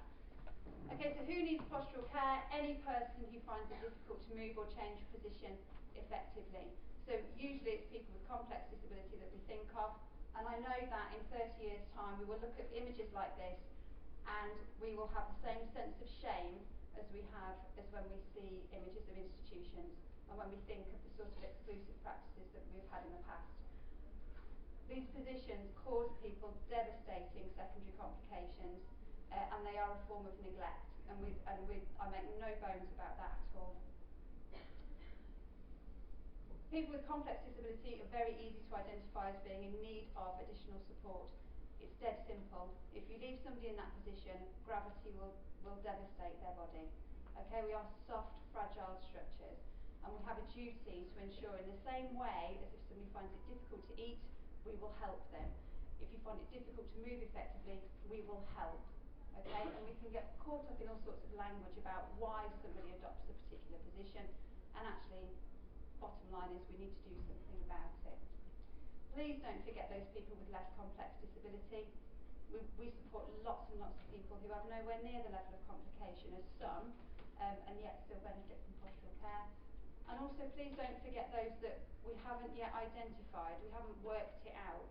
Okay, so who needs postural care? Any person who finds it difficult to move or change position effectively. So usually it's people with complex disability that we think of, and I know that in 30 years' time we will look at images like this and we will have the same sense of shame as we have as when we see images of institutions and when we think of the sort of exclusive practices that we've had in the past. These positions cause people devastating secondary complications, and they are a form of neglect, and I make no bones about that at all. People with complex disability are very easy to identify as being in need of additional support. It's dead simple. If you leave somebody in that position, gravity will devastate their body. Okay, we are soft, fragile structures, and we have a duty to ensure, in the same way as if somebody finds it difficult to eat, we will help them. If you find it difficult to move effectively, we will help. Okay, and we can get caught up in all sorts of language about why somebody adopts a particular position, and actually, bottom line is we need to do something about it. Please don't forget those people with less complex disability. We support lots and lots of people who have nowhere near the level of complication as some, and yet still benefit from postural care. And also please don't forget those that we haven't yet identified, we haven't worked it out,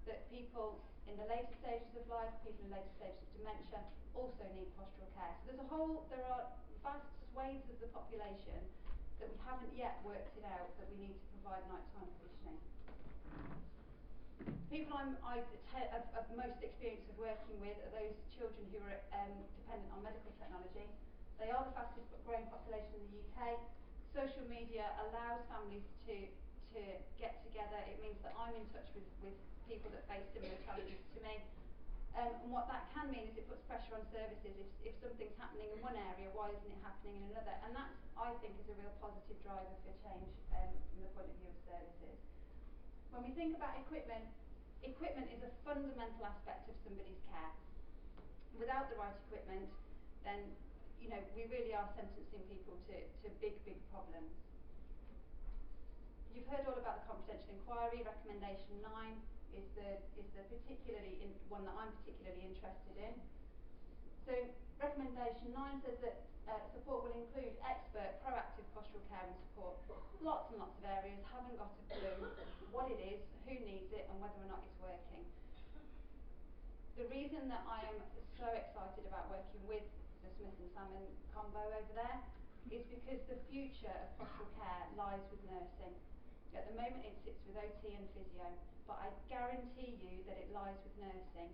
that people in the later stages of life, people in later stages of dementia also need postural care. So there are vast swathes of the population that we haven't yet worked it out that we need to provide nighttime positioning. People I've most experience of working with are those children who are dependent on medical technology. They are the fastest growing population in the UK. Social media allows families to to get together. It means that I'm in touch with people that face similar challenges to me. And what that can mean is it puts pressure on services. If something's happening in one area, why isn't it happening in another? And that, I think, is a real positive driver for change from the point of view of services. When we think about equipment, equipment is a fundamental aspect of somebody's care. Without the right equipment, then we really are sentencing people to big problems. You've heard all about the confidential inquiry. Recommendation 9 is the particularly one that I'm particularly interested in. So recommendation 9 says that support will include expert, proactive postural care and support. Lots and lots of areas, haven't got a clue what it is, who needs it and whether or not it's working. The reason that I am so excited about working with the Smith and Salmon combo over there is because the future of postural care lies with nursing. At the moment it sits with OT and physio, but I guarantee you that it lies with nursing,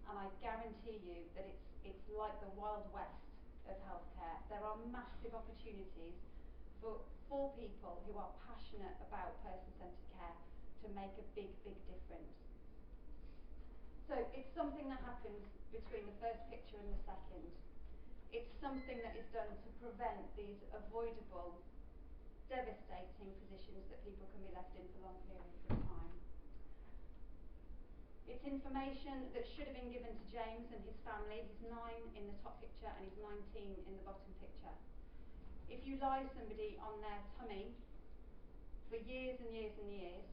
and I guarantee you that it's like the Wild West of healthcare. There are massive opportunities for people who are passionate about person-centred care to make a big difference. So it's something that happens between the first picture and the second. It's something that is done to prevent these avoidable, devastating positions that people can be left in for long periods of time. It's information that should have been given to James and his family. He's 9 in the top picture and he's 19 in the bottom picture. If you lie somebody on their tummy for years and years and years,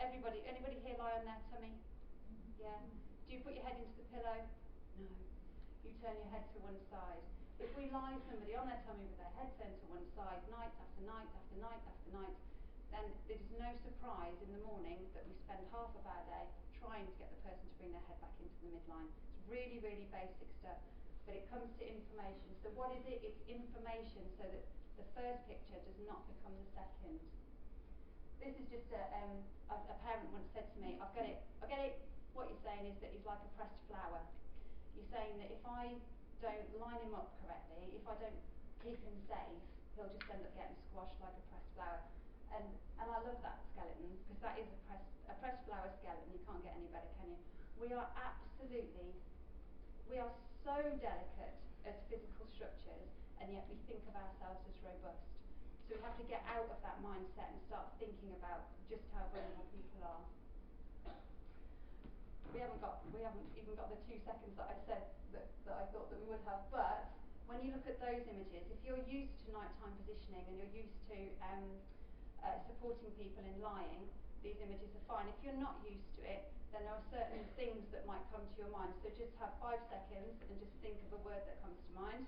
anybody here lie on their tummy? Yeah. Do you put your head into the pillow? No. You turn your head to one side. If we lie somebody on their tummy with their head turned to one side, night after night after night after night, then it is no surprise in the morning that we spend half of our day trying to get the person to bring their head back into the midline. It's really basic stuff, but it comes to information. So what is it? It's information so that the first picture does not become the second. This is just a parent once said to me, I get it. What you're saying is that he's like a pressed flower. You're saying that if I don't line him up correctly, if I don't keep him safe, he'll just end up getting squashed like a pressed flower. And I love that skeleton, because that is a pressed flower skeleton. You can't get any better, can you? We are so delicate as physical structures, and yet we think of ourselves as robust. So we have to get out of that mindset and start thinking about just how vulnerable people are. We haven't even got the 2 seconds that I said that I thought that we would have, but when you look at those images, if you're used to nighttime positioning and you're used to supporting people in lying, these images are fine. If you're not used to it, then there are certain things that might come to your mind. So just have 5 seconds and just think of a word that comes to mind.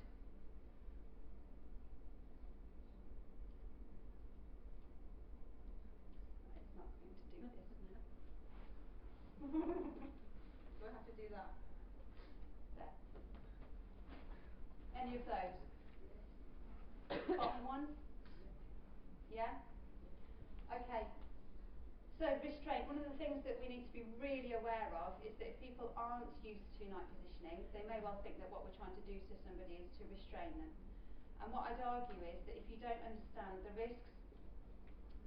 It's not going to do this now. Do I have to do that? There. Any of those? Bottom one? Yeah? Okay. So restraint, one of the things that we need to be really aware of is that if people aren't used to night positioning, they may well think that what we're trying to do to somebody is to restrain them. And what I'd argue is that if you don't understand the risks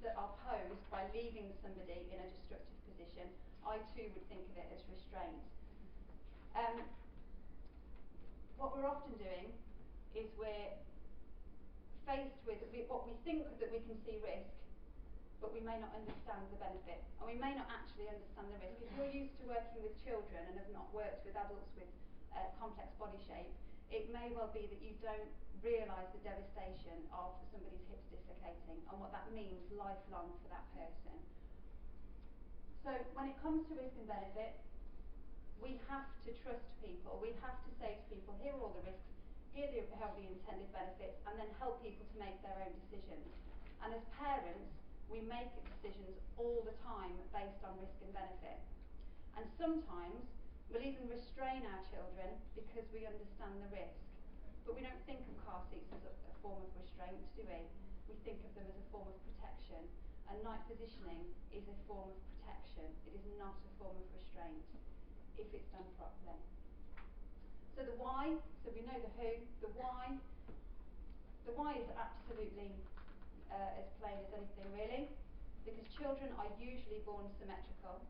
that are posed by leaving somebody in a destructive position, I too would think of it as restraint. What we're often doing is we're faced with what we think that we can see risk, but we may not understand the benefit, and we may not actually understand the risk. If you're used to working with children and have not worked with adults with complex body shape, it may well be that you don't realise the devastation of somebody's hips dislocating and what that means lifelong for that person. So when it comes to risk and benefit, we have to trust people. We have to say to people, here are all the risks, here are the intended benefits, and then help people to make their own decisions. And as parents, we make decisions all the time based on risk and benefit. And sometimes we'll even restrain our children because we understand the risk. But we don't think of car seats as a form of restraint, do we? We think of them as a form of protection. And night positioning is a form of protection. It is not a form of restraint if it's done properly. So the why, so we know the who, the why. The why is absolutely as plain as anything, really. because children are usually born symmetrical,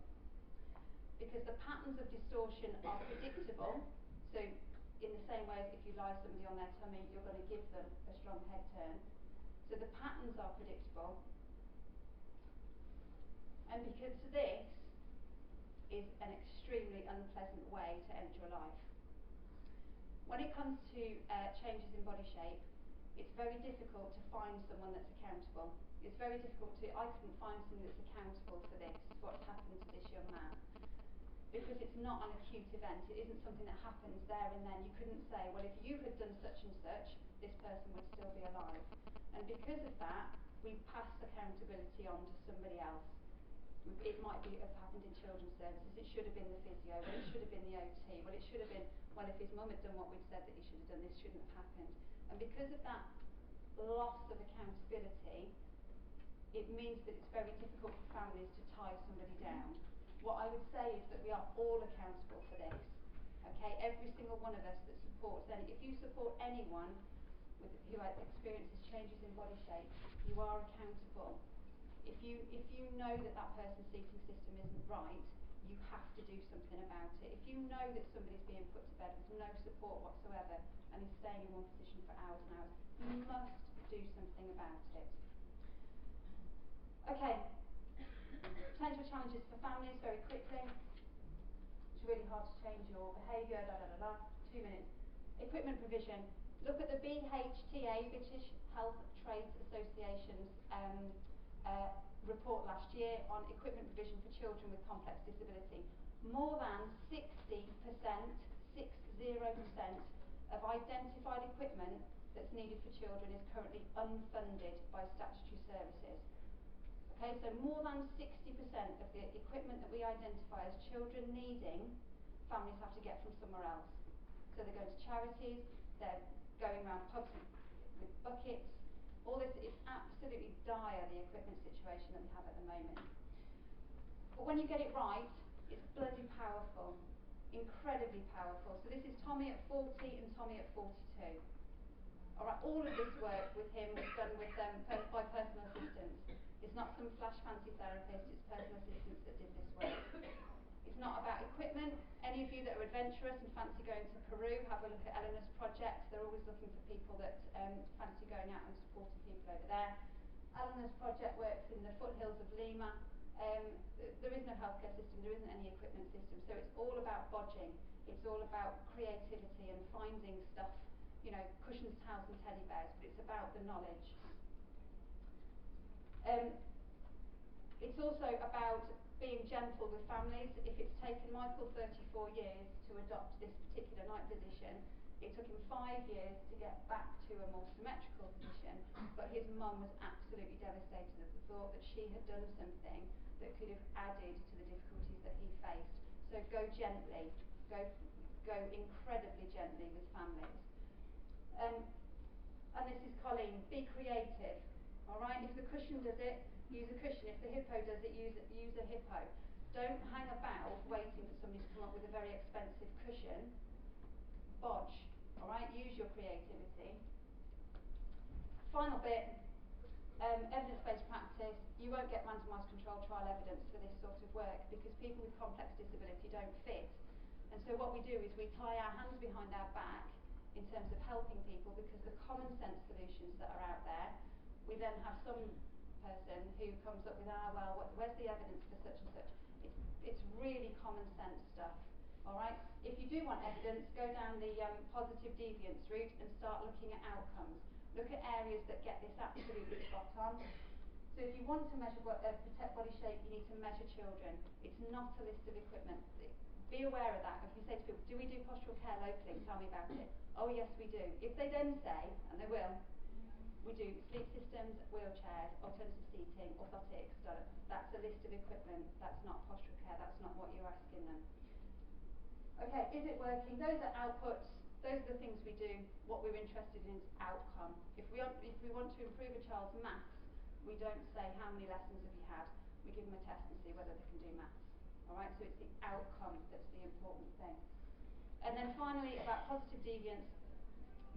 because the patterns of distortion are predictable, so in the same way as if you lie somebody on their tummy, you're going to give them a strong head turn. So the patterns are predictable, and because this is an extremely unpleasant way to end your life. When it comes to changes in body shape, it's very difficult to find someone that's accountable. It's very difficult I couldn't find someone that's accountable for this, what's happened to this young man. Because it's not an acute event, it isn't something that happens there and then. You couldn't say, well, if you had done such and such, this person would still be alive. And because of that, we pass accountability on to somebody else. It might have happened in children's services, it should have been the physio, well, it should have been the OT, well, it should have been, well, if his mum had done what we'd said that he should have done, this shouldn't have happened. And because of that loss of accountability, it means that it's very difficult for families to tie somebody down. What I would say is that we are all accountable for this. Okay, every single one of us that supports any, if you support anyone who experiences changes in body shape, you are accountable. If you know that that person's seating system isn't right, you have to do something about it. If you know that somebody's being put to bed with no support whatsoever and is staying in one position for hours and hours, you must do something about it. Okay, potential challenges for families very quickly. It's really hard to change your behaviour, 2 minutes. Equipment provision. Look at the BHTA, British Health Trades Association's report last year on equipment provision for children with complex disability. More than 60% of identified equipment that's needed for children is currently unfunded by statutory services. Okay, so more than 60% of the equipment that we identify as children needing, families have to get from somewhere else. So they're going to charities, they're going around pubs with buckets. All this is absolutely dire, the equipment situation that we have at the moment. But when you get it right, it's bloody powerful, incredibly powerful. So this is Tommy at 40 and Tommy at 42. All right, all of this work with him was done with by personal assistants. It's not some flash fancy therapist, it's personal assistants that did this work. It's not about equipment. Any of you that are adventurous and fancy going to Peru, have a look at Eleanor's project. They're always looking for people that fancy going out and supporting people over there. Eleanor's project works in the foothills of Lima. There is no healthcare system, there isn't any equipment system, so it's all about bodging. It's all about creativity and finding stuff, you know, cushions, towels and teddy bears, but it's about the knowledge. It's also about being gentle with families. If it's taken Michael 34 years to adopt this particular night position, it took him 5 years to get back to a more symmetrical position, but his mum was absolutely devastated at the thought that she had done something that could have added to the difficulties that he faced. So go gently, go incredibly gently with families. And this is Colleen, be creative. Alright, if the cushion does it, use a cushion. If the hippo does it, use a hippo. Don't hang about waiting for somebody to come up with a very expensive cushion. Bodge. Alright, use your creativity. Final bit, evidence-based practice. You won't get randomised controlled trial evidence for this sort of work because people with complex disability don't fit. And so what we do is we tie our hands behind our back in terms of helping people because the common sense solutions that are out there, we then have some person who comes up with, where's the evidence for such and such? It's really common sense stuff. Alright? If you do want evidence, go down the positive deviance route and start looking at outcomes. Look at areas that get this absolutely spot on. So if you want to measure protect body shape, you need to measure children. It's not a list of equipment. Be aware of that. If you say to people, do we do postural care locally? Tell me about it. Oh yes, we do. If they then say, and they will, we do sleep systems, wheelchairs, alternative seating, orthotics, that's a list of equipment. That's not postural care. That's not what you're asking them. Okay, is it working? Those are outputs. Those are the things we do. What we're interested in is outcome. If we want to improve a child's maths, we don't say how many lessons have you had. We give them a test and see whether they can do maths. Alright, so it's the outcome that's the important thing. And then finally, about positive deviance,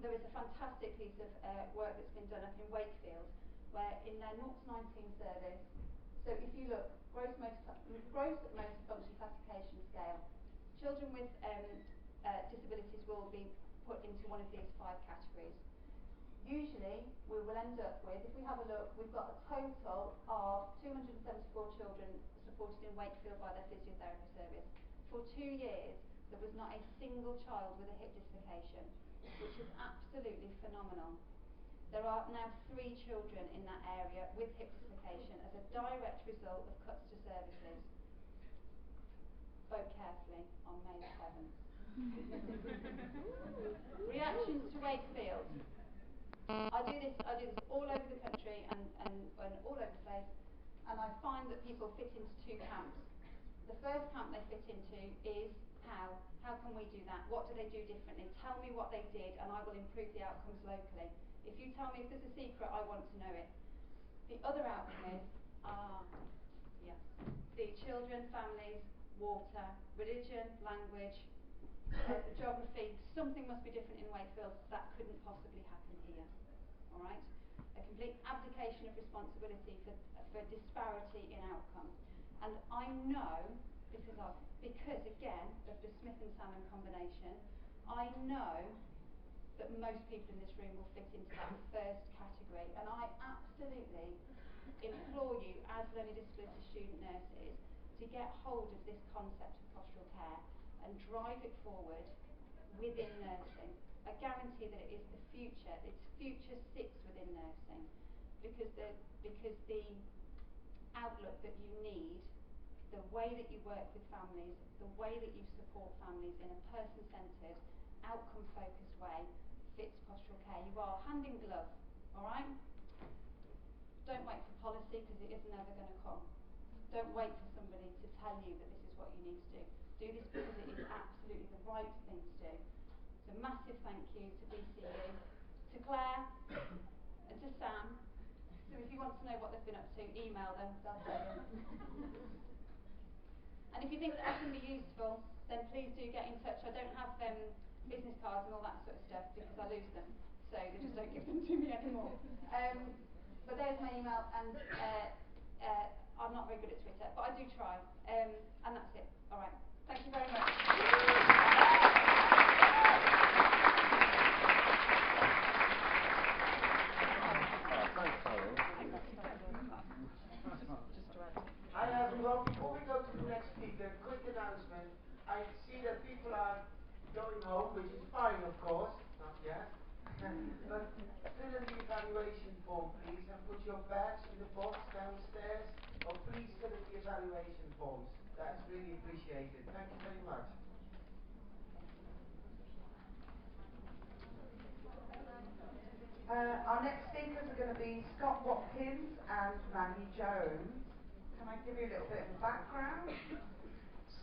there is a fantastic piece of work that's been done up in Wakefield, where in their 0 to 19 service, So if you look, gross motor function classification scale, children with disabilities will be put into one of these 5 categories. Usually we will end up with, if we have a look, we've got a total of 274 children supported in Wakefield by their physiotherapy service. For 2 years there was not a single child with a hip dislocation, which is absolutely phenomenal. There are now 3 children in that area with hip dislocation as a direct result of cuts to services. Vote carefully on May the 7th. Reactions to Wakefield. I do this all over the country and all over the place, and I find that people fit into 2 camps. The first camp they fit into is how can we do that? What do they do differently? Tell me what they did and I will improve the outcomes locally. If you tell me if there's a secret, I want to know it. The other outcome is, yes, the children, families, water, religion, language, geography. Something must be different in Wakefield. That couldn't possibly happen here. All right? A complete abdication of responsibility for disparity in outcome. And I know, because again of the Smith and Salmon combination, I know that most people in this room will fit into that first category. And I absolutely implore you, as learning disability student nurses, to get hold of this concept of postural care and drive it forward within nursing. I guarantee that it is the future. It's future 6 within nursing, because the outlook that you need, the way that you work with families, the way that you support families in a person-centred, outcome-focused way fits postural care. You are hand in glove, all right? Don't wait for policy, because it is never going to come. Don't wait for somebody to tell you that this is what you need to do. Do this because it is absolutely the right thing to do. So massive thank you to BCU, to Claire, and to Sam. So if you want to know what they've been up to, email them, they'll tell you. And if you think that I can be useful, then please do get in touch. I don't have business cards and all that sort of stuff because I lose them, so they just don't give them to me anymore. But there's my email, and I'm not very good at Twitter, but I do try. And that's it. All right. Thank you very much. Hi everyone, before we go to the next speaker, quick announcement. I see that people are going home, which is fine of course, not yet. But fill in the evaluation form please, and put your badge in the box downstairs, or please fill in the evaluation forms. That's really appreciated. Thank you very much. Our next speakers are going to be Scott Watkins and Maggie Jones. Can I give you a little bit of a background?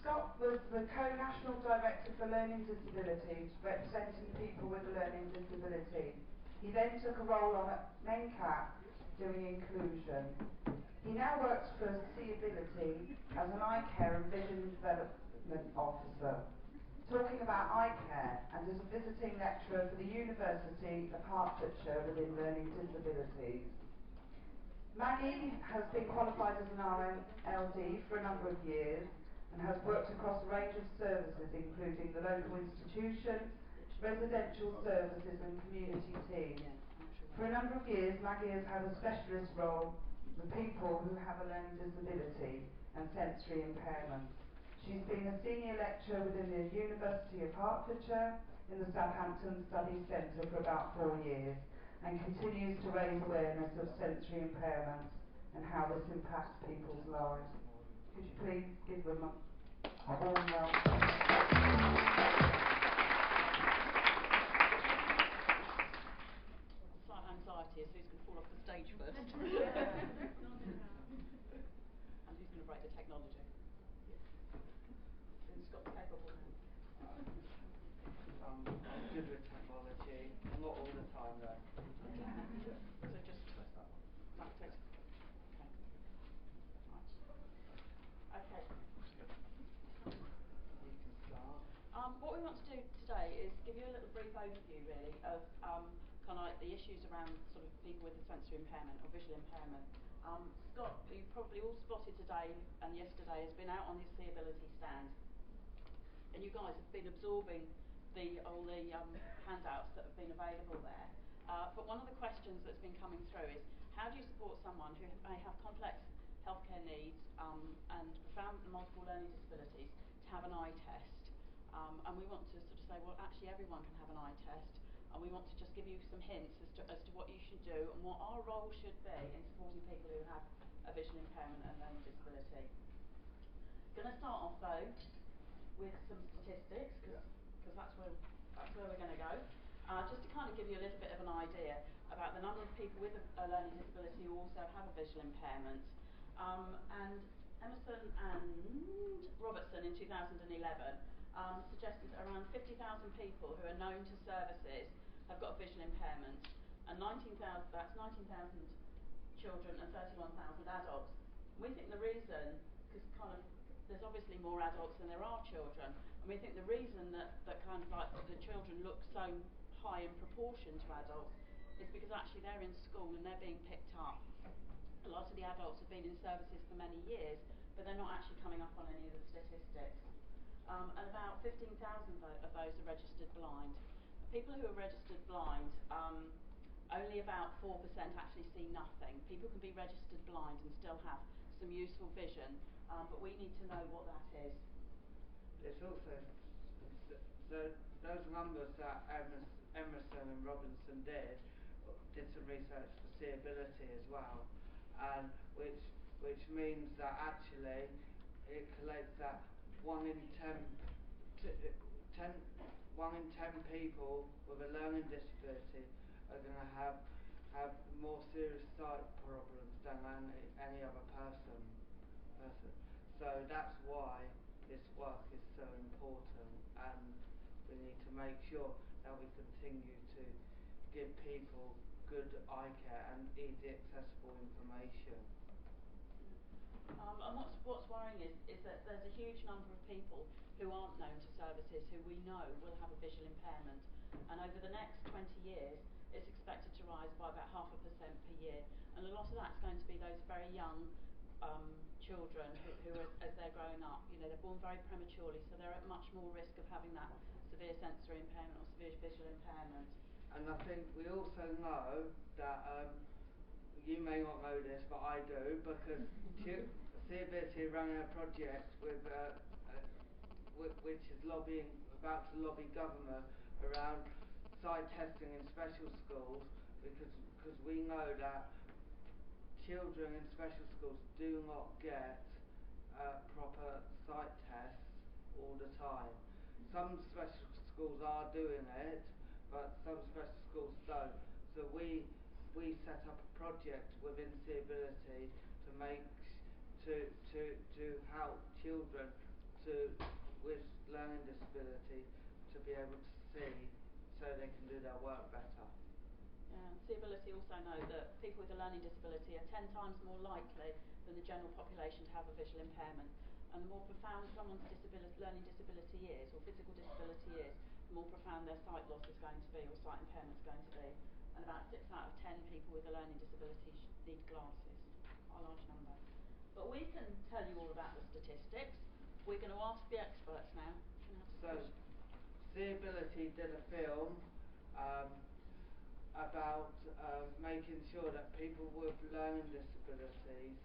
Scott was the Co-National Director for Learning Disabilities, representing people with a learning disability. He then took a role on at MENCAP doing inclusion. He now works for Seeability as an eye care and vision development officer, talking about eye care, and is a visiting lecturer for the University of Hertfordshire within learning disabilities. Maggie has been qualified as an RMLD for a number of years and has worked across a range of services including the local institution, residential services and community teams. For a number of years Maggie has had a specialist role for people who have a learning disability and sensory impairment. She's been a senior lecturer within the University of Hertfordshire in the Southampton Study Centre for about 4 years, and continues to raise awareness of sensory impairment and how this impacts people's lives. Could you please give them a warm welcome? Slight anxiety as who's going to fall off the stage first. And who's going to break the technology. Who's got the capable hand? Good with technology, not all the time though. So just press that one. No, please. Okay. You can start. What we want to do today is give you a little brief overview really of kind of like the issues around sort of people with a sensory impairment or visual impairment Scott, who you probably all spotted today and yesterday, has been out on his seeability stand. And you guys have been absorbing all the handouts that have been available there. But one of the questions that's been coming through is, how do you support someone who may have complex healthcare needs and profound multiple learning disabilities to have an eye test? And we want to sort of say, well, actually everyone can have an eye test, and we want to just give you some hints as to what you should do and what our role should be in supporting people who have a visual impairment and learning disability. Going to start off though with some statistics, because that's where we're going to go. Just to kind of give you a little bit of an idea about the number of people with a learning disability who also have a visual impairment. And Emerson and Robertson in 2011 suggested around 50,000 people who are known to services have got a visual impairment, and 19,000 children and 31,000 adults. We think the reason, because kind of there's obviously more adults than there are children, and we think the reason that kind of like the children look so high in proportion to adults is because actually they're in school and they're being picked up. A lot of the adults have been in services for many years, but they're not actually coming up on any of the statistics. And about 15,000 of those are registered blind. People who are registered blind, only about 4% actually see nothing. People can be registered blind and still have some useful vision, but we need to know what that is. It's also those numbers that Emerson and Robinson did some research for seeability as well, and which means that actually it collates that 1 in 10 people with a learning disability are going to have more serious sight problems than any other person. So that's why this work is so important, and we need to make sure that we continue to give people good eye care and easy accessible information. And what's worrying is that there's a huge number of people who aren't known to services who we know will have a visual impairment, and over the next 20 years it's expected to rise by about 0.5% per year, and a lot of that's going to be those very young children who as they're growing up, you know, they're born very prematurely, so they're at much more risk of having that severe sensory impairment or severe visual impairment. And I think we also know that, you may not know this, but I do, because Seeability are running a project with, which is about to lobby government around sight testing in special schools, because we know that children in special schools do not get proper sight tests all the time. Some special schools are doing it, but some special schools don't. So we set up a project within Seeability to help children with learning disability to be able to see, so they can do their work better. Yeah, Seeability also know that people with a learning disability are 10 times more likely than the general population to have a visual impairment. And the more profound someone's learning disability is, or physical disability is, the more profound their sight loss is going to be, or sight impairment is going to be. And about 6 out of 10 people with a learning disability need glasses, quite a large number. But we can tell you all about the statistics. We're going to ask the experts now. So, Seeability did a film about making sure that people with learning disabilities,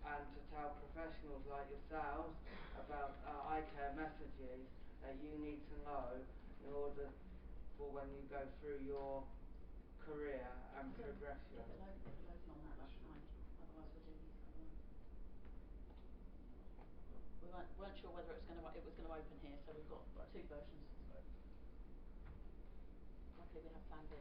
and to tell professionals like yourselves about eye care messages that you need to know in order for when you go through your career and progression. On that, that's fine. Otherwise we'll do these other ones. We weren't sure whether it was going to open here, so we've got 2 versions. Luckily we have plan B.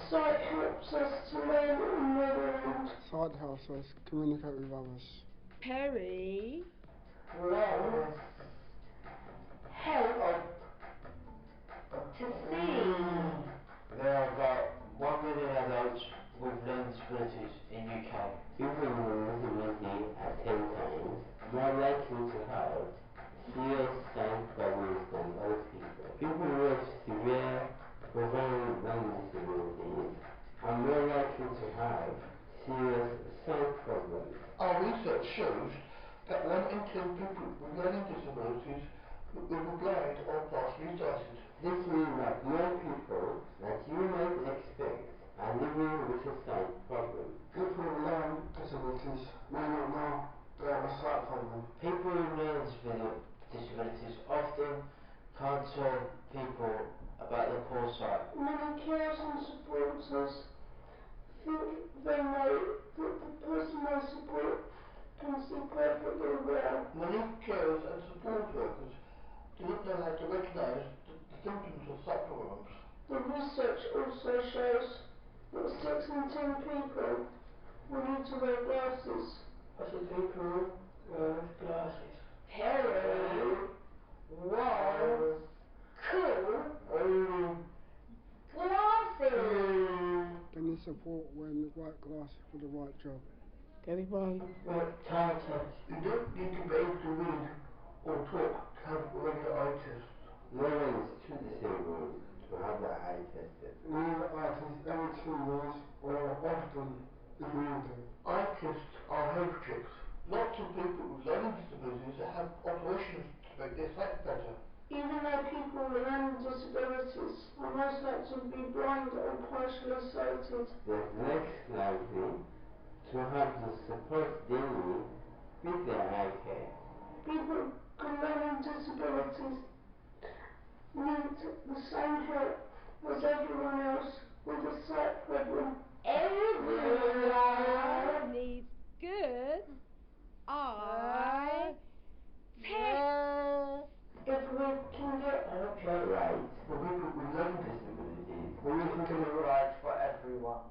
Sight helps us to learn and learn. Sight helps us communicate with others. Perry. Lens. Help to see. There are about 1 million adults with learning disabilities in UK. People with disability are 10 times more likely to have serious sight problems than old people. People with severe research shows that 1 in 10 people with learning disabilities will be blind or partially sighted. This means that more people that you might expect are living with a sight problem. People with learning disabilities may not know they have a sight problem. People with learning disabilities often can't tell people about their poor sight. Many carers and supporters think they know that the person they support can see perfectly well. Many carers and support workers do not know how to recognise the symptoms of sight problems. The research also shows that 6 in 10 people will need to wear glasses. I said people with glasses. Hello. Wow. Cool. Glasses. Can you support wearing the right glasses for the right job? Everyone. Right, time test. You don't need to be able to read or talk to have a regular eye test. No one is too disabled to have the eye tested. We need an eye test every 2 years or often if we need to. Eye tests are health checks. Lots of people with learning disabilities have operations to make their sight better. Even though people with learning disabilities are most likely to be blind or partially sighted, They're less likely to have the support they need with their eye care. people with learning disabilities need the same help as everyone else with a sight problem. Everyone needs good eye tests. If we can get Okay, right. For people with learning disabilities, we can get it right for everyone.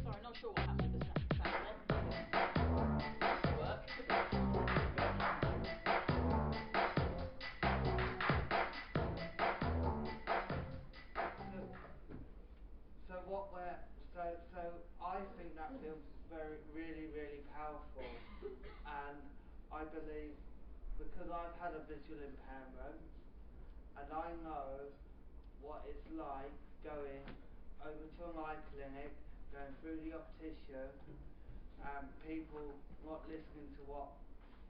Sorry, not sure what happened with the sound there. Work. So I think that feels really powerful, and I believe because I've had a visual impairment, and I know what it's like going over to an eye clinic, going through the optician, and people not listening to what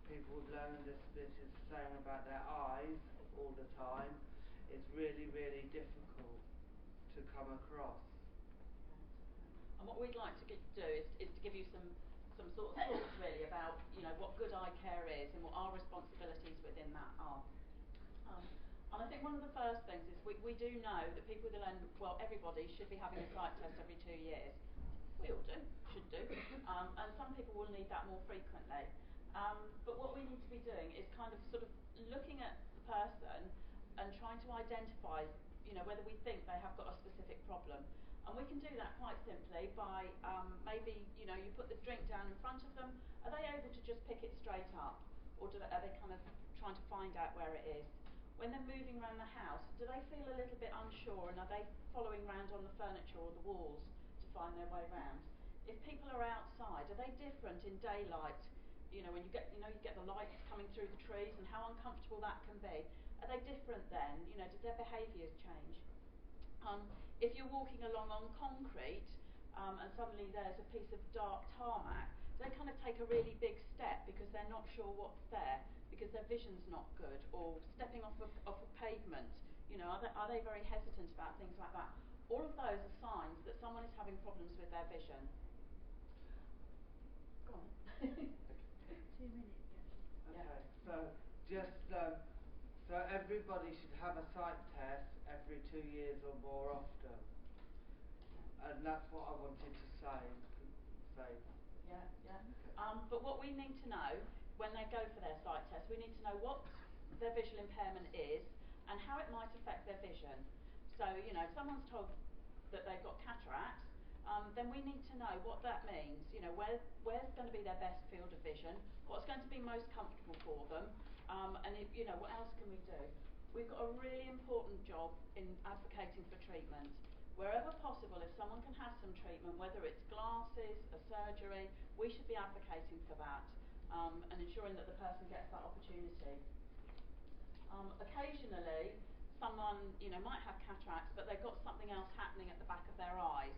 people with learning disabilities are saying about their eyes all the time. It's really difficult to come across. And what we'd like to do is to give you some sort of thoughts really about what good eye care is and what our responsibilities within that are. And I think one of the first things is we do know that people with everybody should be having a sight test every 2 years. We all do, should do, and some people will need that more frequently. But what we need to be doing is kind of sort of looking at the person and trying to identify, whether we think they have got a specific problem. And we can do that quite simply by maybe, you put the drink down in front of them. Are they able to just pick it straight up, or are they kind of trying to find out where it is? When they're moving around the house, do they feel a little bit unsure, and are they following around on the furniture or the walls to find their way round? If people are outside, are they different in daylight? When you get the lights coming through the trees and how uncomfortable that can be. Are they different then? Did their behaviours change? If you're walking along on concrete and suddenly there's a piece of dark tarmac, they kind of take a really big step because they're not sure what's there, because their vision's not good, or stepping off a pavement. Are they very hesitant about things like that? All of those are signs that someone is having problems with their vision. Go on. 2 minutes, yeah. Okay, so just so everybody should have a sight test every 2 years or more often, and that's what I wanted to say. Yeah. But what we need to know when they go for their sight test, we need to know what their visual impairment is and how it might affect their vision. So, if someone's told that they've got cataracts, then we need to know what that means. Where's going to be their best field of vision, what's going to be most comfortable for them, and what else can we do? We've got a really important job in advocating for treatment. Wherever possible, if someone can have some treatment, whether it's glasses, a surgery, we should be advocating for that and ensuring that the person gets that opportunity. Occasionally, someone, might have cataracts, but they've got something else happening at the back of their eyes.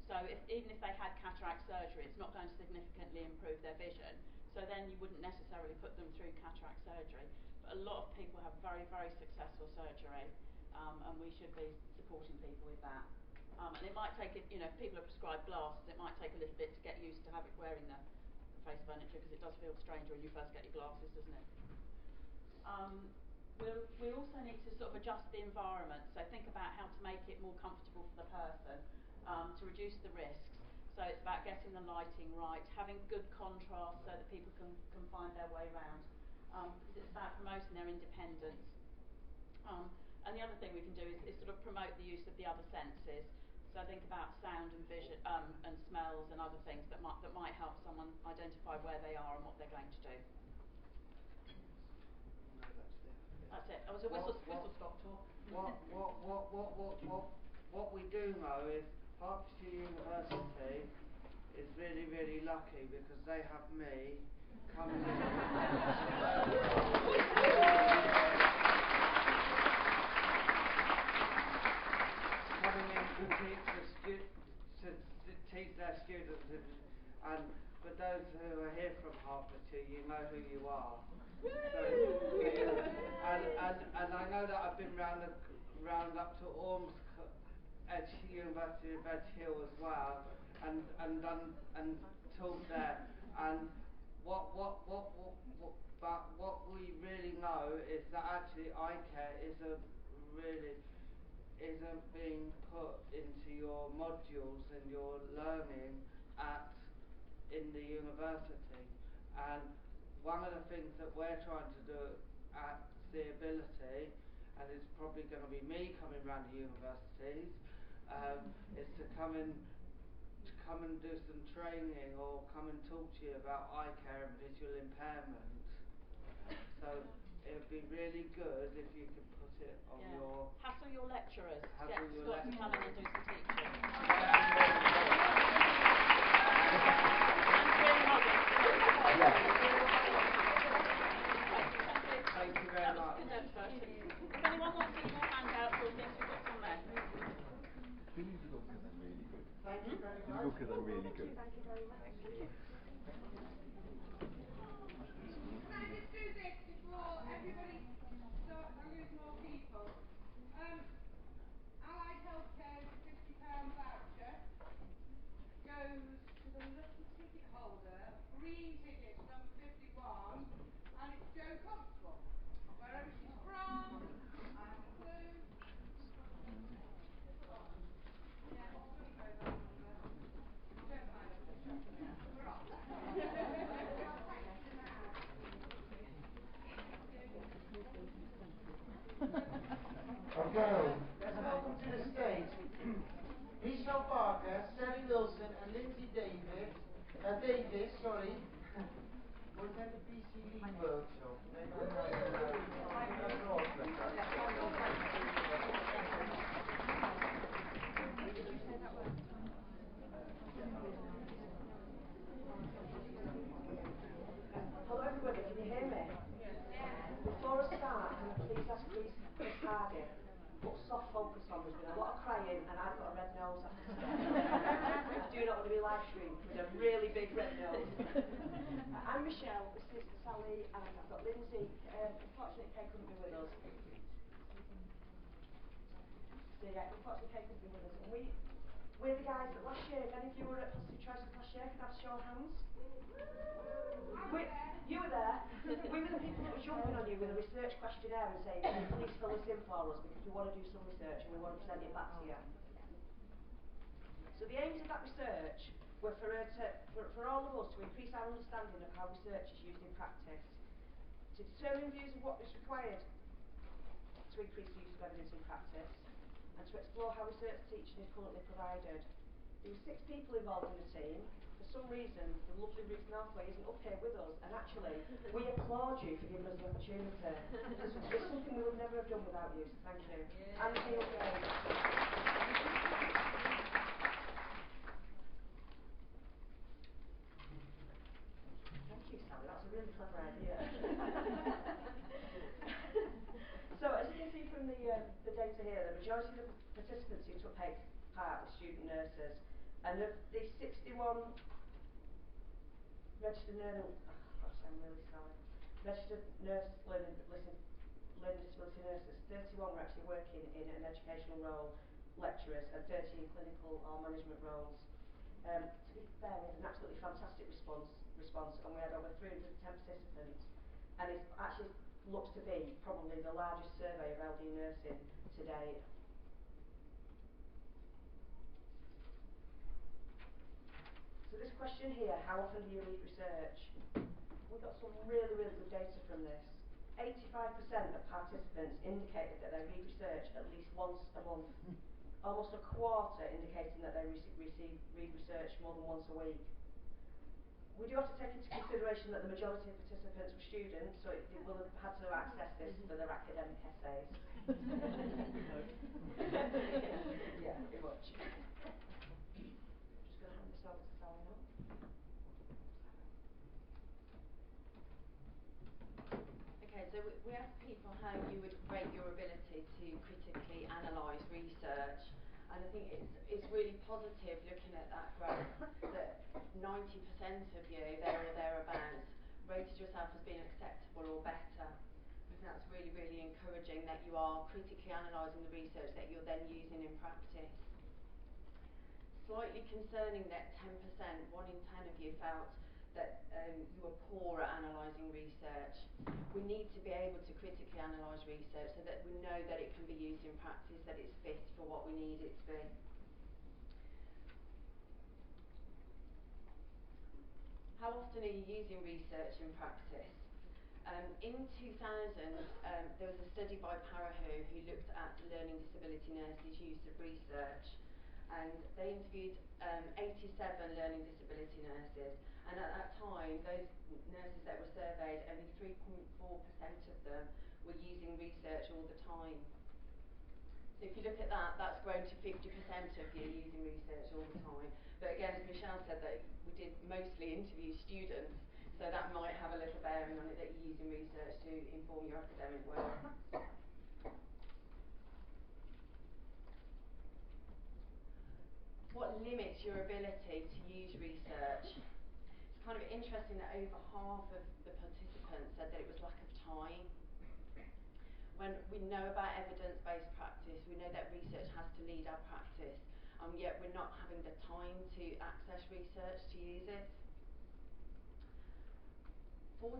So even if they had cataract surgery, it's not going to significantly improve their vision. So then you wouldn't necessarily put them through cataract surgery. But a lot of people have very, very successful surgery, and we should be supporting people with that. And it might take, if people are prescribed glasses, it might take a little bit to get used to wearing the face furniture, because it does feel strange when you first get your glasses, doesn't it? We also need to sort of adjust the environment, so think about how to make it more comfortable for the person, to reduce the risks. So it's about getting the lighting right, having good contrast so that people can find their way around, because it's about promoting their independence. And the other thing we can do is sort of promote the use of the other senses. So think about sound and vision, and smells and other things that might help someone identify where they are and what they're going to do. That's it. That was a whistle stop tour. What we do know is Hertfordshire University is really, really lucky because they have me coming in. Coming in to teach their students, and for those who are here from Hertfordshire, you know who you are. And I know that I've been round up to Ormskirk, University of Edge Hill as well, and taught there. And what we really know is that actually eye care isn't being put into your modules and your learning in the university. And one of the things that we're trying to do at Seeability, and it's probably going to be me coming round to universities, is to come and do some training or come and talk to you about eye care and visual impairment. So it would be really good if you could put it on your... Hassle your lecturers. Hassle your Scott to come in and do some teaching. Thank you very much. If anyone wants any more handouts or things, we've got some there. Billy's book is really good. Thank you very much. His book is really good. Thank you very much. Can I just do this before everybody starts to lose more people? Allied Healthcare's £50 voucher goes to the lucky ticket holder, green ticket number 51, and it's Jo Constable. Wherever she's from, I haven't a clue. Yeah, what's funny about that number? Don't mind us, just trust me. We're off. Okay, let's welcome to the stage Michelle Parker, Sally Wilson, and Lindsay Davis, will attend the PCE workshop. Hello everybody, can you hear me? Before I start, can I please ask Chris Hardy, put soft focus on. There's been a lot of crying and I've got a red nose after today. I do not want to be live streamed with a really big red nose. I'm Michelle, this is Sally, and I've got Lindsay. Unfortunately Kay couldn't be with us. So yeah, unfortunately Kay couldn't be with us. And we're the guys that last year, if any of you were at Positive Choices last year, can I have show of hands? You were there. We were the people that were jumping on you with a research questionnaire and saying, can you please fill this in for us because we want to do some research and we want to send it back to you. So the aims of that research were for all of us to increase our understanding of how research is used in practice, to determine views of what is required to increase the use of evidence in practice, and to explore how research teaching is currently provided. There were 6 people involved in the team. For some reason, the lovely Ruth Northway isn't up here with us, and actually, we applaud you for giving us the opportunity. It's something we would never have done without you, so thank you. Yeah. And Neil Gray. Thank you, Sally, that's a really clever idea. the data here, the majority of the participants who took part were student nurses, and of the 61 registered learning, I'm really sorry, registered learning disability nurses, 31 were actually working in an educational role, lecturers, and 30 in clinical or management roles. To be fair, we had an absolutely fantastic response, and we had over 310 participants, and it actually looks to be probably the largest survey of LD nursing to date. So this question here, how often do you read research? We got some really, really good data from this. 85% of participants indicated that they read research at least once a month. Almost a quarter indicating that they read research more than once a week. We do have to take into consideration that the majority of participants were students, so they will have had to access this for their academic essays. Yeah, pretty much. Just going to hand this over to Sally now. Okay, so we asked people how you would rate your ability to critically analyse research, and I think it's really positive looking at that graph that 90% of you, there or thereabouts, rated yourself as being acceptable or better. I think that's really, really encouraging that you are critically analysing the research that you're then using in practice. Slightly concerning that 10%, 1 in 10 of you felt that you were poor at analysing research. We need to be able to critically analyse research so that we know that it can be used in practice, that it's fit for what we need it to be. How often are you using research in practice? In 2000, there was a study by Parahu who looked at learning disability nurses' use of research, and they interviewed 87 learning disability nurses, and at that time those nurses that were surveyed, only 3.4% of them were using research all the time. So if you look at that, that's grown to 50% of you using research all the time. But again, as Michelle said, that we did mostly interview students, so that might have a little bearing on it that you're using research to inform your academic work. What limits your ability to use research? It's kind of interesting that over half of the participants said that it was lack of time. When we know about evidence-based practice, we know that research has to lead our practice, and yet we're not having the time to access research to use it. 40%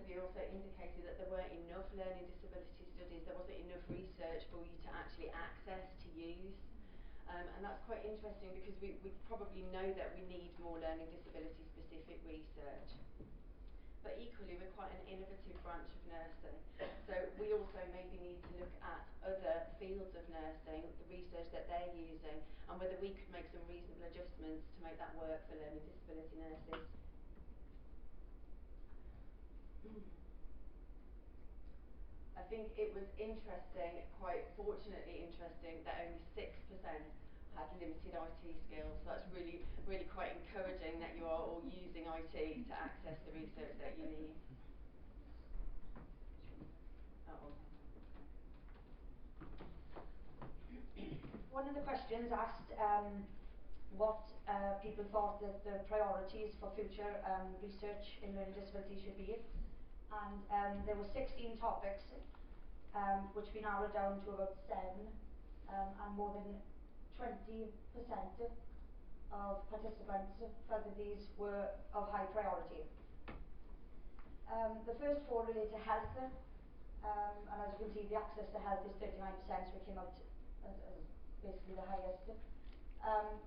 of you also indicated that there weren't enough learning disability studies, there wasn't enough research for you to actually access to use. And that's quite interesting because we probably know that we need more learning disability specific research. But equally, we're quite an innovative branch of nursing. So we also maybe need to look at other fields of nursing, the research that they're using, and whether we could make some reasonable adjustments to make that work for learning disability nurses. I think it was interesting, quite fortunately interesting, that only 6% had limited IT skills. So that's really, really quite encouraging that you are all using IT to access the research that you need. One of the questions asked what people thought that the priorities for future research in learning disabilities should be. And there were 16 topics, which we narrowed down to about 7, and more than 20% of participants felt that these were of high priority. The first 4 relate to health, and as you can see, the access to health is 39%, so it came out as basically the highest.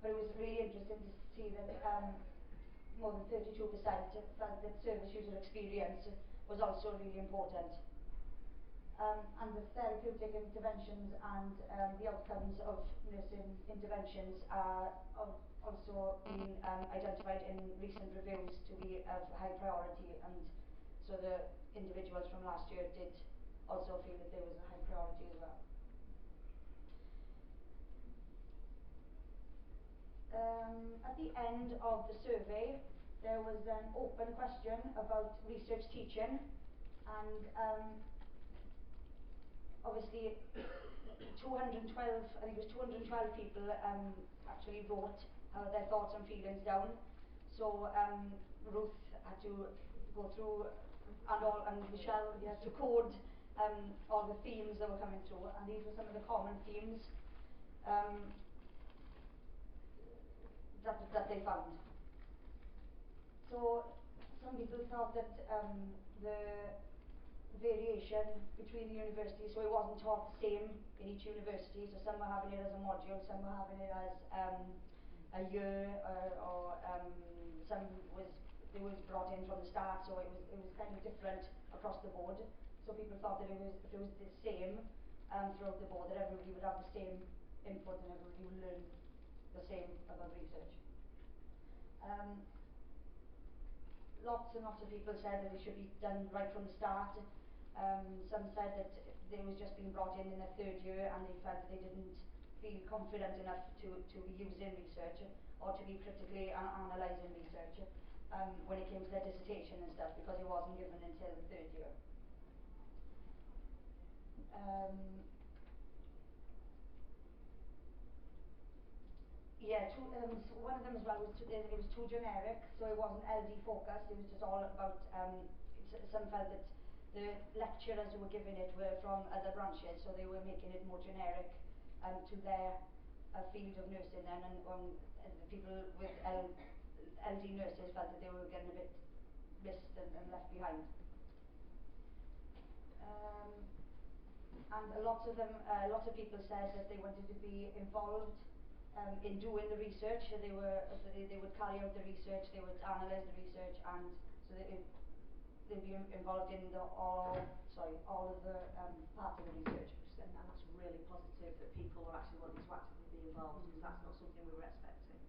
But it was really interesting to see that more than 32% felt that service user experience was also really important. And the therapeutic interventions and the outcomes of nursing interventions are also being identified in recent reviews to be of high priority, and so the individuals from last year did also feel that there was a high priority as well. At the end of the survey, there was an open question about research teaching, and obviously 212, I think it was 212 people actually wrote their thoughts and feelings down. So Ruth had to go through, and Michelle had to code all the themes that were coming through, and these were some of the common themes that they found. So some people thought that the variation between the universities, so it wasn't taught the same in each university, so some were having it as a module, some were having it as a year, or some was brought in from the start, so it was kind of different across the board. So people thought that if it was the same throughout the board, that everybody would have the same input and everybody would learn the same about research. Lots and lots of people said that it should be done right from the start. Some said that they was just being brought in their third year and they felt that they didn't feel confident enough to be using research or to be critically analysing research when it came to their dissertation and stuff, because it wasn't given until the third year. So one of them as well was it was too generic, so it wasn't LD focused. It was just all about. Some felt that the lecturers who were giving it were from other branches, so they were making it more generic to their field of nursing. Then, and the people with LD nurses felt that they were getting a bit missed and left behind. And a lot of people said that they wanted to be involved in doing the research. So they would carry out the research, they would analyse the research, and so they'd be involved in all of the parts of the research. And that's really positive that people were actually wanting to actively be involved, because that's not something we were expecting.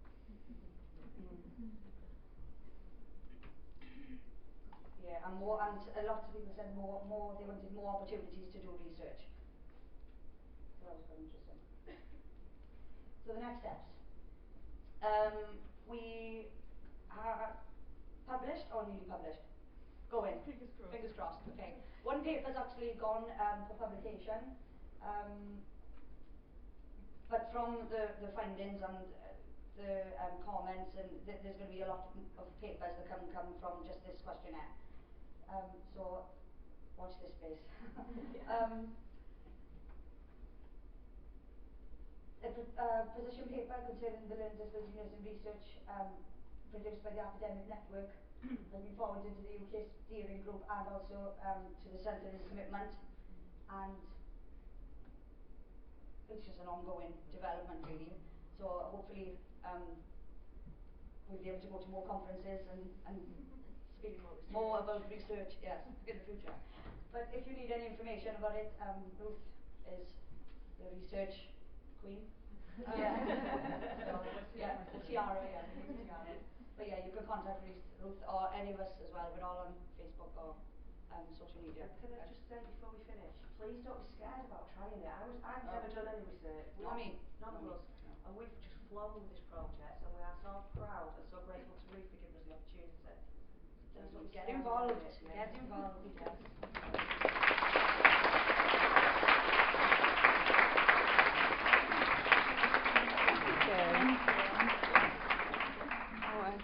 Yeah, and a lot of people said they wanted more opportunities to do research. So that was quite interesting. So the next steps. We are published or nearly published. Going. Fingers crossed. Fingers crossed. Okay. One paper's actually gone for publication, but from the findings and the comments, and there's going to be a lot of papers that come from just this questionnaire. So watch this space. A position paper concerning the learning disability nursing research produced by the Academic Network has been forwarded to the UK steering group and also to the Centre in Commitment, and it's just an ongoing development really. So hopefully we'll be able to go to more conferences and speak more about research, yes, in the future. But if you need any information about it, Ruth is the research queen. Yeah. So, yeah, the tiara, yeah, the tiara. But yeah, you can contact Ruth or any of us as well. We're all on Facebook or social media. Can I just say before we finish, please don't be scared about trying it. I've never done any research. Not me. None of us. No. And we've just flown with this project, and we are so proud and so grateful to Ruth for giving us the opportunity. Please don't be Get scared. involved. Get involved. Yes.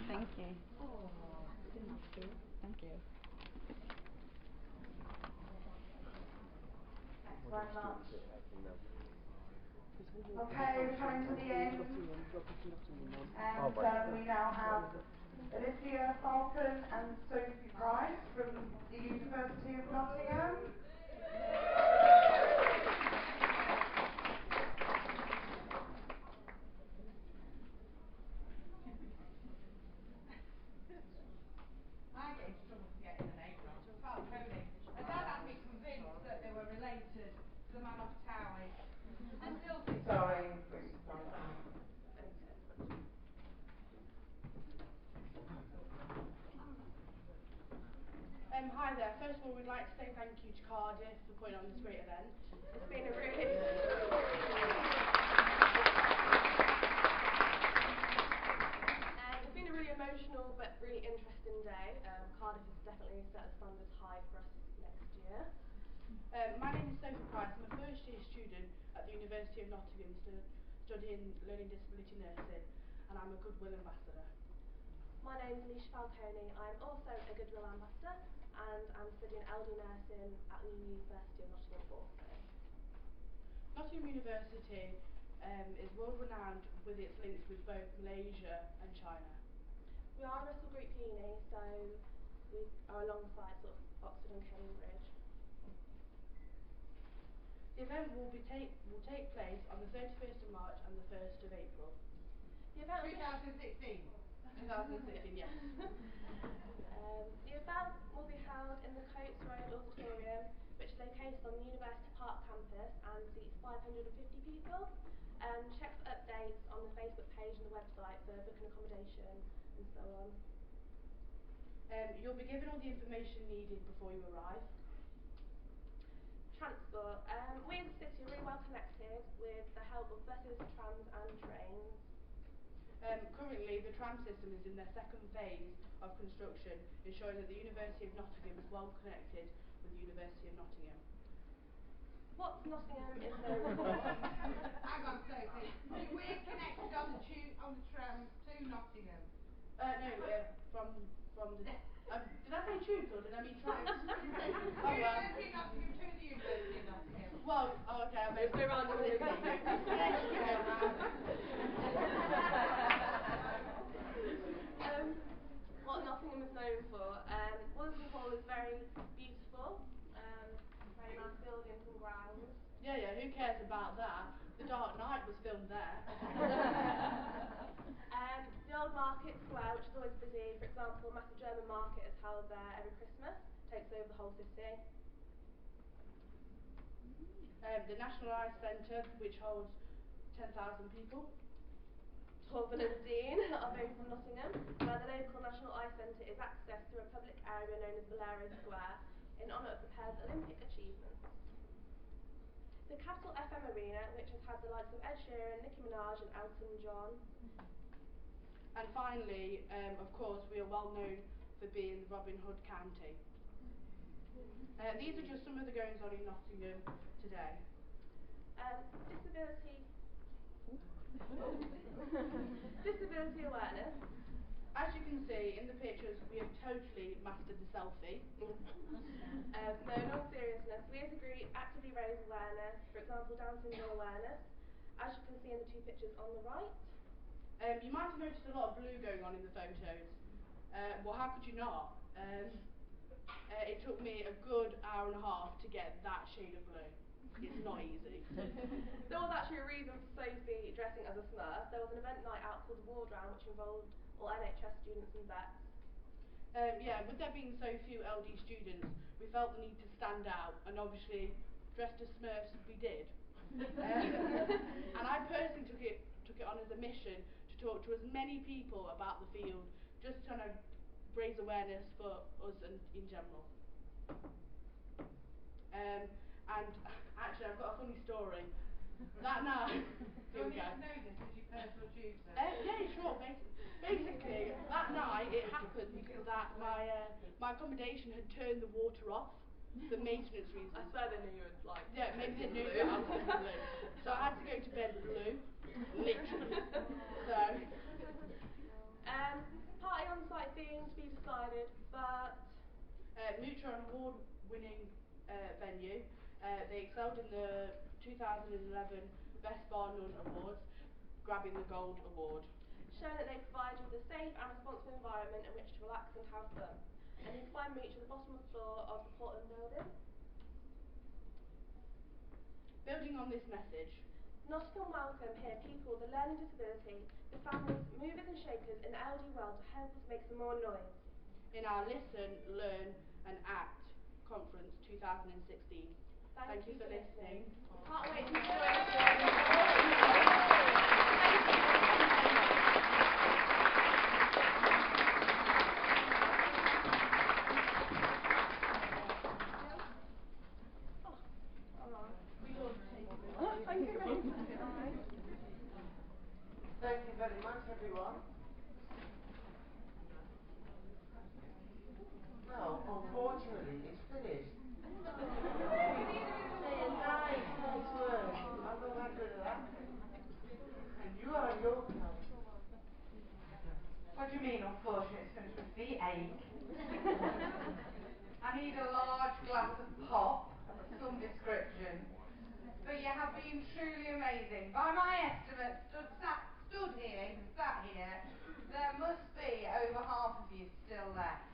Thank you. Thank you. Thanks very much. Okay, we're coming to the end. And we now have Alicia Falcon and Sophie Price from the University of Nottingham. I get into trouble for getting the name wrong. Can't coding. And Dad had me convinced that they were related to the man off Towie. I still think. Sorry. Hi there. First of all, we'd like to say thank you to Cardiff for putting on this great event. It's been a really it's been a really emotional but really interesting day. Cardiff has definitely set a standard high for us next year. My name is Sophie Price. I'm a first year student at the University of Nottingham studying learning disability nursing, and I'm a Goodwill Ambassador. My name's Alicia Falcone. I'm also a Goodwill Ambassador, and I'm studying LD nursing at the University of Nottingham also. Nottingham University is world renowned with its links with both Malaysia and China. We are a Russell Group uni, so we are alongside sort of Oxford and Cambridge. The event will take place on the 31st of March and the 1st of April. The event 2016. 2016, yes. The event will be held in the Coates Road Auditorium, which is located on the University Park campus and seats 550 people. Check for updates on the Facebook page and the website for booking accommodation and so on. You'll be given all the information needed before you arrive. Transport. We as a city are really well connected with the help of buses, trams and trains. Currently, the tram system is in their second phase of construction, ensuring that the University of Nottingham is well connected with the University of Nottingham. What Nottingham is known for? Hang on, Sophie. We're connected on the tram to Nottingham. From the... did I say tube or did I mean tram? University of Nottingham to the University of Nottingham. Well, okay, I meant go around the city. What Nottingham is known for. Wollaston Hall is very beautiful, very nice buildings and grounds. Yeah, who cares about that? The Dark Knight was filmed there. The old market square, which is always busy. For example, a massive German market is held there every Christmas, takes over the whole city. The National Ice Centre, which holds 10,000 people. Torvald and Dean are both from Nottingham, where the local National Ice Centre is accessed through a public area known as Valero Square, in honour of the pair's Olympic achievements. The Capital FM Arena, which has had the likes of Ed Sheeran, Nicki Minaj and Elton John. And finally, of course, we are well known for being Robin Hood County. These are just some of the goings on in Nottingham today. Disability awareness. As you can see in the pictures, we have totally mastered the selfie. No, in all seriousness, we as a group actively raise awareness, for example, Down syndrome awareness, as you can see in the two pictures on the right. You might have noticed a lot of blue going on in the photos. Well, how could you not? It took me a good hour and a half to get that shade of blue. It's not easy. There was actually a reason for Sophie dressing as a Smurf. There was an event night out called the Ward Round, which involved all NHS students and vets. With there being so few LD students, we felt the need to stand out, and obviously, dressed as Smurfs, we did. And I personally took it on as a mission to talk to as many people about the field, just trying to raise awareness for us and in general. And actually, I've got a funny story. That night, here we go. Know this as your personal tutor? Yeah, sure. Basically, that night it happened that my accommodation had turned the water off for maintenance reasons. I swear they knew you would like. Yeah, maybe they knew that I was in blue. So I had to go to bed blue, literally. So. Party on site theme to be decided, but. Mutra are an award-winning venue. They excelled in the 2011 Best Bar None Awards, grabbing the Gold Award. Showing that they provide you with a safe and responsible environment in which to relax and have fun. And you can find Mutra at the bottom of the floor of the Portland building. Building on this message, Nottingham welcome here people with a learning disability, the families, movers and shakers in the LD world to help us make some more noise. In our Listen, Learn and Act Conference 2016. Thank you for listening. Can't wait to join us. Thank you very much, everyone. Now, unfortunately, it's finished. Say a nice words. truly amazing. By my estimate, stood here, sat here, there must be over half of you still left.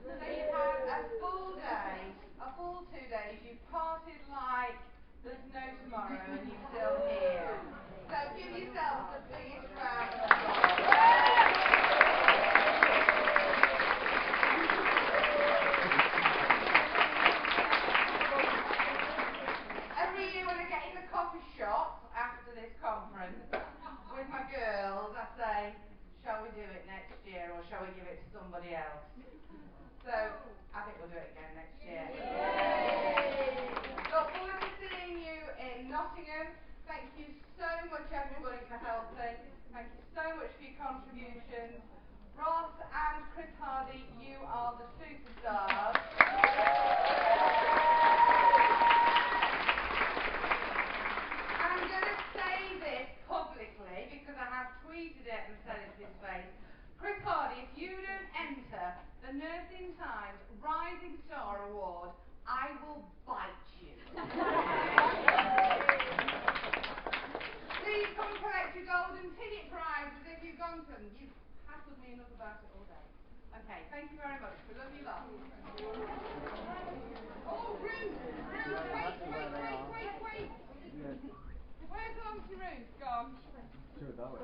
So you've had a full day, a full 2 days, you've partied like there's no tomorrow and you're still here. So give yourselves the biggest round of applause. Every year when I get in the coffee shop after this conference with my girls, I say, shall we do it next year or shall we give it to somebody else? So, I think we'll do it again next year. Yay! Look forward to seeing you in Nottingham. Thank you so much everybody for helping. Thank you so much for your contributions. Ross and Chris Hardy, you are the superstars. I'm going to say this publicly because I have tweeted it and said it to his face. Chris Hardy, if you don't enter the Nursing Times Rising Star Award, I will bite you. Please come and collect your golden ticket prizes if you've gone to them. You've hassled me enough about it all day. Okay, thank you very much. We love you lot. Oh, Ruth! Wait. Where's Auntie Ruth gone? Do it that way.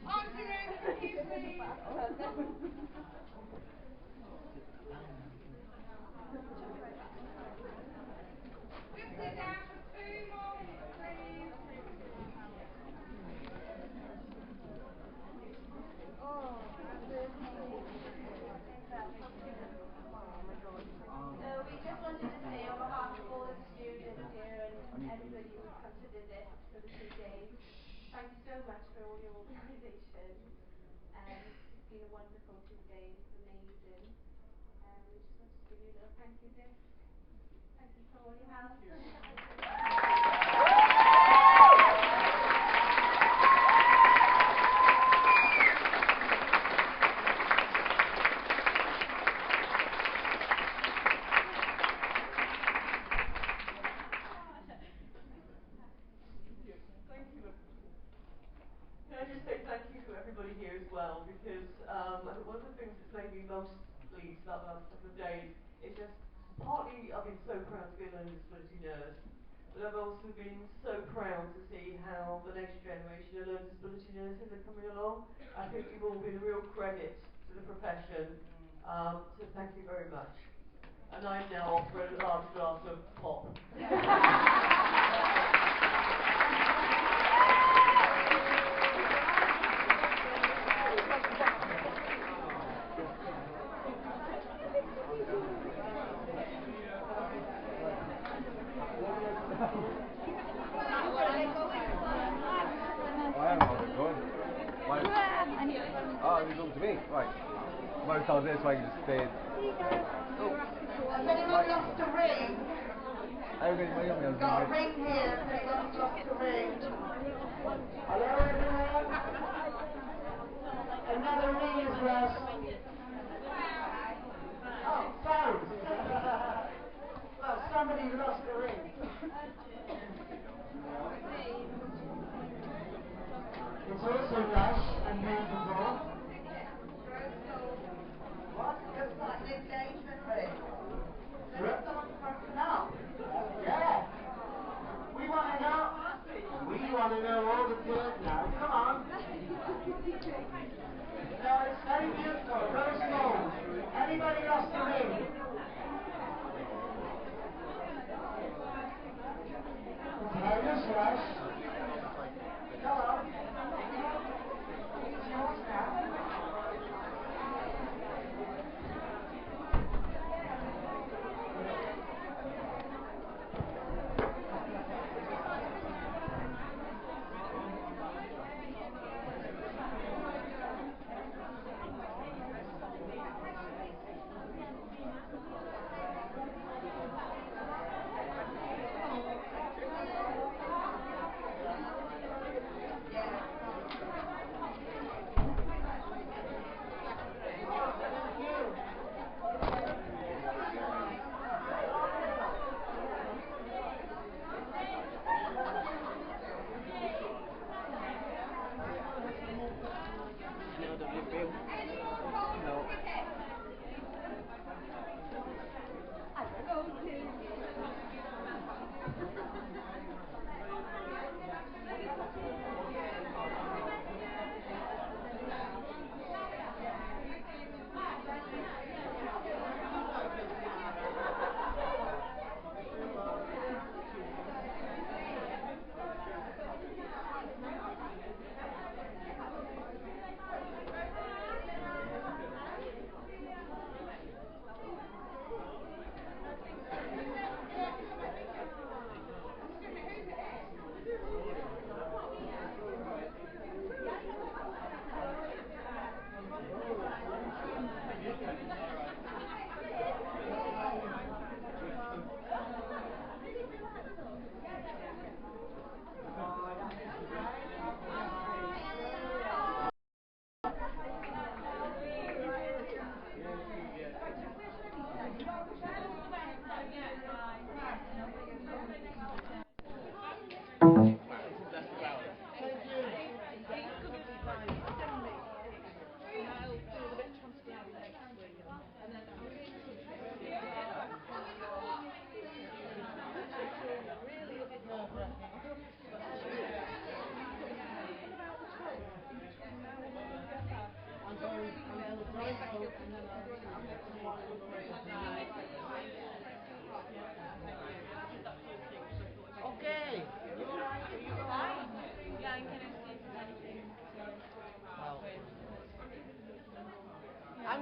Auntie Ruth, can you please? Just sit down for 2 more minutes, please. So we just wanted to say on behalf of all of the students here and everybody who's come to visit for the 2 days, thank you so much for all your organisation. It's been a wonderful 2 days, amazing. We just want to give you a little thank you gift. Thank you for all your help. Can I just say thank you to everybody here as well, because I think one of the things that's made me most pleased about the last couple of days is just partly I've been so proud to be a learning disability nurse, but I've also been so proud to see how the next generation of learning disability nurses are coming along. I think you've all been a real credit to the profession, so thank you very much. And I'm now offering a large glass of pop. Oh, they're going to me. Right. Most of this, so I can just stay. Has anyone lost a ring? Got a ring here. Has anyone lost a ring? Hello, everyone. Another ring is lost. Oh, sound. Well, somebody lost a ring. It's also lush and beautiful. What? Looks like an engagement ring. No. Yeah. We want to know. We want to know all the deals now. Come on. No, it's very beautiful. Rose gold. Anybody lost a ring? It's very lush. Go on. It's yours now.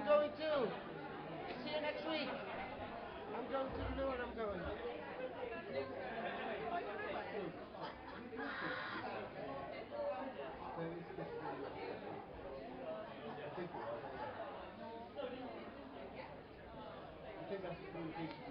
going too. See you next week. I'm going to the new one, I'm going. I think that's the communication